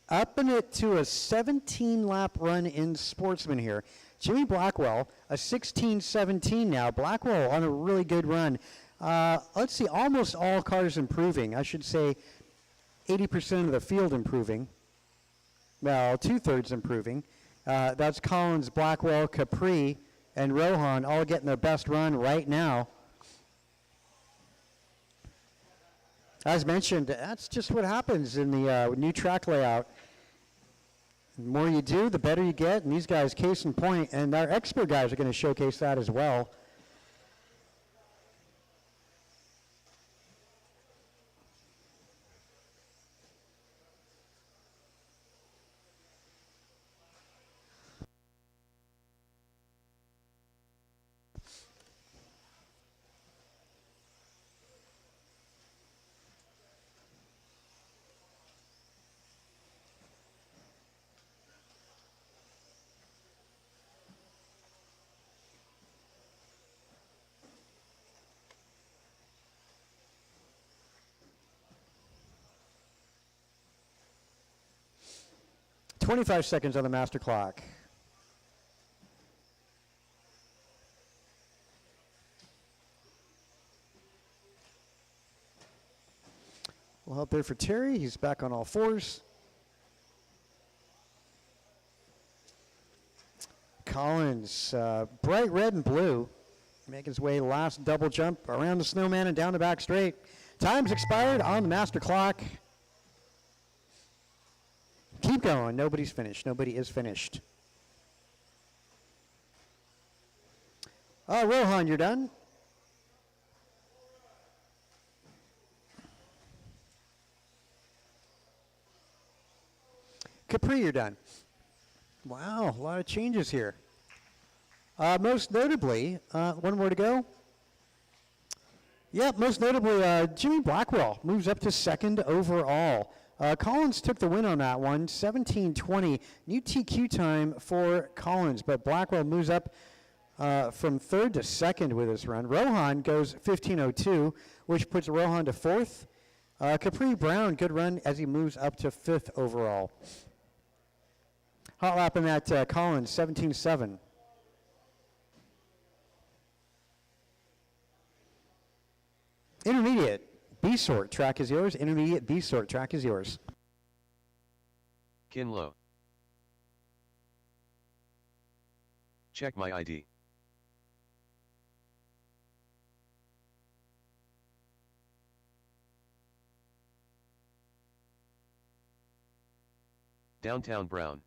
A: upping it to a 17-lap run in Sportsman here. Jimmy Blackwell, a 16-17 now. Blackwell on a really good run. Let's see, almost all cars improving. I should say 80% of the field improving. Well, 2/3 improving. That's Collins, Blackwell, Capri, and Rohan all getting their best run right now. As mentioned, that's just what happens in the new track layout. The more you do, the better you get, and these guys, case in point, and our expert guys are going to showcase that as well. "25 seconds on the master clock. Well, help there for Terry. He's back on all fours. Collins, bright red and blue, making his way last double jump around the snowman and down the back straight. Time's expired on the master clock. Keep going. Nobody's finished. Nobody is finished. Rohan, you're done? Capri, you're done. Wow, a lot of changes here. Most notably, one more to go. Yeah, most notably, Jimmy Blackwell moves up to second overall. Collins took the win on that one, 17:20. New TQ time for Collins, but Blackwell moves up from third to second with this run. Rohan goes 15:02, which puts Rohan to fourth. Capri Brown, good run as he moves up to fifth overall. Hot lap in that Collins, 17:7. Intermediate. B-sort track is yours. Intermediate B-sort track is yours.
B: Kinlow. Check my ID. Downtown Brown.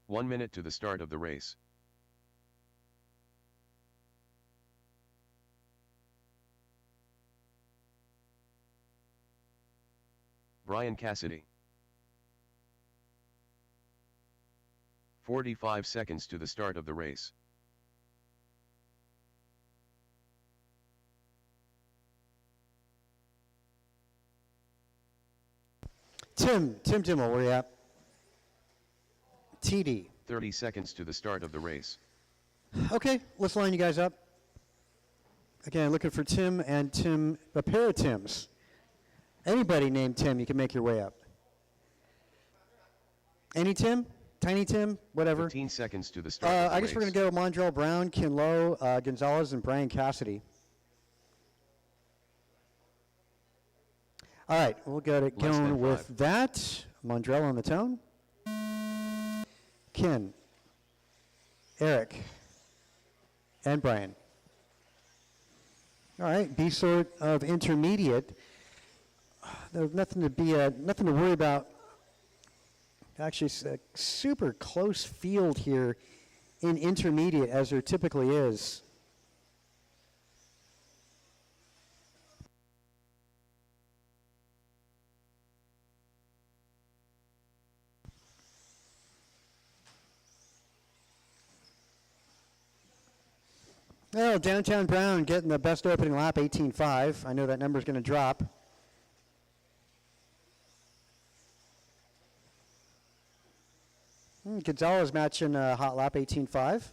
B: One minute to the start of the race. Brian Cassidy. 45 seconds to the start of the race.
A: Tim Dimmel, where you at? TD.
B: 30 seconds to the start of the race.
A: Okay, let's line you guys up. Again, looking for Tim and Tim, a pair of Tims. Anybody named Tim, you can make your way up. Any Tim? Tiny Tim? Whatever.
B: 15 seconds to the start of the
A: I guess we're going to go Mondrell Brown, Ken Lowe, Gonzalez, and Brian Cassidy. All right, we'll get it
B: Less than
A: going with
B: 5.
A: that. Mondrell on the tone. Ken, Eric, and Brian. All right, B sort of intermediate. There's nothing to worry about. Actually, it's a super close field here in intermediate, as there typically is. Well, Downtown Brown getting the best opening lap, 18.5. I know that number's going to drop. Gonzalez matching hot lap, 18.5.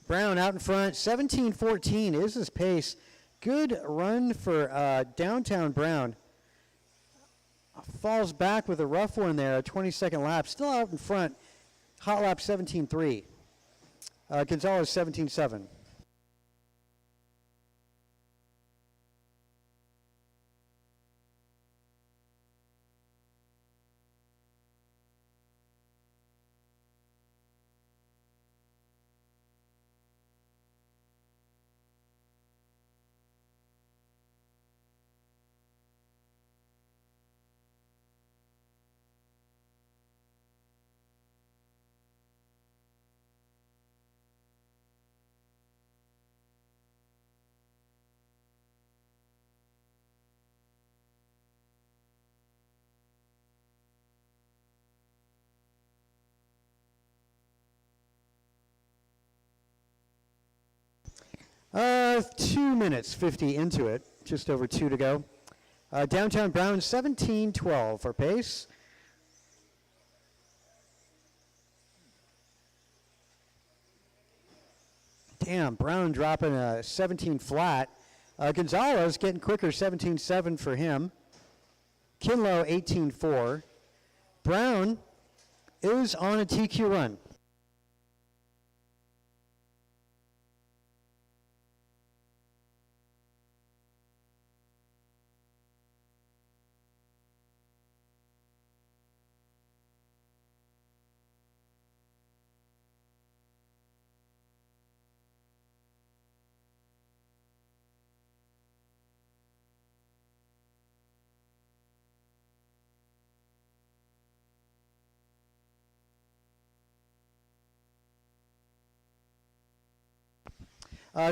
A: Brown out in front, 17.14 is his pace. Good run for Downtown Brown. Falls back with a rough one there, a 22nd lap. Still out in front. Hot lap 17.3. Gonzalez 17.7. Two minutes 50 into it, just over 2 to go. Downtown Brown 17.12 for pace. Damn, Brown dropping a 17 flat. Gonzalez getting quicker, 17.7 for him. Kinlow 18.4. Brown is on a TQ run.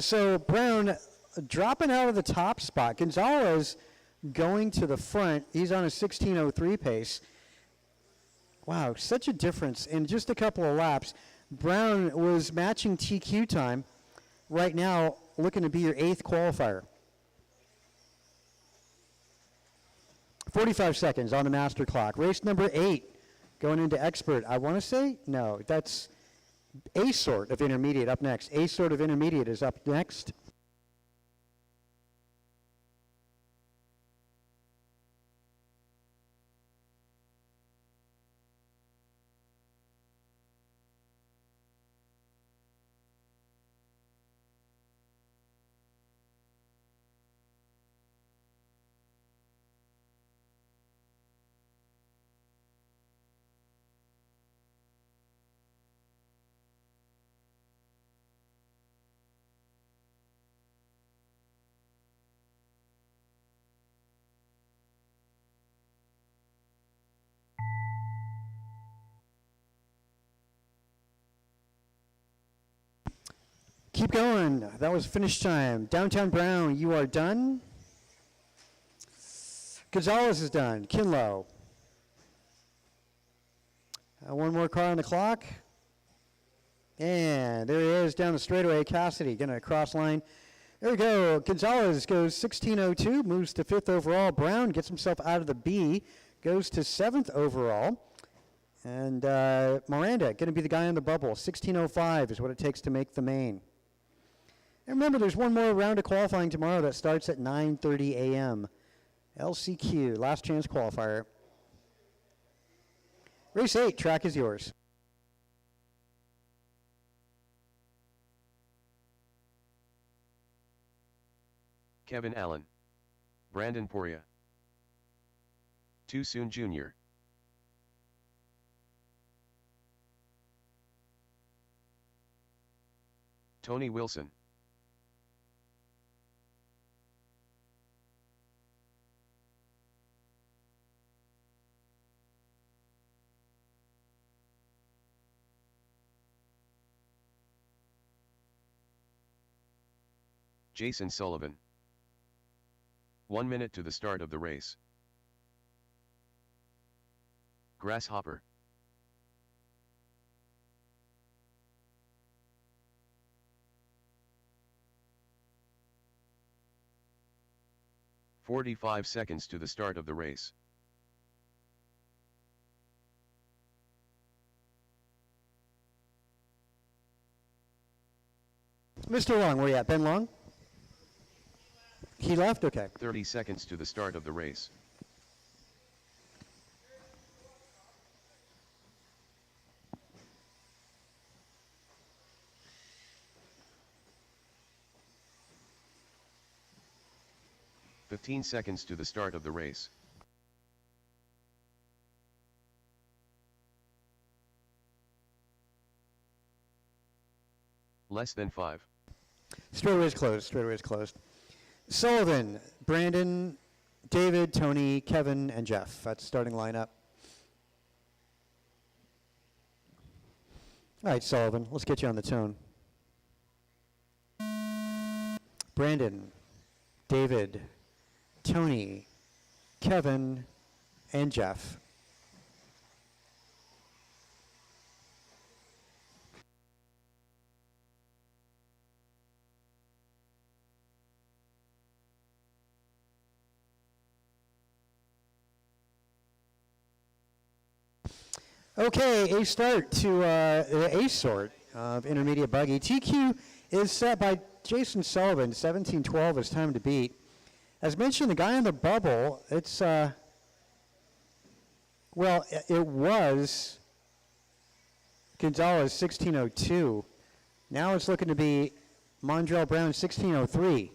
A: So Brown dropping out of the top spot. Gonzalez going to the front. He's on a 16.03 pace. Wow, such a difference in just a couple of laps. Brown was matching TQ time. Right now, looking to be your 8th qualifier. 45 seconds on the master clock. Race number 8 going into expert. I want to say, no, that's A sort of intermediate up next. A sort of intermediate is up next. Keep going. That was finish time. Downtown Brown, you are done. Gonzalez is done. Kinlow. One more car on the clock. And there he is down the straightaway. Cassidy going to cross line. There we go. Gonzalez goes 16:02, moves to 5th overall. Brown gets himself out of the B, goes to 7th overall. And Miranda going to be the guy on the bubble. 16:05 is what it takes to make the main. And remember, there's one more round of qualifying tomorrow that starts at 9:30 a.m. LCQ, last chance qualifier. Race 8, track is yours.
B: Kevin Allen. Brandon Poria. Too Soon Jr. Tony Wilson. Jason Sullivan. 1 minute to the start of the race. Grasshopper. "45 seconds to the start of the race.
A: Mr. Long, where you at? Ben Long? He left? Okay.
B: 30 seconds to the start of the race. "15 seconds to the start of the race. Less than 5.
A: Straightaway's closed. Straightaway's closed. Sullivan, Brandon, David, Tony, Kevin, and Jeff. That's starting lineup. All right, Sullivan, let's get you on the tone. Brandon, David, Tony, Kevin, and Jeff. Okay, a start to the A sort of intermediate buggy. TQ is set by Jason Sullivan. 17:12 is time to beat. As mentioned, the guy on the bubble, it's, well, it was Gonzalez 16:02. Now it's looking to be Mondrell Brown 16:03.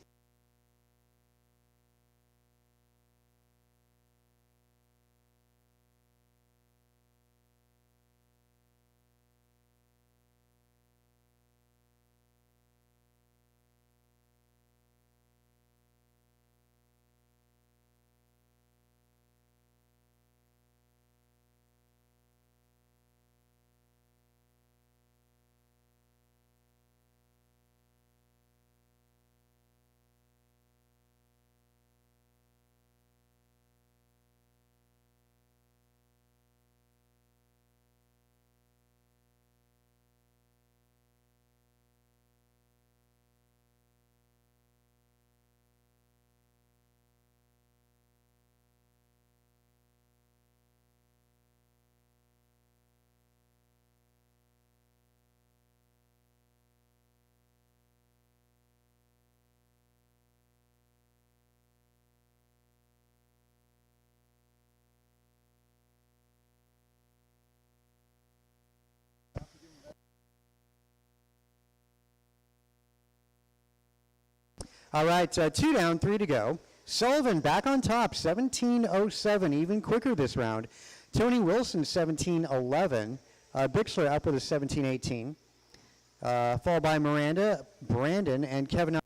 A: All right, 2 down, 3 to go. Sullivan back on top, 17:07, even quicker this round. Tony Wilson, 17:11. Bixler up with a 17:18. Followed by Miranda, Brandon, and Kevin.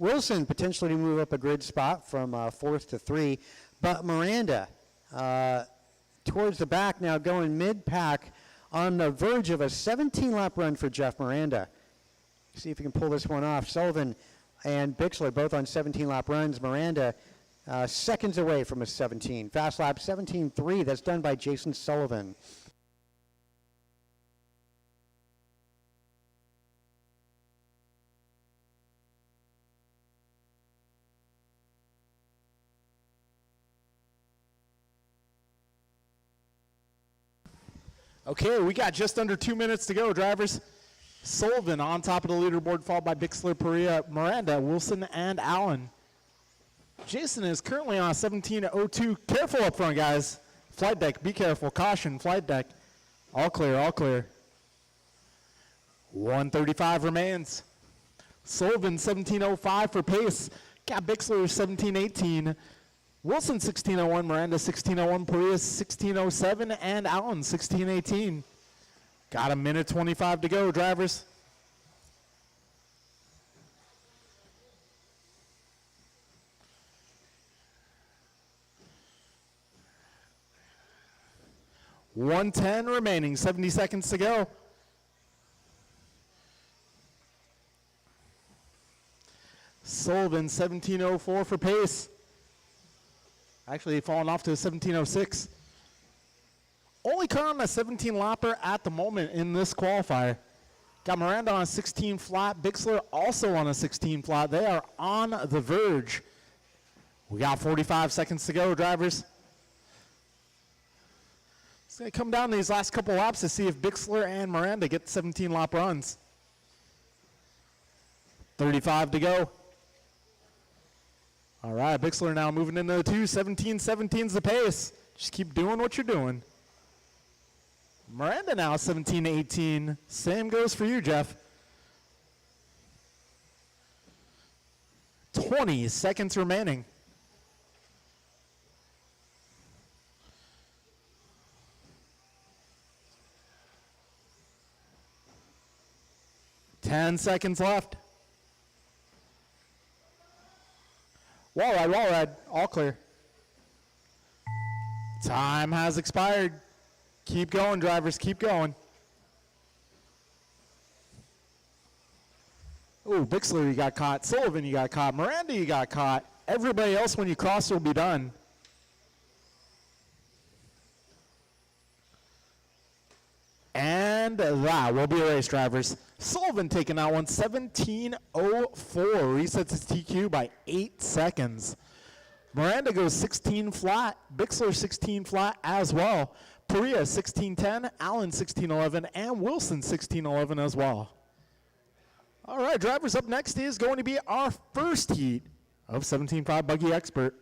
A: Wilson potentially to move up a grid spot from fourth to 3, but Miranda towards the back now, going mid-pack on the verge of a 17-lap run for Jeff Miranda. See if he can pull this one off. Sullivan and Bixler both on 17-lap runs. Miranda seconds away from a 17. Fast lap 17.3. That's done by Jason Sullivan.
C: Okay, we got just under 2 minutes to go, drivers. Sullivan on top of the leaderboard, followed by Bixler, Perea, Miranda, Wilson, and Allen. Jason is currently on 17.02. Careful up front, guys. Flight deck, be careful. Caution, flight deck. All clear, all clear. 1:35 remains. Sullivan 17.05 for pace. Got Bixler 17.18. Wilson 16.01, Miranda 16.01, Perea 16.07, and Allen 16.18. Got a minute 25 to go, drivers. .110 remaining, 70 seconds to go. Sullivan 17.04 for pace. Actually falling off to a 17.06. Only car on a 17 lapper at the moment in this qualifier. Got Miranda on a 16 flat, Bixler also on a 16 flat. They are on the verge. We got 45 seconds to go, drivers. It's going to come down to these last couple laps to see if Bixler and Miranda get 17 lap runs. 35 to go. All right, Bixler now moving into the 2. 17-17's the pace. Just keep doing what you're doing. Miranda now 17-18. Same goes for you, Jeff. 20 seconds remaining. Ten seconds left. Wall ride, all clear. Time has expired. Keep going, drivers, keep going. Ooh, Bixler, you got caught. Sullivan, you got caught. Miranda, you got caught. Everybody else, when you cross, will be done. And that will be a race, drivers. Sullivan taking that one, 17.04. Resets his TQ by 8 seconds. Miranda goes 16 flat. Bixler 16 flat as well. Perea 16.10, Allen 16.11, and Wilson 16.11 as well. All right, drivers, up next is going to be our first heat of 17.5 Buggy Expert.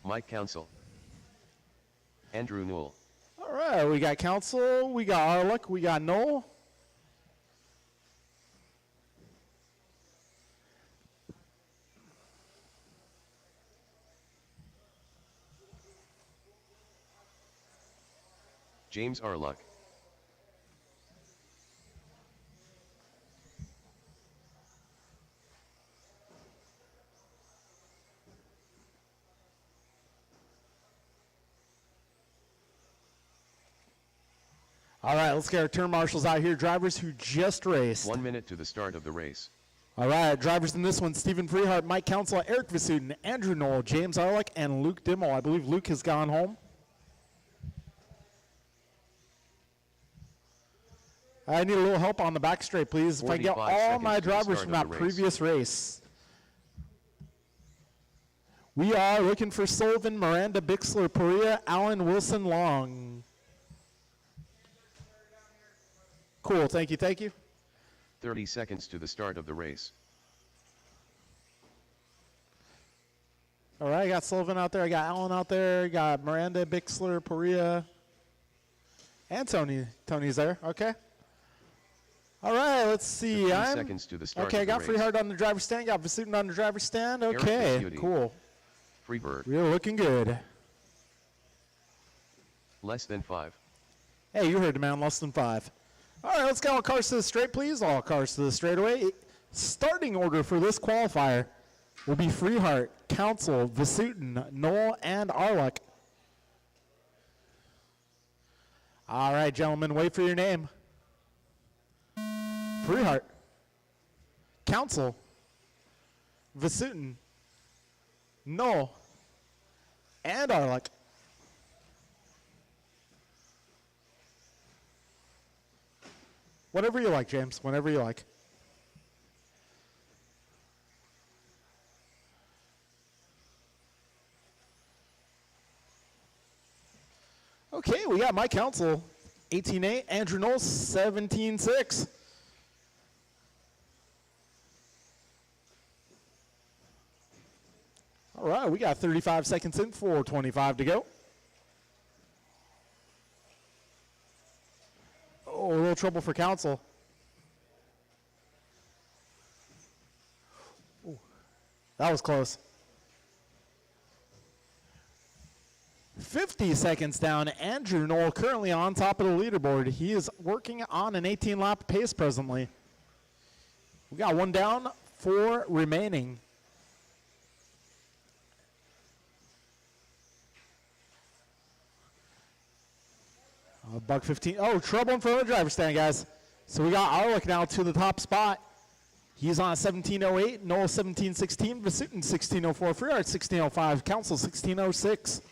B: Mike Council. Andrew Newell.
C: All right, we got Council, we got Arlick, we got Noel.
B: James Arluck.
C: All right, let's get our turn marshals out here. Drivers who just raced.
B: 1 minute to the start of the race.
C: All right, drivers in this one, Stephen Freehart, Mike Council, Eric Vasudin, Andrew Knoll, James Arlick, and Luke Dimmel. I believe Luke has gone home. I need a little help on the back straight, please. If I get
B: 45
C: all
B: seconds
C: my
B: to the
C: drivers
B: start
C: from
B: of
C: that
B: the race.
C: previous race. We are looking for Sullivan, Miranda, Bixler, Perea, Allen, Wilson, Long. Cool, thank you, thank you.
B: 30 seconds to the start of the race.
C: All right, I got Sullivan out there, I got Allen out there, I got Miranda, Bixler, Perea, and Tony. Tony's there, okay. All right, let's see.
B: 15 seconds to the start
C: okay, I
B: of the
C: got
B: race.
C: Freehart on the driver's stand, got Vasudin on the driver's stand.
B: Eric
C: Okay,
B: Vespucci.
C: cool.
B: Freebird.
C: We're looking good.
B: Less than 5.
C: Hey, you heard the man, less than 5. All right, let's get all cars to the straight, please. All cars to the straightaway. Starting order for this qualifier will be Freehart, Council, Vasutin, Knoll, and Arluck. All right, gentlemen, wait for your name. Freehart, Council, Vasutin, Knoll, and Arluck. Whatever you like, James. Whenever you like. Okay, we got my council, 18-8. Andrew Knowles, 17-6. All right, we got 35 seconds in, 4:25 to go. Oh, a little trouble for council. Ooh, that was close. 50 seconds down. Andrew Knoll currently on top of the leaderboard. He is working on an 18-lap pace presently. We got one down, 4 remaining. Buck 15. Oh, trouble in front of the driver's stand, guys. So we got Arlick now to the top spot. He's on 17:08. Knoll 17:16. Vasutin 16:04. Freehart 16:05. Council 16:06.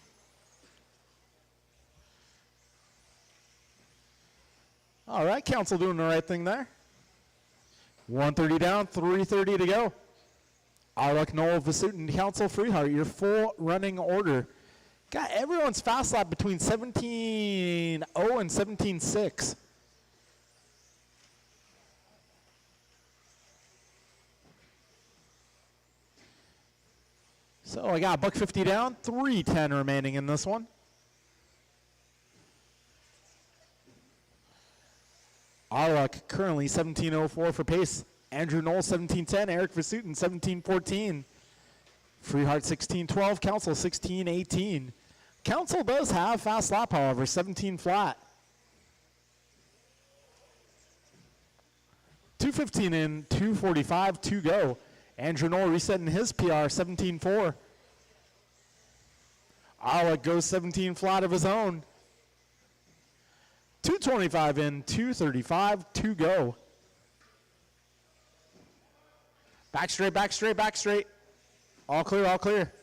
C: All right, Council doing the right thing there. 1:30 down, 3:30 to go. Arlick, Knoll, Vasutin, Council, Freehart, your full running order. Got everyone's fast lap between 17:0 and 17:6. So I got buck 50 down, 3:10 remaining in this one. Arluck currently 17:04 for pace. Andrew Knoll 17:10. Eric Vasutin 17:14. Freehart 16:12. Council 16:18. Council does have fast lap, however, 17 flat. 2:15 in, 2:45 to go. Andrew Knoll resetting his PR, 17:4. Arluck goes 17 flat of his own. 2:25 in, 2:35 to go. Back straight, back straight, back straight. All clear, all clear.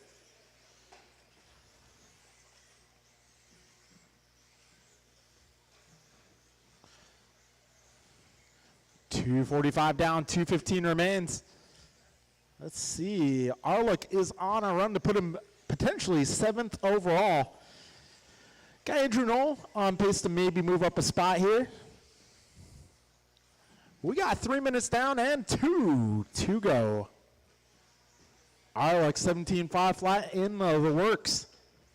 C: .245 down, 2:15 remains. Let's see. Arluck is on a run to put him potentially 7th overall. Got Andrew Knoll on pace to maybe move up a spot here. We got 3 minutes down and 2 to go. Arluck 17.5 flat in the works.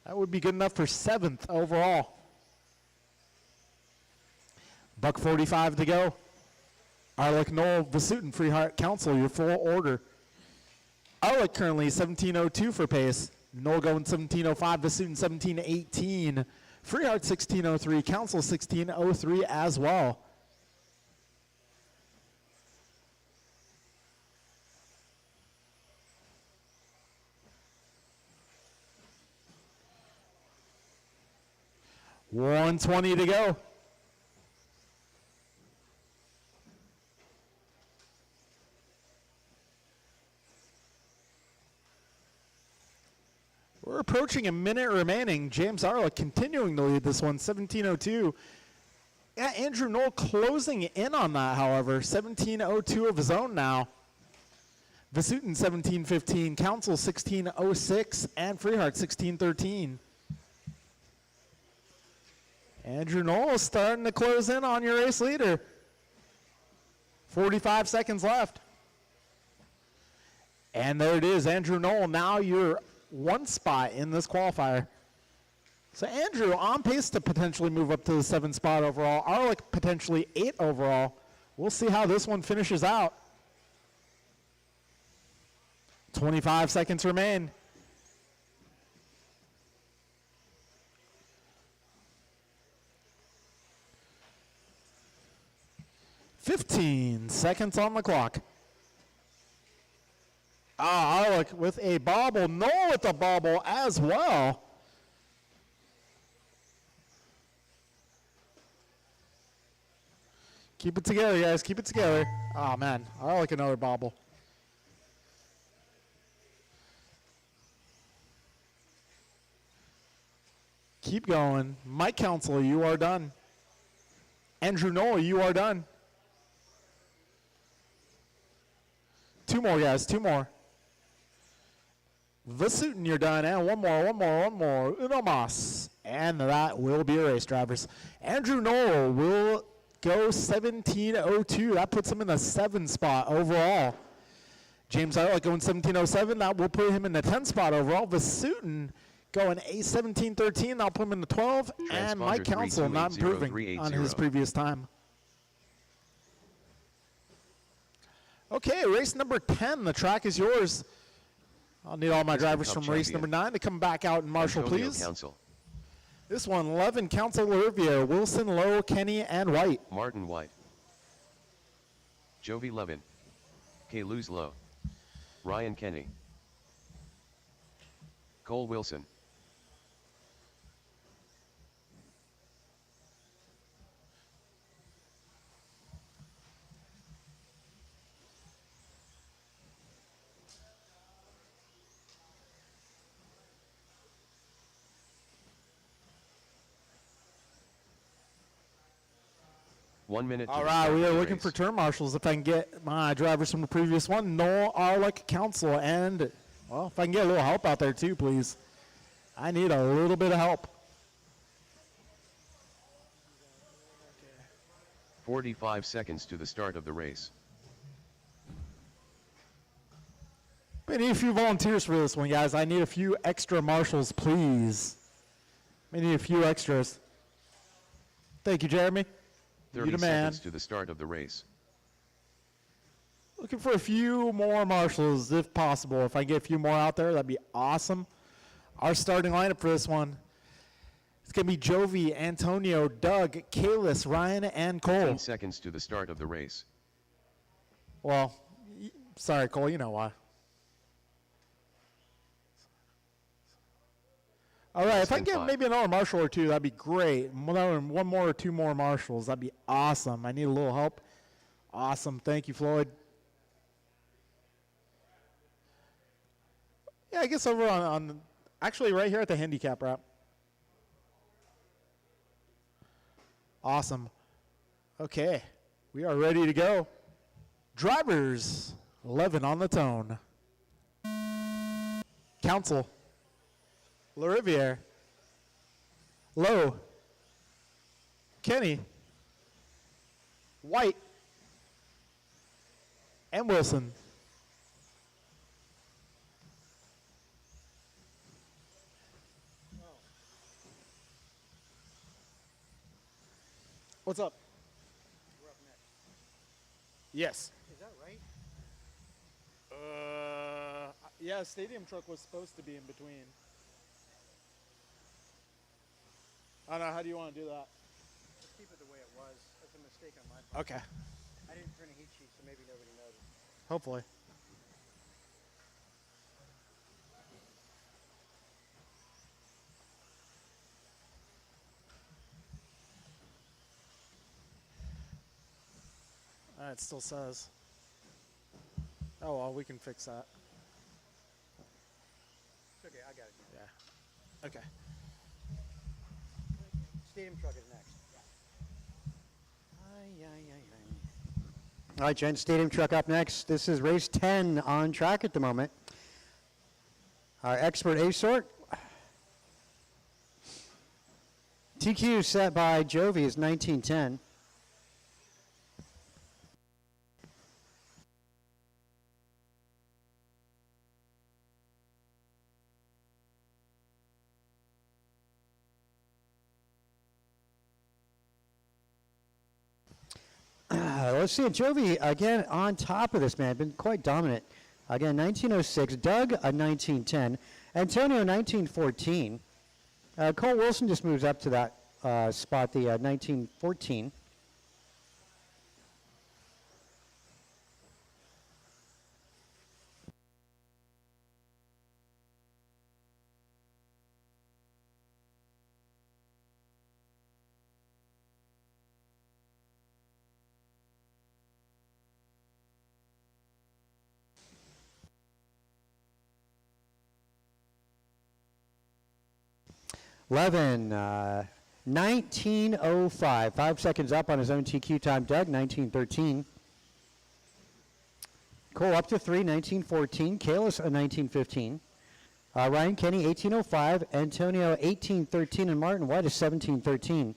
C: That would be good enough for 7th overall. Buck 45 to go. Arluck, Knoll, Vasutin, Freehart, Council, your full order. Arluck currently 17:02 for pace. Knoll going 17:05, Vasutin 17:18. Freehart 16:03, Council 16:03 as well. $120 to go. We're approaching a minute remaining. James Arluck continuing to lead this one, 17:02. Yeah, Andrew Knoll closing in on that, however. 17:02 of his own now. Vasutin 17:15, Council 16:06, and Freehart 16:13. Andrew Knoll starting to close in on your race leader. 45 seconds left. And there it is, Andrew Knoll, now you're one spot in this qualifier. So Andrew on pace to potentially move up to the 7th spot overall. Arluck potentially 8 overall. We'll see how this one finishes out. 25 seconds remain. 15 seconds on the clock. Alec with a bobble. Noel with a bobble as well. Keep it together, guys. Keep it together. Oh, man. I like another bobble. Keep going. Mike Council, you are done. Andrew Noel, you are done. 2 more, guys. 2 more. Vasutin, you're done. And one more. Unomas. And that will be a race, drivers. Andrew Noel will go 17:02. That puts him in the 7th spot overall. James Eilick going 17:07. That will put him in the 10th spot overall. Vasutin going a 17:13. That'll put him in the 12. And Mike
B: Transponder
C: Council not improving
B: 32803880.
C: on his previous time. Okay, race number 10. The track is yours. I'll need all my drivers
B: Cup
C: from race
B: champion.
C: number 9 to come back out and marshal,
B: Antonio
C: please.
B: Council.
C: This one, 11, Council Olivier, Wilson, Lowe, Kenny, and White.
B: Martin White. Jovi Levin. K. Luz Lowe. Ryan Kenny. Cole Wilson. One minute.
C: All
B: to the
C: right,
B: start
C: we
B: of
C: are
B: the
C: looking
B: race.
C: for turn marshals. If I can get my drivers from the previous one, Noel, Arlick, Council, and, well, if I can get a little help out there too, please. I need a little bit of help.
B: 45 seconds to the start of the race.
C: I need a few volunteers for this one, guys. I need a few extra marshals, please. I need a few extras. Thank you, Jeremy.
B: 30
C: You the man.
B: seconds to the start of the race.
C: Looking for a few more marshals if possible. If I can get a few more out there, that'd be awesome. Our starting lineup for this one, it's going to be Jovi, Antonio, Doug, Kalis, Ryan, and Cole.
B: 15 seconds to the start of the race.
C: Well, sorry, Cole, you know why. All right, if I can get
B: 5.
C: maybe another marshal or two, that'd be great. One more or 2 more marshals, that'd be awesome. I need a little help. Awesome. Thank you, Floyd. Yeah, I guess over on actually right here at the handicap wrap. Awesome. Okay, we are ready to go. Drivers, 11 on the tone. Council. Lariviere, Lowe, Kenny, White, and Wilson. What's up?
A: We're up next.
C: Yes.
A: Is that right?
C: Yeah, stadium truck was supposed to be in between. I don't know, how do you want to do that?
A: Let's keep it the way it was. That's a mistake on my part.
C: Okay,
A: I didn't print a heat sheet, so maybe nobody noticed.
C: hopefully. It still says. Oh, well, we can fix that.
A: It's okay, I got it.
C: Yeah. Okay.
A: Stadium truck is next. All right, Jen, stadium truck up next. This is race 10 on track at the moment. Our expert A-sort. TQ set by Jovi is 1910. Let's see, Jovi, again, on top of this, man, been quite dominant. Again, 1906, Doug, a 1910, Antonio, 1914. Cole Wilson just moves up to that spot, the 1914. Levin, 19:05. 5 seconds up on his own TQ time. Doug, 19:13. Cole up to 3, 19:14. Kalis, 19:15. Ryan Kenny, 18:05. Antonio, 18:13. And Martin White is 17:13.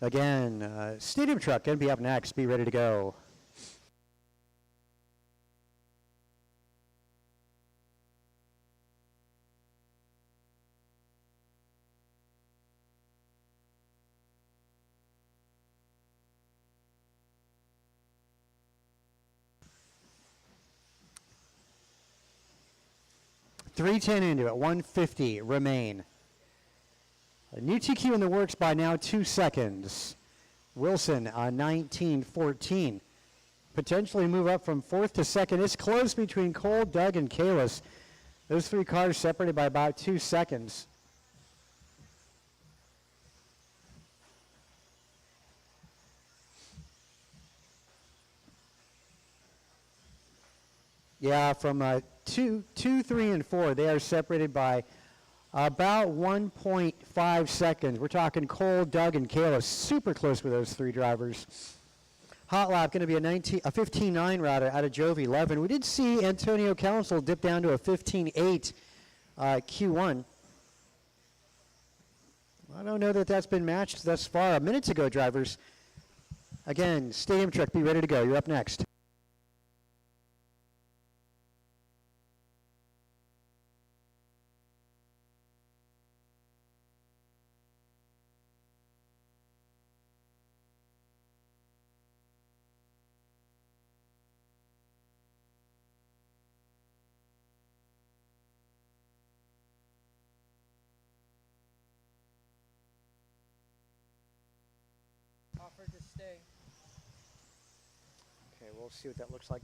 A: Again, Stadium Truck going to be up next. Be ready to go. .310 into it, 150 remain. A new TQ in the works by now, 2 seconds. Wilson, 19:14. Potentially move up from 4th to 2nd. It's close between Cole, Doug, and Kalis. Those 3 cars separated by about 2 seconds. Yeah, from 2, 3, and 4, they are separated by about 1.5 seconds. We're talking Cole, Doug, and Kalis. Super close with those 3 drivers. Hot lap going to be a 15.9 router out of Jovi 11. We did see Antonio Council dip down to a 15.8 Q1. I don't know that that's been matched thus far. A minute to go, drivers. Again, Stadium Truck, be ready to go. You're up next.
F: Offered to stay.
A: Okay, we'll see what that looks like.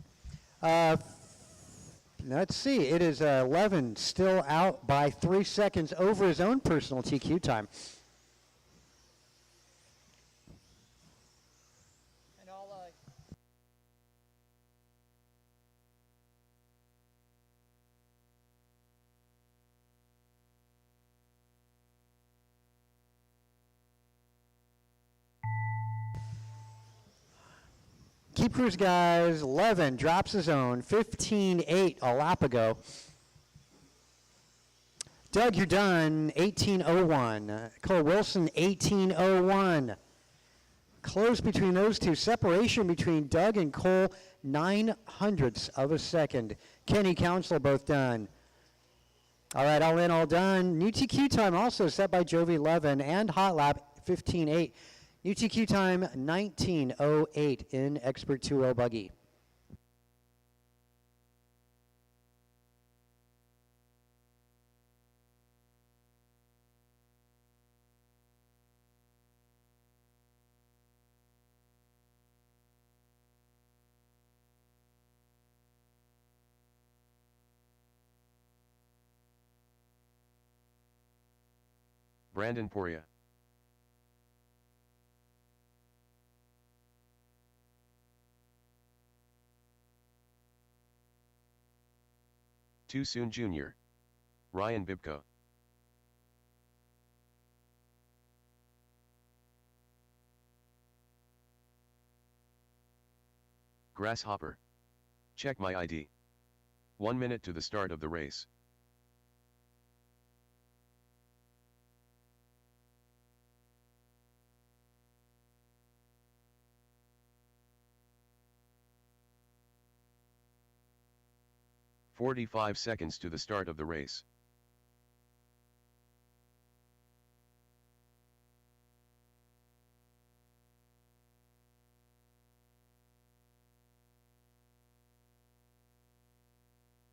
A: Let's see. It is 11 still out by 3 seconds over his own personal TQ time.
F: And I'll
A: Keep cruise, guys. 11 drops his own. 15.8 a lap ago. Doug, you're done. 18.01. Cole Wilson, 18.01. Close between those two. Separation between Doug and Cole, 0.09 of a second. Kenny Council both done. All right, all in, all done. New TQ time also set by Jovi 11 and Hot Lap 15.8. New TQ time 19.08 in Expert 2.0 buggy.
B: Brandon Poria. Too Soon Jr. Ryan Bibko. Grasshopper. Check my ID. 1 minute to the start of the race. "45 seconds to the start of the race.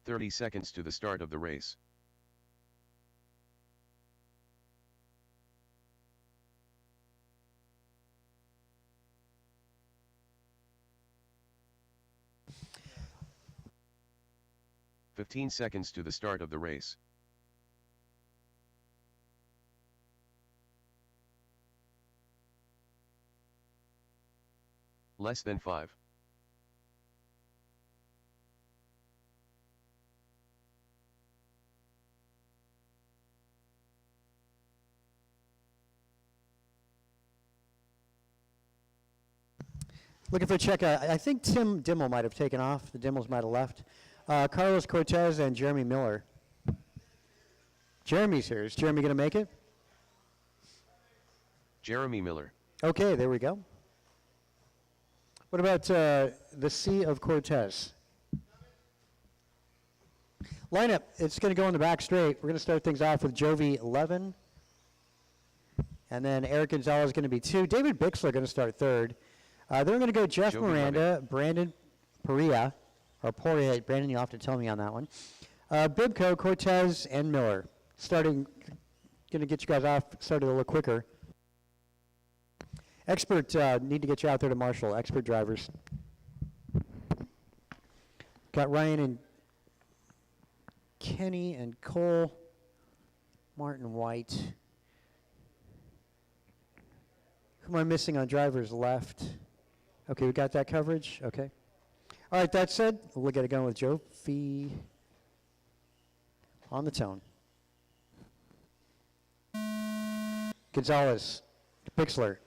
B: "30 seconds to the start of the race. "15 seconds to the start of the race. Less than 5.
A: Looking for a check. I think Tim Dimmel might have taken off. The Dimmels might have left. Carlos Cortez and Jeremy Miller. Jeremy's here. Is Jeremy going to make it?
B: Jeremy Miller.
A: Okay, there we go. What about the Sea of Cortez? Lineup, it's going to go in the back straight. We're going to start things off with Jovi 11. And then Eric Gonzalez is going to be 2. David Bixler going to start 3rd. Then we're going to go Jeff
B: Jovi
A: Miranda, Brandon Perea, or Poirier. Brandon, you'll have to tell me on that one. Bibco, Cortez, and Miller. Starting, going to get you guys off started a little quicker. Expert, need to get you out there to marshal. Expert drivers. Got Ryan and Kenny and Cole, Martin White. Who am I missing on drivers left? Okay, we got that coverage. Okay. All right, that said, we'll get it going with Joe Fee on the tone. Gonzalez, Bixler,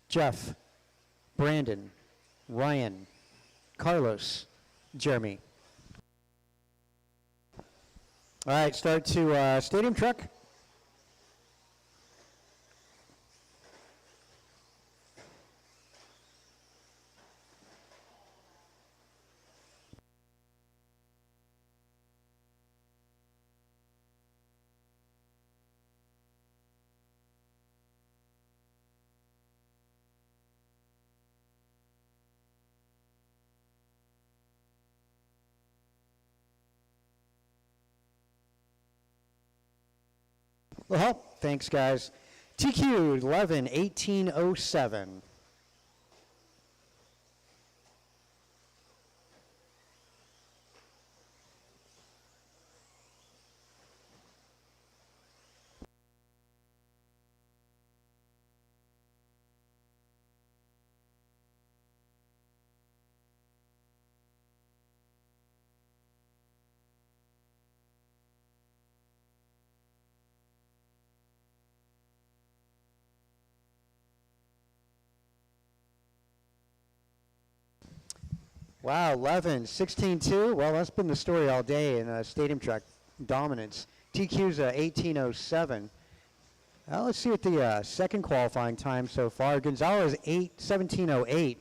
A: Jeff, Brandon, Ryan, Carlos, Jeremy. All right, start to stadium truck. Well, thanks, guys. TQ 11-1807. Wow, 11-16-2. Well, that's been the story all day in stadium track dominance. TQ's 1807. Let's see what the second qualifying time so far. Gonzalez 17:08.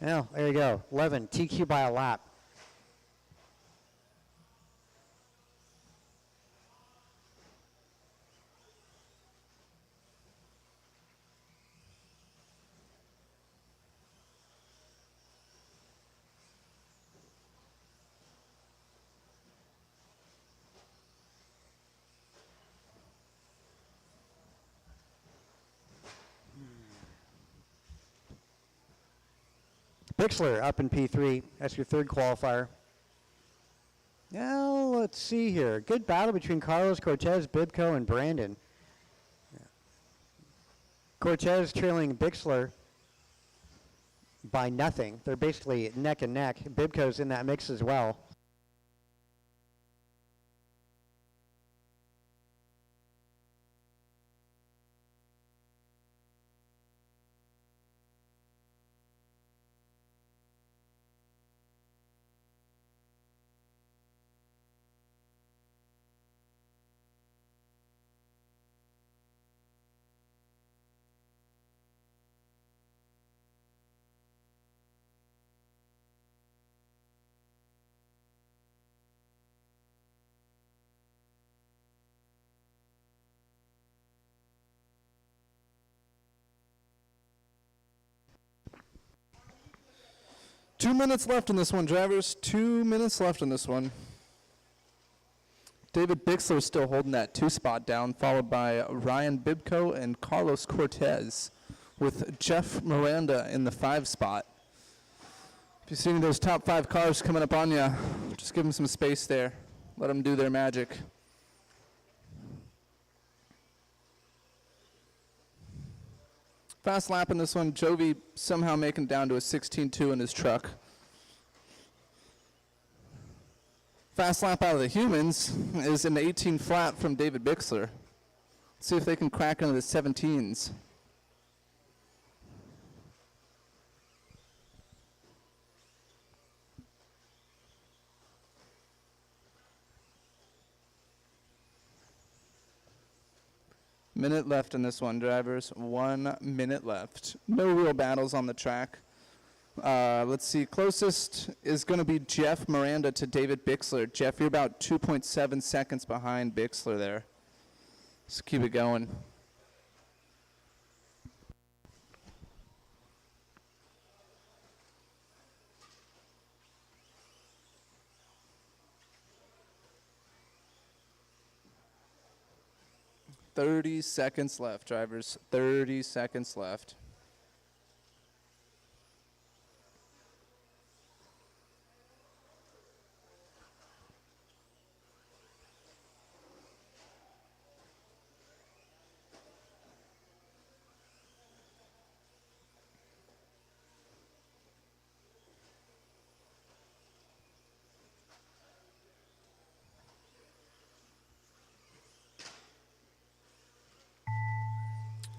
A: Well, there you go. 11 TQ by a lap. Bixler up in P3. That's your third qualifier. Now, let's see here. Good battle between Carlos Cortez, Bibco, and Brandon. Cortez trailing Bixler by nothing. They're basically neck and neck. Bibco's in that mix as well.
E: Two minutes left in this one, drivers. 2 minutes left in this one. David Bixler still holding that 2 spot down, followed by Ryan Bibco and Carlos Cortez, with Jeff Miranda in the 5 spot. If you're seeing those top 5 cars coming up on you, just give them some space there. Let them do their magic. Fast lap in this one, Jovi somehow making it down to a 16.2 in his truck. Fast lap out of the humans is an 18 flat from David Bixler. Let's see if they can crack into the 17s. Minute left in this one, drivers. 1 minute left. No real battles on the track. Let's see. Closest is going to be Jeff Miranda to David Bixler. Jeff, you're about 2.7 seconds behind Bixler there. So keep it going. "30 seconds left, drivers. 30 seconds left."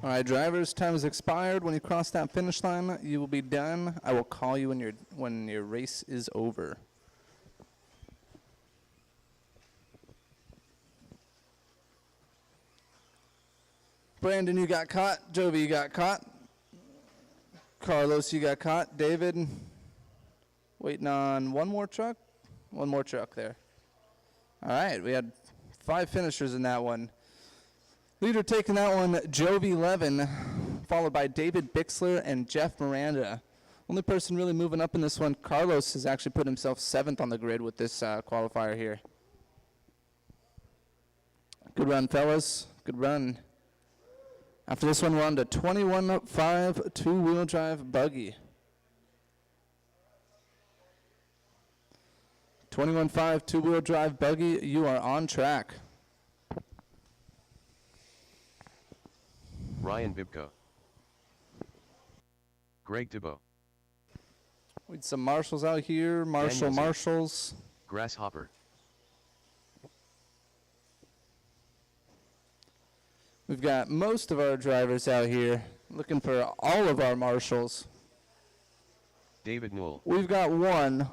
E: All right, drivers, time has expired. When you cross that finish line, you will be done. I will call you when your race is over. Brandon, you got caught. Jovi, you got caught. Carlos, you got caught. David, waiting on one more truck. One more truck there. All right, we had 5 finishers in that one. Leader taking that one, Jovi Levin, followed by David Bixler and Jeff Miranda. Only person really moving up in this one, Carlos, has actually put himself 7th on the grid with this qualifier here. Good run, fellas. Good run. After this one, we're on to 21.5 two-wheel drive buggy. 21.5 two-wheel drive buggy, you are on track.
B: Ryan Bibko. Greg Debo.
E: We had some marshals out here.
B: Danielson.
E: Marshals.
B: Grasshopper.
E: We've got most of our drivers out here looking for all of our marshals.
B: David Newell.
E: We've got one.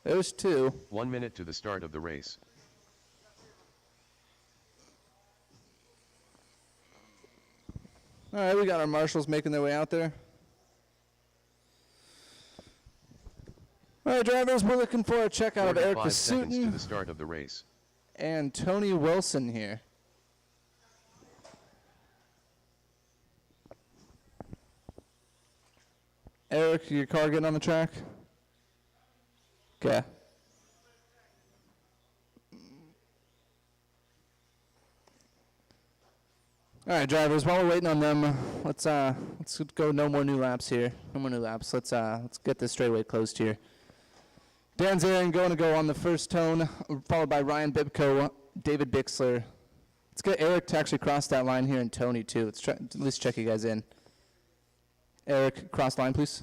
E: There's 2.
B: 1 minute to the start of the race.
E: All right, we got our marshals making their way out there. All right, drivers, we're looking for a check out of Eric
B: 45 seconds to
E: Vasutin
B: the start of the race.
E: and Tony Wilson here. Eric, your car getting on the track? Okay. All right, drivers. While we're waiting on them, let's go. No more new laps here. No more new laps. Let's get this straightaway closed here. Dan Zarin going to go on the first tone, followed by Ryan Bibko, David Bixler. Let's get Eric to actually cross that line here, and Tony too. Let's try, at least check you guys in. Eric, cross line, please.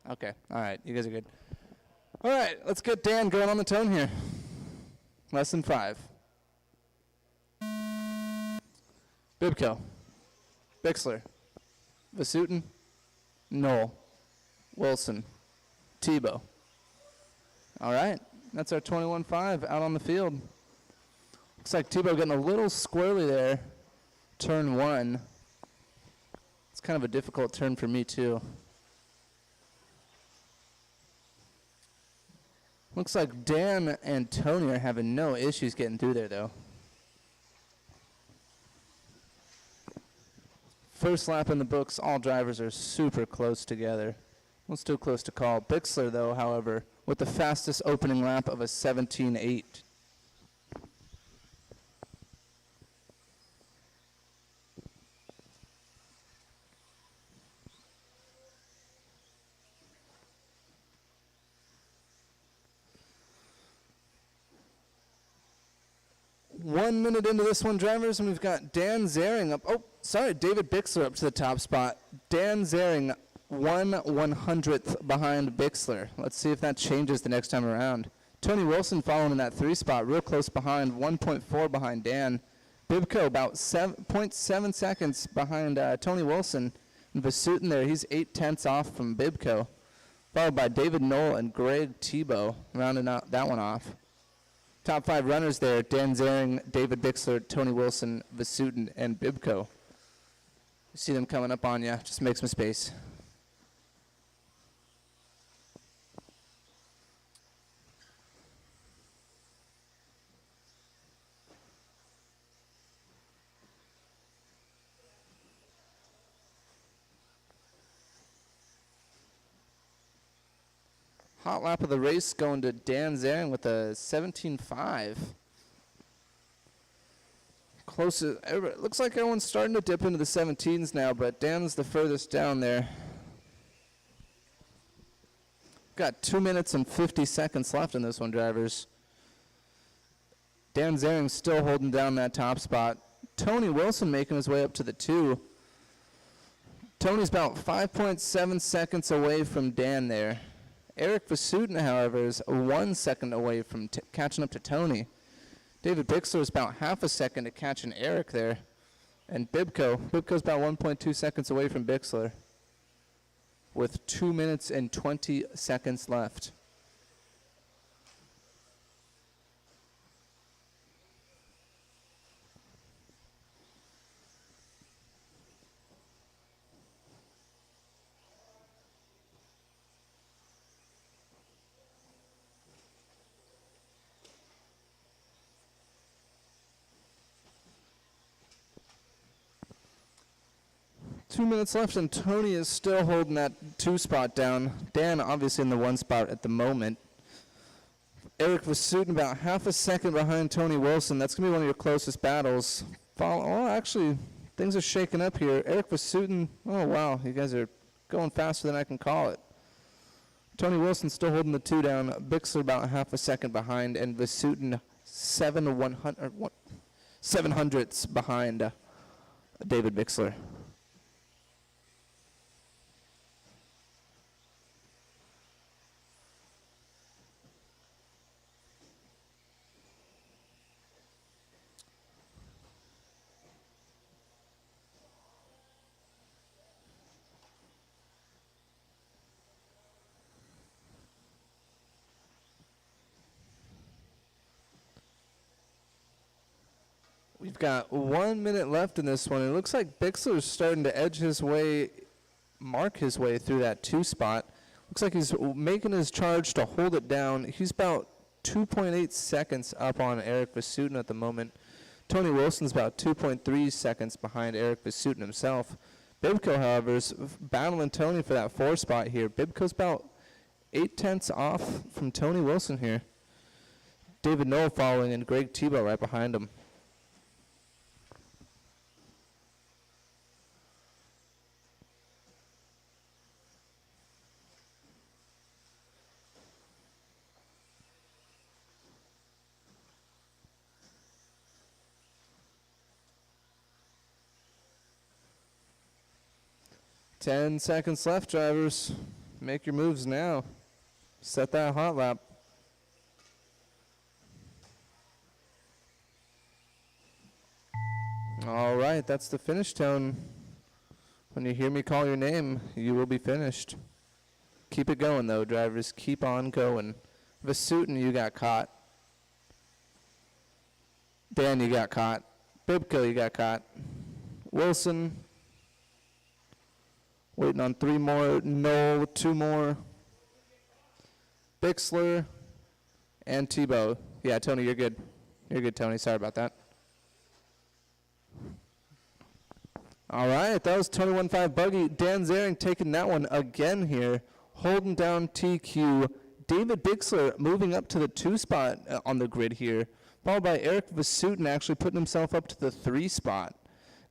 E: Okay. All right. You guys are good. All right. Let's get Dan going on the tone here. Less than 5. Bibko, Bixler, Vasutin, Knoll, Wilson, Tebow. All right, that's our 21.5 out on the field. Looks like Tebow getting a little squirrely there. Turn 1. It's kind of a difficult turn for me too. Looks like Dan and Tony are having no issues getting through there though. First lap in the books, all drivers are super close together. Well, still close to call. Bixler, though, however, with the fastest opening lap of a 17.8. One minute into this one, drivers, and we've got Dan Zaring up. Oh, sorry, David Bixler up to the top spot. Dan Zaring, 1/100th behind Bixler. Let's see if that changes the next time around. Tony Wilson following in that 3 spot, real close behind, 1.4 behind Dan. Bibko about 0.7 seconds behind Tony Wilson. And Vasutin there, he's 0.8 off from Bibko. followed by David Knoll and Greg Tebow, rounding out that one off. Top 5 runners there, Dan Zaring, David Bixler, Tony Wilson, Vasutin, and Bibko. You see them coming up on you. Just make some space. Hot lap of the race going to Dan Zaring with a 17.5. Close. Looks like everyone's starting to dip into the 17s now, but Dan's the furthest down there. Got 2 minutes and 50 seconds left in this one, drivers. Dan Zaring still holding down that top spot. Tony Wilson making his way up to the 2. Tony's about 5.7 seconds away from Dan there. Eric Vasutin, however, is 1 second away from catching up to Tony. David Bixler is about half a second to catching Eric there. And Bibko's about 1.2 seconds away from Bixler with 2 minutes and 20 seconds left. Two minutes left, and Tony is still holding that 2 spot down. Dan obviously in the 1 spot at the moment. Eric Vasutin about half a second behind Tony Wilson. That's going to be one of your closest battles. Oh, actually, things are shaking up here. Eric Vasutin, oh, wow, you guys are going faster than I can call it. Tony Wilson still holding the 2 down. Bixler about half a second behind, and Vasutin 7/100ths behind David Bixler. We've got 1 minute left in this one. It looks like Bixler's starting to mark his way through that 2 spot. Looks like he's making his charge to hold it down. He's about 2.8 seconds up on Eric Vasutin at the moment. Tony Wilson's about 2.3 seconds behind Eric Vasutin himself. Bibko, however, is battling Tony for that 4 spot here. Bibko's about 0.8 off from Tony Wilson here. David Knoll following, and Greg Tebow right behind him. Ten seconds left, drivers. Make your moves now. Set that hot lap. All right, that's the finish tone. When you hear me call your name, you will be finished. Keep it going, though, drivers. Keep on going. Vasutin, you got caught. Dan, you got caught. Bibko, you got caught. Wilson, waiting on 3 more. Knoll, 2 more. Bixler, and Tebow. Yeah, Tony, you're good. You're good, Tony. Sorry about that. All right, that was 21.5 Buggy. Dan Zaring taking that one again here, holding down TQ. David Bixler moving up to the 2 spot on the grid here, followed by Eric Vasutin actually putting himself up to the 3 spot.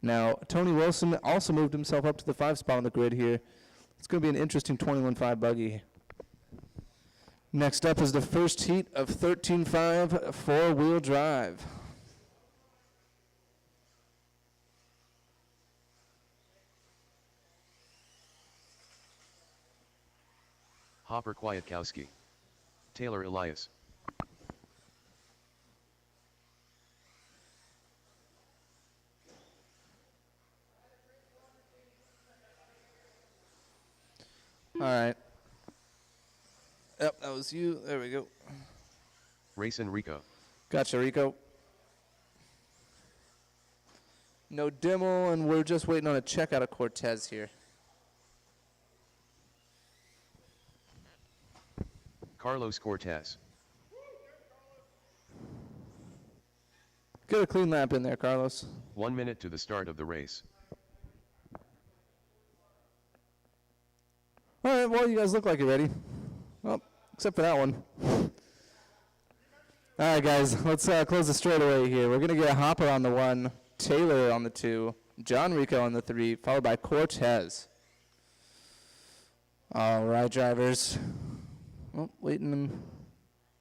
E: Now, Tony Wilson also moved himself up to the 5 spot on the grid here. It's going to be an interesting 21.5 Buggy. Next up is the first heat of 13.5 four-wheel drive.
B: Hopper Kwiatkowski. Taylor Elias.
E: All right. Yep, that was you. There we go.
B: Racing Rico.
E: Gotcha, Rico. No demo, and we're just waiting on a check out of Cortez here.
B: Carlos Cortez.
E: Get a clean lap in there, Carlos.
B: 1 minute to the start of the race.
E: All right, well, you guys look like you're ready. Well, except for that one. All right, guys, let's close the straightaway here. We're going to get Hopper on the 1, Taylor on the 2, John Rico on the 3, followed by Cortez. All right, drivers. Oh, waiting.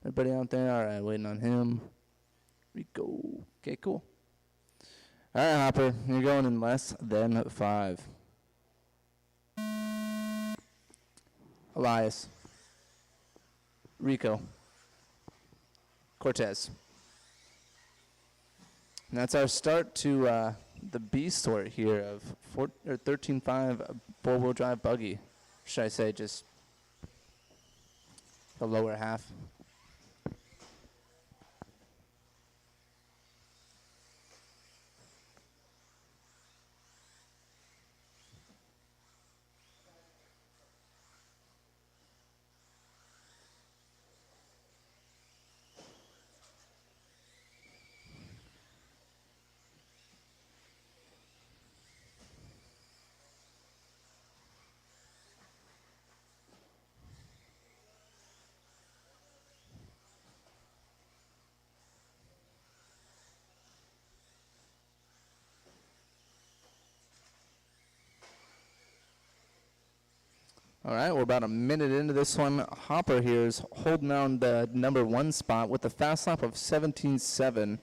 E: Everybody out there? All right, waiting on him. Rico. Okay, cool. All right, Hopper, you're going in less than 5. Elias. Rico. Cortez. And that's our start to the B sort here of 13.5 four-wheel drive buggy. Should I say just the lower half? All right, we're about a minute into this one. Hopper here is holding on the number 1 spot with a fast lap of 17.7.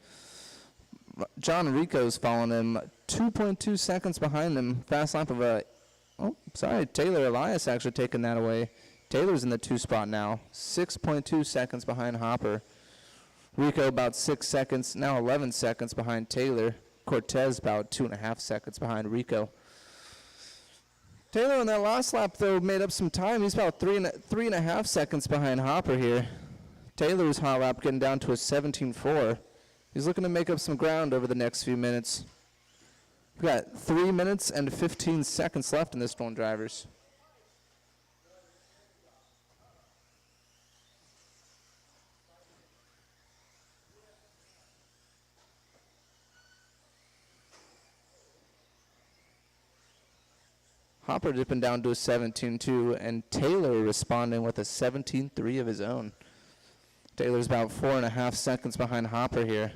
E: John Rico's following him, 2.2 seconds behind him. Fast lap of Taylor Elias actually taking that away. Taylor's in the 2 spot now, 6.2 seconds behind Hopper. Rico about 6 seconds, now 11 seconds behind Taylor. Cortez about 2.5 seconds behind Rico. Taylor on that last lap, though, made up some time. He's about three and a half seconds behind Hopper here. Taylor's hot lap getting down to a 17.4. He's looking to make up some ground over the next few minutes. We've got 3 minutes and 15 seconds left in this one, drivers. Hopper dipping down to a 17.2, and Taylor responding with a 17.3 of his own. Taylor's about 4.5 seconds behind Hopper here.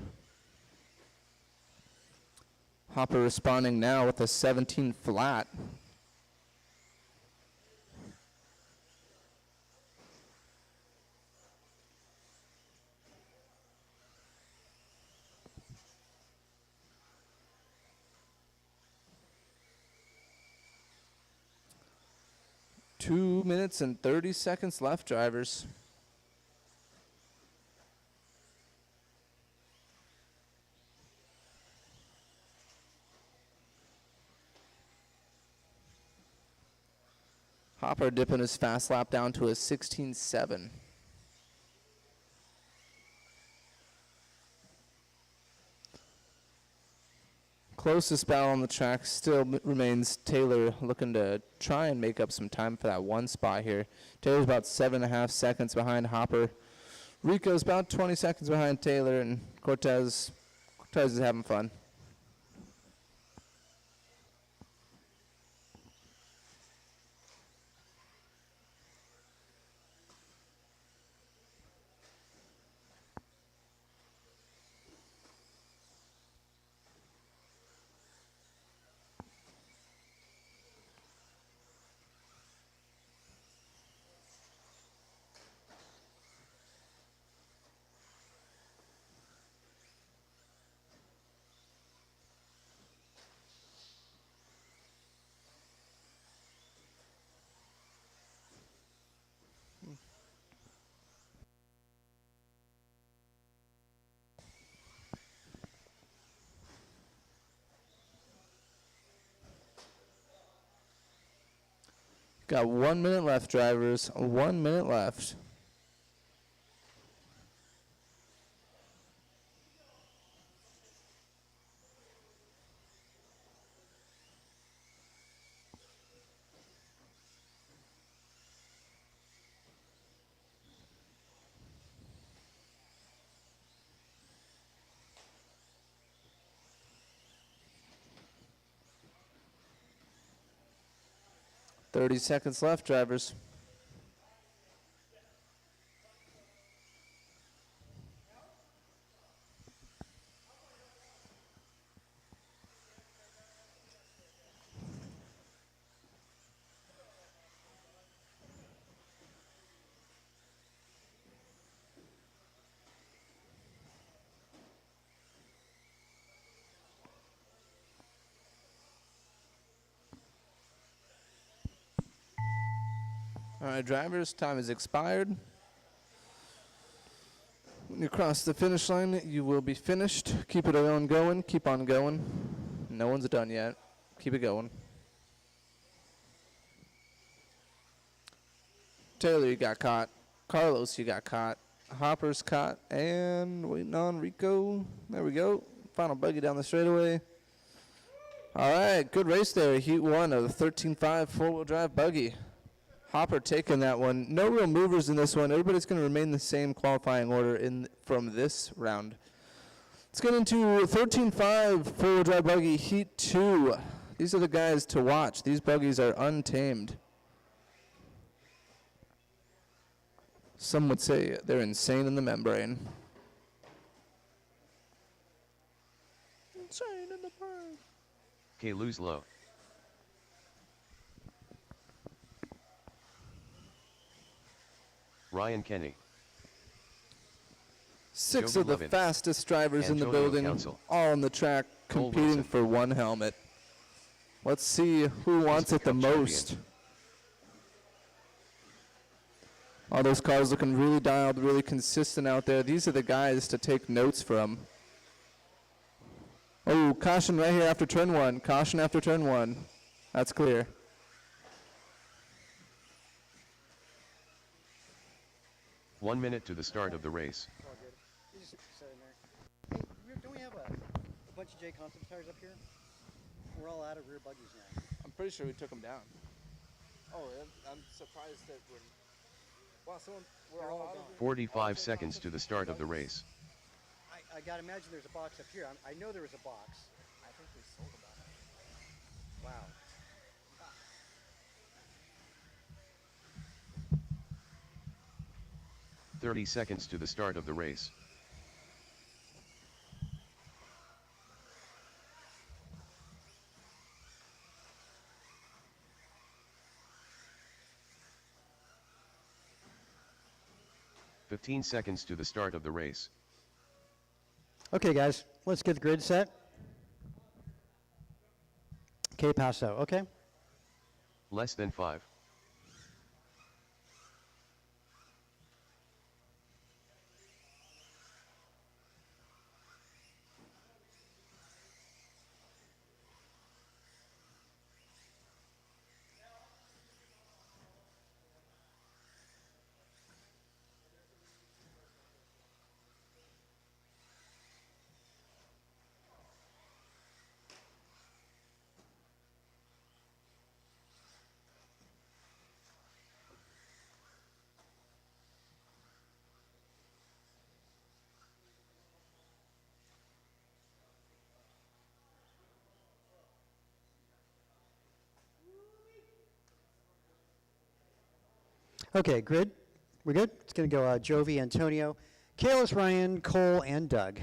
E: Hopper responding now with a 17 flat. Two minutes and 30 seconds left, drivers. Hopper dipping his fast lap down to a 16.7. Closest battle on the track still remains Taylor, looking to try and make up some time for that 1 spot here. Taylor's about 7.5 seconds behind Hopper. Rico's about 20 seconds behind Taylor, and Cortez is having fun. Got 1 minute left, drivers. 1 minute left. 30 seconds left, drivers. All right, drivers, time has expired. When you cross the finish line, you will be finished. Keep it on going. Keep on going. No one's done yet. Keep it going. Taylor, you got caught. Carlos, you got caught. Hopper's caught. And waiting on Rico. There we go. Final buggy down the straightaway. All right, good race there. Heat 1 of the 13.5 four-wheel drive buggy. Hopper taking that one. No real movers in this one. Everybody's going to remain the same qualifying order from this round. Let's get into 13.5 four-wheel drive buggy Heat 2. These are the guys to watch. These buggies are untamed. Some would say they're insane in the membrane. Insane in the brain.
B: K. Lose low. Ryan Kenny.
E: 6
B: Joby
E: of the
B: Levin.
E: fastest drivers in the
B: Antonio
E: building,
B: Council.
E: all on the track,
B: Cole
E: competing
B: Wilson.
E: for one helmet. Let's see who wants it the
B: Cup champion.
E: most. All those cars looking really dialed, really consistent out there. These are the guys to take notes from. Oh, caution right here after turn 1. Caution after turn 1. That's clear.
B: One minute to the start of the race.
A: All good. You just sit in there. Hey, don't we have a bunch of J Concept tires up here? We're all out of rear buggies now.
E: I'm pretty sure we took them down. Oh, I'm surprised that we're... Wow, we're all out of
B: 45 seconds to the start of the race.
A: I gotta imagine there's a box up here. I know there was a box.
E: I think we sold a box.
A: Wow.
B: 30 seconds to the start of the race. "15 seconds to the start of the race.
A: Okay, guys, let's get the grid set. Okay, Paso. Okay.
B: Less than 5.
A: Okay, grid. We're good? It's going to go Jovi, Antonio, Kalis, Ryan, Cole, and Doug.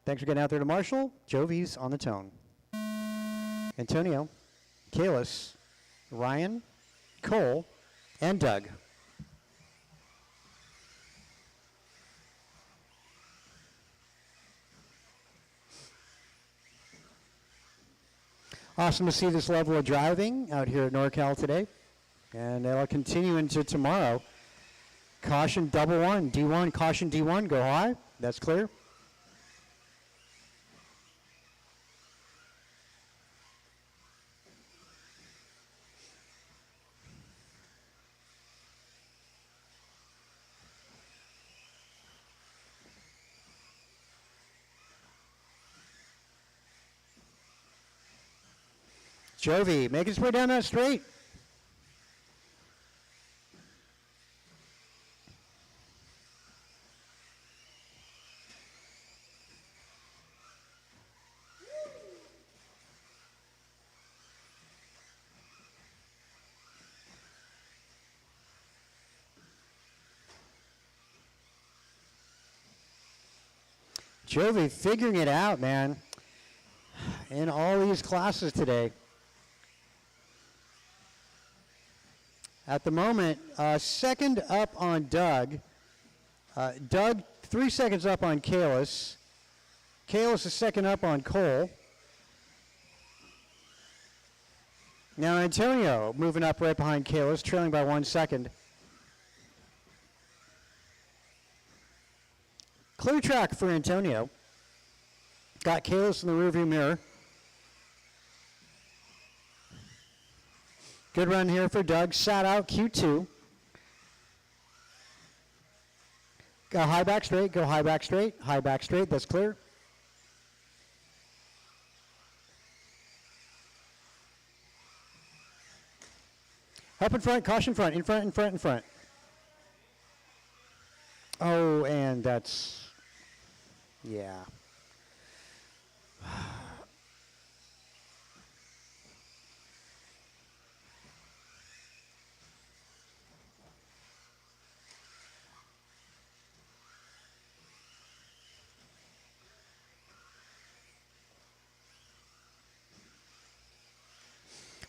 A: Thanks for getting out there to Marshall. Jovi's on the tone. Antonio, Kalis, Ryan, Cole, and Doug. Awesome to see this level of driving out here at NorCal today. And that'll continue into tomorrow. Caution double one, D1, caution D1, go high. That's clear. Jovi, make his way down that straight. Jovi figuring it out, man, in all these classes today. At the moment, second up on Doug. Doug, 3 seconds up on Kalis. Kalis is second up on Cole. Now Antonio moving up right behind Kalis, trailing by 1 second. Clear track for Antonio. Got Kalis in the rearview mirror. Good run here for Doug. Sat out Q2. Go high back straight. Go high back straight. High back straight. That's clear. Up in front. Caution front. In front. In front. In front. Oh, and that's... yeah.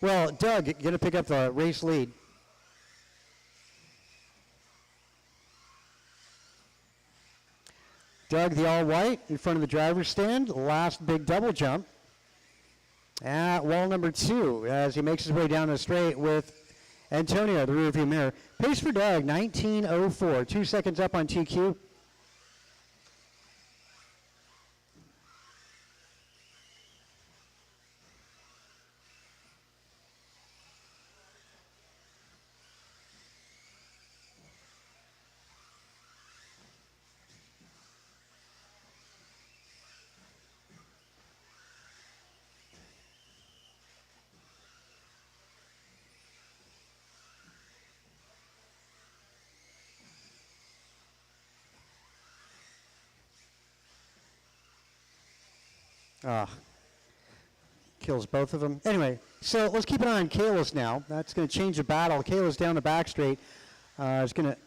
A: Well, Doug going to pick up the race lead. Doug, the all-white, in front of the driver's stand. Last big double jump at wall number 2 as he makes his way down the straight with Antonio, the rearview mirror. Pace for Doug, 19:04. 2 seconds up on TQ. Kills both of them. Anyway, so let's keep an eye on Kalis now. That's going to change the battle. Kalis down the back straight. Is going to,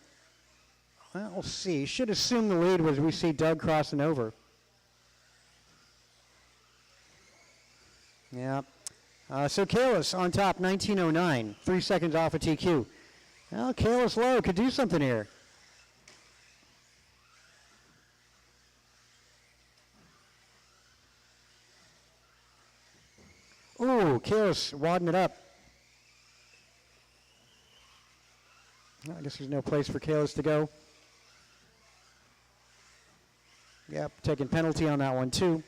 A: well, we'll see. Should assume the lead was we see Doug crossing over. Yeah. So Kalis on top, 19:09. 3 seconds off of TQ. Well, Kalis low could do something here. Ooh, Kalis wadding it up. Well, I guess there's no place for Kalis to go. Yep, taking penalty on that one too.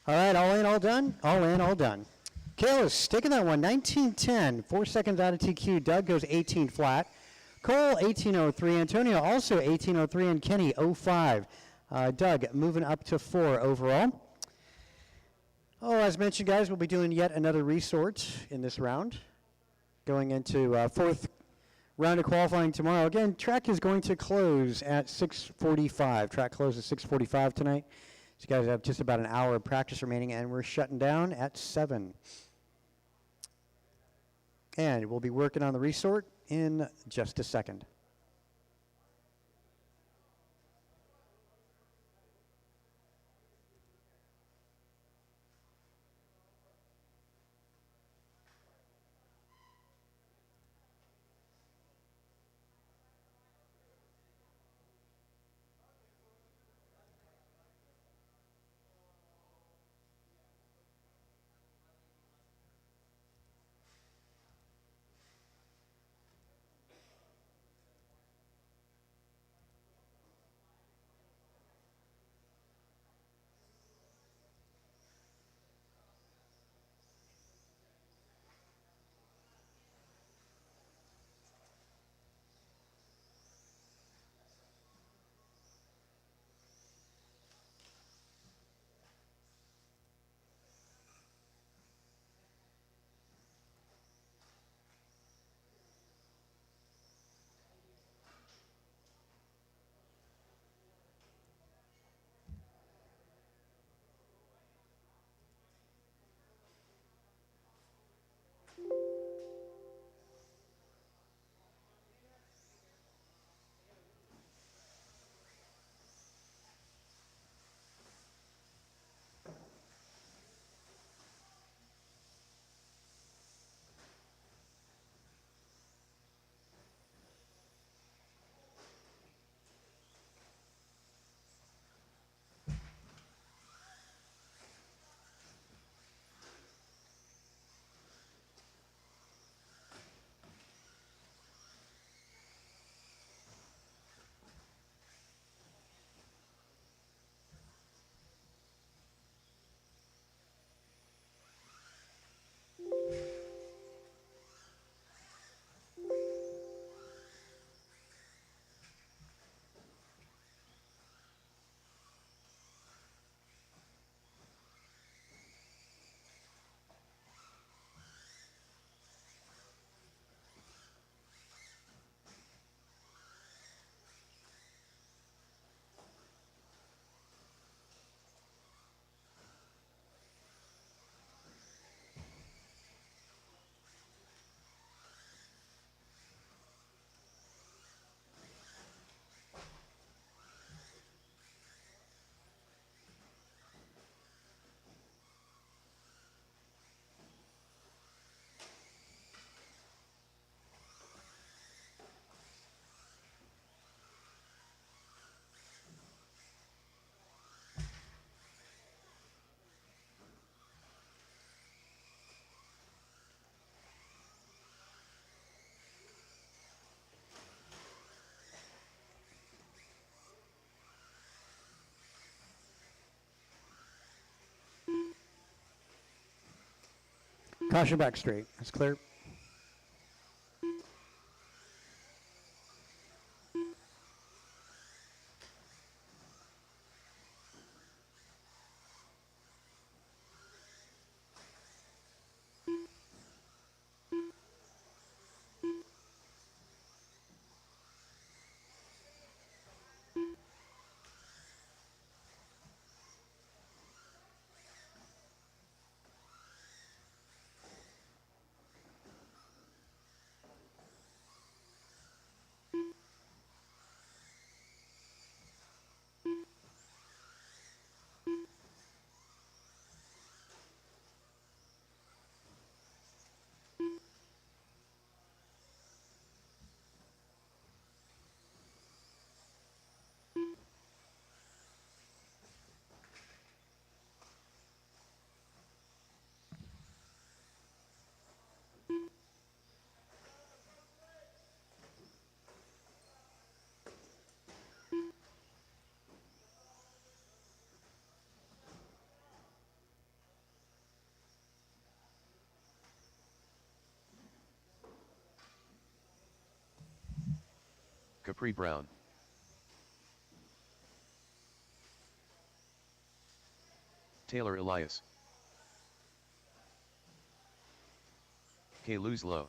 A: All right, all in, all done? All in, all done. Kalis taking that one, 19:10, 4 seconds out of TQ. Doug goes 18 flat. Cole, 18:03. Antonio also 18:03, and Kenny, 05. Doug moving up to 4 overall. Oh, as mentioned, guys, we'll be doing yet another resort in this round. Going into 4th round of qualifying tomorrow. Again, track is going to close at 6:45. Track closes 6:45 tonight. So you guys have just about an hour of practice remaining, and we're shutting down at 7. And we'll be working on the resort in just a second. Caution back straight. That's clear.
B: Capri Brown. Taylor Elias. K. Low.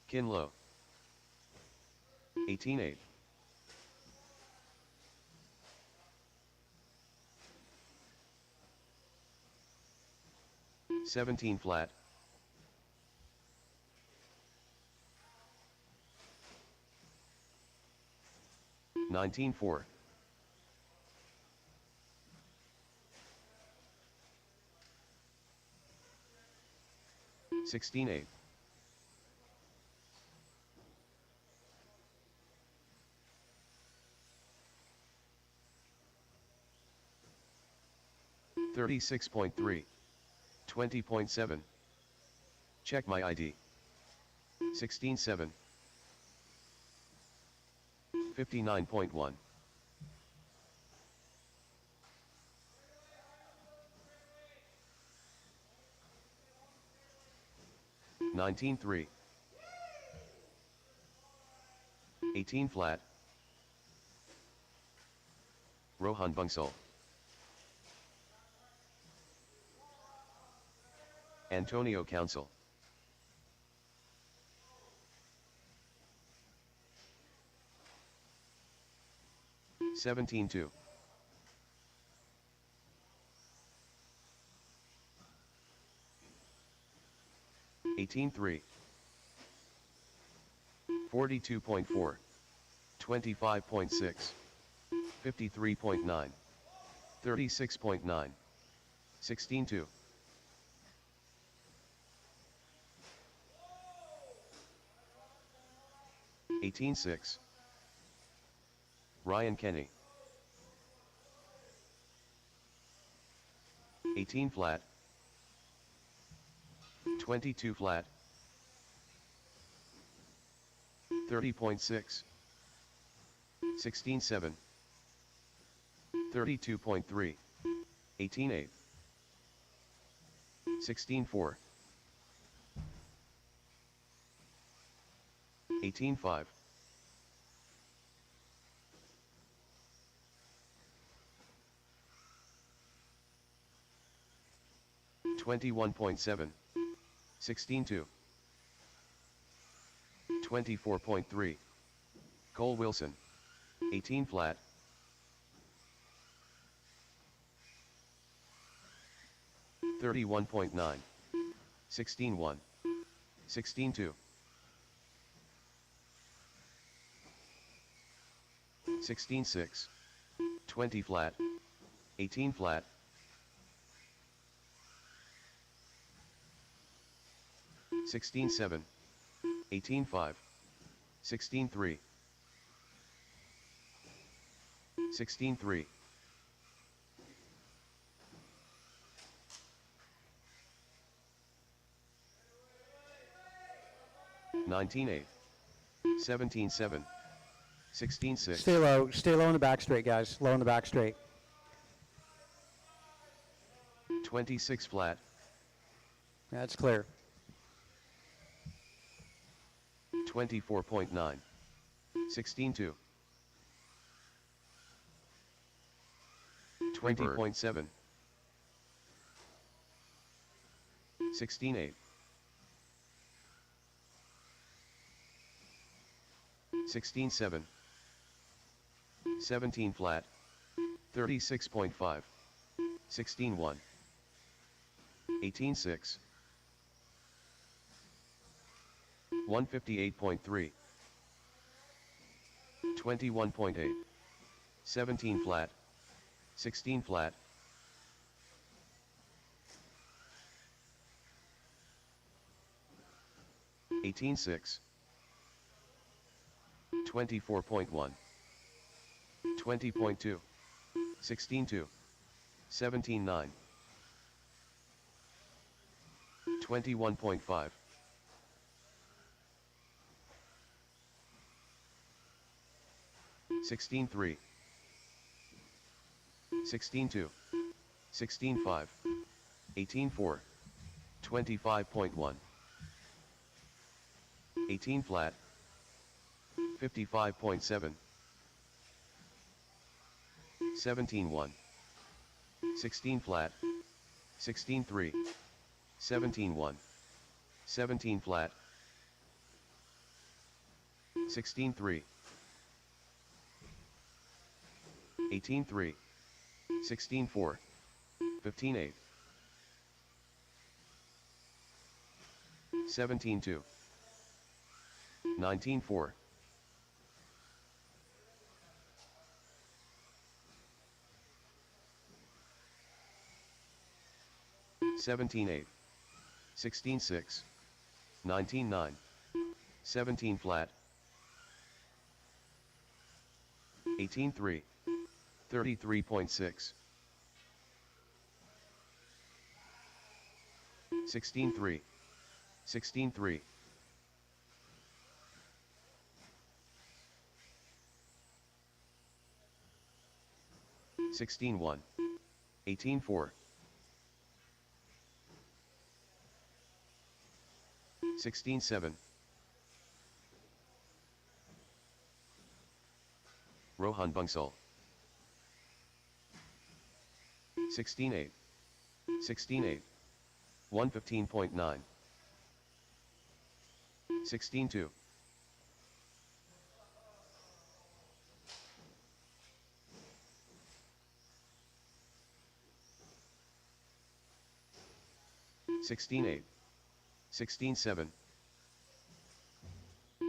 B: Kinlow. 18-8. Seventeen flat. 19-4. 16-8. 36.3. 20.7. Check my ID. 16-7. 59.1. 19-3. 18 flat. Rohan Bansal. Antonio Council. $17-2. 18-3. 42.4. 25.6. 53.9. 36.9. 16-2. 18-6. Ryan Kenny. 18 flat. 22 flat. 30.6. 16-7. 32.3. 18-8. 16-4. 18-5. 21.7. 16-2. 24.3. Cole Wilson. 18 flat. 31.9. 16-1. 16-2. 16-6. 20 flat. 18 flat. 16-7. 18-5. 16-3. 16-3. 19-8. 17-7. 16-6.
A: Stay low in the back straight, guys. Low in the back straight.
B: 26 flat,
A: That's clear.
B: 24.9, 16.2, 20.7, 16.8, 16.7, 17 flat, 36.5, 16.1, 18.6, 158.3, 21.8, 17 flat, 16 flat, 18.6, 24.1, 20.2, 16.2, 17.9, 21.5, 16.3, 16.2, 16.5, 18.4, 25.1, 18 flat, 55.7, 17.1, 16 flat, 16.3, 17.1, 17 flat, 16.3, 18.3, 16.4, 15.8, 17.2, 19.4, 17.8, 16.6, 19.9, 17 flat, 18.3, 33.6, 16.3, 16.3, 16.1, 18.4, 16.7, Rohan Bansal, 16.8, 16.8, 115.9, 16.2, 16.8, 16.7,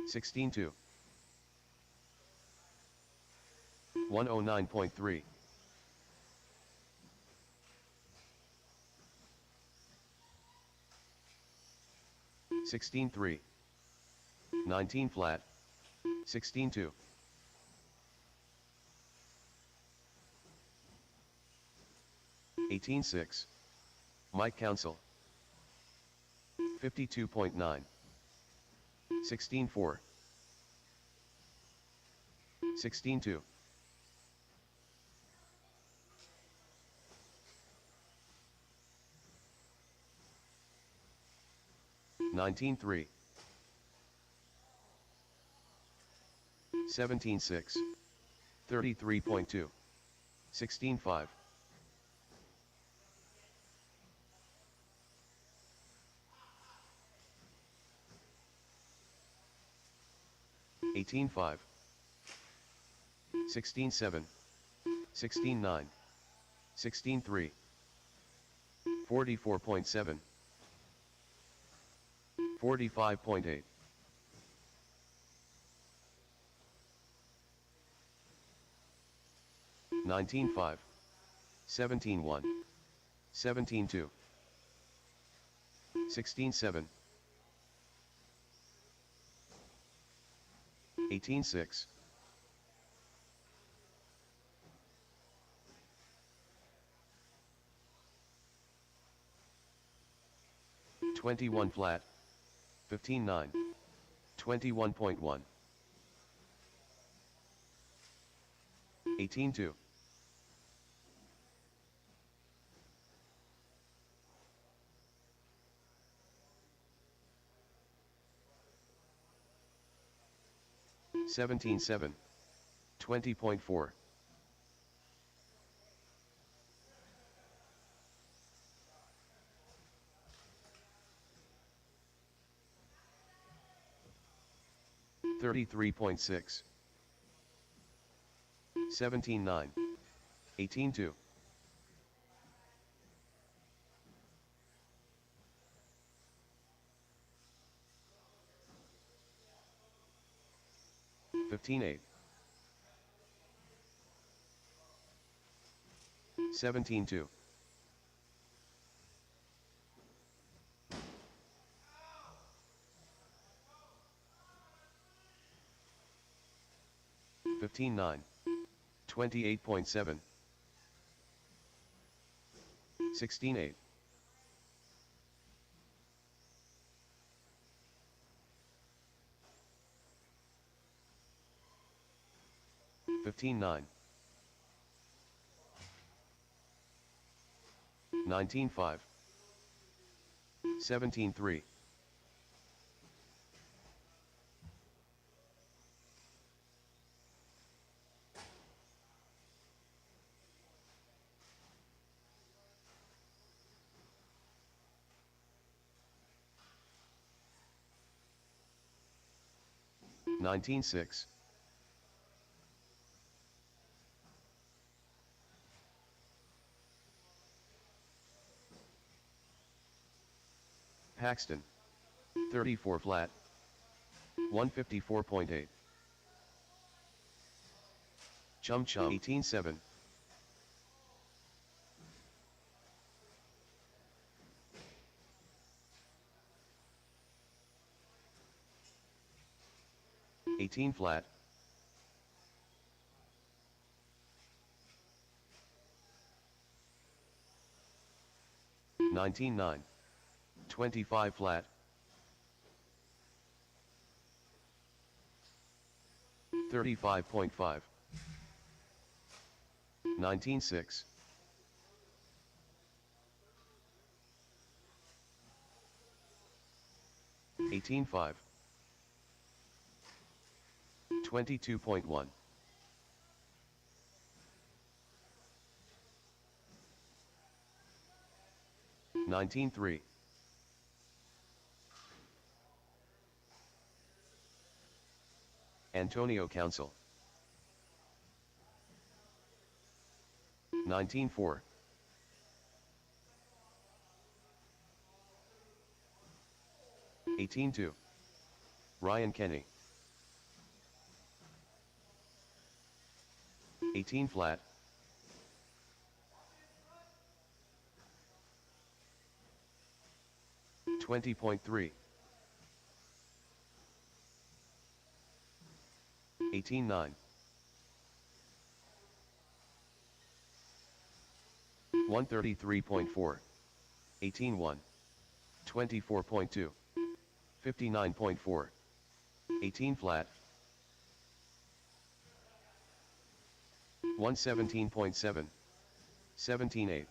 B: 16.2, 109.3, 16.3, 19 flat, 16.2, 18.6, Mike Council, 52.9, 16.4, 16.2, 19.3, 17.6, 33.2, 16.5, 18.5, 16.7, 16.9, 16.3, 44.7, 45.8, 19.5, 17.1, 17.2, 16.7, 18.6, 21 flat, 15.9, 21.1, 18.2, 17-7. 20.4. $33.6. 17-9. 18-2. $15.8. 17-2. $15.9. 28.7. 16-8. 15-9. 19-5. 17-3. 19-6. Paxton. 34 flat. 154.8. Chum Chum. 18-7. 18 flat. 19-9. 25 flat. 35.5. 19-6. 18-5. 22.1. 19-3. Antonio Council. 19-4. 18-2. Ryan Kenny. 18 flat. 20.3. 18-9. 133.4. 18-1. 24.2. 59.4. 18 flat. 117.7. 17-8.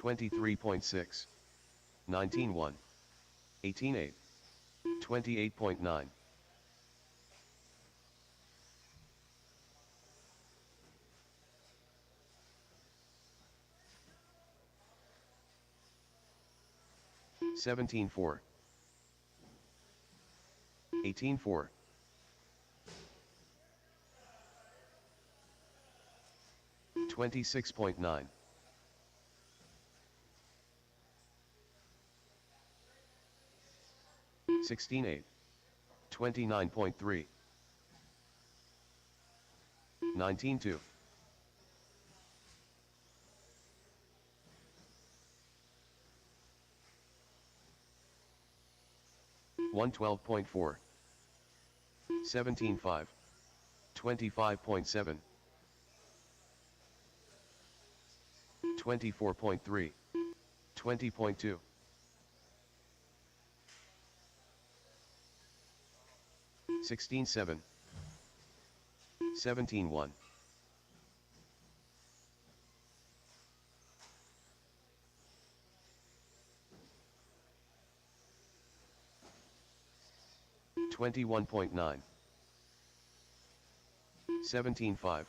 B: 23.6. 19-1. 18-8. 28.9. 17-4. 18-4. 26.9. 16-8. 29.3. 19-2. 112.4. 17-5. 25.7. 24.3. 20.2. 16-7. 17-1. 21.9. 17.5.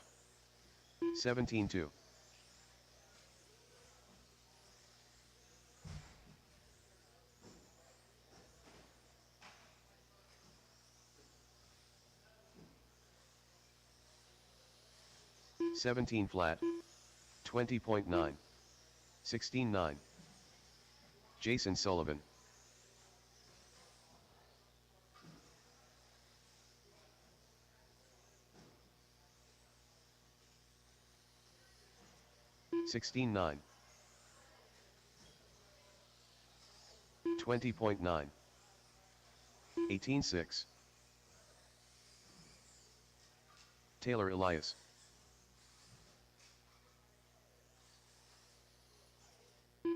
B: 17.2. 17 flat. 20.9. 16.9. Jason Sullivan. Sixteen nine. 20.9. 18.6. Taylor Elias.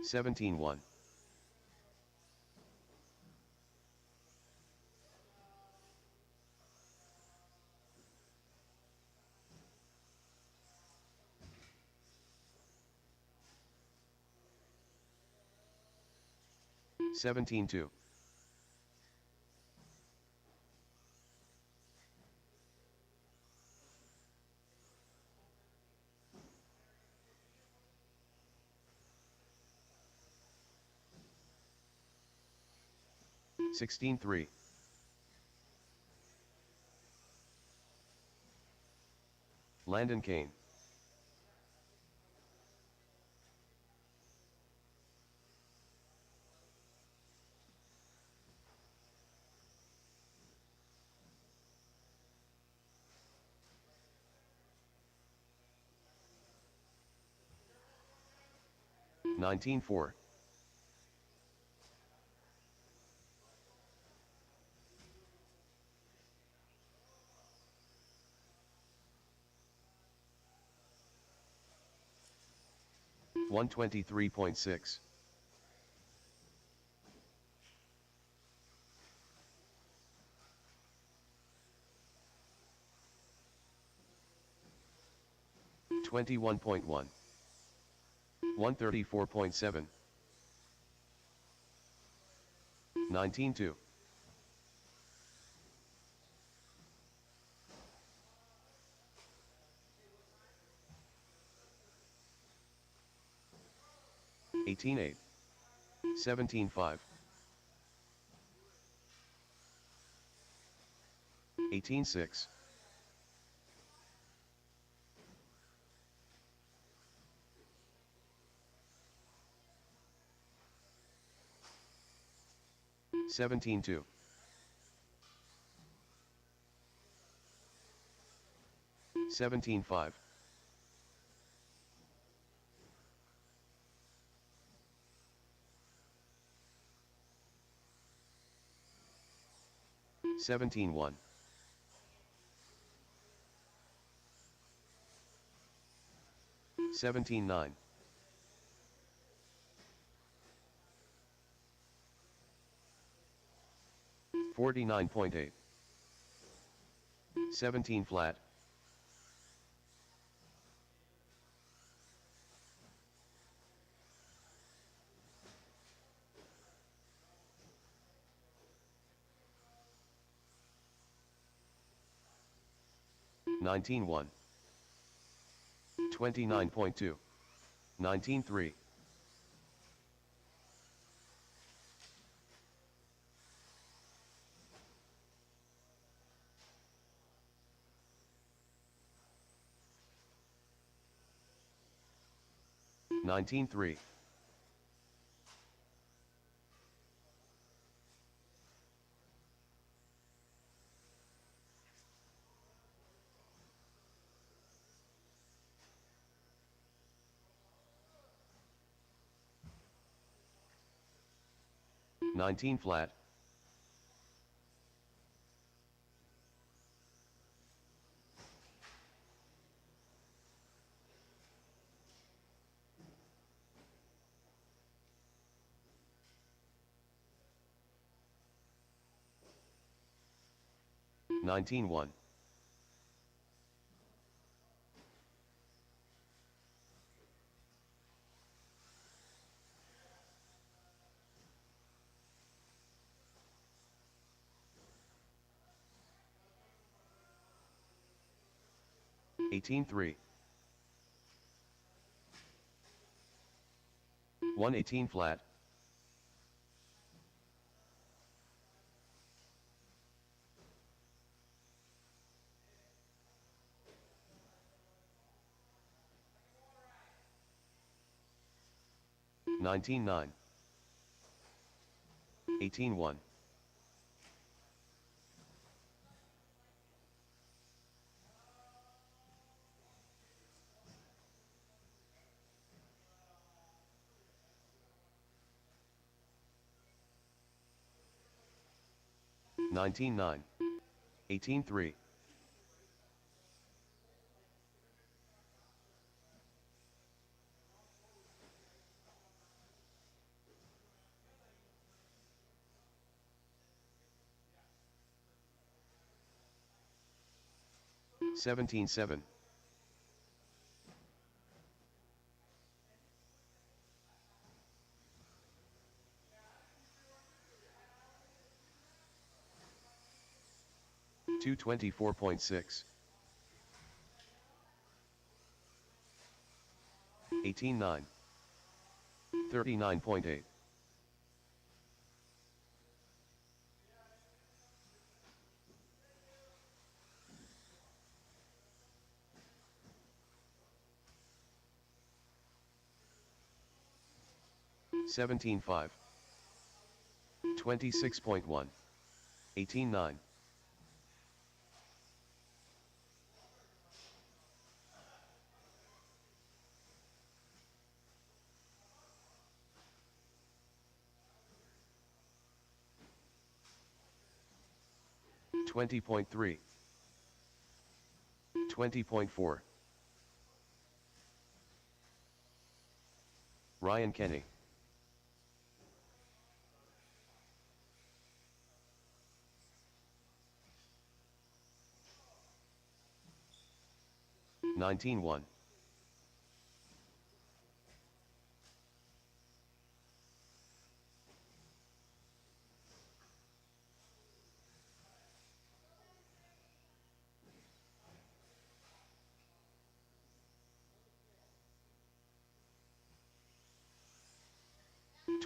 B: 17.1. 17.2. 16.3. 'Landon Kane. 19.4. 123.6. 21.1. 134.7. 19.2. 18.8. 17.5. 18.6. 17.2. 17.5. 17.1. 17.9. 49.8. 17 flat. 19.1. 29.2. 19.3. 19.3. 19 flat. 19.1. 18-3. 118 flat. 19-9. 18-1. 19-9. 18-3. 17-7. 224.6. 18-9. 39.8. 17-5. 26.1. 18-9. 20.3. 20.4. Ryan Kenny. Nineteen one.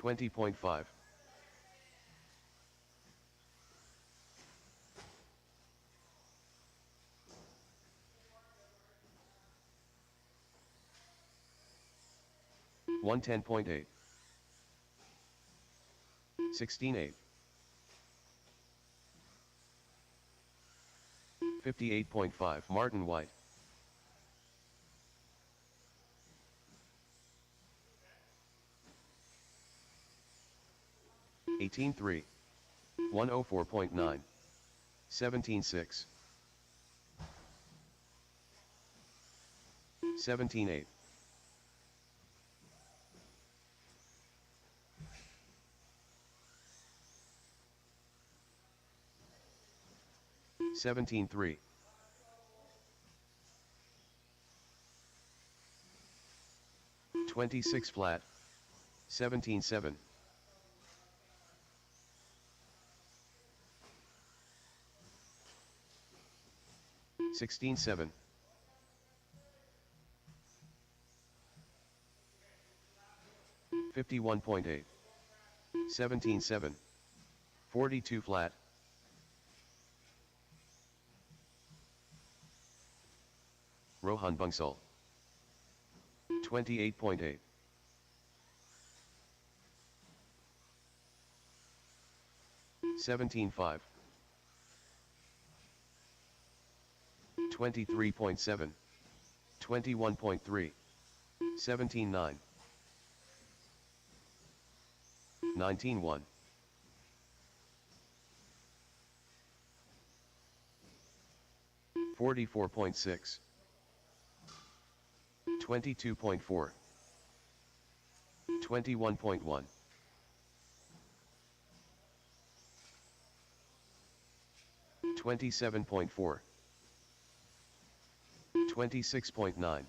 B: 20.5. 110.8. 16.8. 58.5. Martin White. 18-3. 104.9. 17-6. 17-8. 17-3. 26 flat. 17-7. 16-7. 51.8. 17-7. 42 flat. Rohan Bansal. 28.8. 17-5. 23.7. 21.3. 17-9. 19-1. 44.6. 22.4. 21.1. 27.4. 26.9.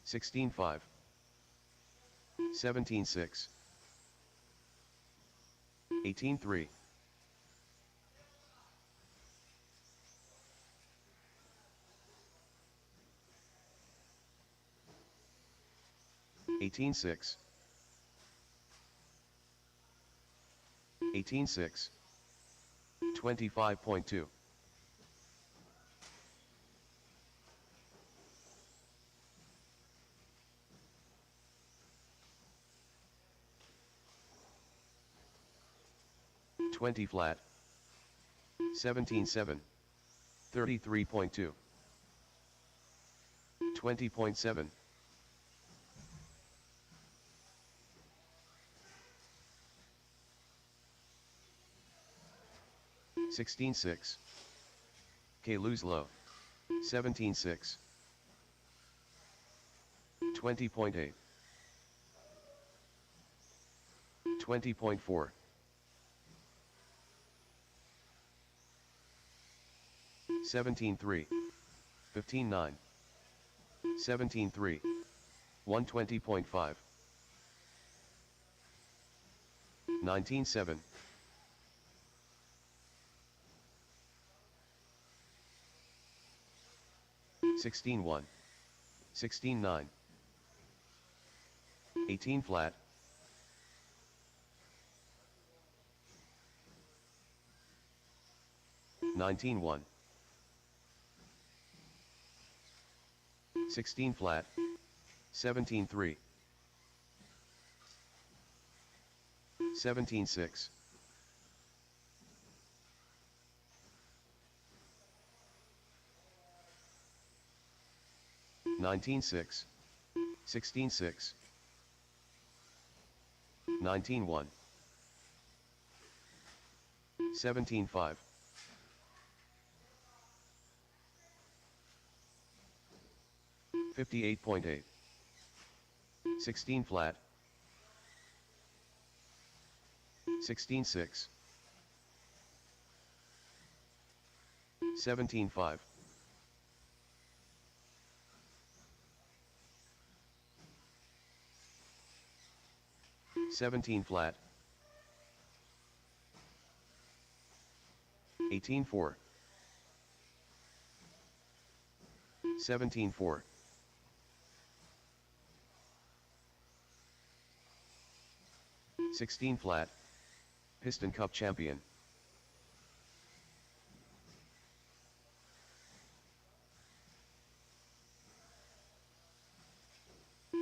B: 16-5. 17-6. 18-3. 18-6. 18-6. 25.2. 20 flat. 17-7. 33.2. 20.7. 16-6. K lose low. 17-6. 20.8. 20.4. 17-3. 15-9. 17-3. 120.5. 19-7. 16-1. 16-9. 18 flat. 19-1. 16 flat. 17-3. 17-6. 19-6. 16-6. 19-1. 17-5. 58.8. 16 flat. 16-6. 17-5. 17 flat. 18-4. 17-4. 16 flat. Piston Cup champion.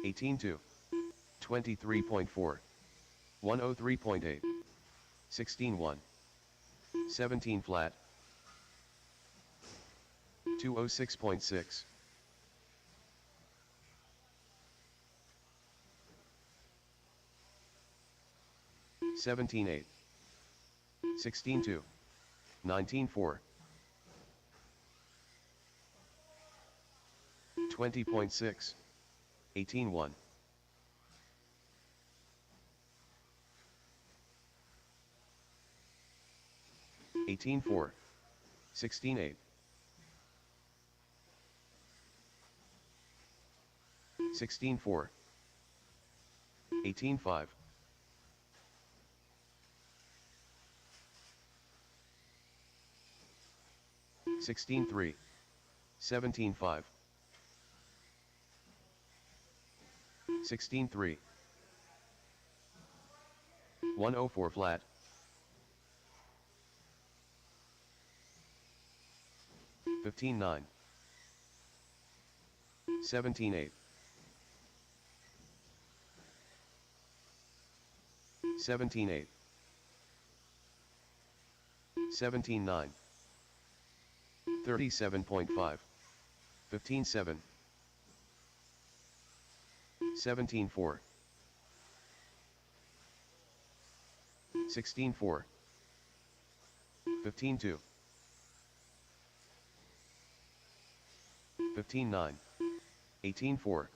B: 18-2. 23.4. 103.8. 16-1. 17 flat. 206.6. 17-8. 16-2. 19-4. 20.6. 18-1. 18-4. 16-8. 16-4. 18-5. 16-3. 17-5. 16-3. 104 flat. 15-9. 17-8. 17-8. 17-9. 37.5. 15-7. 17-4. 16-4. 15-2. 15-9. 18-4.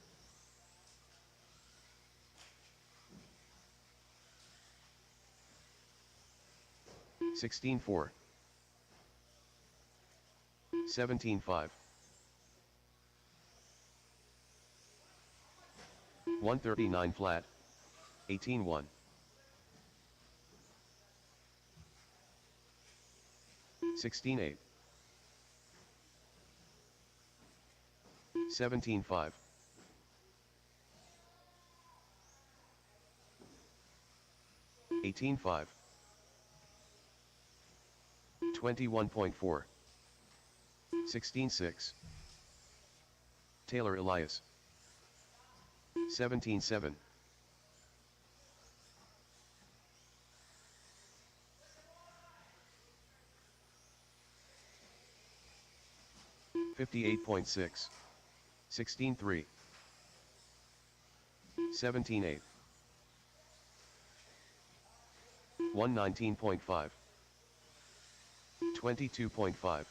B: 16-4. 17-5. 139 flat. 18-1. 16-8. 17-5. 18-5. 21.4. 16-6. Taylor Elias. 17-7. 58.6. 16-3. 17-8. 119.5. 22.5.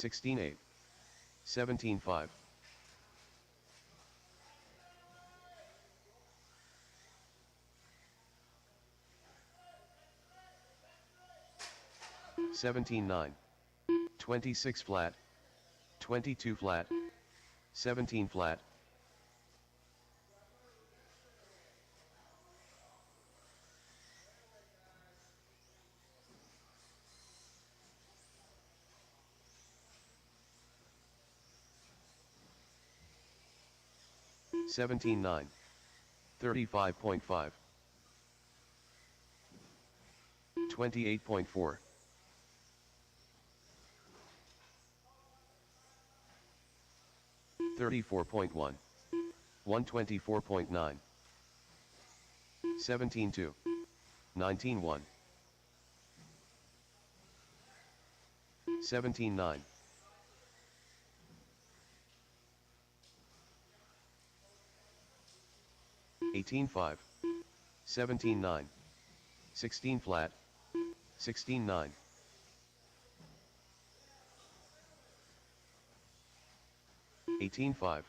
B: 16-8. 17-5. 17-9. 26 flat. 22 flat. 17 flat. 17-9. 35.5. 28.4. 34.1. 124.9. 17-2. 19-1. 17-9. 18-5. 17-9. 16 flat. 16-9. 18-5.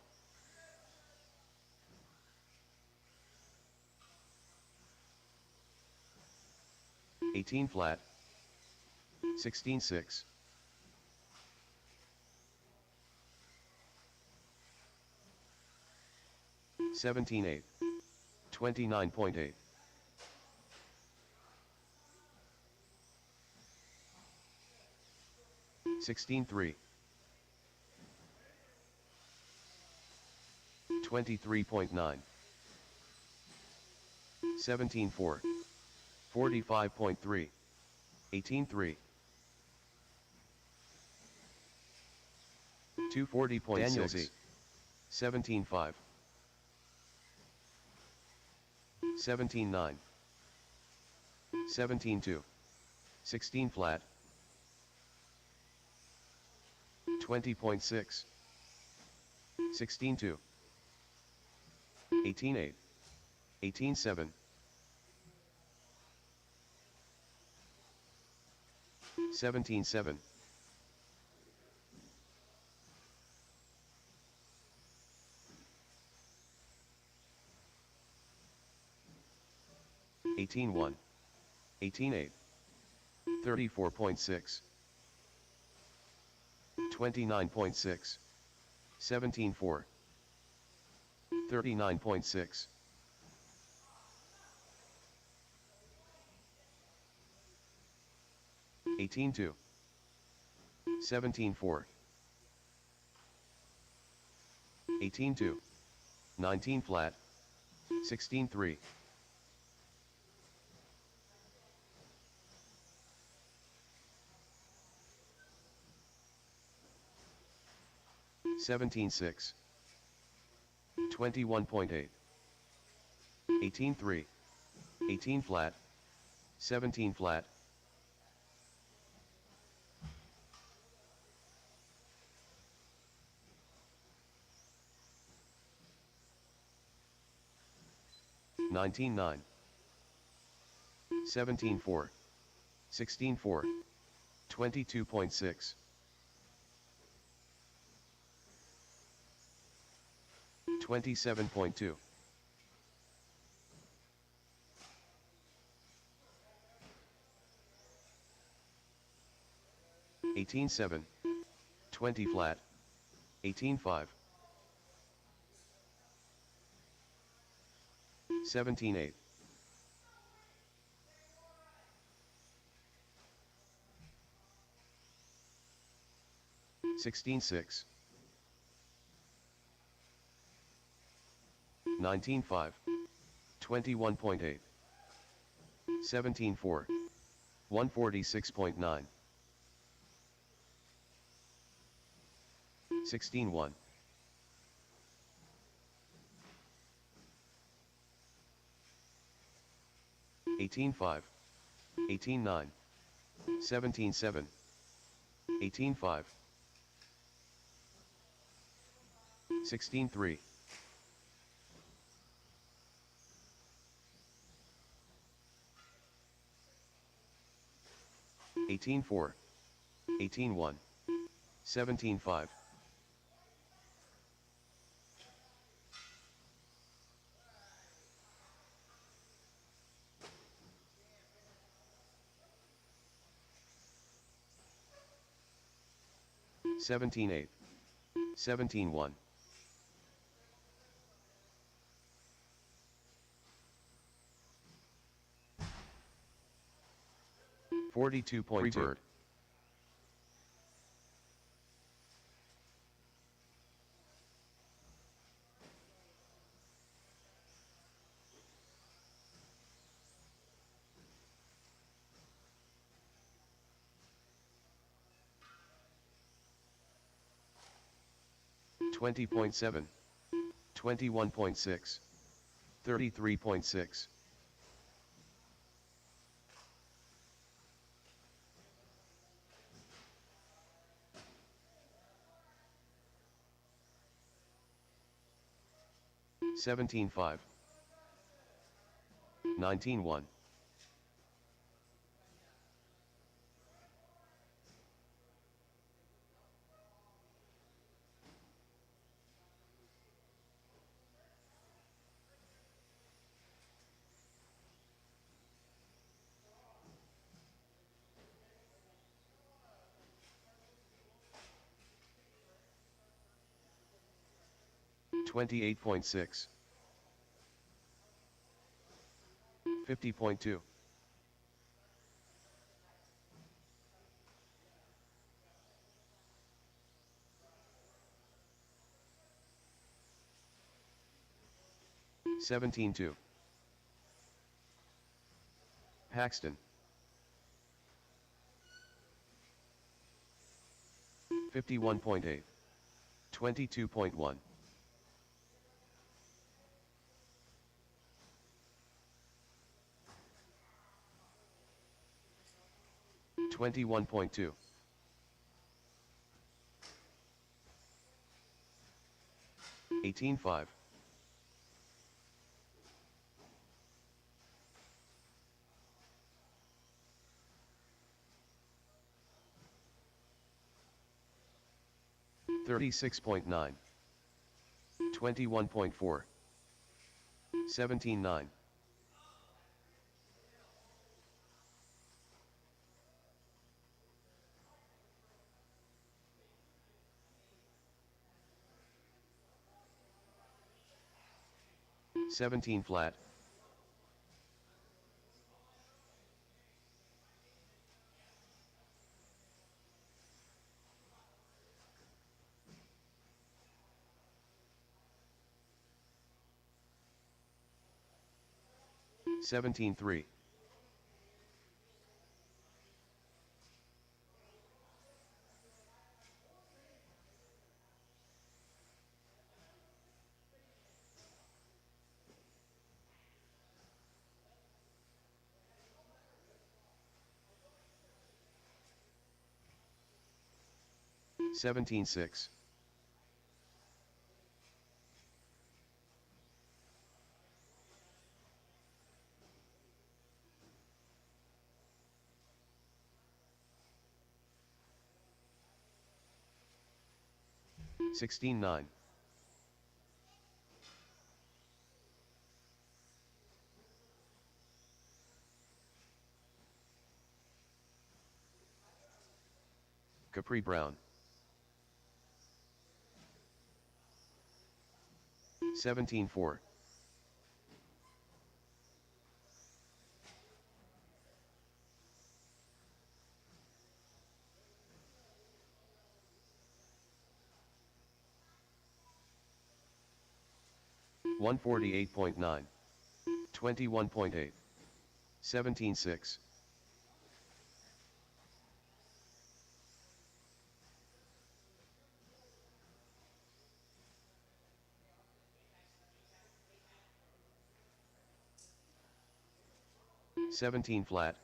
B: 18 flat. 16-6. 17-8. 29.8. 16-3. 23.9. 17-4. 45.3. 18-3. 240.6. Daniel Z. 17-5. 17-9. 17-2. 16 flat. 20.6. 16-2. 18-8. 18-7. 17-7. 18-1. 18-8. 34.6. 29.6. 17-4. 39.6. 18-2. 17-4. 18-2. 19 flat. 16-3. 17-6. 21.8. 18-3. 18 flat. 17 flat. 19-9. 17-4. 16-4. 22.6. 27.2. 18-7. 20 flat. 18-5. 17-8. 16-6. 19.5. 21.8. 17.4. 146.9. 16.1. 18.5. 18.9. 17.7. 18.5. 16.3. 18.4. 18.1. 17.5. 17.8. 17.1. 42.2. Bird. Twenty point 21.6. 33.6. 17.5. 19.1. 28.6. 50.2. 17.2. Paxton. 51.8. 22.1. 21.2. 18.5. 36.9. 21.4. 17.9. 17 flat. 17.3. 17.6. 16.9. 'Capri Brown. 17.4. 1. 148.9. 21.8. 17.6. "17 flat,